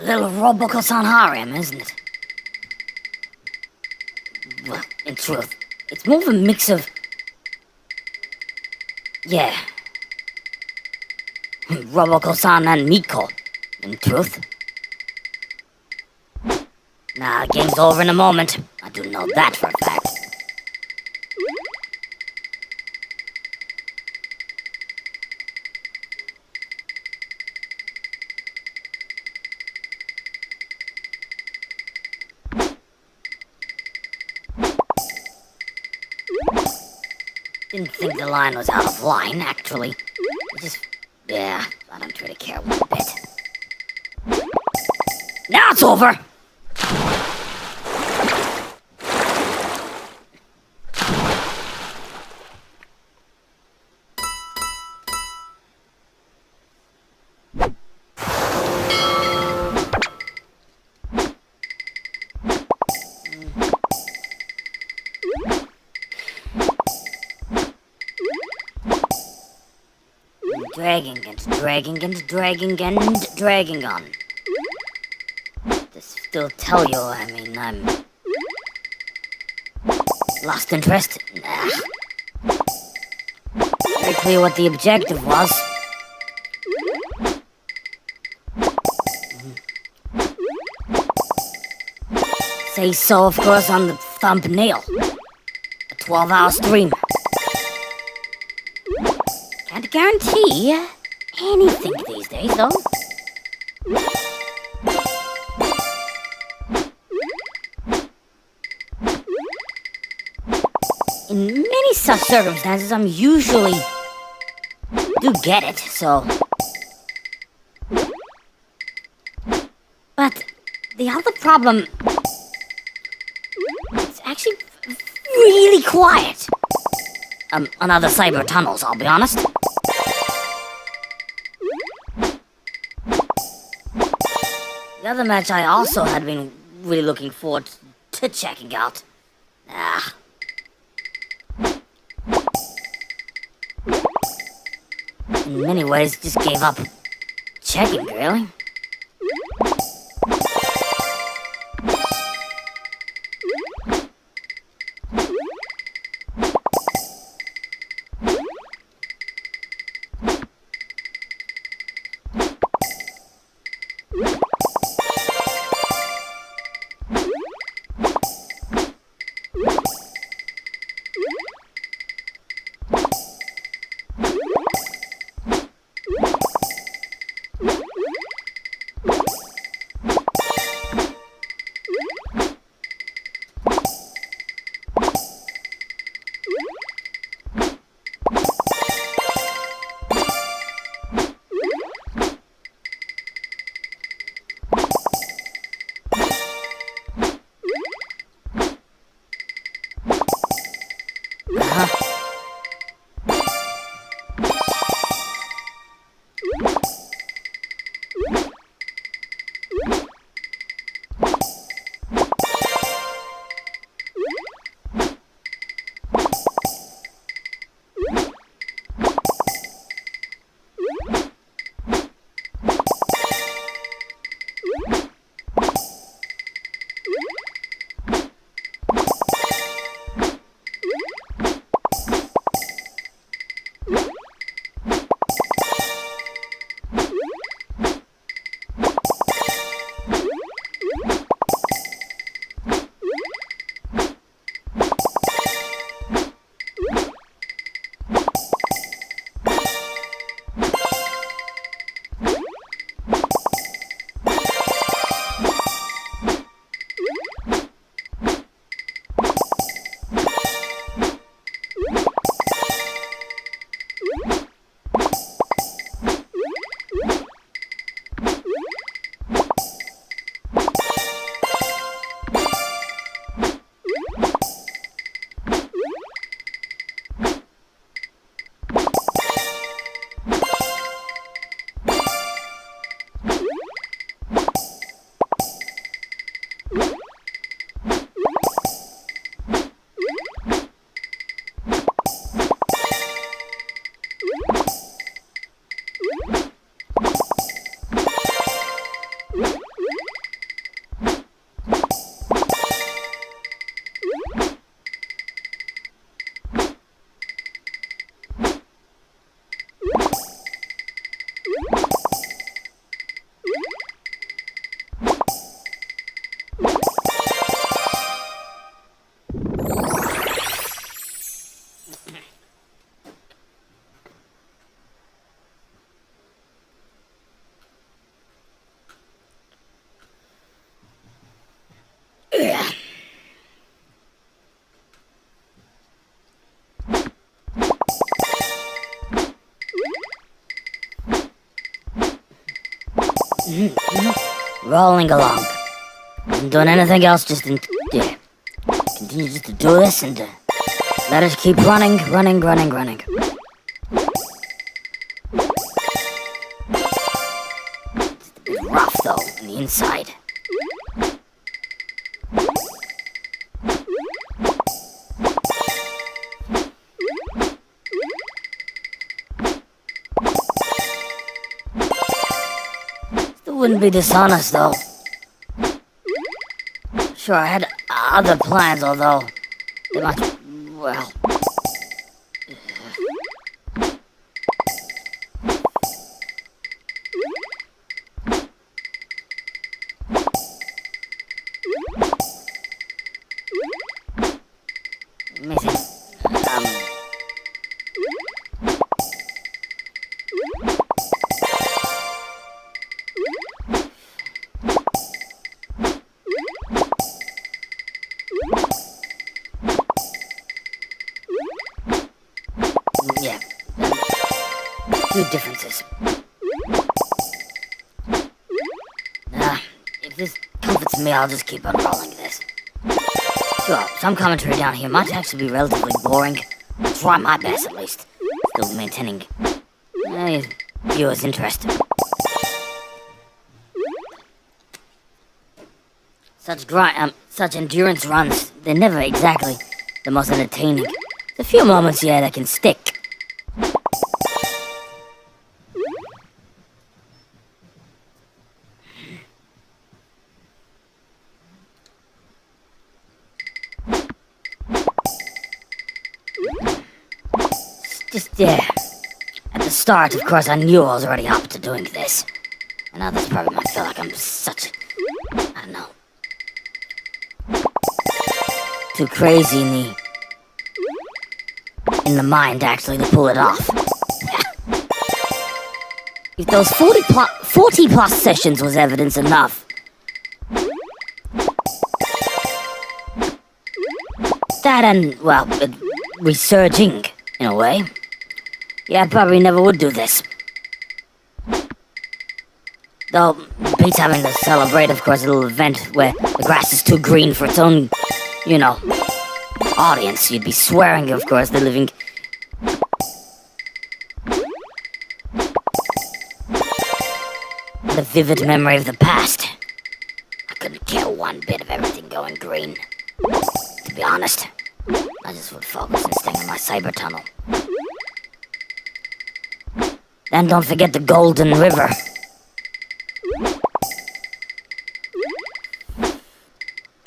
Little Roboco-san harem, isn't it? Well, in truth, it's more of a mix of... Yeah. Roboco-san and Miko, in truth. Nah, game's over in a moment. I do know that for a fact. Didn't think the line was out of line, actually. Yeah, I don't really care one bit. Now it's over! dragging and dragging and dragging and dragging on. To still tell you, I mean, I'm lost interest. Nah. Very clear what the objective was. Say so, of course, on the thumbnail. A 12-hour stream. Can't guarantee anything these days, though. In many such circumstances, I'm usually do get it, so. But the other problem, it's actually really quiet. On other cyber tunnels, I'll be honest. The other match I also had been really looking forward to checking out. In many ways, just gave up checking, really. Rolling along. Isn't doing anything else, just continue just to do this and let us keep running. It's a bit rough though, on the inside. wouldn't be dishonest, though. Sure, I had other plans, although they much, well... Missy, yeah, two differences. If this comforts me, I'll just keep on rolling this. Sure, some commentary down here might actually be relatively boring. I'll try my best, at least. Still maintaining viewers' interest. Such endurance runs, they're never exactly the most entertaining. There's a few moments here that can stick. At the start, of course, I knew I was already up to doing this. And others probably might feel like I'm such... I don't know. Too crazy in the mind, actually, to pull it off. If those 40 plus sessions was evidence enough... That and, well, resurging, in a way. Yeah, I probably never would do this. Though, beats having to celebrate, of course, a little event where the grass is too green for its own, you know, audience. You'd be swearing, of course, they're living... The vivid memory of the past. I couldn't care one bit of everything going green. To be honest, I just would focus on staying in my cyber tunnel. Then don't forget the Golden River.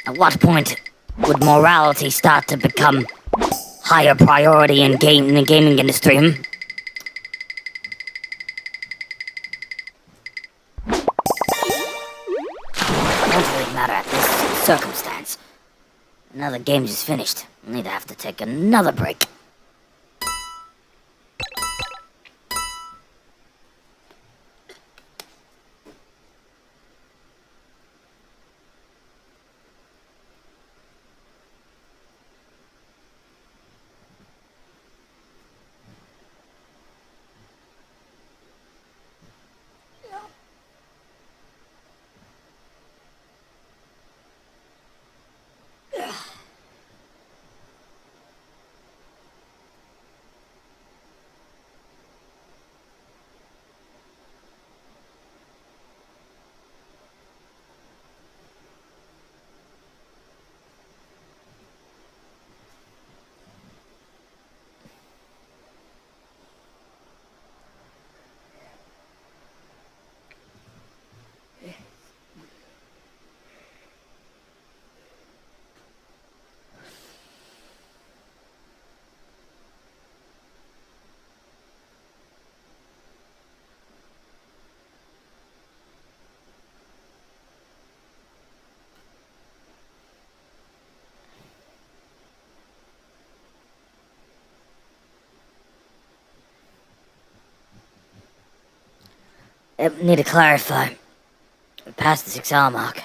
At what point would morality start to become higher priority in the gaming industry? It doesn't really matter at this circumstance. Another game just finished. I'll need to have to take another break. Need to clarify. We passed the 6 hour mark.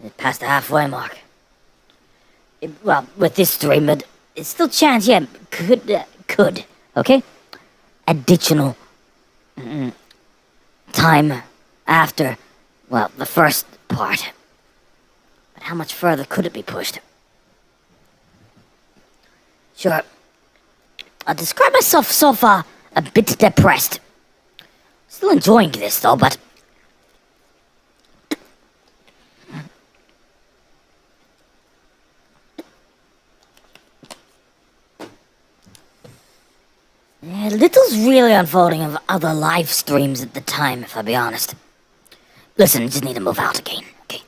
It passed the halfway mark. Well, with this stream, but it's still chance, yeah, could, okay? Additional time after, well, the first part. But how much further could it be pushed? Sure. I'll describe myself so far a bit depressed. Still enjoying this though, but... Yeah, Little's really unfolding of other live streams at the time, if I'll be honest. Listen, I just need to move out again, okay?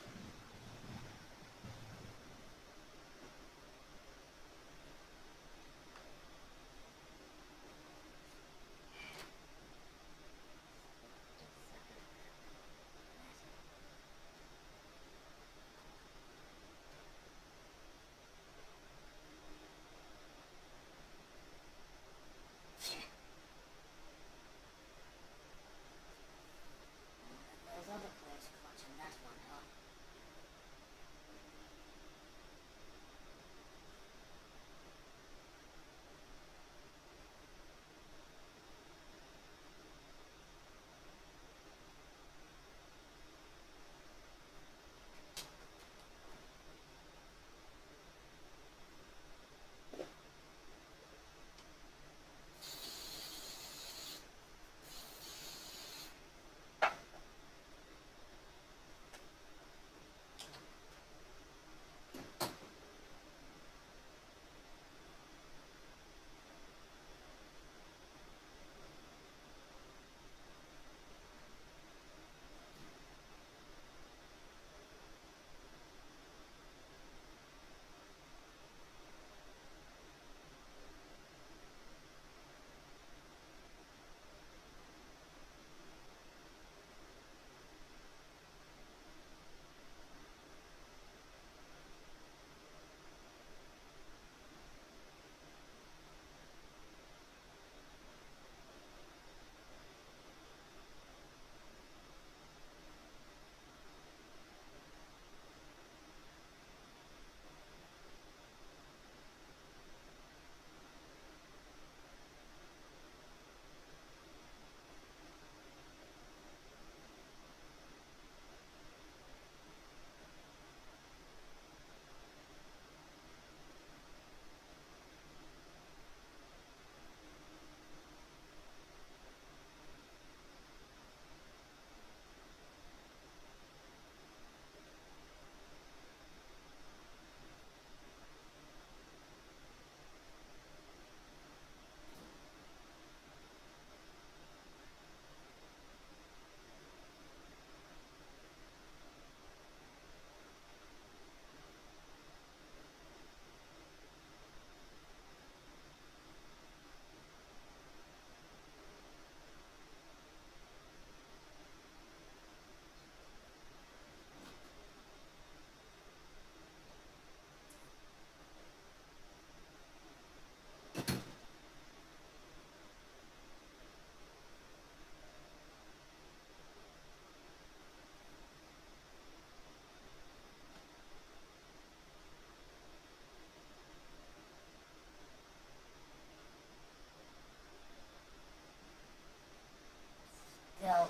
Still,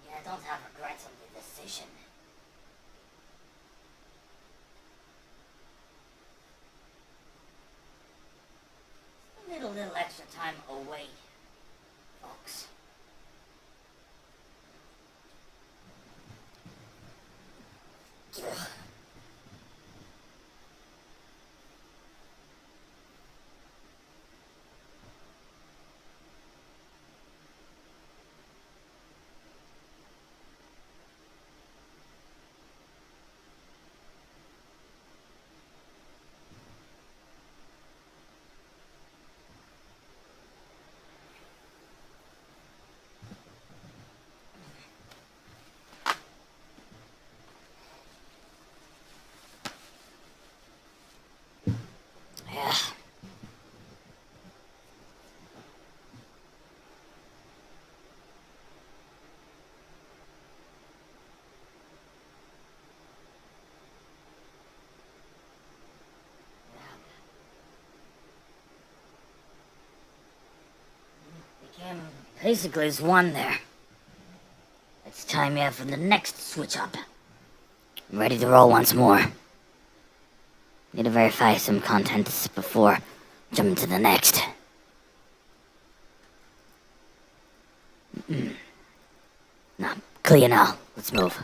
yeah, I don't have regrets on the decision. I need a little extra time away, folks. Ugh. Yeah. Became basically as one there. It's time, yeah, for the next switch up. I'm ready to roll once more. Need to verify some contents before jumping to the next. Now, clear now. Let's move.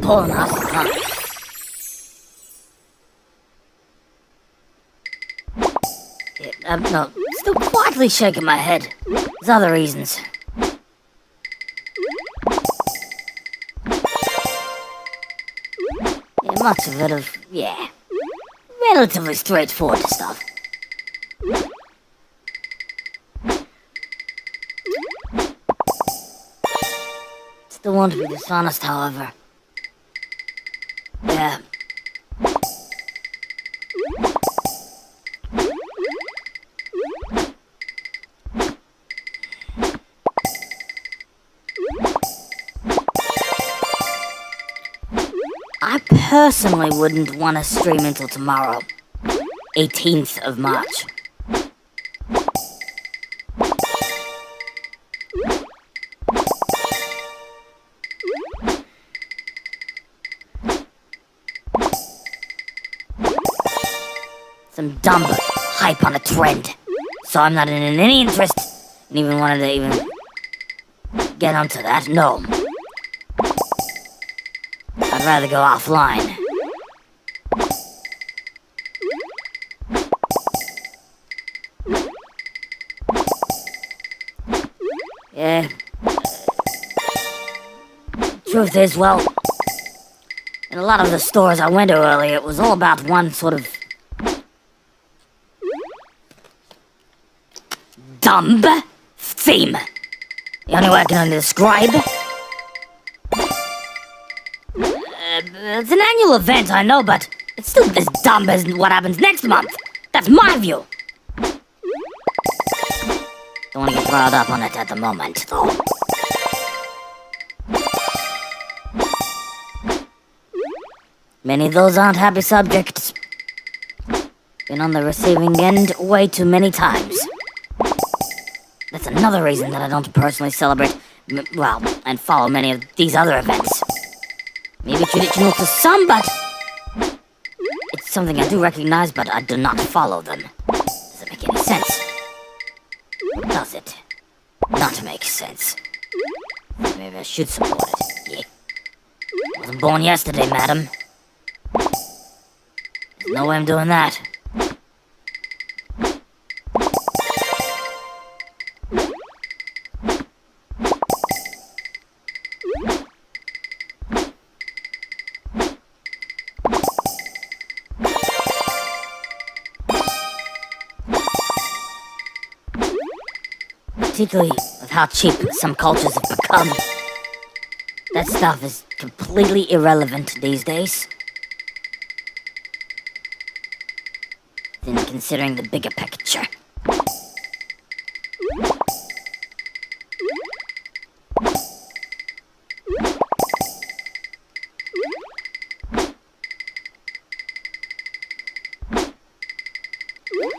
simple enough, huh? Yeah, no, still quietly shaking my head. There's other reasons. Yeah, much of it relatively straightforward stuff. Still want to be dishonest, however. Yeah. I personally wouldn't want to stream until tomorrow, 18th of March. Some dumb hype on a trend, so I'm not in any interest and even wanted to even get onto that. No. I'd rather go offline. Yeah. Truth is, well, in a lot of the stores I went to earlier, it was all about one sort of dumb theme. The only way I can describe. It's an annual event, I know, but it's still as dumb as what happens next month. That's my view. Don't want to get riled up on it at the moment, though. Many of those aren't happy subjects. Been on the receiving end way too many times. That's another reason that I don't personally celebrate, and follow many of these other events. Maybe traditional to some, but it's something I do recognize, but I do not follow them. Does it make any sense? Or does it not make sense? Maybe I should support it. Yeah. Wasn't born yesterday, madam. There's no way I'm doing that. Particularly with how cheap some cultures have become. That stuff is completely irrelevant these days. Then considering the bigger picture.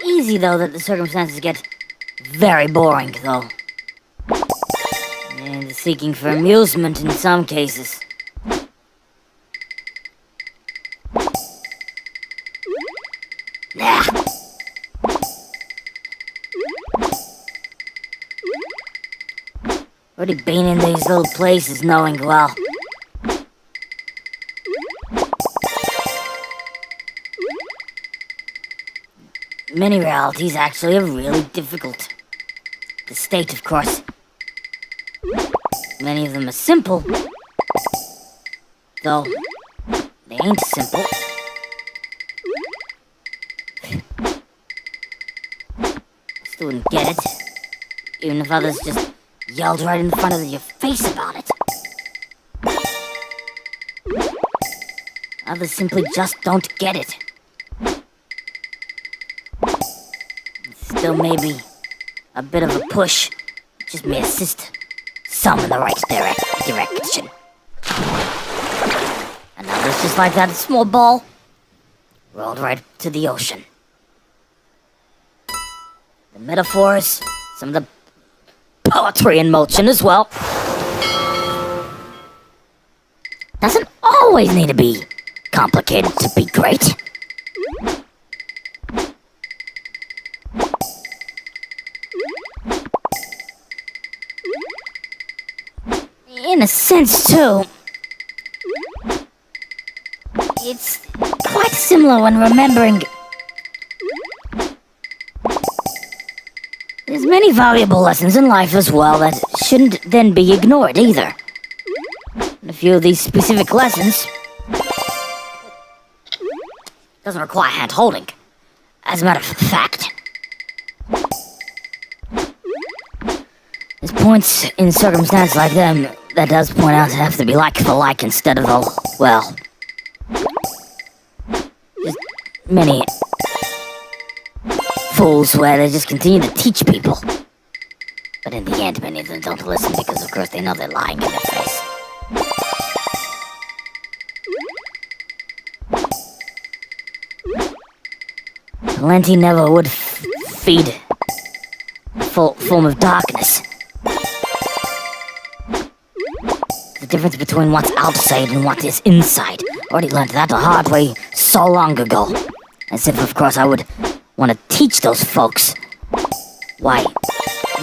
Easy though that the circumstances get very boring, though. And seeking for amusement in some cases. Nah. Already been in these little places knowing, well, many realities actually are really difficult. The state, of course. Many of them are simple. Though, they ain't simple. Still wouldn't get it. Even if others just yelled right in front of your face about it. Others simply just don't get it. Still maybe a bit of a push just may assist some in the right direction. And others just like that small ball rolled right to the ocean. The metaphors, some of the poetry in motion as well. Doesn't always need to be complicated to be great. In a sense, too, similar when remembering. There's many valuable lessons in life as well that shouldn't then be ignored either. And a few of these specific lessons doesn't require hand-holding. As a matter of fact, there's points in circumstances like them that does point out to have to be like for like instead of well, just many fools where they just continue to teach people. But in the end, many of them don't listen because of course they know they're lying in their face. Plenty never would feed a full form of darkness. The difference between what's outside and what is inside. Already learned that the hard way so long ago. As if, of course, I would want to teach those folks why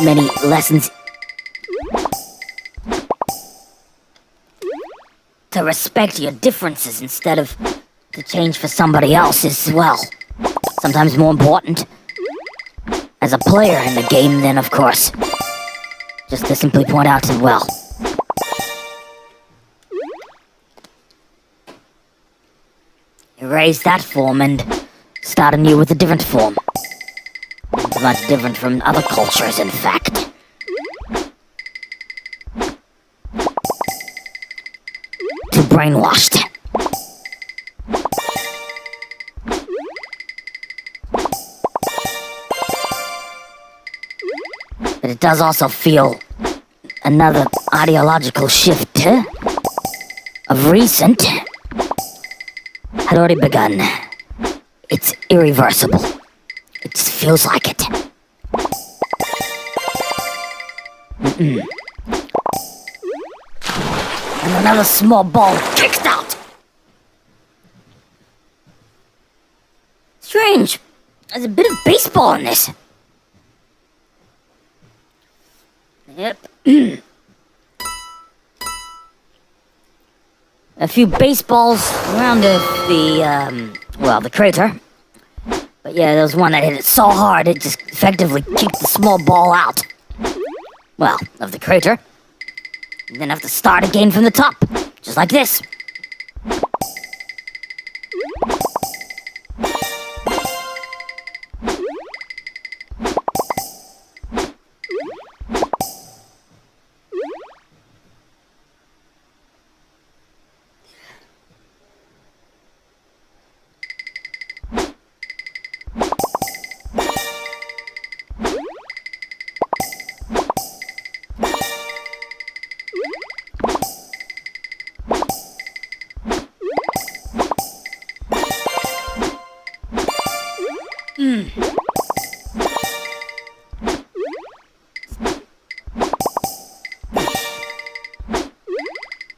many lessons to respect your differences instead of to change for somebody else is, well, sometimes more important as a player in the game than, of course, just to simply point out that, well, erase that form and start anew with a different form. It's much different from other cultures, in fact. Too brainwashed. But it does also feel another ideological shift of recent had already begun. It's irreversible. It just feels like it. And another small ball kicked out. Strange. There's a bit of baseball in this. Yep. A few baseballs around the crater. But yeah, there was one that hit it so hard it just effectively kicked the small ball out. Well, of the crater. And then have to start again from the top. Just like this.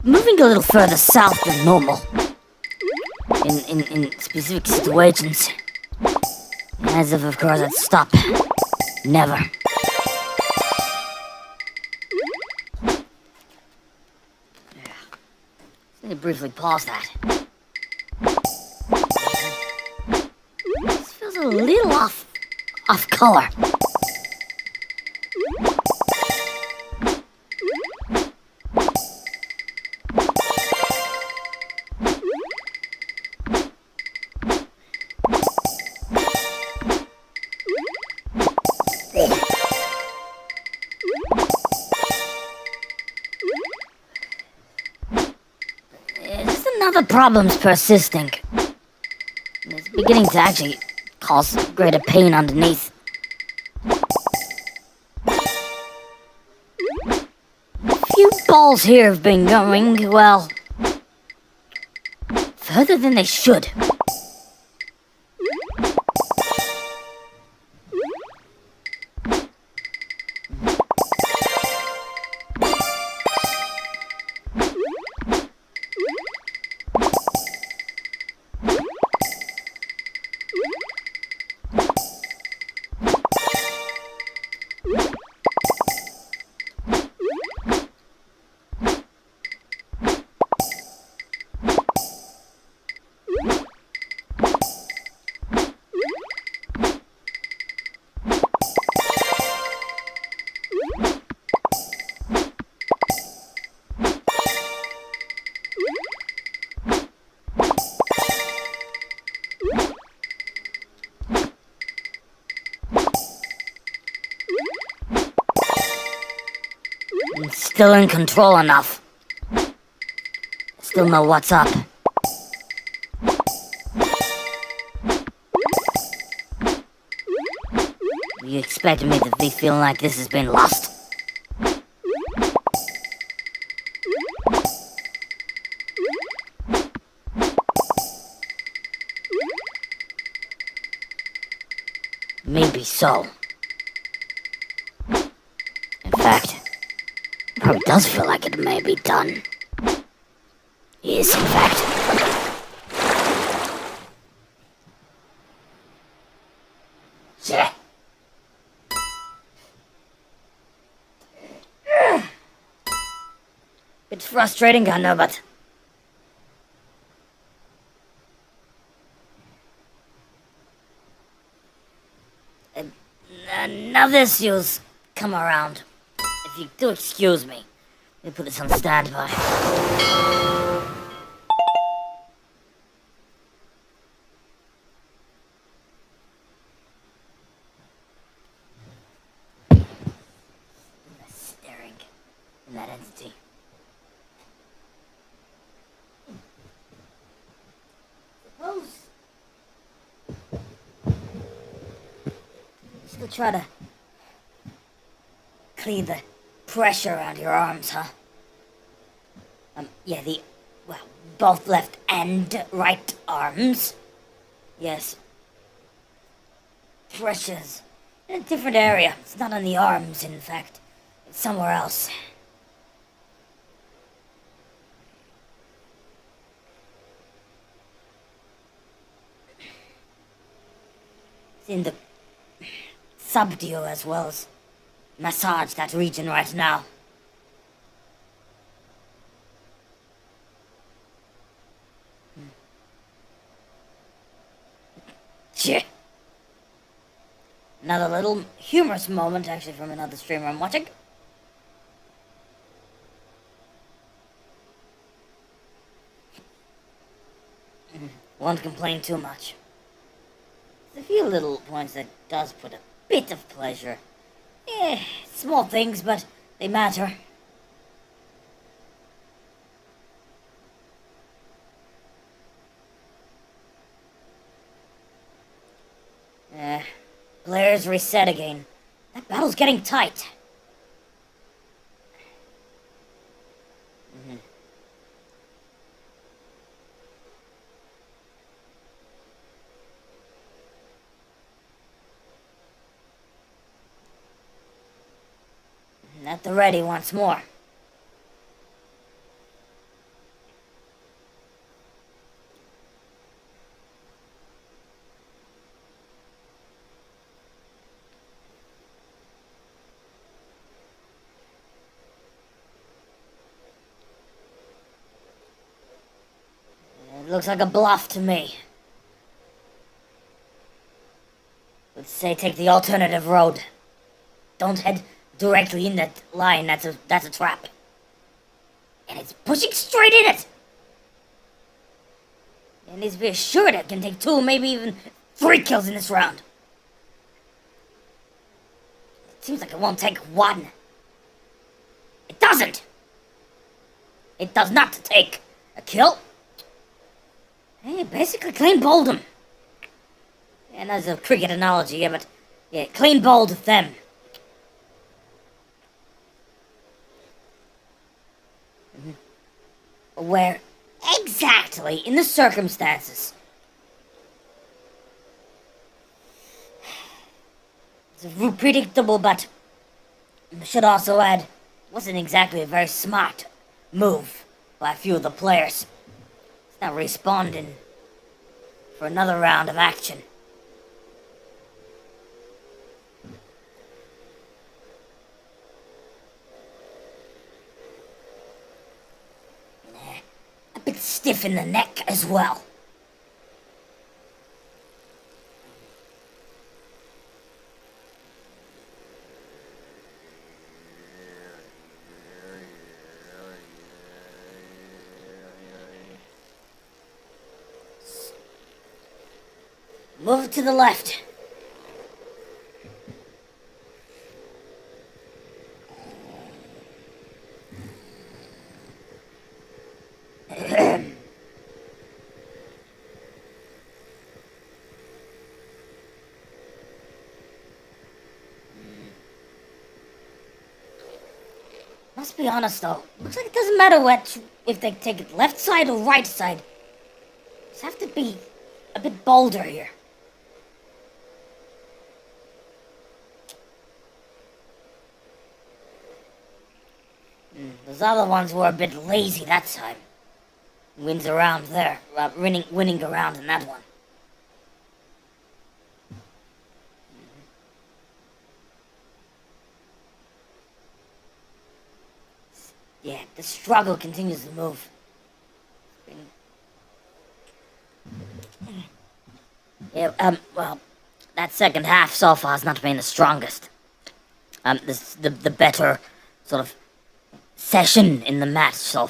Moving a little further south than normal. In specific situations. As if, of course, I'd stop. Never. Let me briefly pause that. This feels a little off color. The problem's persisting. It's beginning to actually cause greater pain underneath. A few balls here have been going, well, further than they should. still in control enough. I still know what's up. You expected me to be feeling like this has been lost? Maybe so. In fact, it probably does feel like it may be done. Is, in fact. Yeah. It's frustrating, I know, but... now this you'll come around. If you do excuse me, let me put this on standby. Staring in that entity. Suppose still try to clean the pressure around your arms, huh? Yeah, both left and right arms. Yes. Pressure's in a different area. It's not on the arms, in fact. It's somewhere else. It's in the subdue as well as massage that region right now. Shit. Another little humorous moment actually from another streamer I'm watching. Won't complain too much. There's a few little points that does put a bit of pleasure. Small things, but they matter. Players reset again. That battle's getting tight. At the ready once more. It looks like a bluff to me. Let's say take the alternative road. Don't head directly in that line. That's a trap. And it's pushing straight in it. It needs to be assured it can take 2, maybe even 3 kills in this round. It seems like it won't take 1. It doesn't. It does not take a kill. Hey, basically clean bowled him. And that's a cricket analogy, yeah, but yeah, clean bowled them. Where exactly in the circumstances? It's predictable, but I should also add, wasn't exactly a very smart move by a few of the players. It's not responding for another round of action. A bit stiff in the neck as well. Move to the left. must be honest though. Looks like it doesn't matter if they take it left side or right side. Just have to be a bit bolder here. Those other ones were a bit lazy that time. Wins around there, winning around in that one. Yeah, the struggle continues to move. Yeah, well, that second half so far has not been the strongest. The better sort of session in the match, so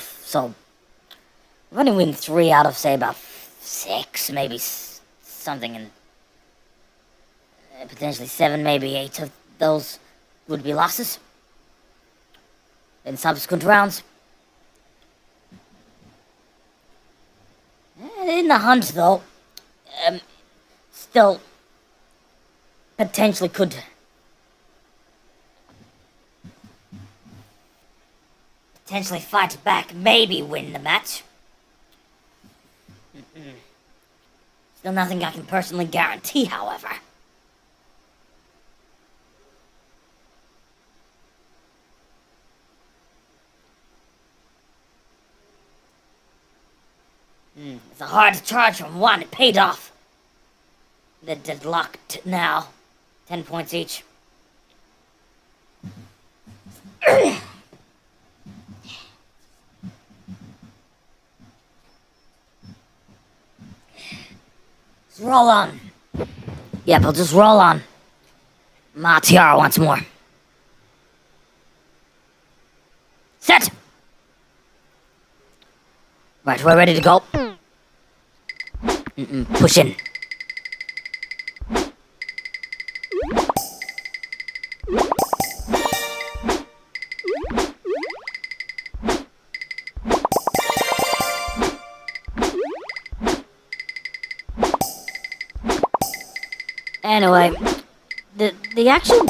I've only win 3 out of, say, about 6, maybe something, and potentially 7, maybe 8 of those would be losses in subsequent rounds. In the hunt, though, still potentially could fight back, maybe win the match. Still nothing I can personally guarantee, however. It's a hard charge from 1. It paid off. They're deadlocked now. 10 points each. Let's roll on. Yep, I'll just roll on. Tiara once more. Set! Right, we're ready to go. Push in. Anyway, the actual...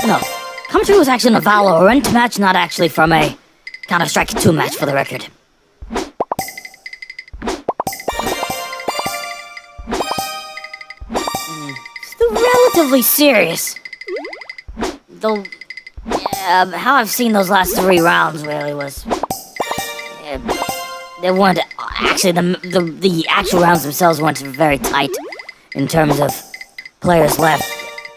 No. Commentary was actually in a Valorant match, not actually from a Counter-Strike 2 match, for the record. Still relatively serious. Though, how I've seen those last 3 rounds really was... they weren't... Actually, the actual rounds themselves weren't very tight in terms of players left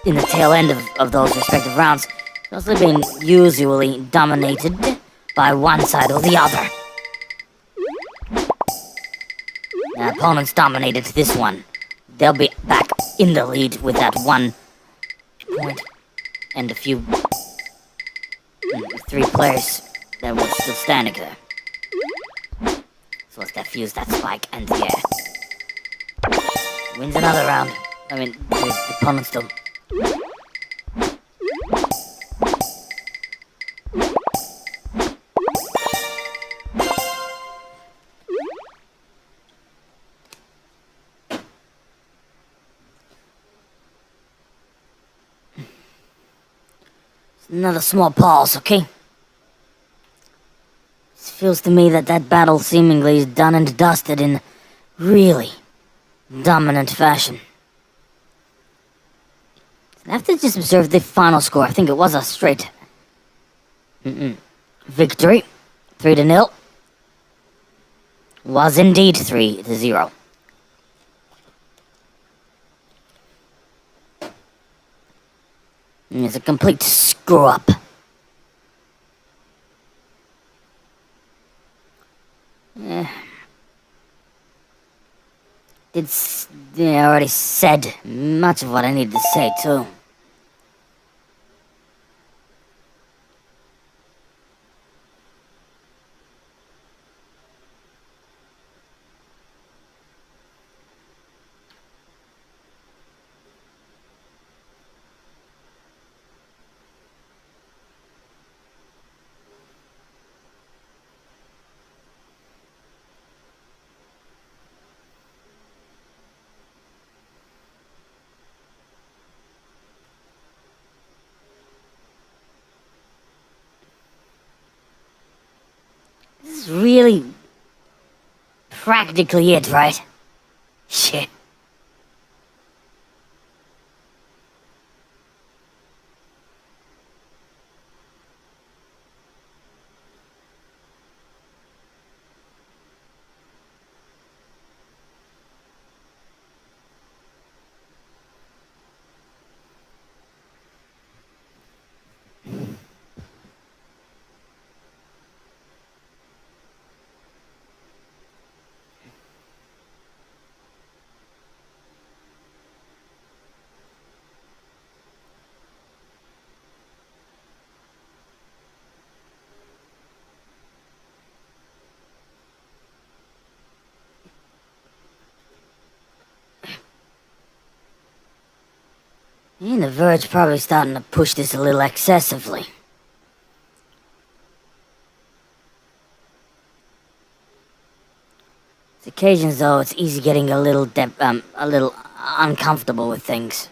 in the tail end of those respective rounds. Mostly being usually dominated by one side or the other. The opponents dominated this one. They'll be back in the lead with that 1 point and a few 3 players that were still standing there. So let's defuse that spike and yeah. Wins another round. I mean, the opponents don't. Another small pause, okay? It feels to me that battle seemingly is done and dusted in really dominant fashion. I have to just observe the final score. I think it was a straight victory. 3-0. Was indeed 3-0. It's a complete screw-up. I already said much of what I needed to say, too. is really practically it, right? Shit. Me and the Verge probably starting to push this a little excessively. It's occasions, though, it's easy getting a little uncomfortable with things.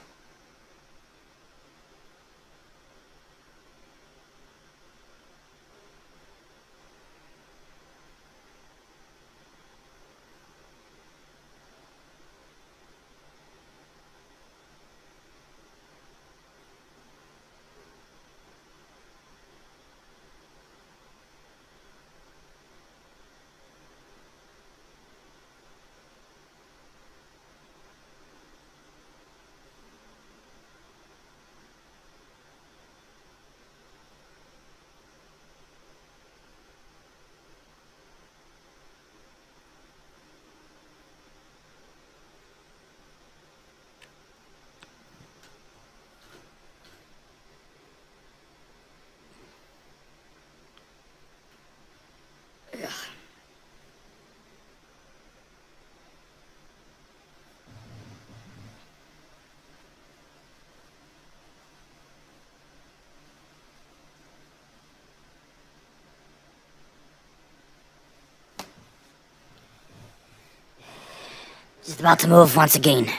Just about to move once again.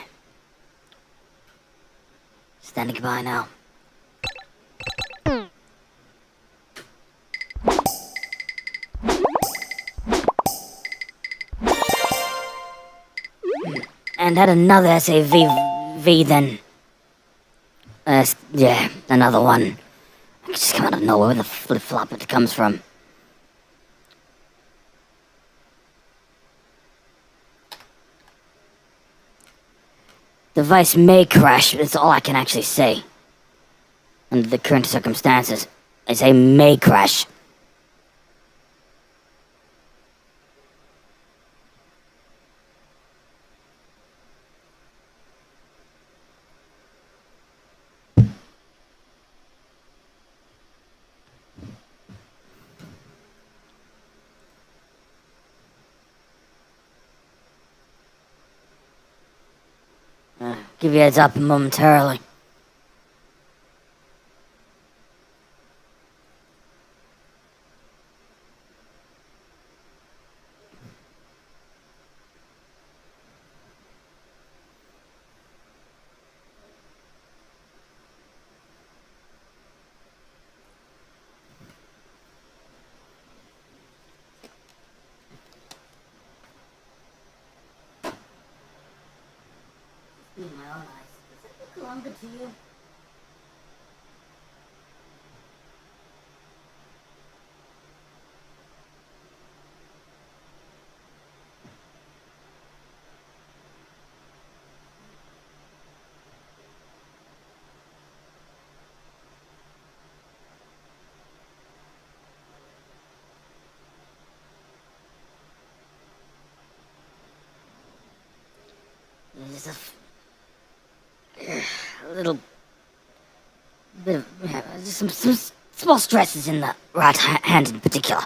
Standing by now. And had another SAV then. Yeah, another one. It just come out of nowhere where the flip-flop it comes from. Device may crash, that's all I can actually say. Under the current circumstances, I say may crash. Give you a heads up momentarily. My own eyes. Does that look longer to you? There's a little bit of just some small stresses in the right hand in particular.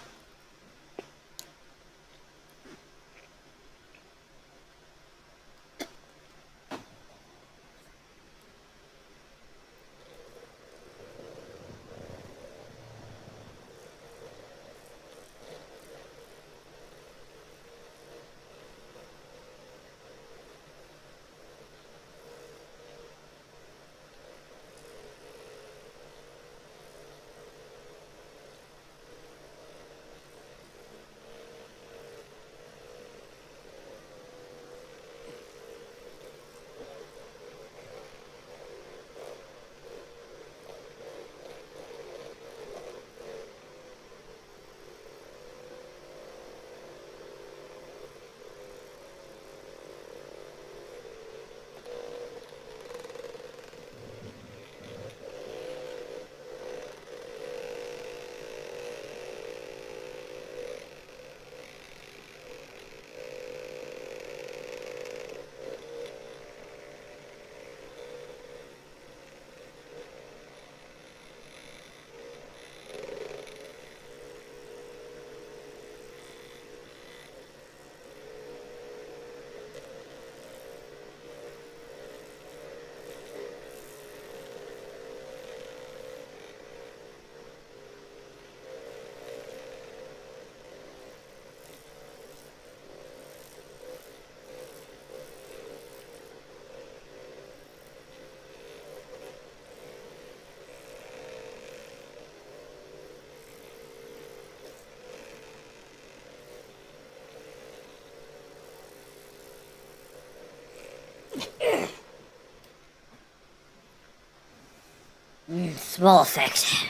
Small effect.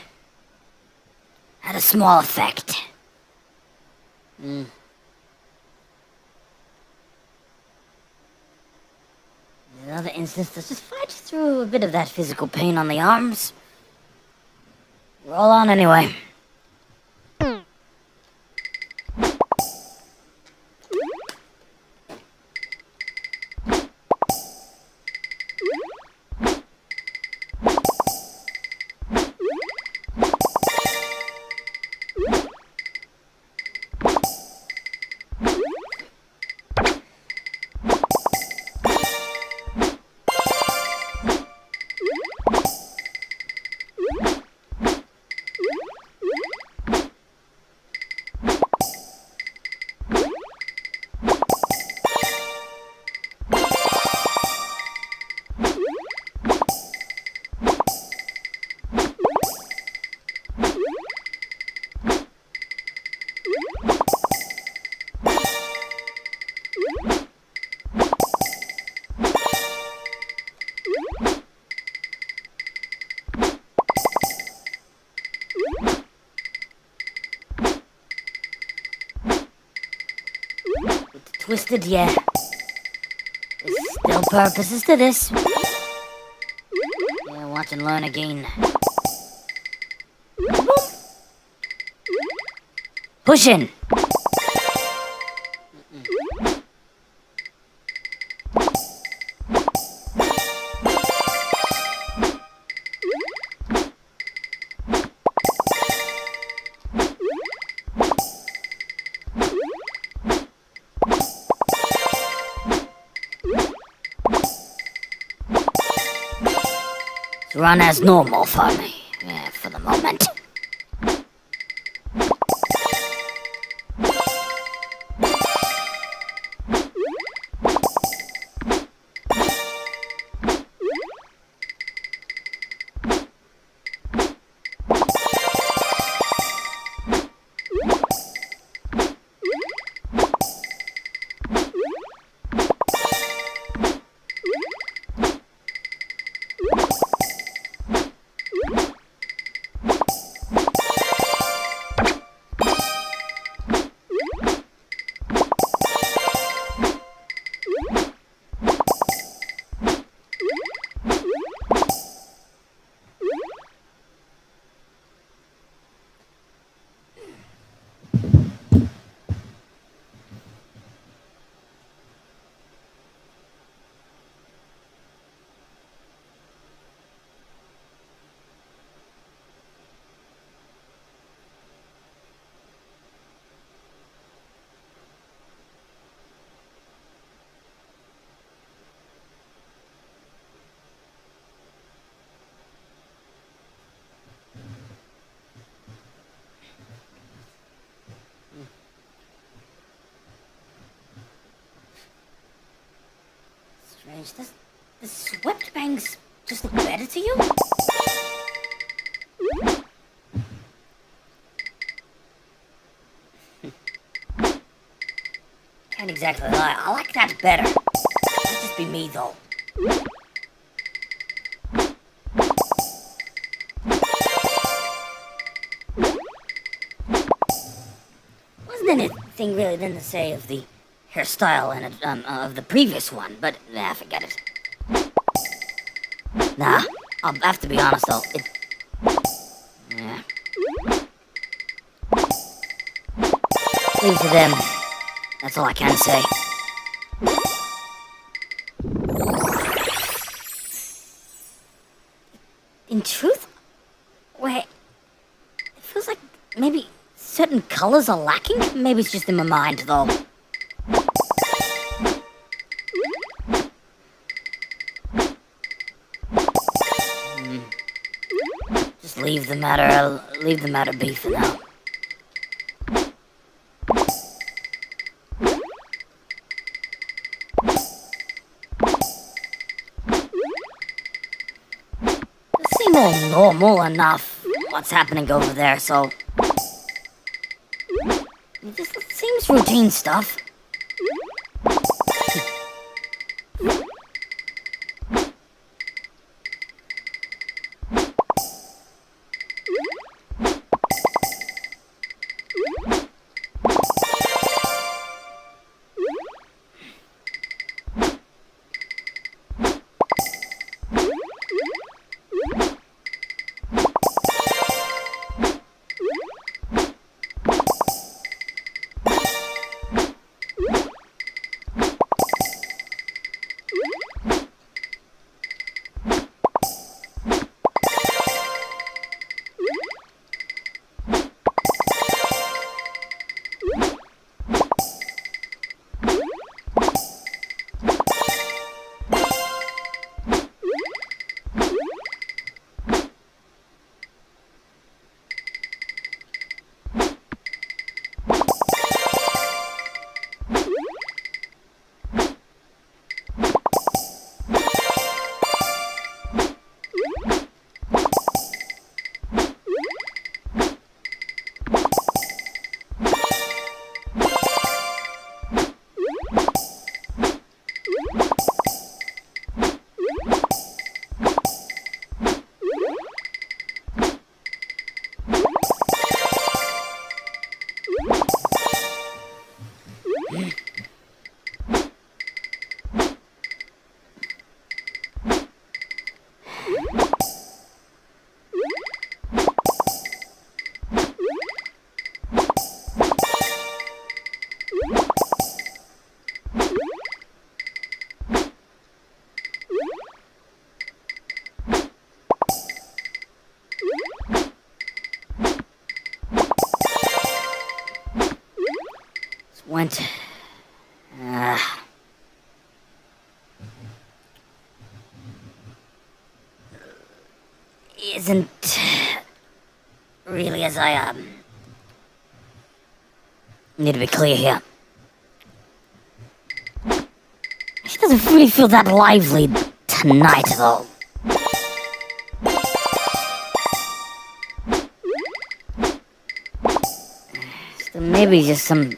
Had a small effect. In another instance, let's just fight through a bit of that physical pain on the arms. Roll on anyway. Twisted, yeah. There's still purposes to this. Yeah, watch and learn again. Push in. Run as normal for me, yeah, for the moment. Strange. Does the swept bangs just look better to you? Can't exactly lie. I like that better. Might just be me though. Wasn't anything really then to say of the hairstyle and of the previous one, but nah, forget it. Nah, I'll have to be honest though. Yeah. Leave to them. That's all I can say. In truth, wait, it feels like maybe certain colors are lacking. Maybe it's just in my mind though. Just leave the matter be for now. Seem all normal enough what's happening over there, so it just seems routine stuff. isn't... isn't really as I need to be clear here. She doesn't really feel that lively tonight, though. So maybe just something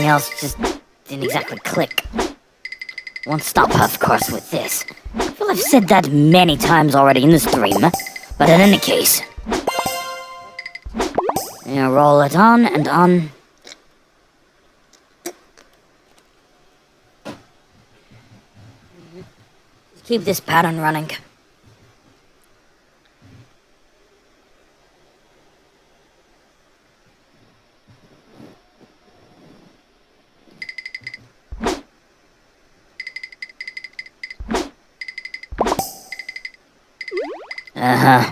else just didn't exactly click. Won't stop her, of course, with this. I feel I've said that many times already in the stream, but in any case. Yeah, roll it on and on. Keep this pattern running. Uh-huh.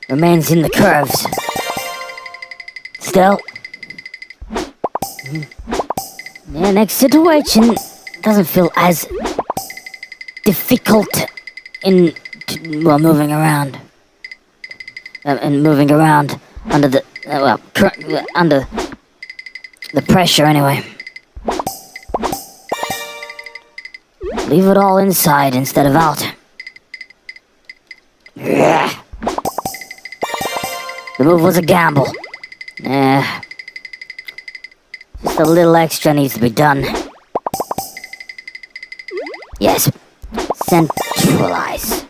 Remains in the curves. Still. Yeah, next situation doesn't feel as difficult in, well, moving around. And moving around under the, under the pressure anyway. Leave it all inside instead of out. Yeah. The move was a gamble. Just a little extra needs to be done. Yes. Centralize.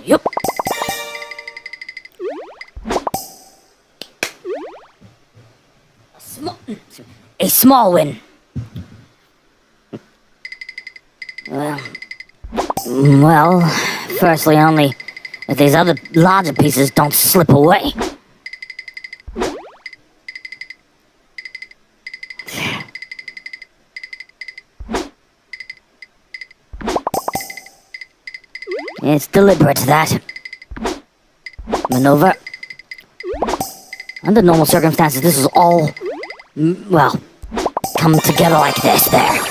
Yup. A small win. Well, firstly only if these other larger pieces don't slip away. It's deliberate, that maneuver. Under normal circumstances, this is all, well, come together like this there.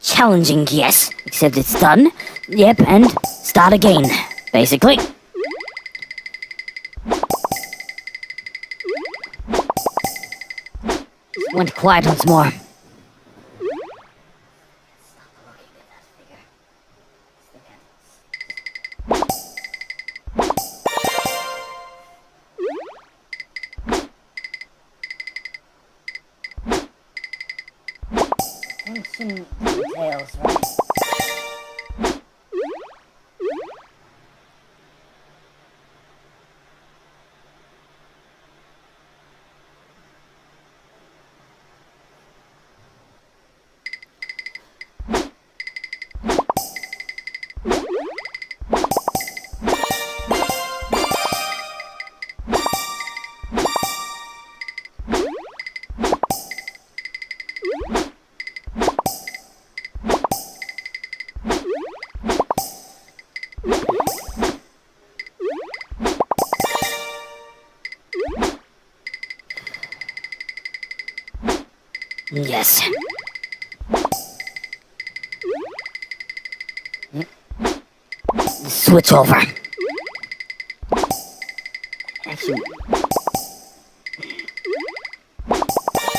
Challenging, yes, except it's done. Yep, and start again, basically. Went quiet once more. Attention details, right? Yes. Switch over. Actually,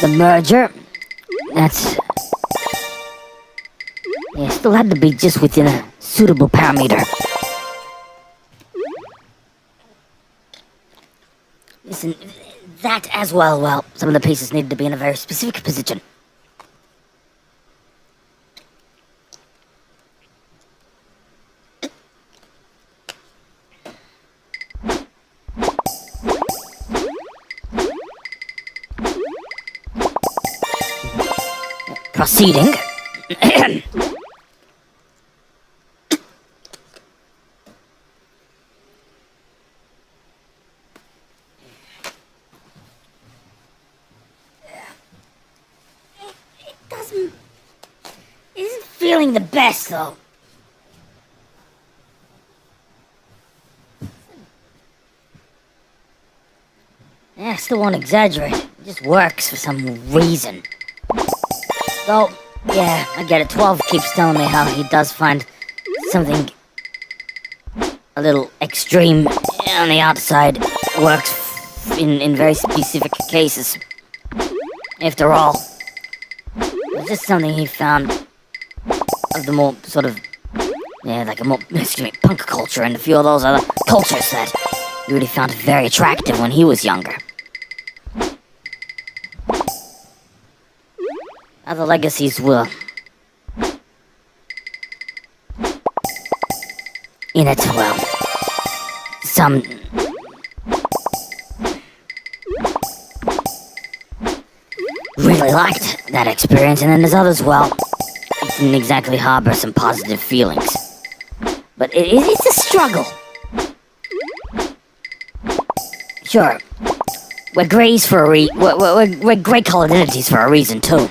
the merger, that's... yeah, still had to be just within a suitable parameter. Listen, that as well, some of the pieces needed to be in a very specific position. proceeding. Isn't feeling the best, though. Yeah, I still won't exaggerate. It just works for some reason. Though, yeah, I get it. 12 keeps telling me how he does find something a little extreme on the outside works in very specific cases. After all, it's just something he found of the more sort of, yeah, like a more, punk culture and a few of those other cultures that he really found very attractive when he was younger. Other legacies were in it, well, some really liked that experience, and then there's others, well, didn't exactly harbor some positive feelings. But it's a struggle. Sure, we're greys for a we're gray-colored entities for a reason, too.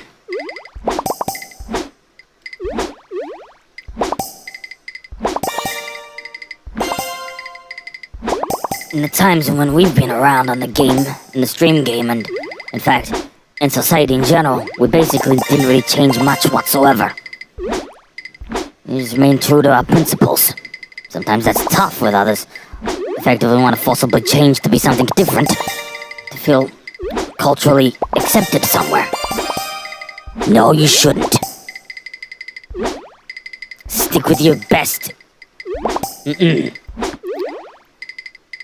In the times when we've been around on the game, in the stream game, and, in fact, in society in general, we basically didn't really change much whatsoever. We just remain true to our principles. Sometimes that's tough with others. Effectively want to forcibly change to be something different. To feel culturally accepted somewhere. No, you shouldn't. Stick with your best.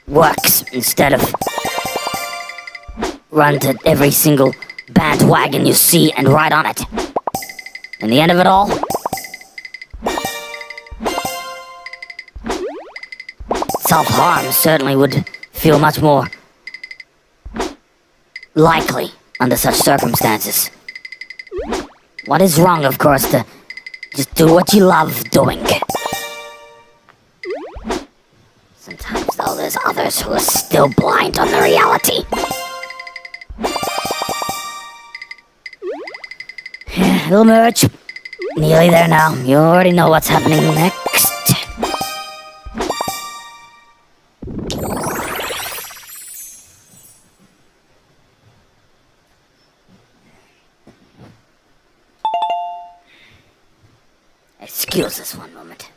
Works instead of run to every single bandwagon you see and ride on it. In the end of it all, self-harm certainly would feel much more likely under such circumstances. What is wrong, of course, to just do what you love doing. Sometimes, though, there's others who are still blind on the reality. Little Merch, nearly there now. You already know what's happening next. Excuse us one moment.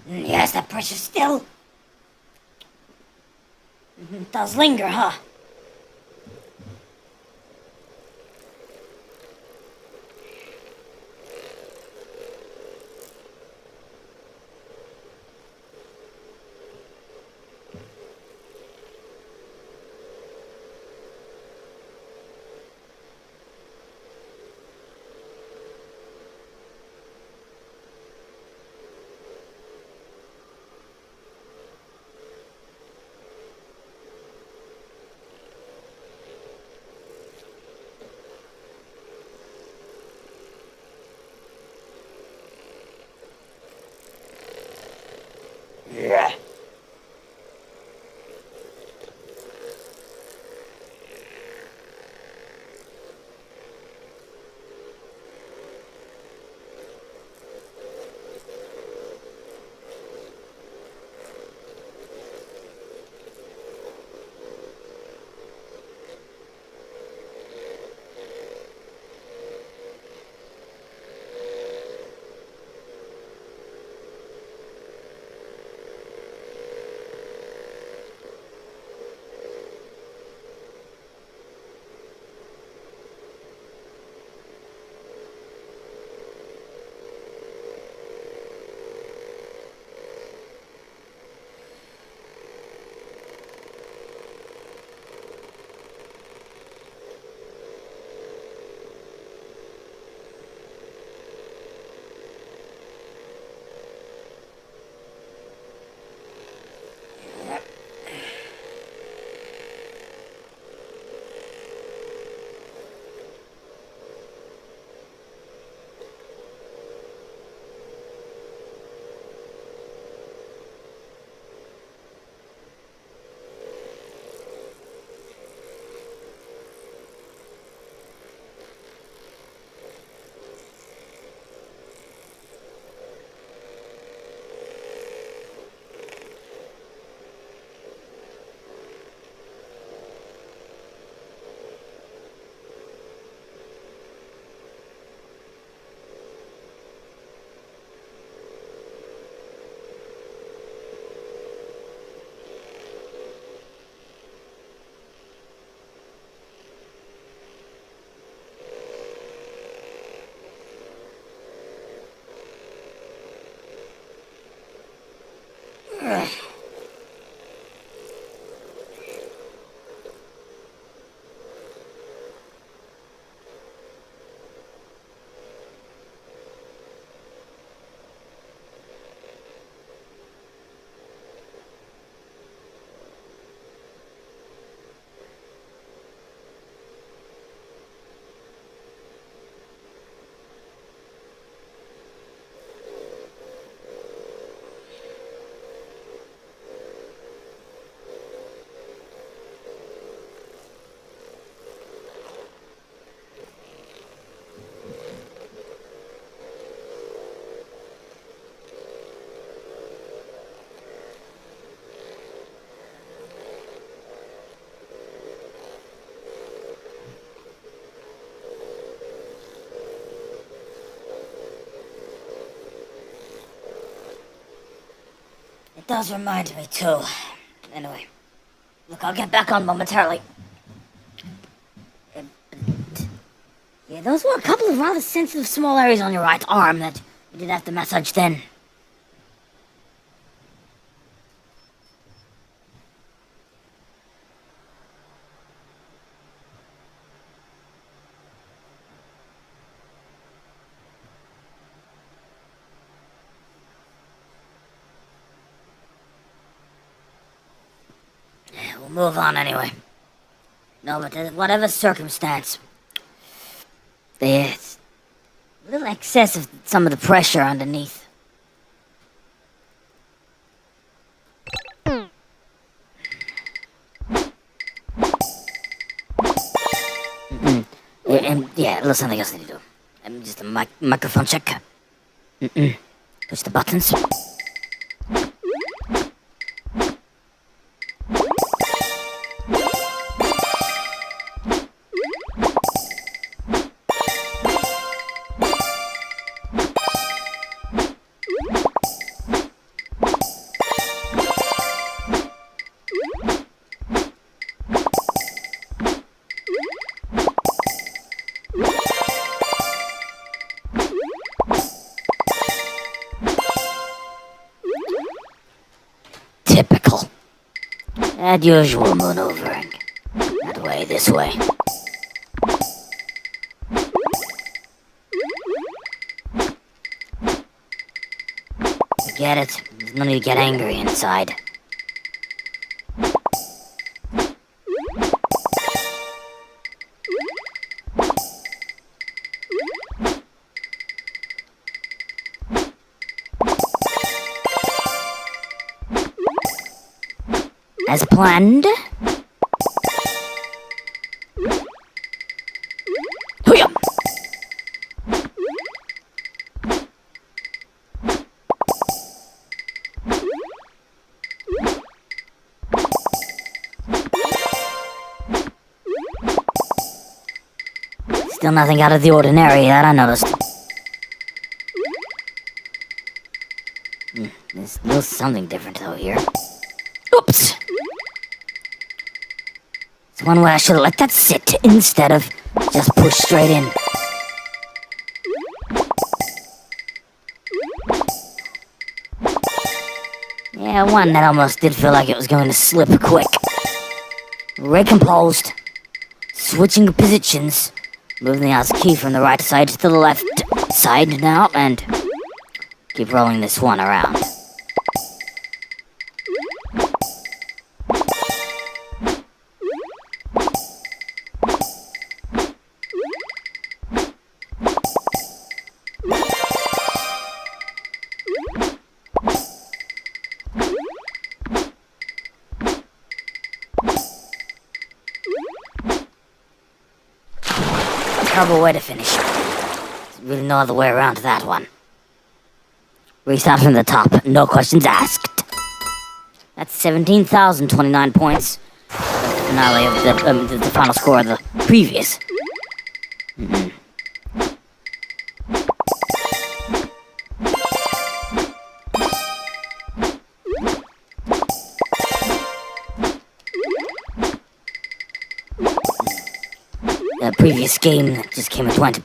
Yes, that pressure still does linger, huh? It does remind me, too. Anyway, look, I'll get back on momentarily. Yeah, those were a couple of rather sensitive small areas on your right arm that you did have to massage then. We'll move on anyway. No, but whatever circumstance, there's a little excess of some of the pressure underneath. And yeah, there's something else I need to do. Just a microphone check. Push the buttons. Typical. That usual maneuvering. That way, this way. Forget it. There's no need to get angry inside. as planned. Hoo-yah! Still nothing out of the ordinary that I noticed. There's still something different though here. Oops! It's one way I should have let that sit instead of just push straight in. Yeah, one that almost did feel like it was going to slip quick. Recomposed. Switching positions. Moving the mouse key from the right side to the left side now, and keep rolling this one around. Terrible way to finish. There's really no other way around that one. Restart from the top, no questions asked. That's 17,029 points. The finale of the final score of the previous. The previous game that just came and went.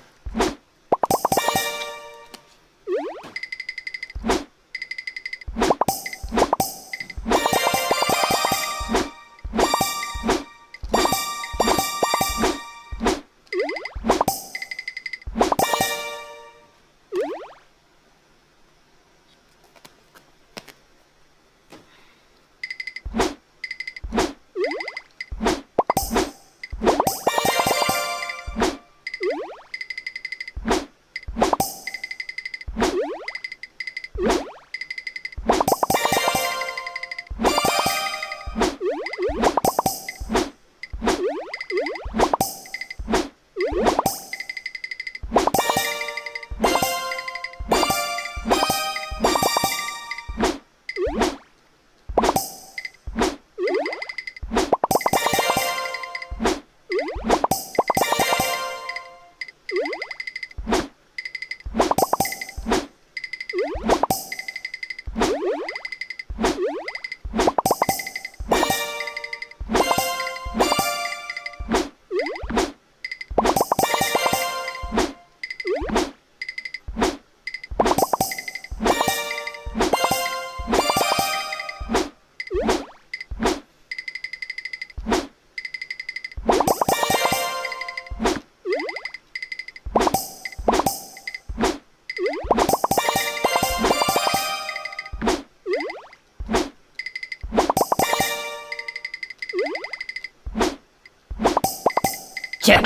Check.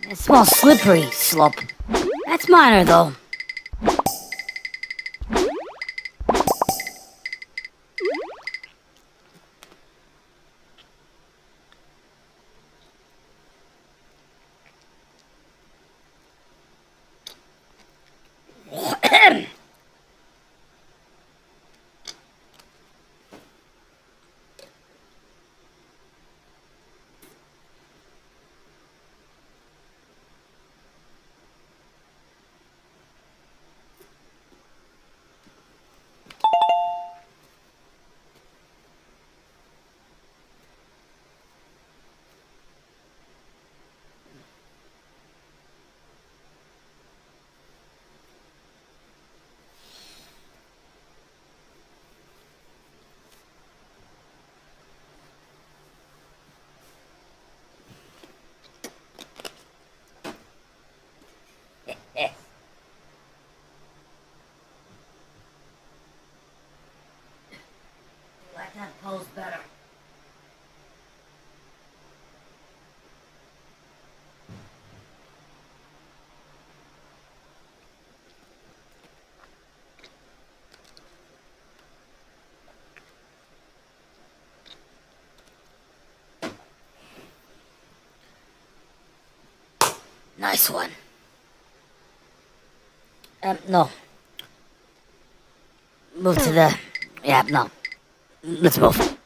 A small slippery slope. That's minor though. Nice one. No. Move to the... Yeah, no. Let's move.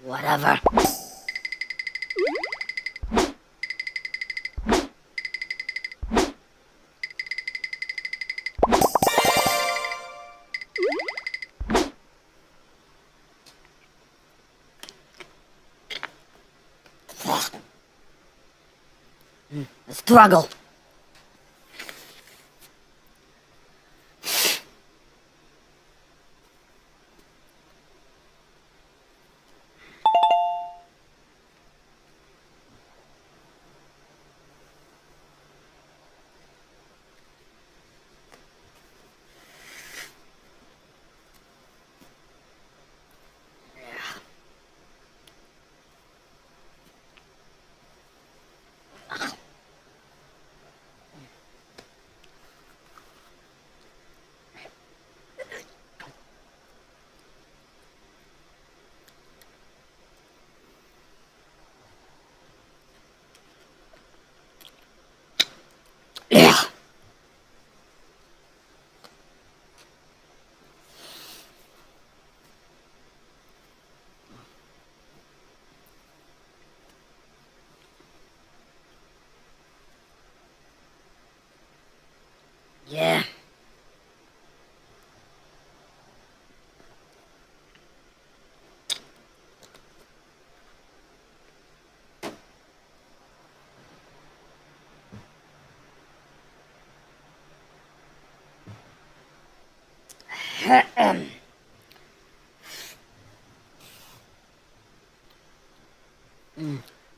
Whatever. A struggle. Yeah. Yeah.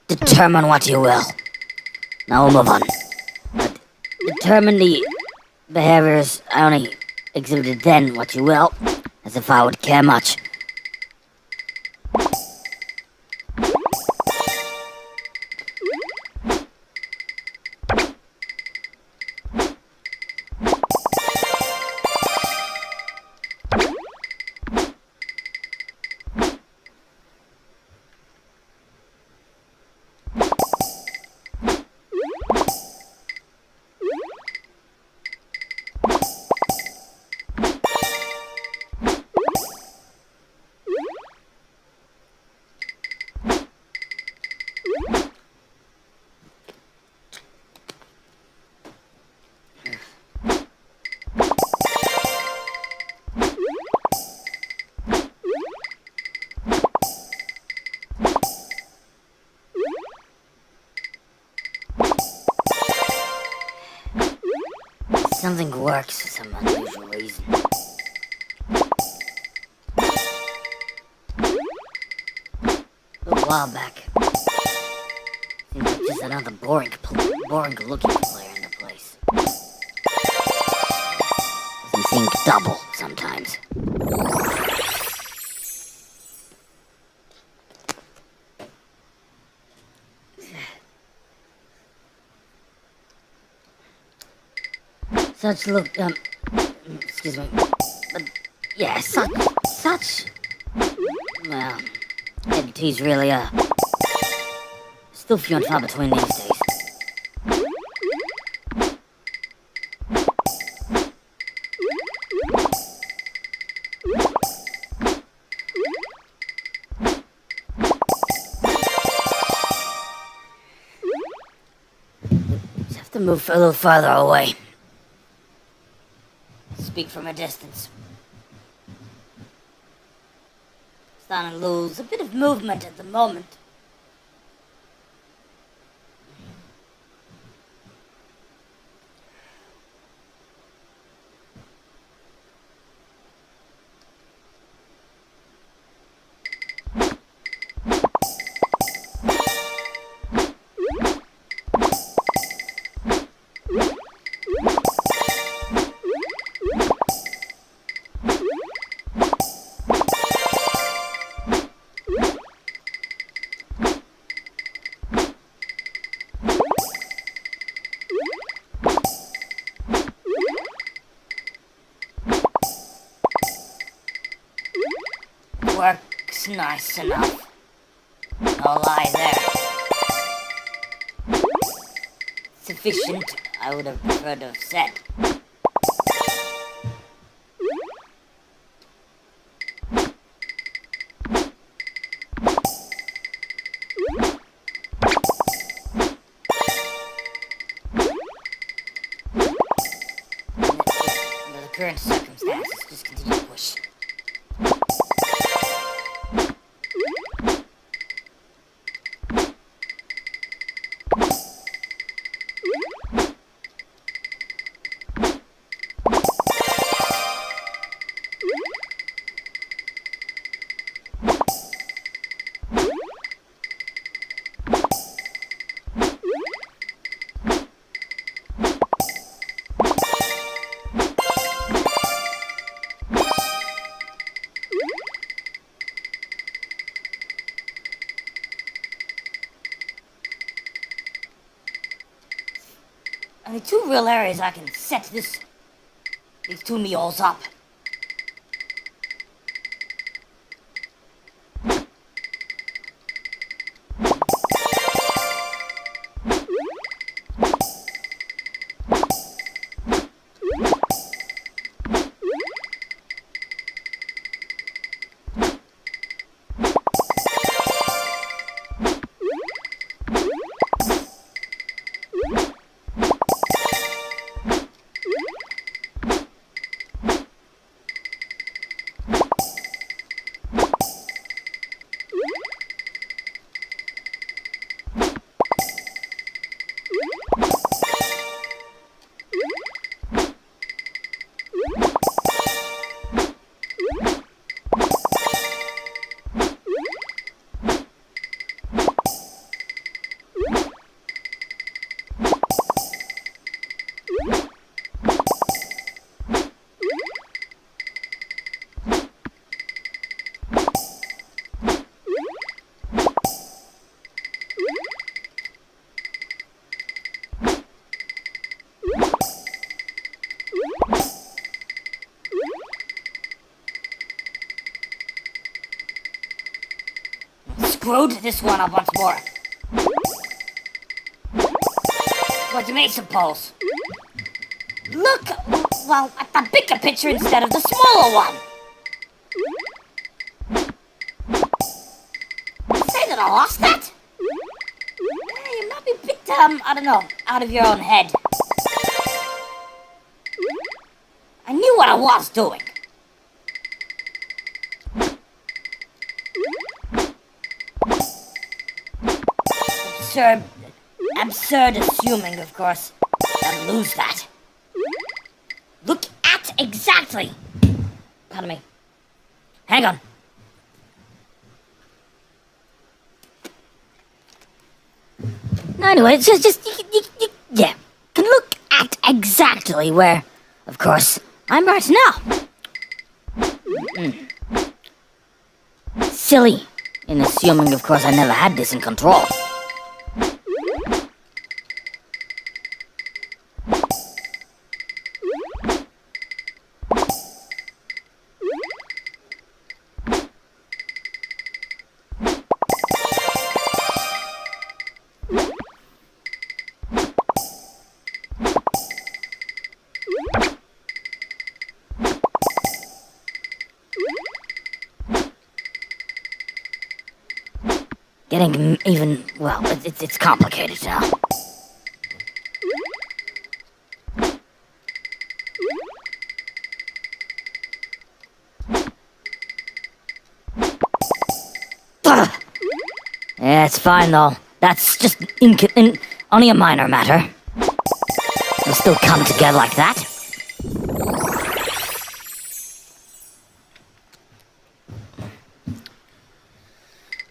Determine what you will. Now we'll move on. But determine the behaviors I only exhibited then, what you will, as if I would care much. Something works for some unusual reason. A while back, seemed like just another boring-looking player in the place. Doesn't seem double sometimes. Such look, excuse me, but yeah, such, well, entities really are still few and far between these days. Just have to move a little farther away. speak from a distance. Starting to lose a bit of movement at the moment. Works nice enough. No lie there. Sufficient, I would have preferred to have said. Under the current circumstances, just continue to push. Only two real areas I can set these two mules up. Screwed this one up once more. What you may suppose. Look, well, at the bigger picture instead of the smaller one. Say that I lost that? You might be a bit, I don't know, out of your own head. I knew what I was doing. Absurd assuming, of course, I'd lose that. Look at exactly. Pardon me. Hang on. No, anyway, it's just yeah. Can look at exactly where, of course, I'm right now. Silly in assuming, of course, I never had this in control. Getting even, well, it's complicated now. Yeah, it's fine though. That's just only a minor matter. We'll still come together like that.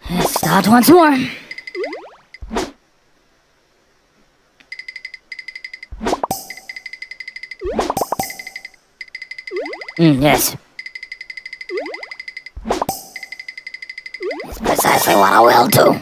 Let's start once more. Yes. It's precisely what I will do.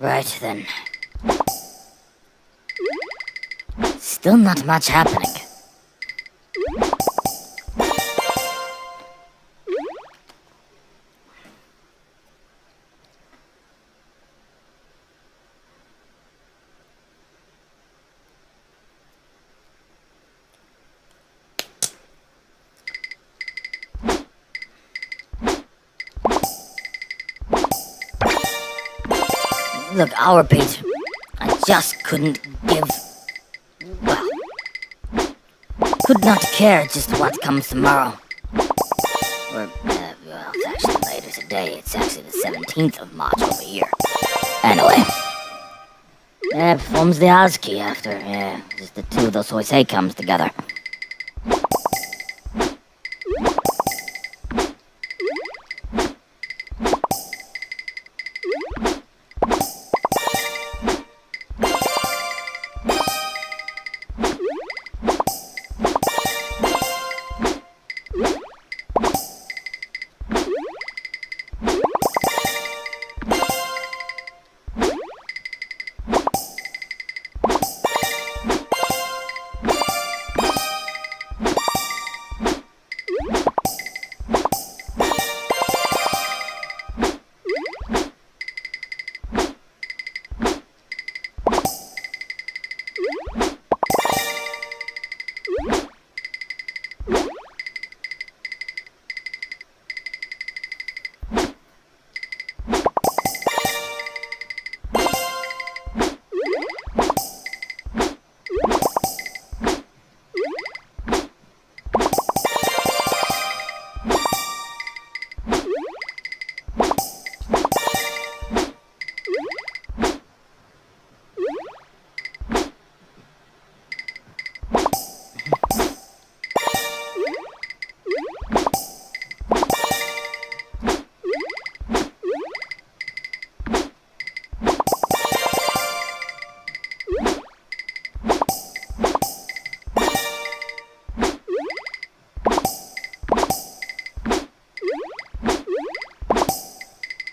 Right then. Still not much happening. Look, our Pete, I just couldn't give... Well, could not care just what comes tomorrow. Or, well, it's actually later today. It's actually the 17th of March over here. Anyway. Performs the ASCII after, just the two of those Hoisei comes together.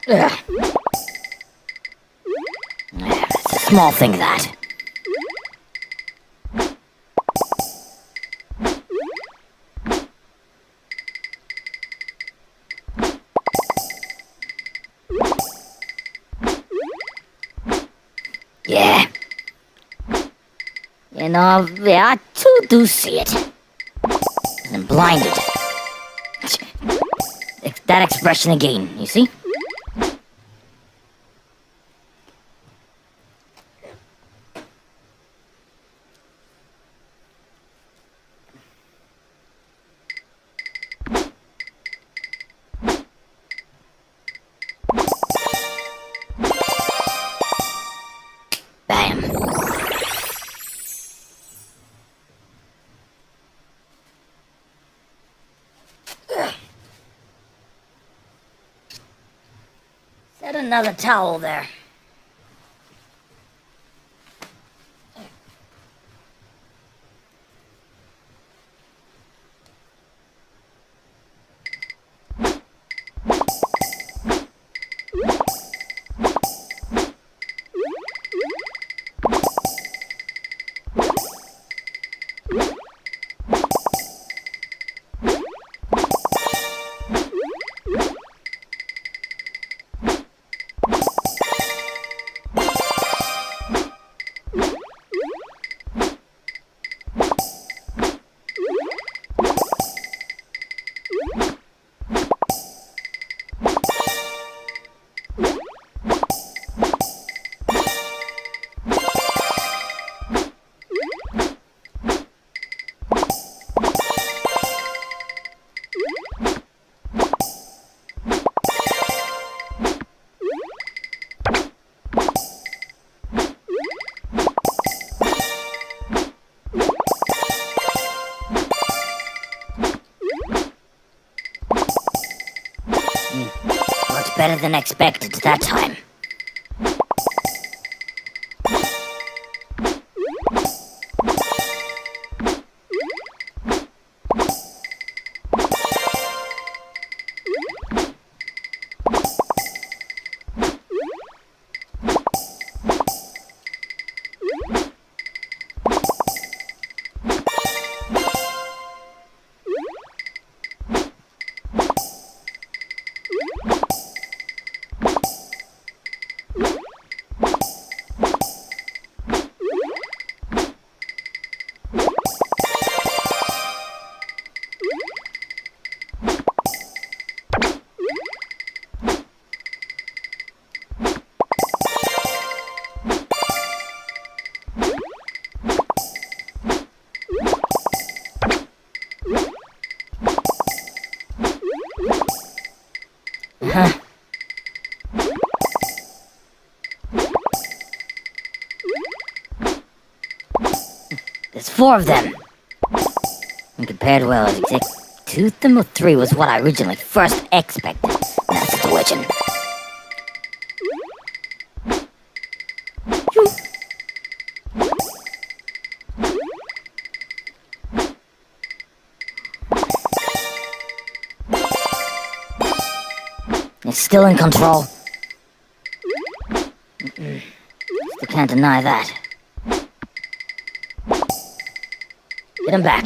Ugh. It's a small thing, that. Yeah. You know, I too do see it. I'm blinded. That expression again, you see? Get another towel there. Better than expected that time. There's 4 of them. And compared well, as 2 or 3 was what I originally first expected in that situation. It's still in control. Still can't deny that. Get him back.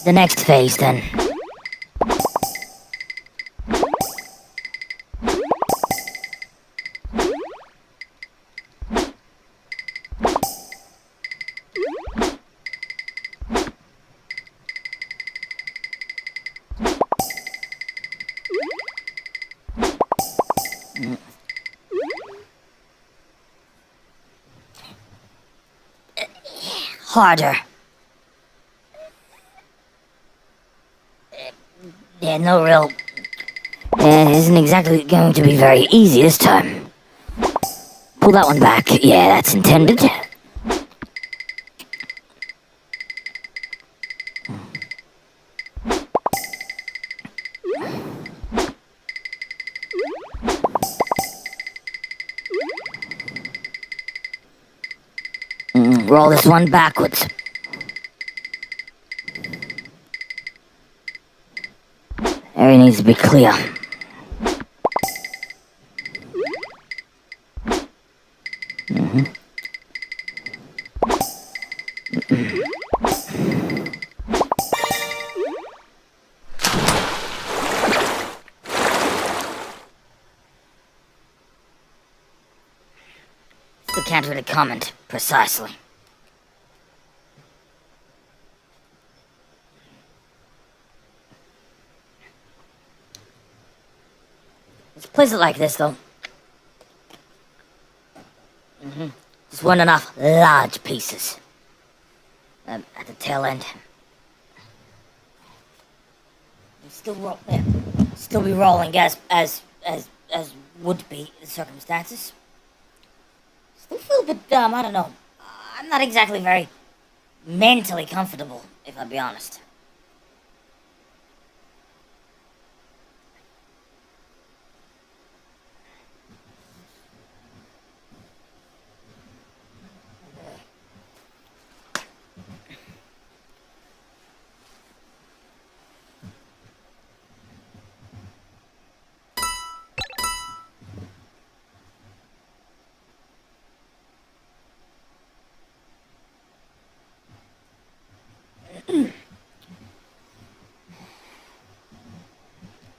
The next phase, then. Harder. Yeah, no real... It isn't exactly going to be very easy this time. Pull that one back. Yeah, that's intended. Roll this one backwards. Area needs to be clear. still can't really comment precisely. It's places like this, though. Just weren't enough large pieces at the tail end. Still be rolling as would be the circumstances. Still feel a bit dumb. I don't know. I'm not exactly very mentally comfortable, if I'll be honest.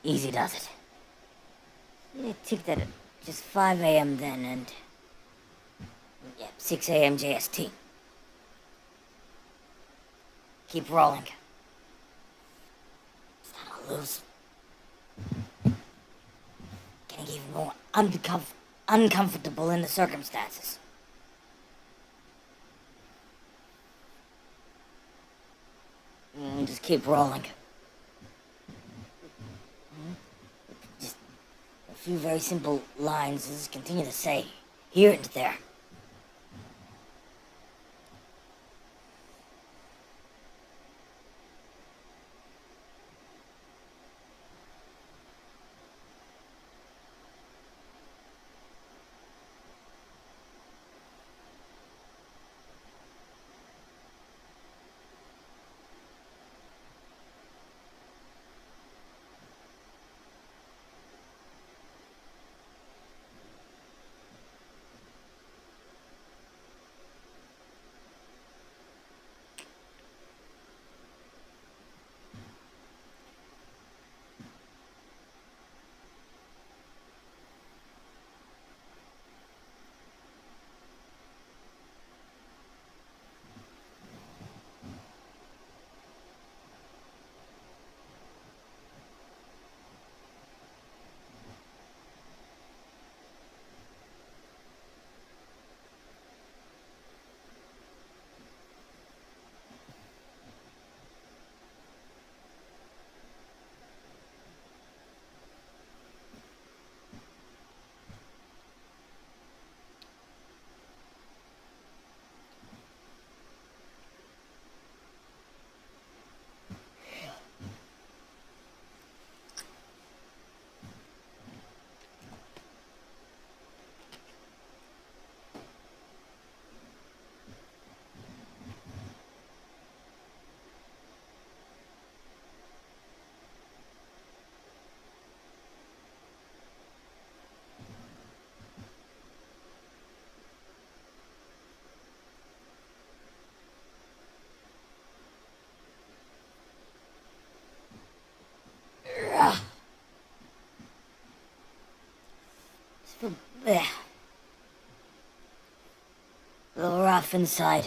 Easy does it. It ticked at just 5 a.m. then, and 6 a.m. JST. Keep rolling. It's not a lose. Getting even more uncomfortable in the circumstances. Just keep rolling. Just a few very simple lines. Just continue to say here and there. A little rough inside.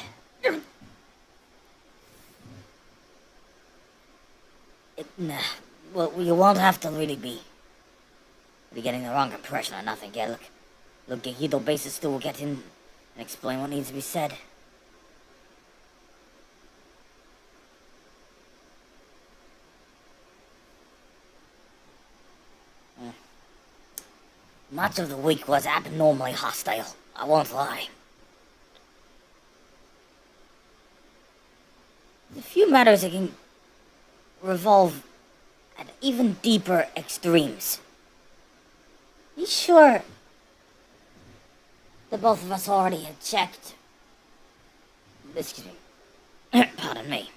Well, you won't have to really be getting the wrong impression or nothing. Yeah, look, Gehido basis still will get in and explain what needs to be said. Much of the week was abnormally hostile, I won't lie. A few matters that can revolve at even deeper extremes. You sure that both of us already had checked? Excuse me. Pardon me.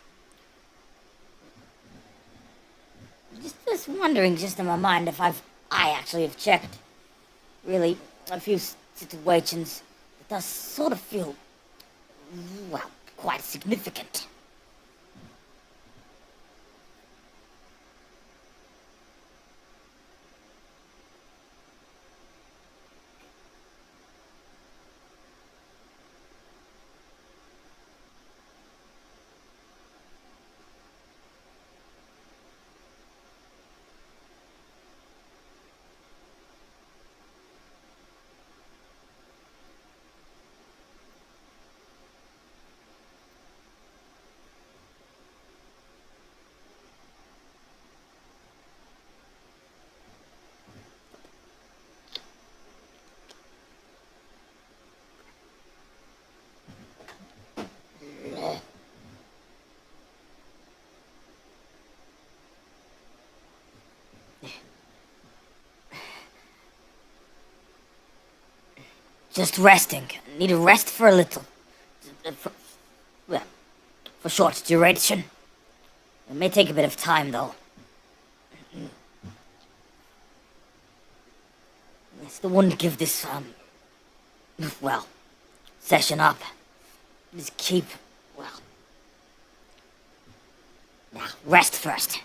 Just wondering just in my mind if I actually have checked really a few situations that does sort of feel, well, quite significant. Just resting. Need a rest for a little. Well, for short duration. It may take a bit of time, though. I still wouldn't give this, well, session up. Just keep, well... Now, rest first.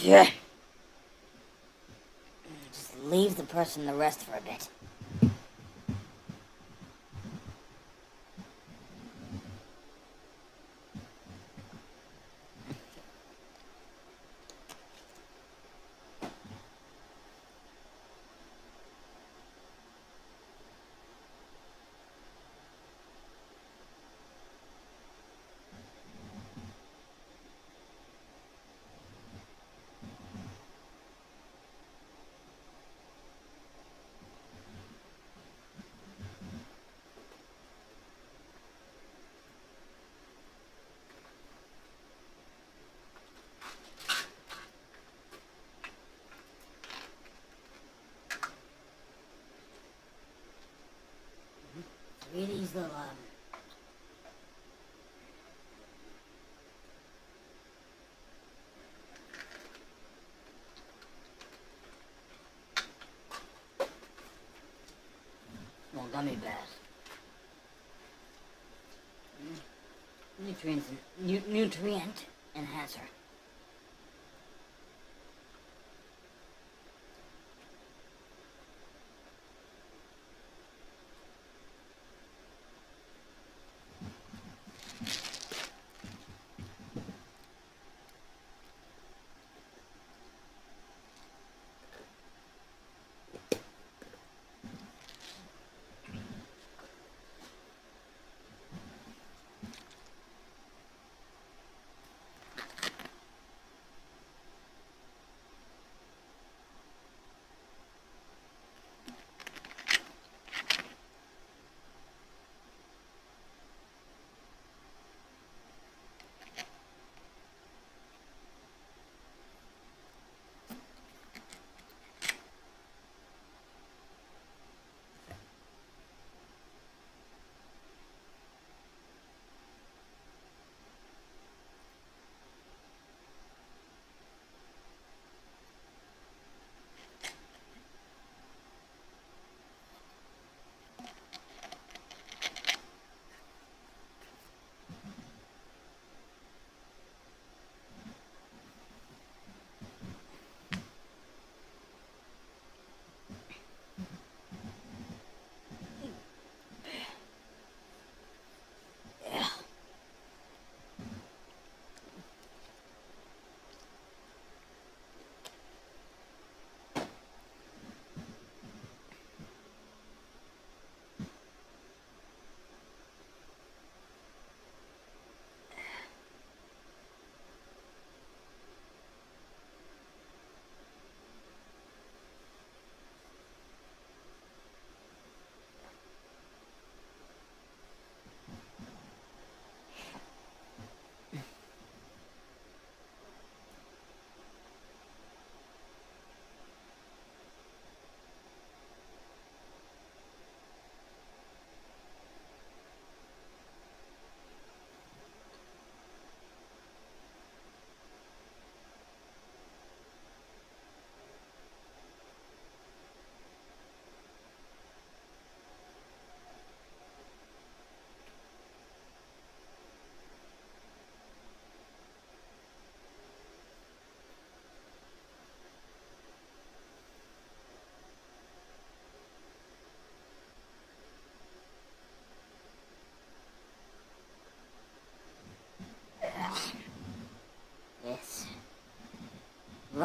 Yeah. Just leave the person to rest for a bit. Really is the small gummy bears. Nutrient enhancer.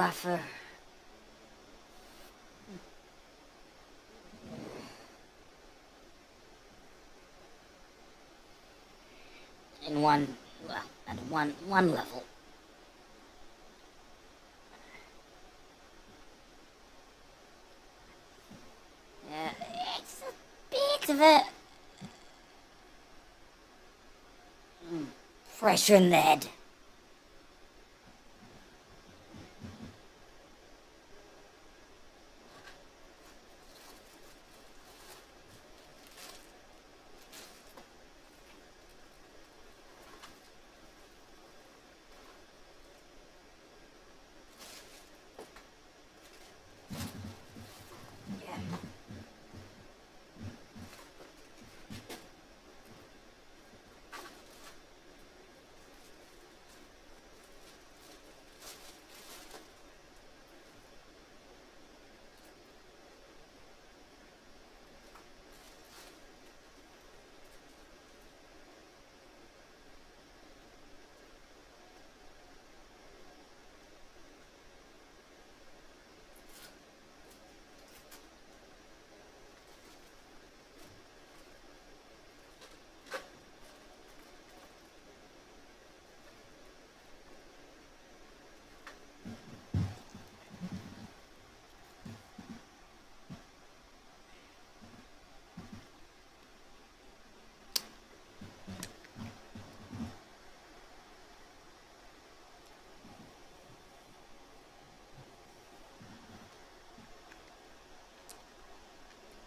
rougher. In at one level. It's a bit of a fresher in the head.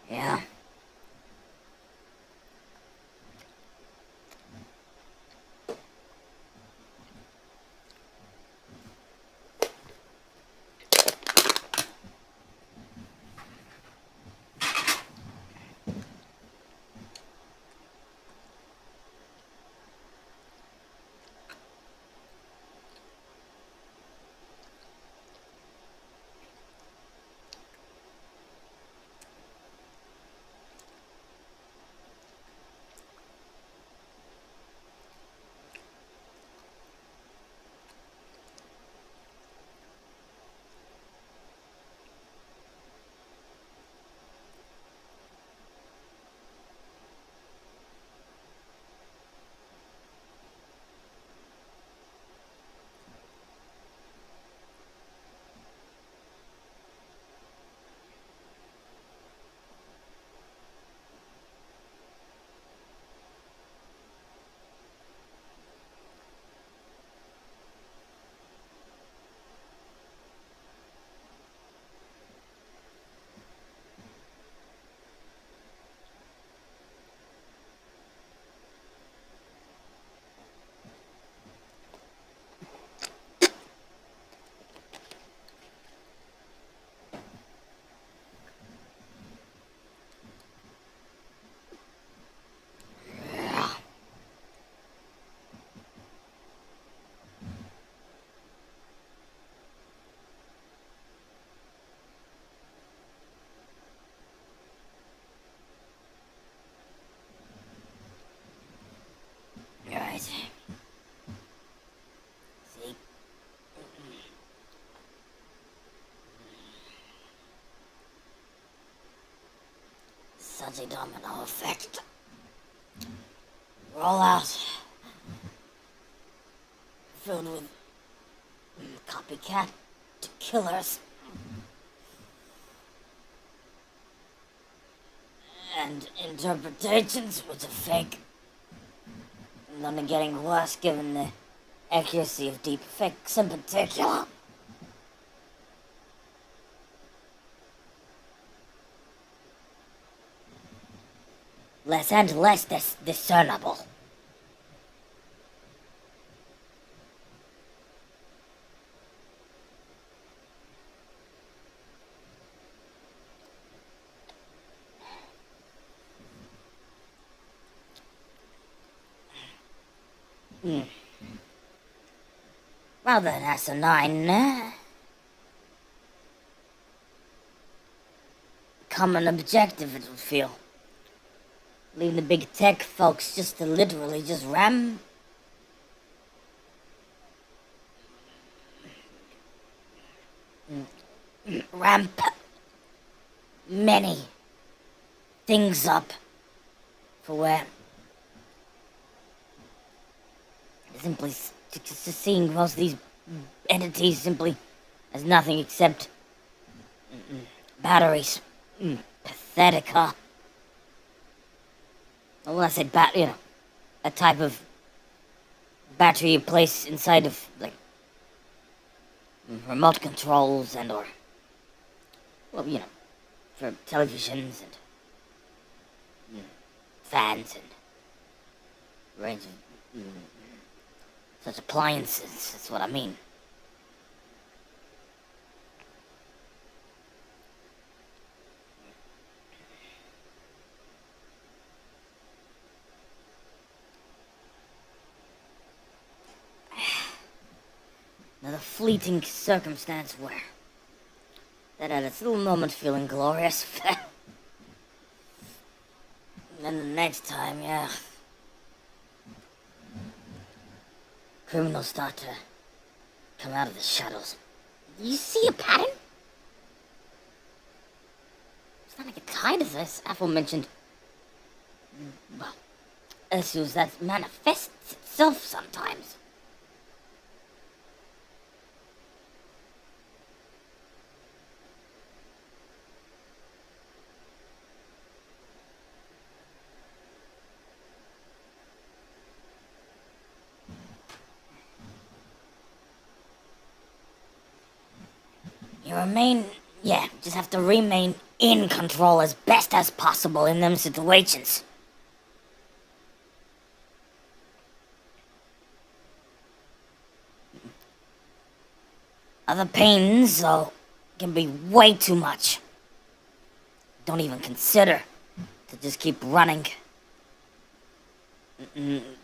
Yeah. Right. See? Such a domino effect. Roll out. Filled with copycat killers. And interpretations which are fake. And only getting worse given the accuracy of deep fakes in particular. Less and less discernible. Rather than asinine, common objective it would feel. Leaving the big tech folks just to literally just ram. ramp many things up for where simply seeing most of these entities simply as nothing except batteries. Pathetica. Well, I said a type of battery you place inside of, like, remote controls and or, well, for televisions and fans and range of such appliances. That's what I mean. Another fleeting circumstance where that had its little moment feeling glorious. And then the next time, criminals start to come out of the shadows. Do you see a pattern? It's not like a tired of this aforementioned, well, issues that manifests itself sometimes. Just have to remain in control as best as possible in them situations. Other pains, though, can be way too much. Don't even consider to just keep running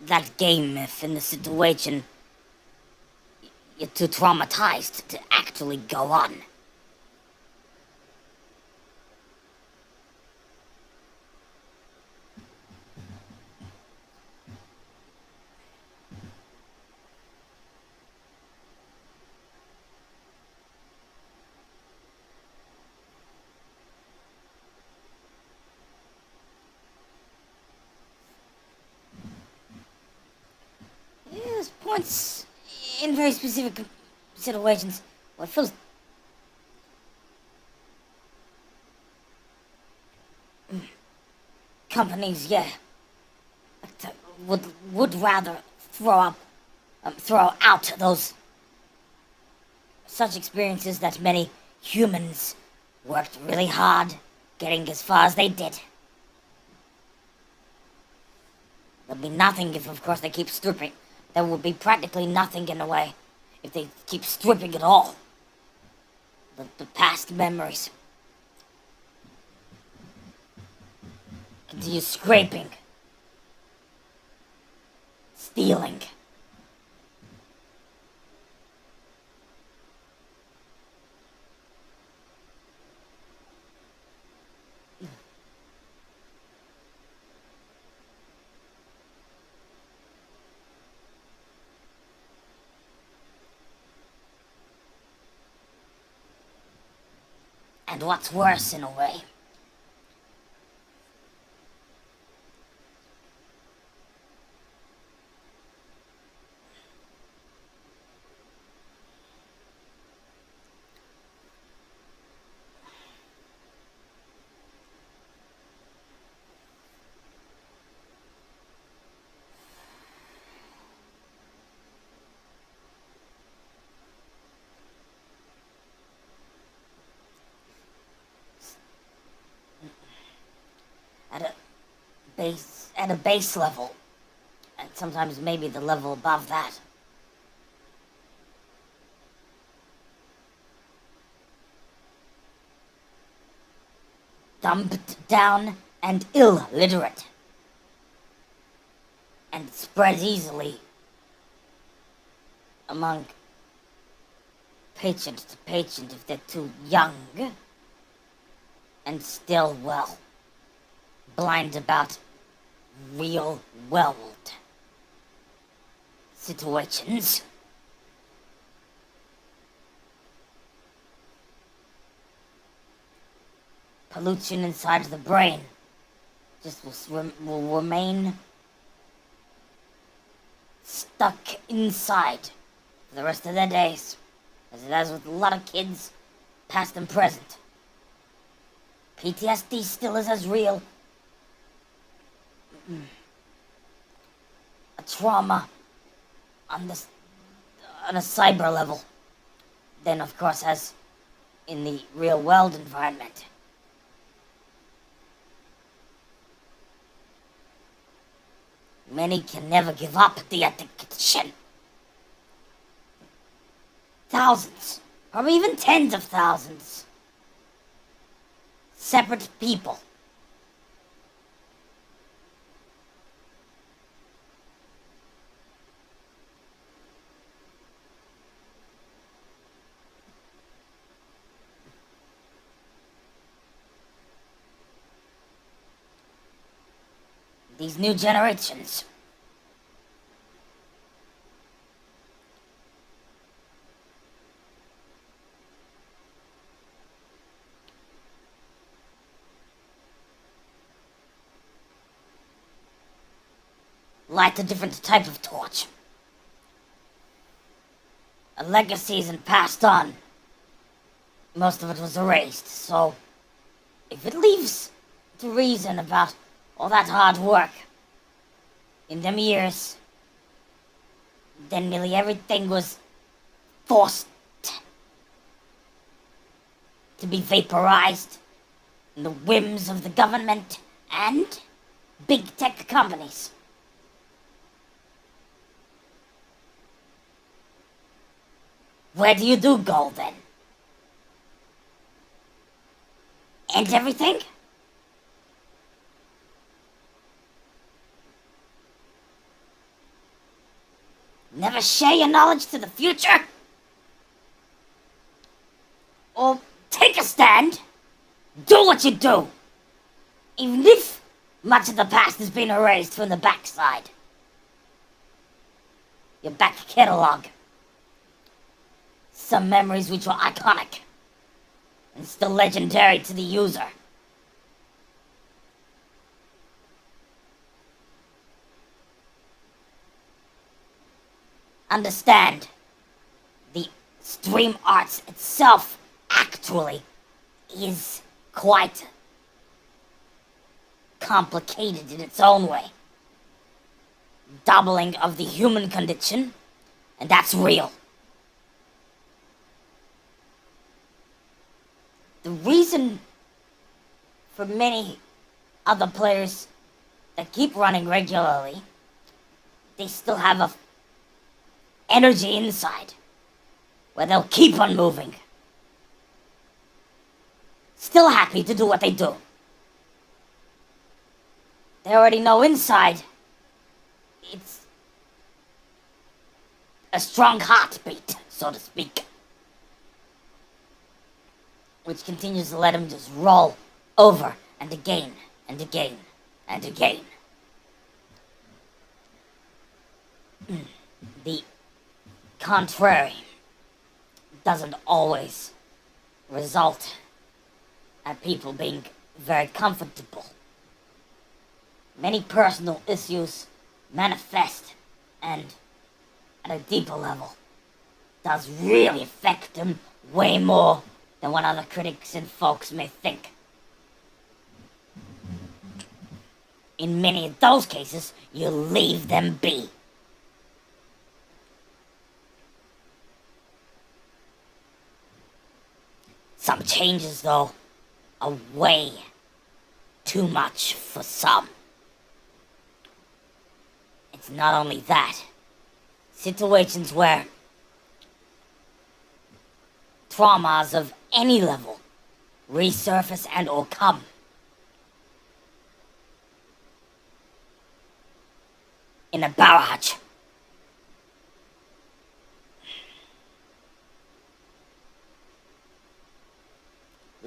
that game if in the situation you're too traumatized to actually go on. There's points in very specific situations where it feels companies, would rather throw out those such experiences that many humans worked really hard getting as far as they did. There'll be nothing if, of course, they keep stripping. There will be practically nothing in a way if they keep stripping it all. The past memories. Continue scraping. Stealing. And what's worse, in a way, at a base level, and sometimes maybe the level above that. Dumped down and illiterate, and spreads easily among patient to patient if they're too young, and still, well, blind about real world situations. pollution inside the brain just will remain stuck inside for the rest of their days, as it has with a lot of kids, past and present. PTSD still is as real a trauma on a cyber level than, of course, as in the real world environment. Many can never give up the addiction. Thousands, or even tens of thousands, separate people. These new generations. Light a different type of torch. A legacy isn't passed on. Most of it was erased, so if it leaves to reason about all that hard work in them years, then nearly everything was forced to be vaporized in the whims of the government and big tech companies. Where do you go then? End everything? Never share your knowledge to the future? Or take a stand, do what you do, even if much of the past has been erased from the backside. Your back catalog. Some memories which were iconic and still legendary to the user. Understand, the stream arts itself actually is quite complicated in its own way. Doubling of the human condition, and that's real. The reason for many other players that keep running regularly, they still have a energy inside where they'll keep on moving. Still happy to do what they do. They already know inside it's a strong heartbeat, so to speak, which continues to let them just roll over and again and again and again. The contrary doesn't always result in people being very comfortable. Many personal issues manifest, and at a deeper level does really affect them way more than what other critics and folks may think. In many of those cases, you leave them be. Some changes, though, are way too much for some. It's not only that. Situations where traumas of any level resurface and or come. In a barrage.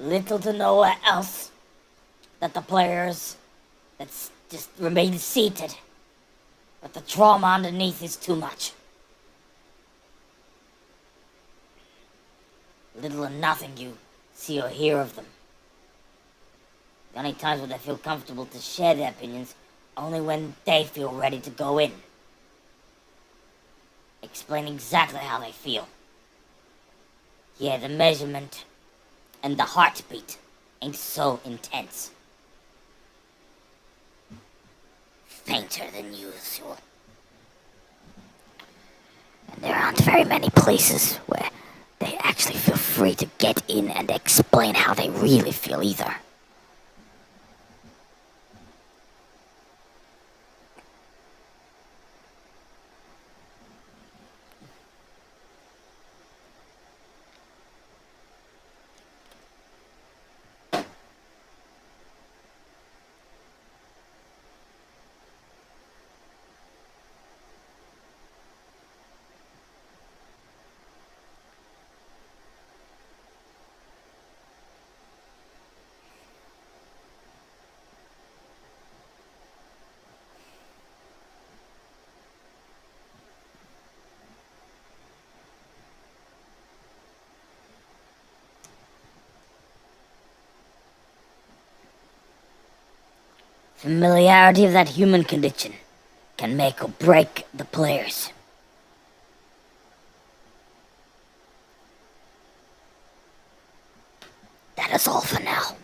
Little to nowhere else that the players that's just remain seated, but the trauma underneath is too much. Little or nothing you see or hear of them. The only times when they feel comfortable to share their opinions, only when they feel ready to go in. Explain exactly how they feel. Yeah, the measurement and the heartbeat ain't so intense. Fainter than usual. And there aren't very many places where they actually feel free to get in and explain how they really feel either. Familiarity of that human condition can make or break the players. That is all for now.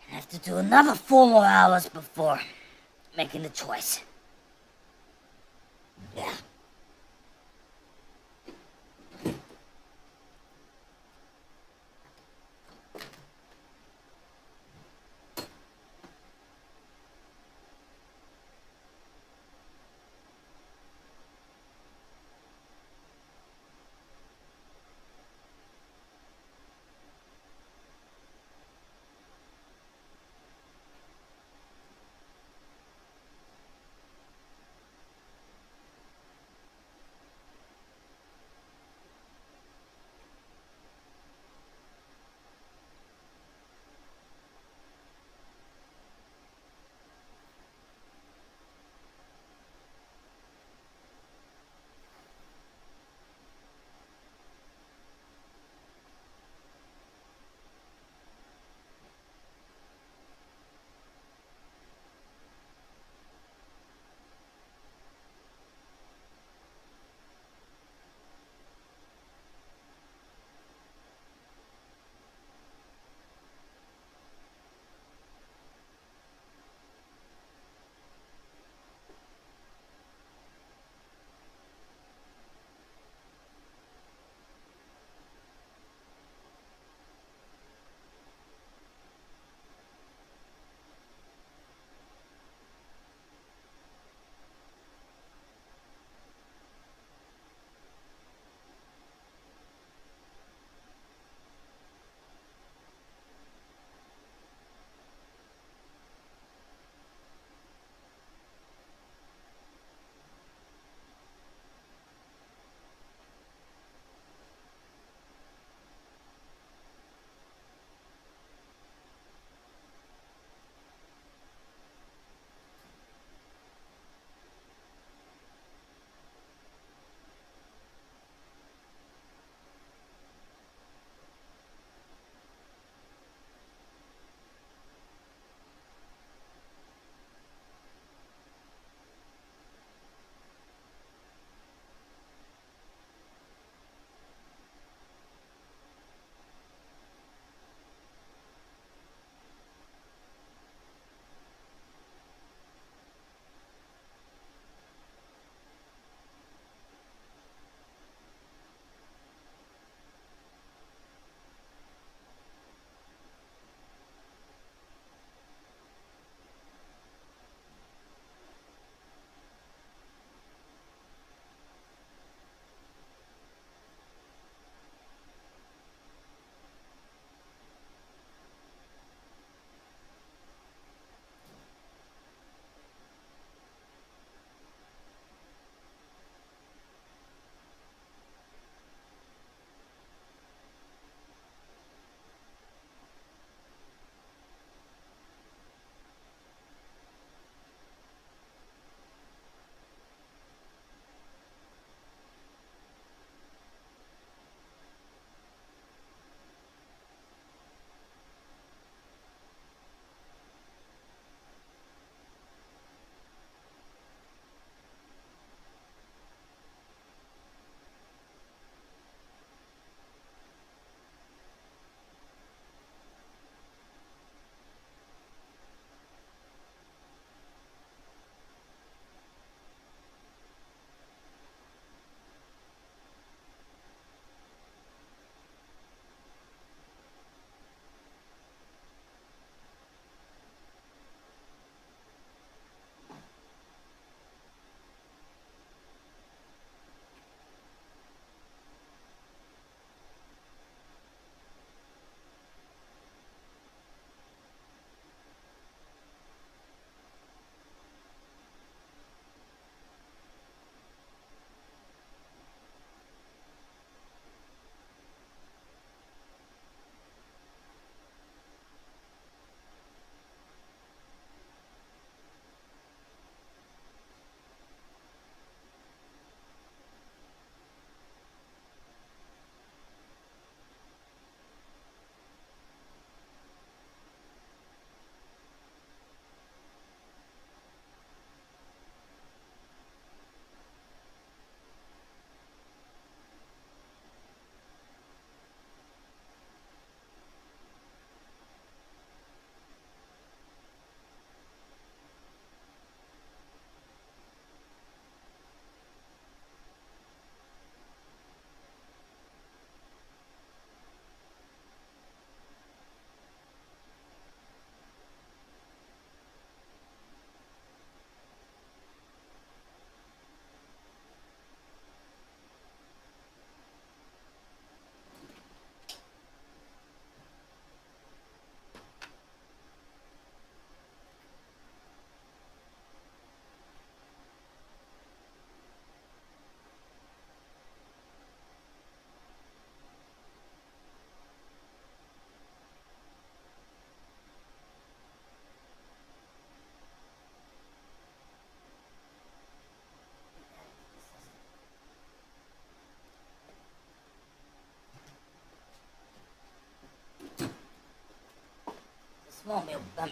I have to do another 4 more hours before making the choice. Yeah.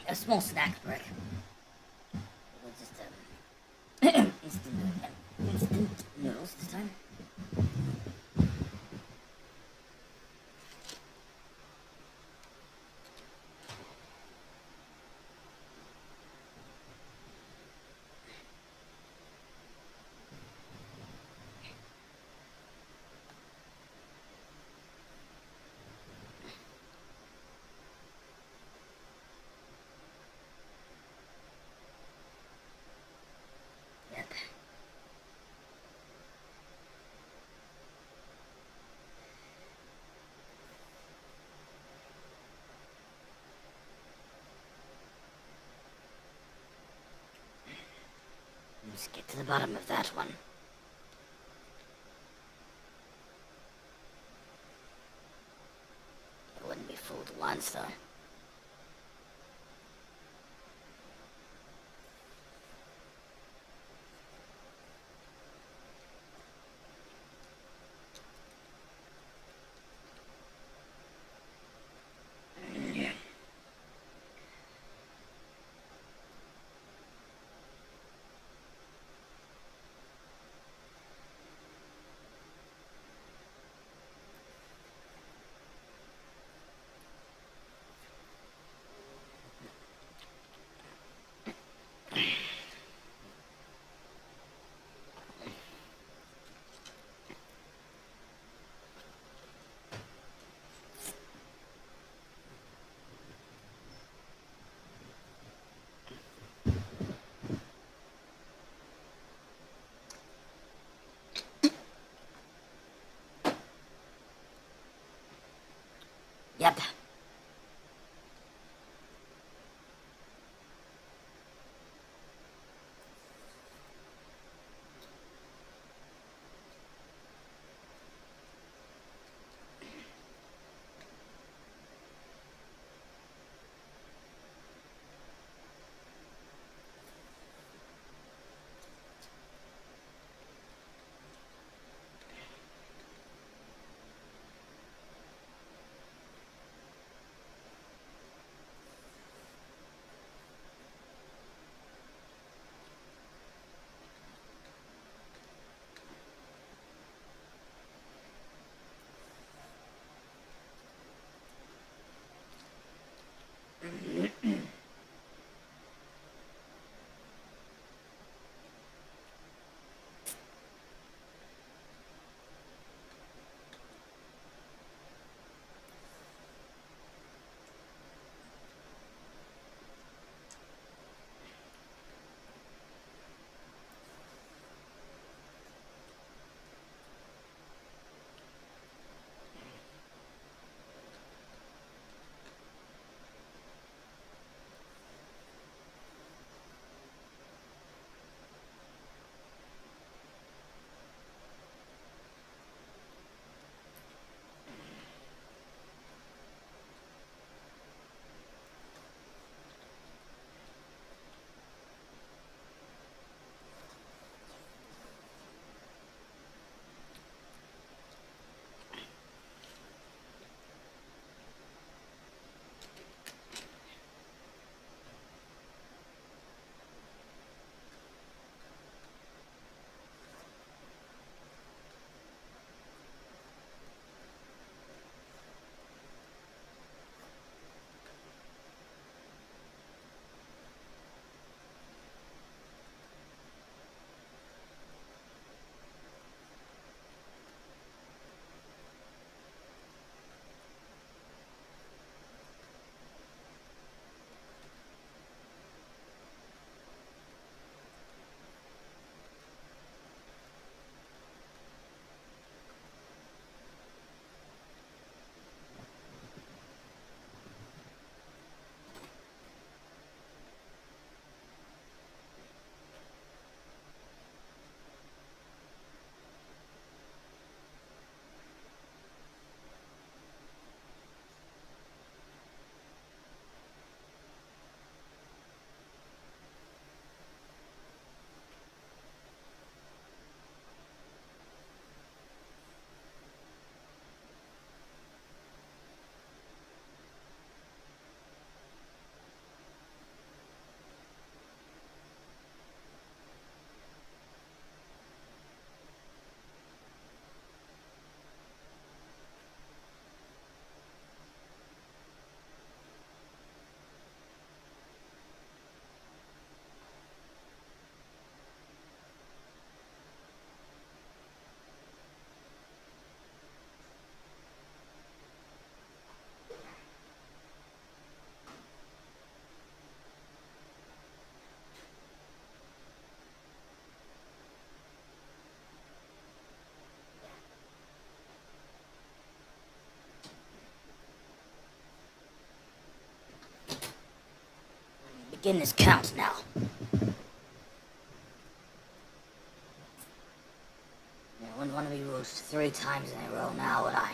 a small snack break. We'll just instant noodles this time. Yep. Let's get to the bottom of that one. It wouldn't be fooled once, though. Yep. Getting this count now. I wouldn't want to be roasted 3 times in a row now, would I?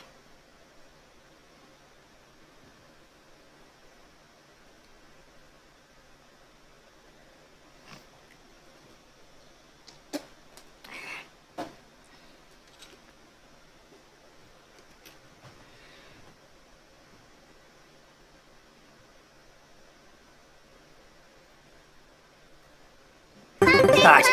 Start.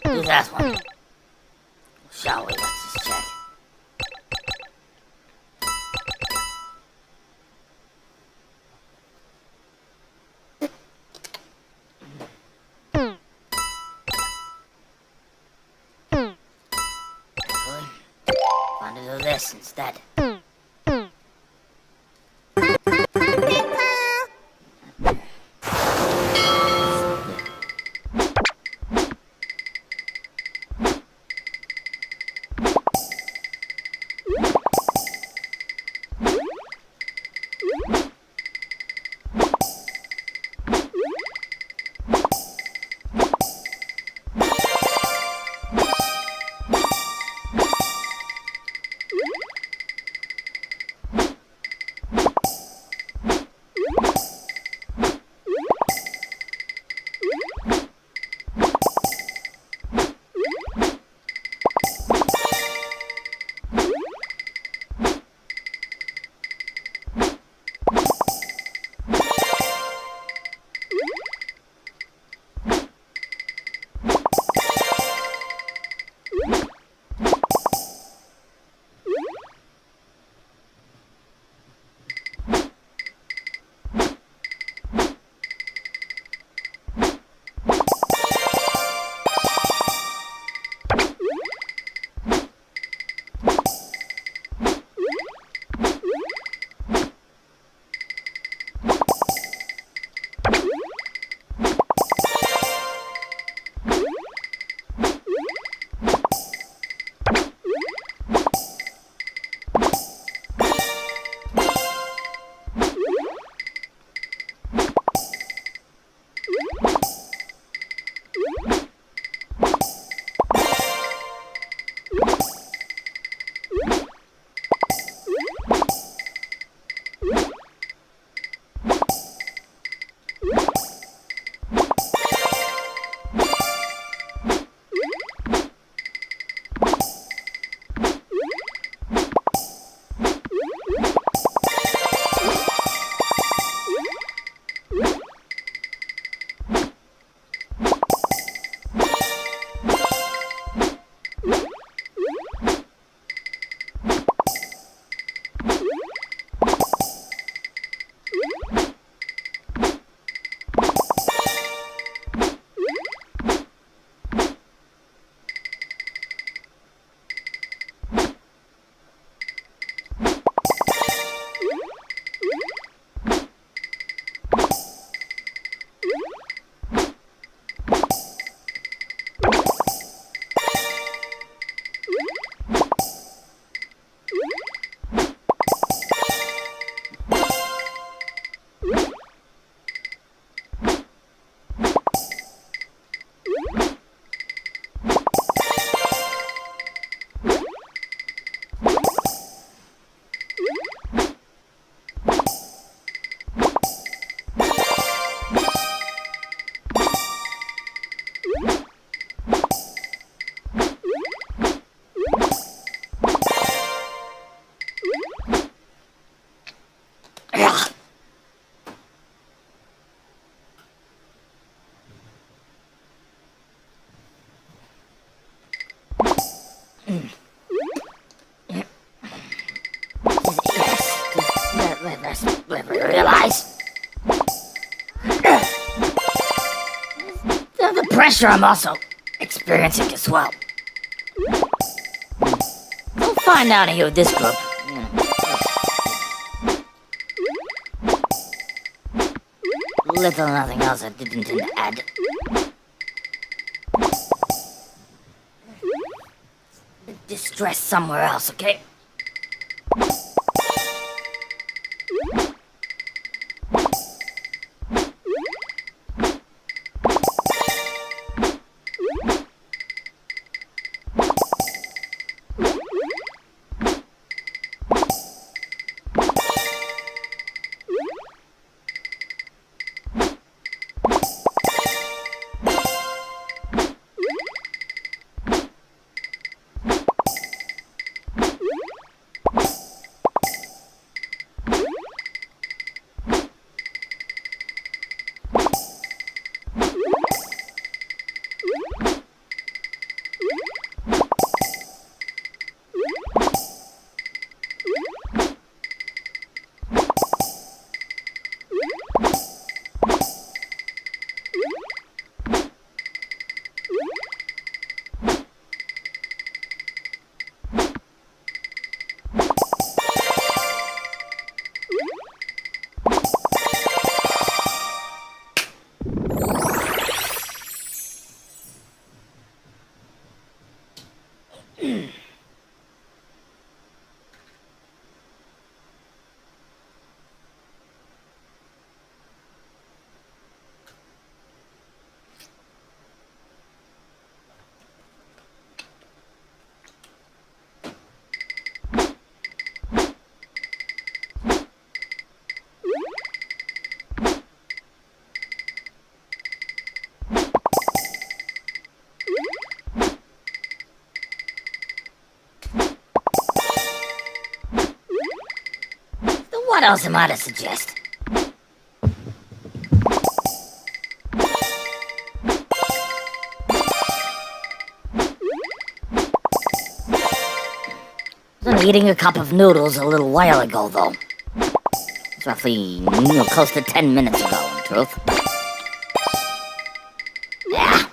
Do that one. Shall we? Let's just check. Actually, I'm gonna do this instead. pressure I'm also experiencing as well. Don't find out here with this group. Little or nothing else I didn't intend to add. Distress somewhere else, okay? What else am I to suggest? I was only eating a cup of noodles a little while ago, though. It's roughly, close to 10 minutes ago, in truth. Yeah.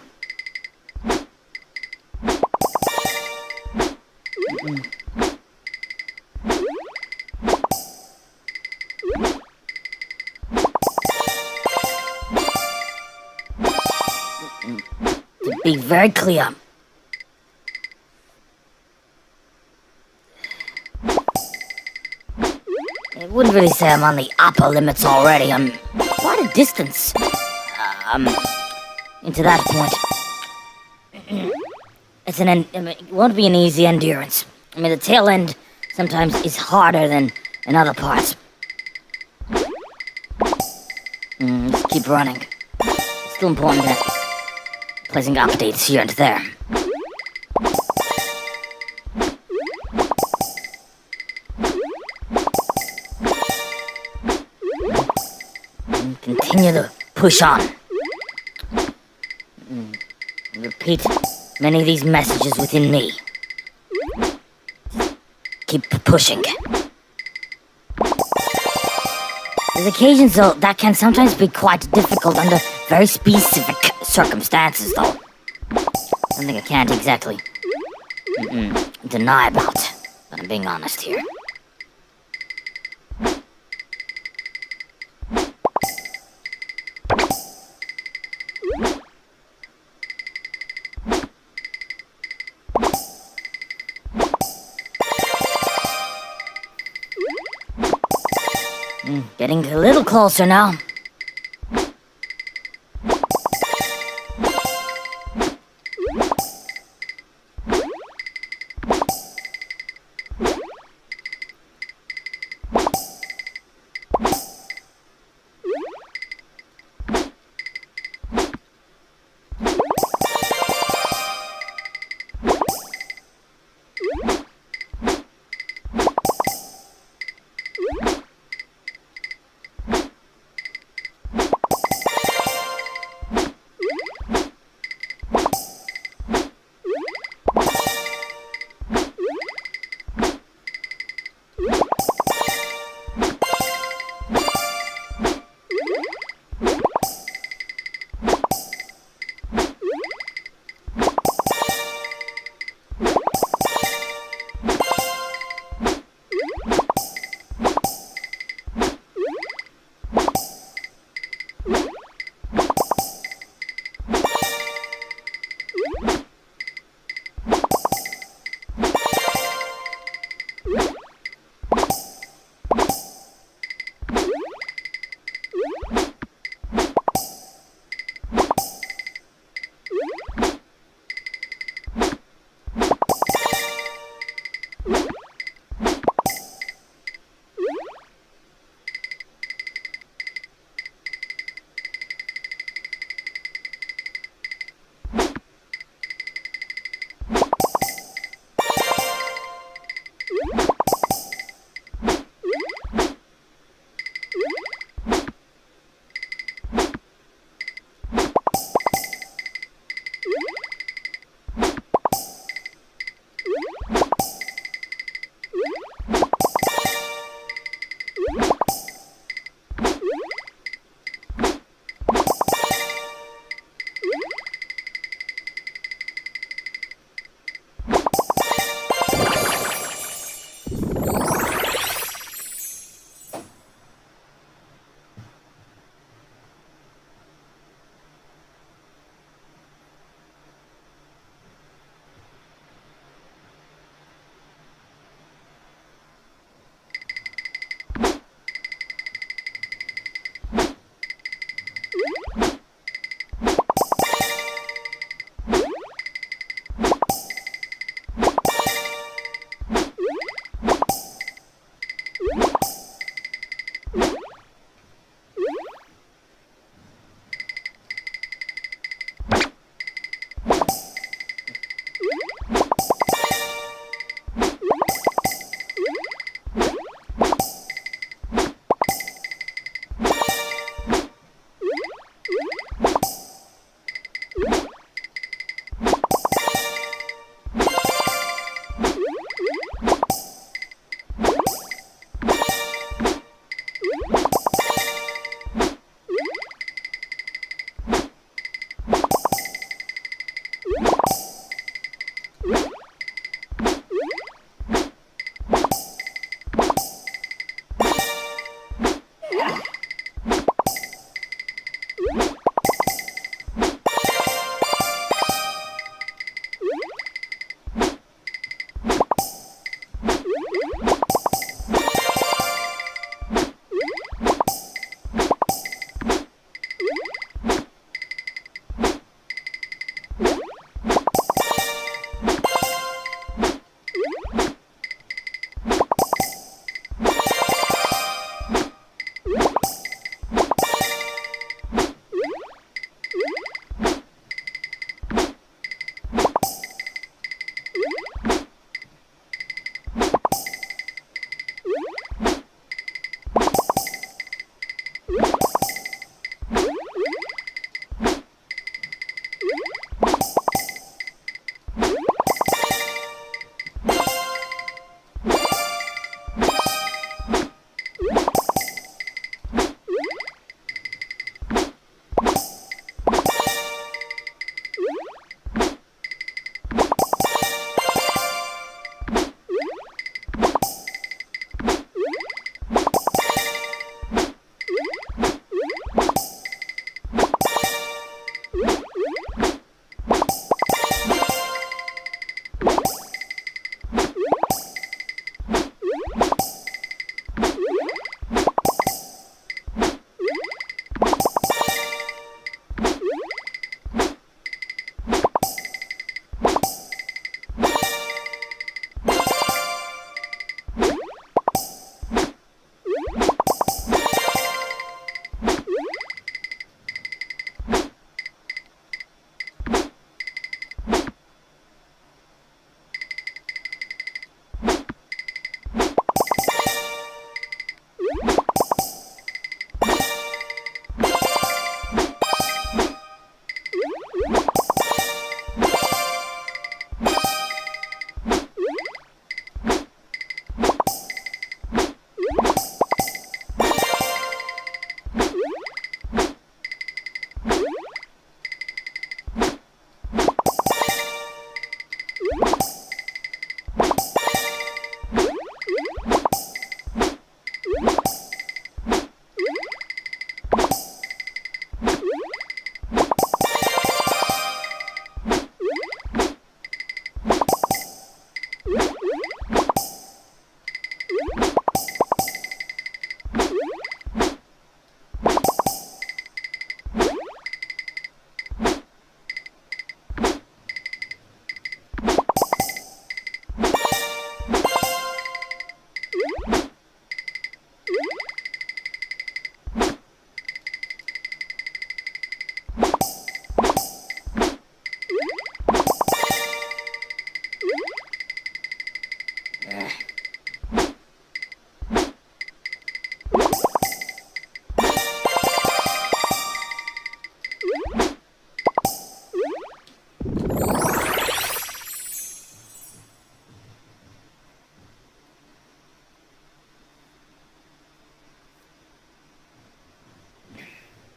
To be very clear, I wouldn't really say I'm on the upper limits already. I'm quite a distance into that point. It won't be an easy endurance. I mean, the tail end sometimes is harder than in other parts. Just keep running. It's still important that placing updates here and there. And continue to push on. Repeat many of these messages within me. Keep pushing. There's occasions, though, that can sometimes be quite difficult under very specific circumstances, though. Something I can't exactly deny about, but I'm being honest here. Getting a little closer now.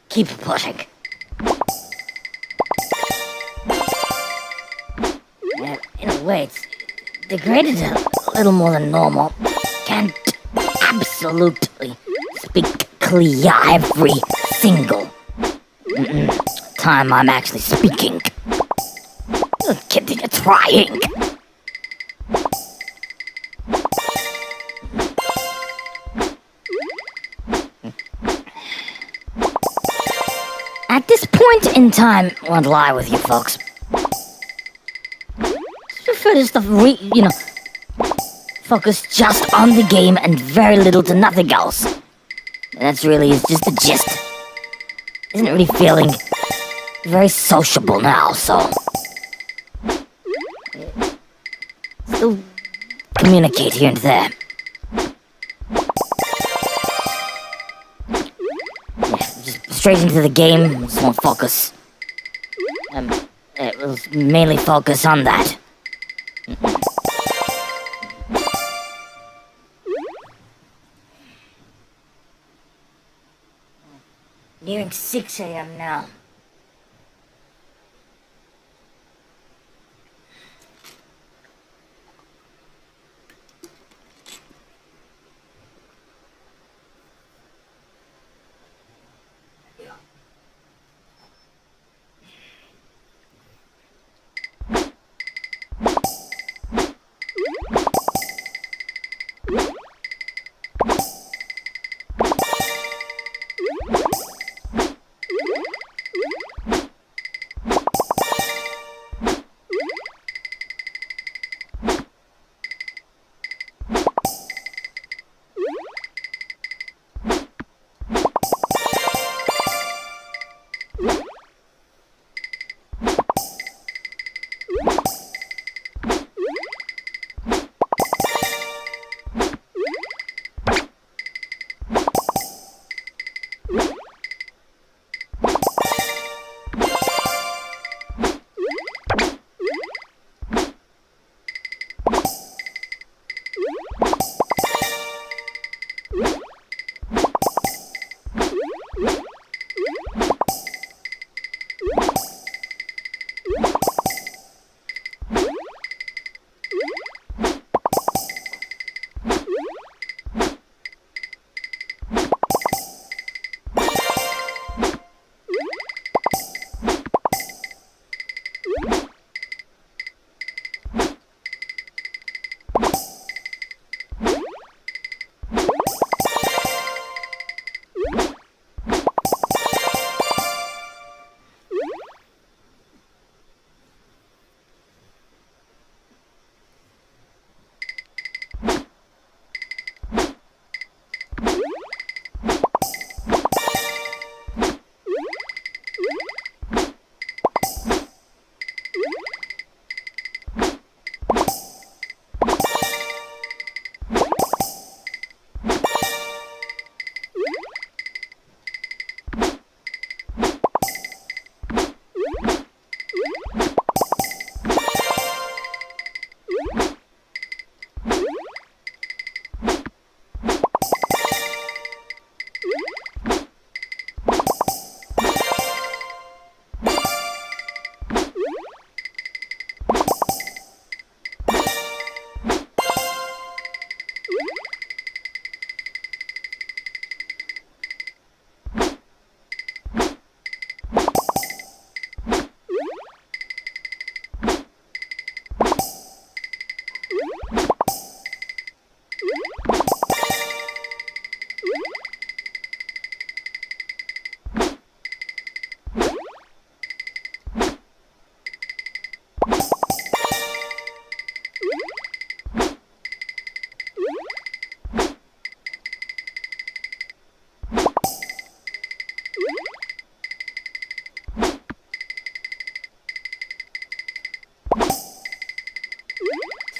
keep pushing. In a way, it's degraded a little more than normal. Can't absolutely speak clear every single time I'm actually speaking. Trying. At this point in time, I won't lie with you folks. Prefer to stuff focus just on the game and very little to nothing else. That's really is just the gist. Isn't really feeling very sociable now, so still communicate here and there. Just straight into the game, just won't focus. It will mainly focus on that. Nearing 6 a.m. now.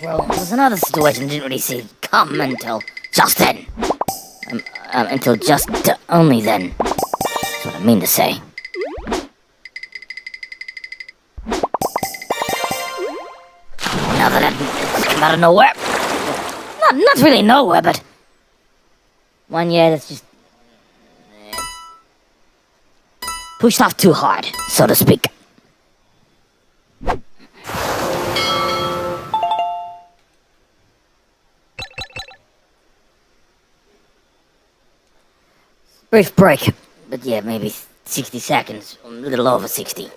Well, there's another situation I didn't really see come until just then. Until just only then. That's what I mean to say. Now that it's come out of nowhere. Not really nowhere, but... One, yeah, that's just... pushed off too hard, so to speak. Brief break, but yeah, maybe 60 seconds, a little over 60.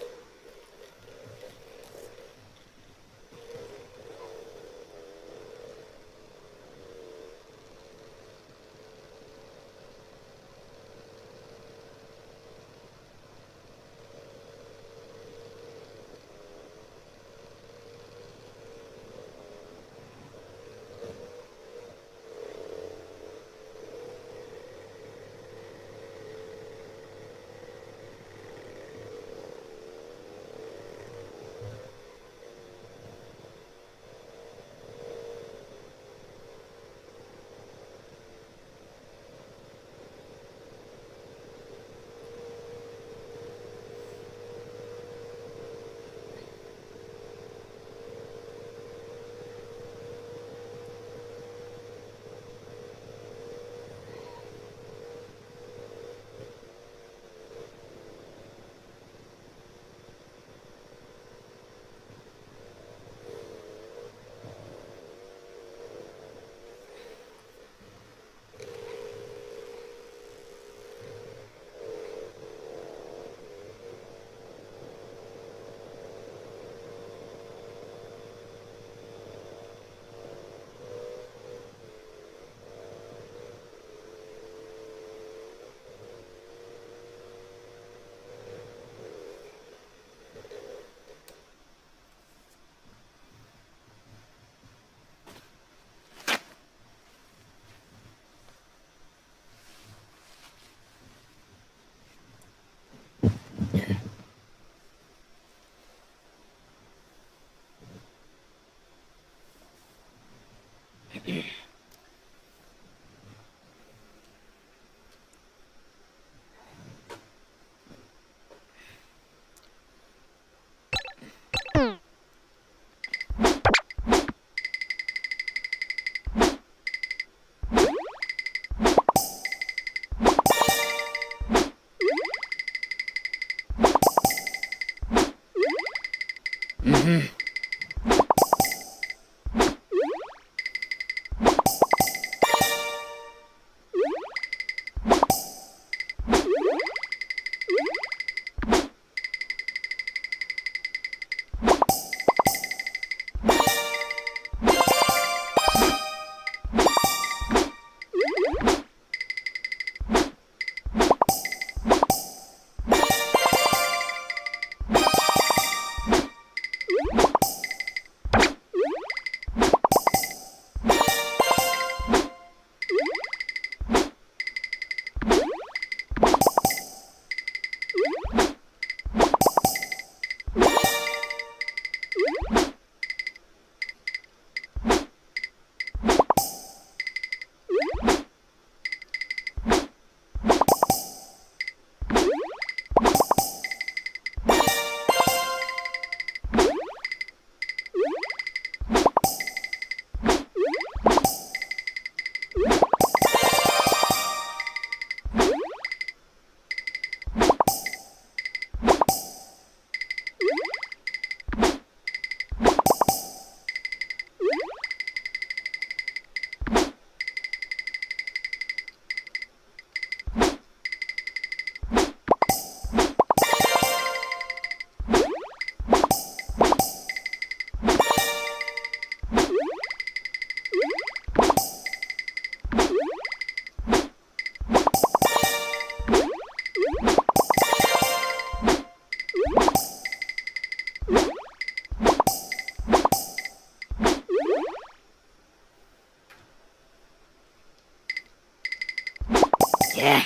Yeah.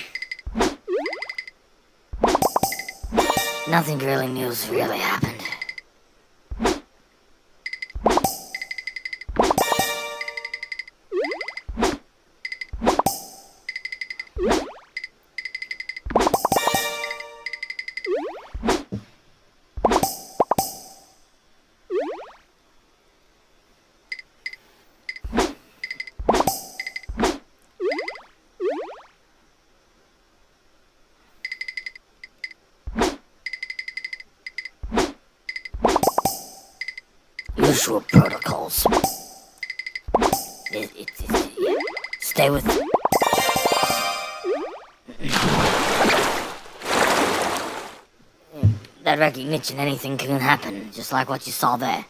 Nothing really news really happened. usual protocols. Yeah. Stay with... That recognition, anything can happen, just like what you saw there.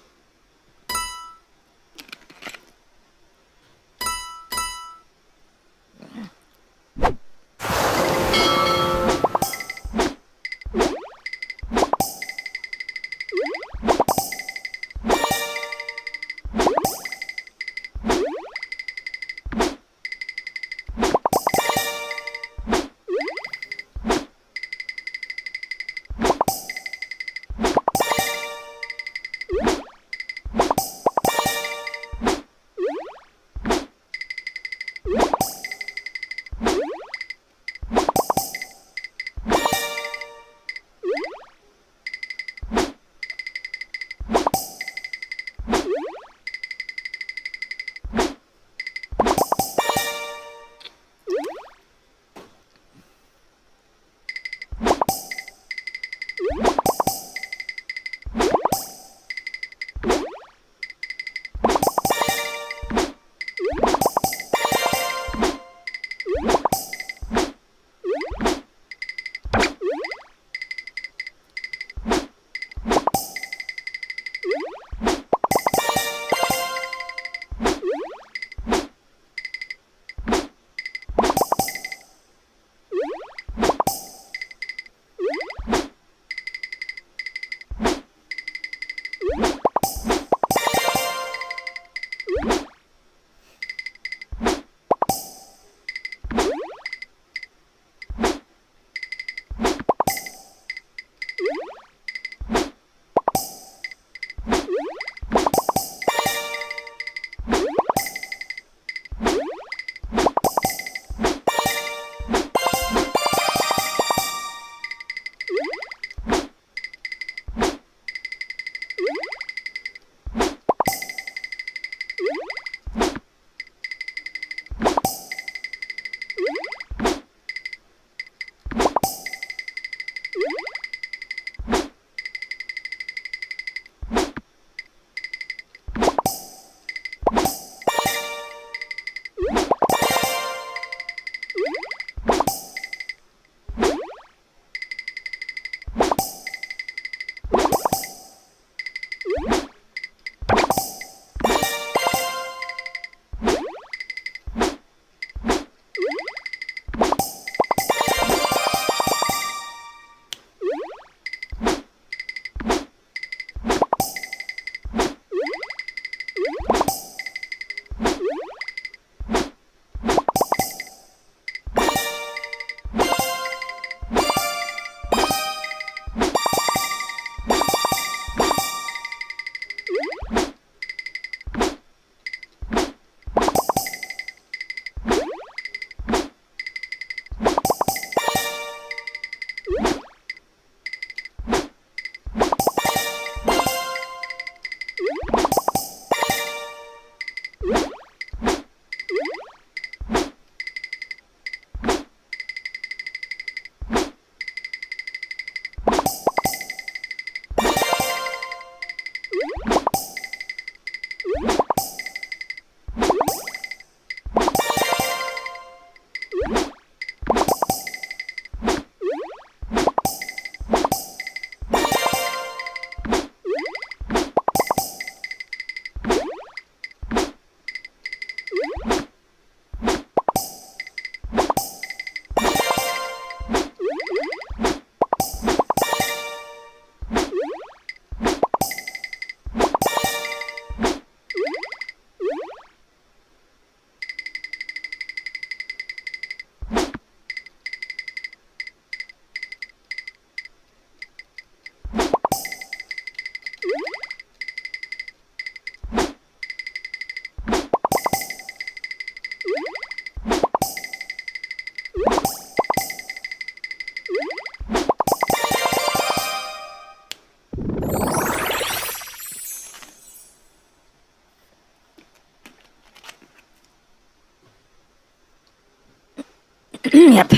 Yep.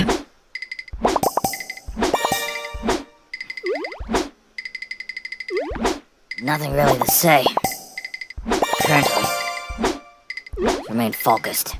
Nothing really to say. Currently, remain focused.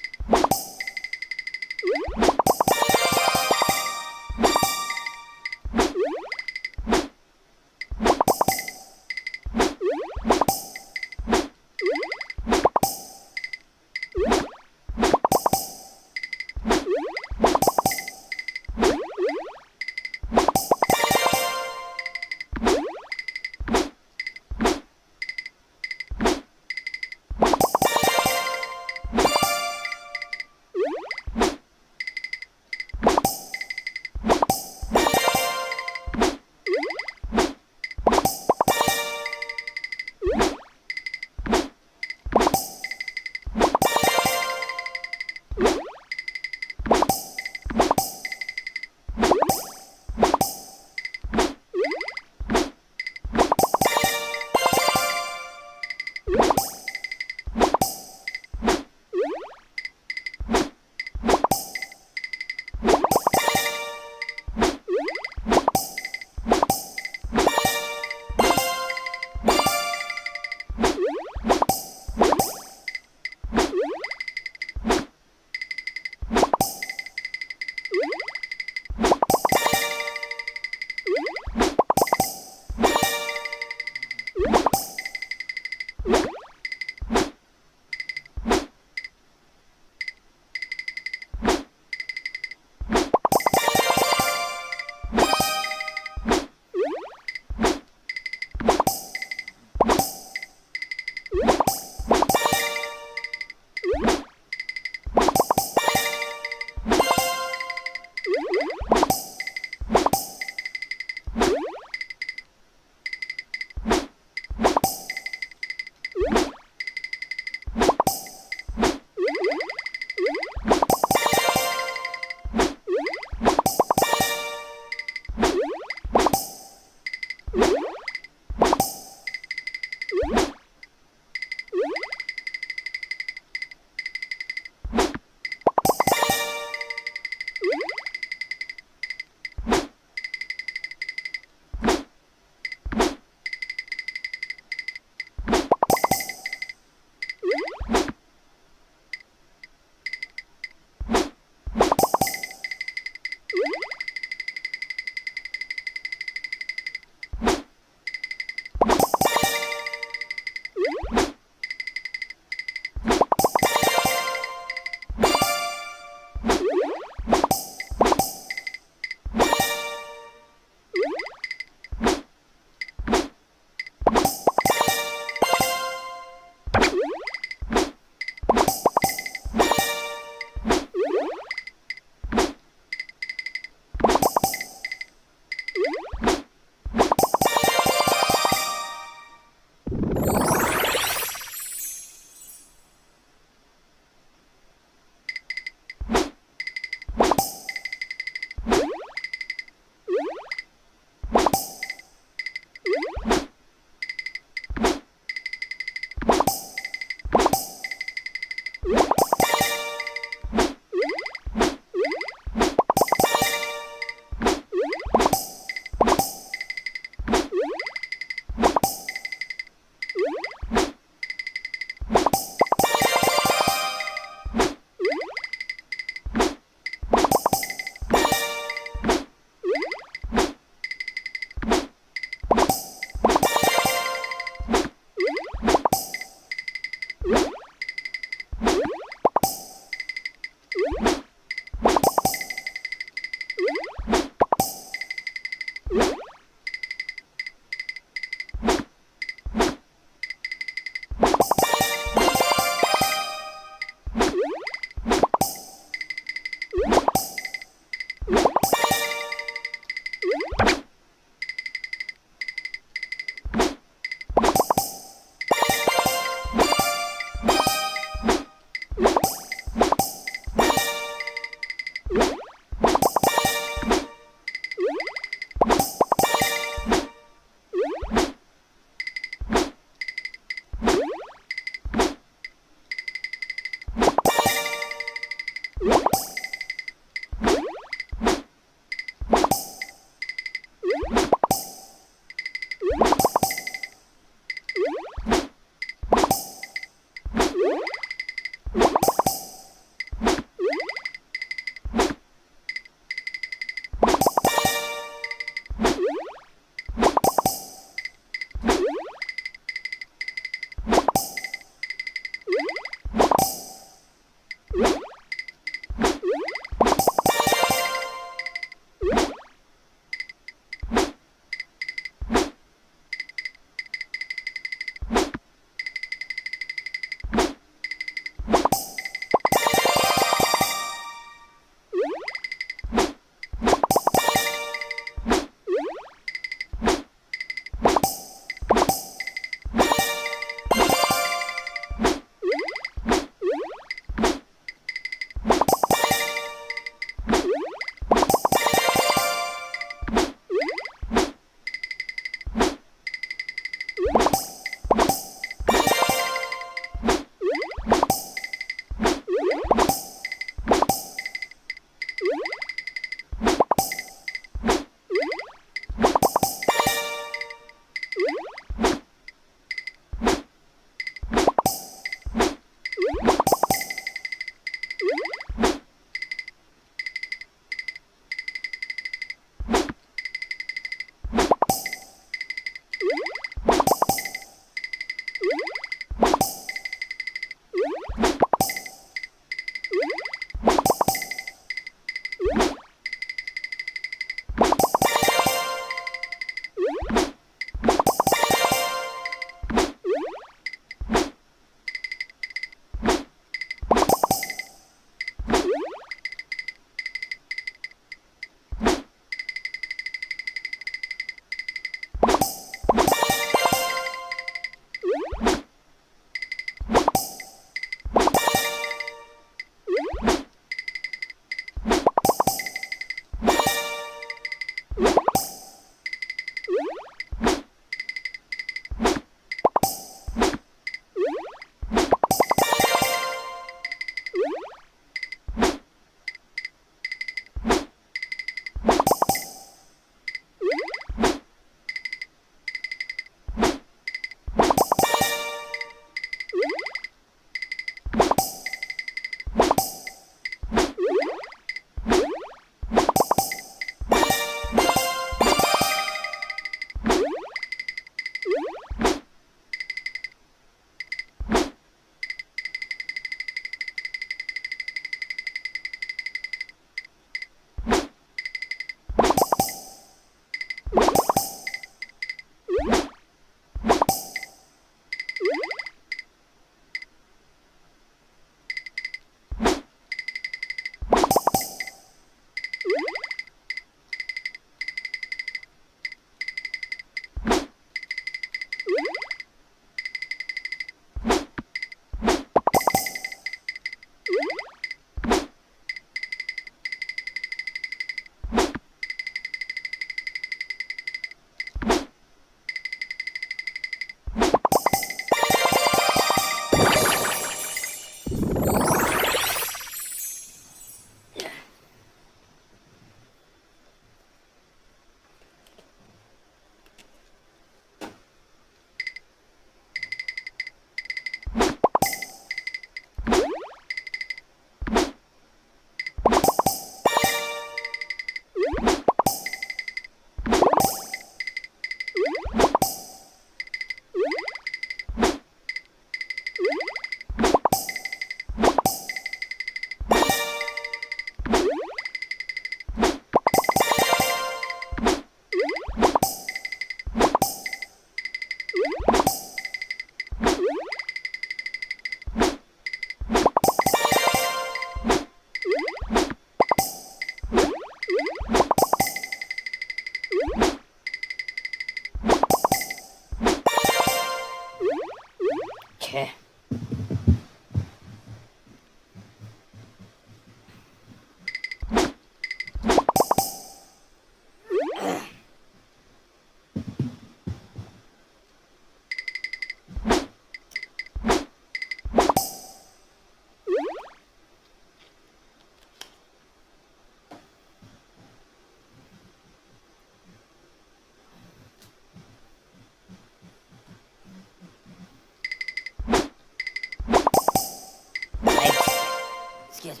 Excuse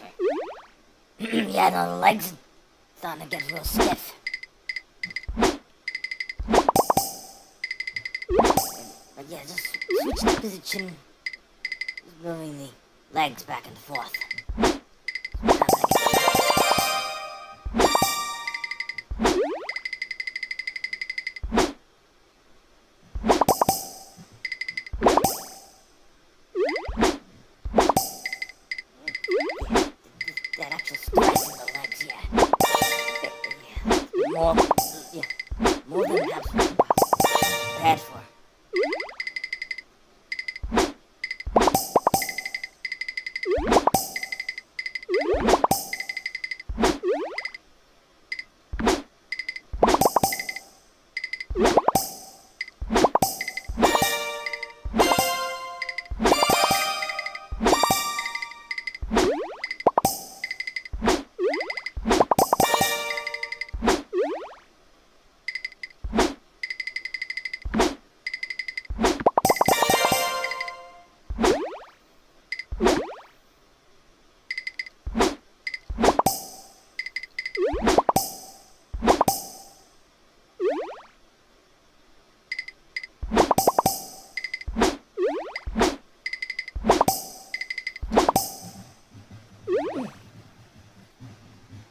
me. Yeah, no, the legs starting to get real stiff. But yeah, just switch the position. Just moving the legs back and forth. That actual stress in the legs, yeah. More than perhaps prepared for.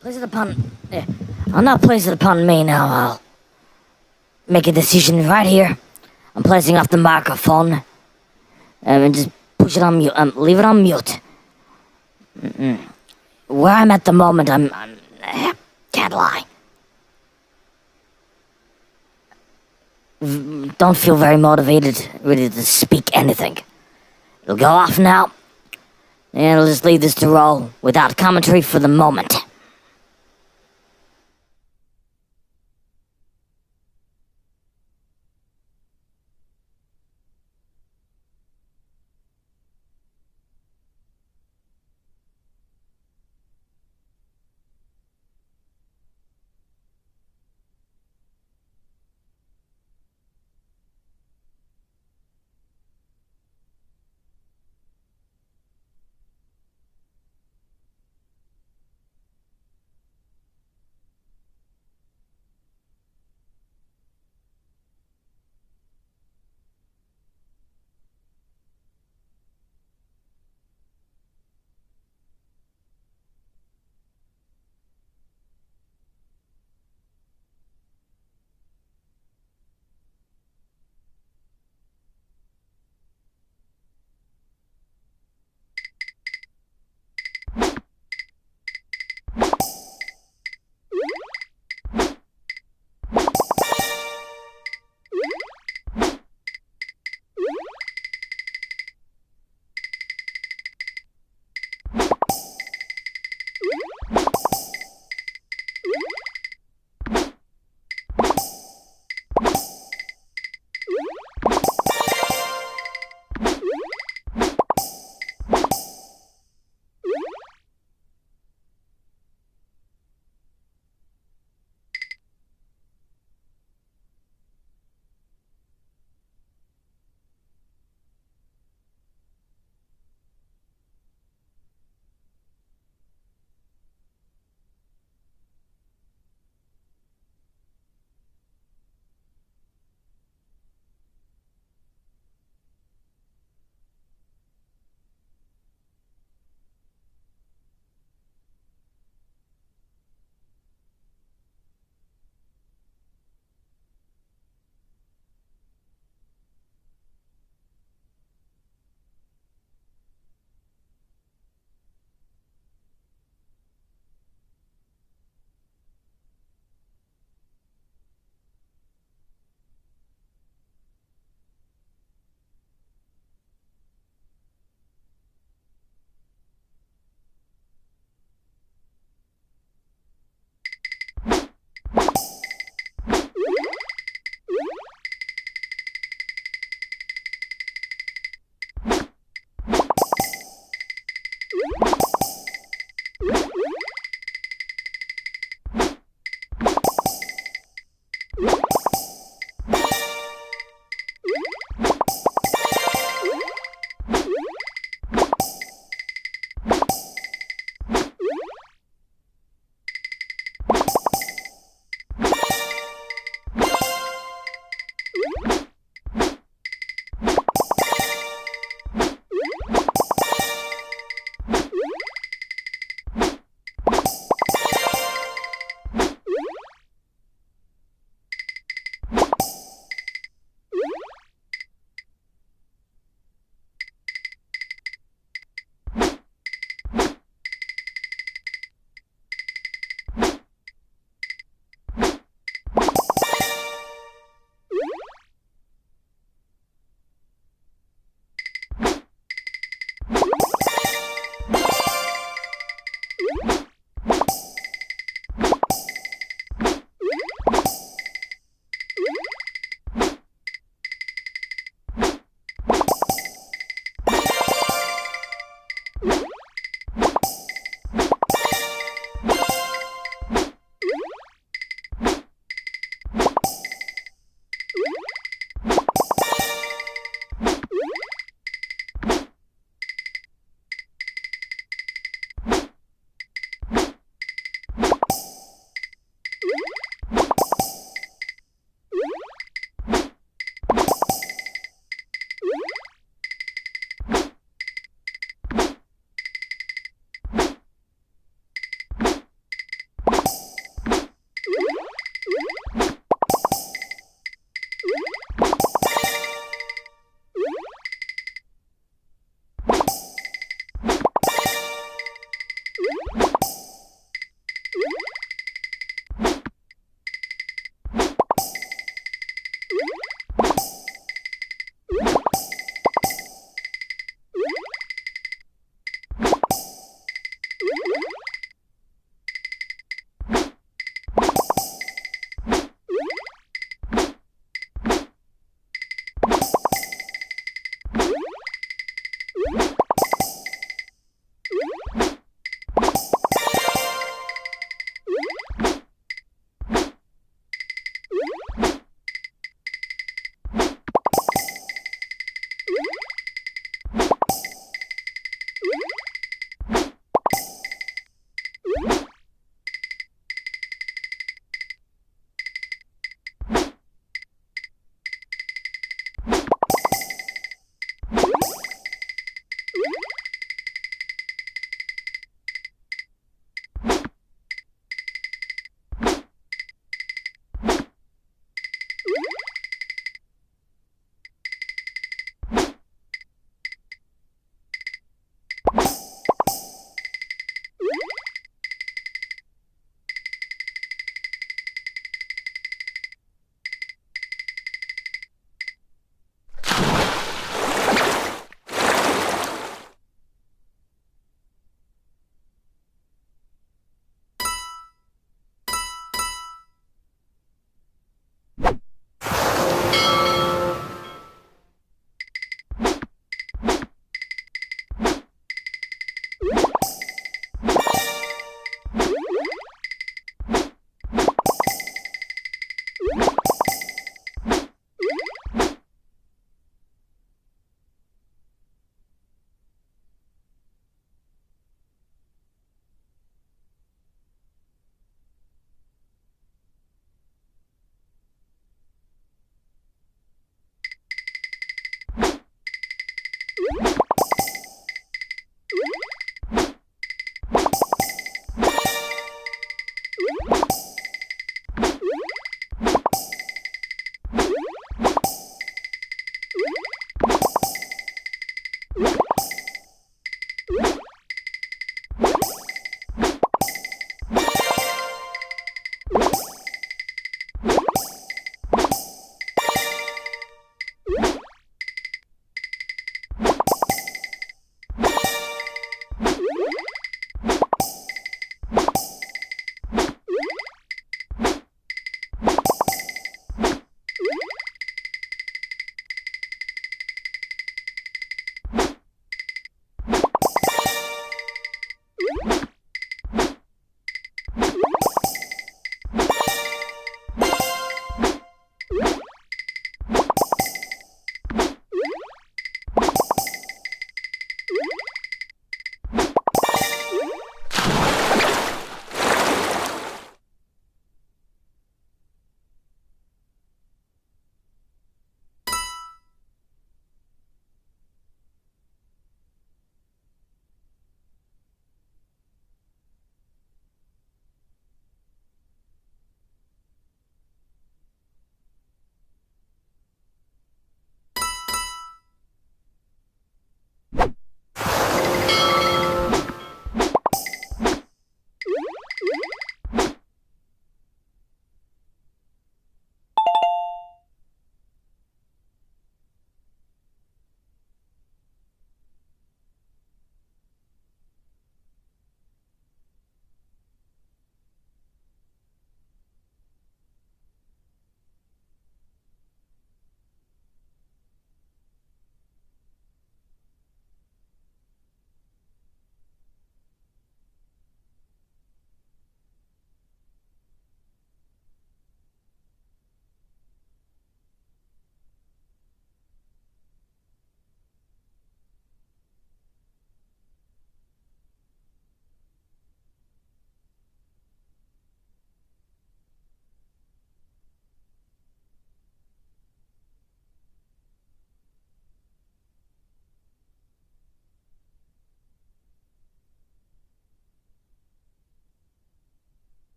Place it upon... I'll not place it upon me now. I'll make a decision right here. I'm placing off the microphone. And just push it on mute. Leave it on mute. Where I'm at the moment, I'm can't lie. Don't feel very motivated, ready to speak anything. It'll go off now. And I'll just leave this to roll without commentary for the moment.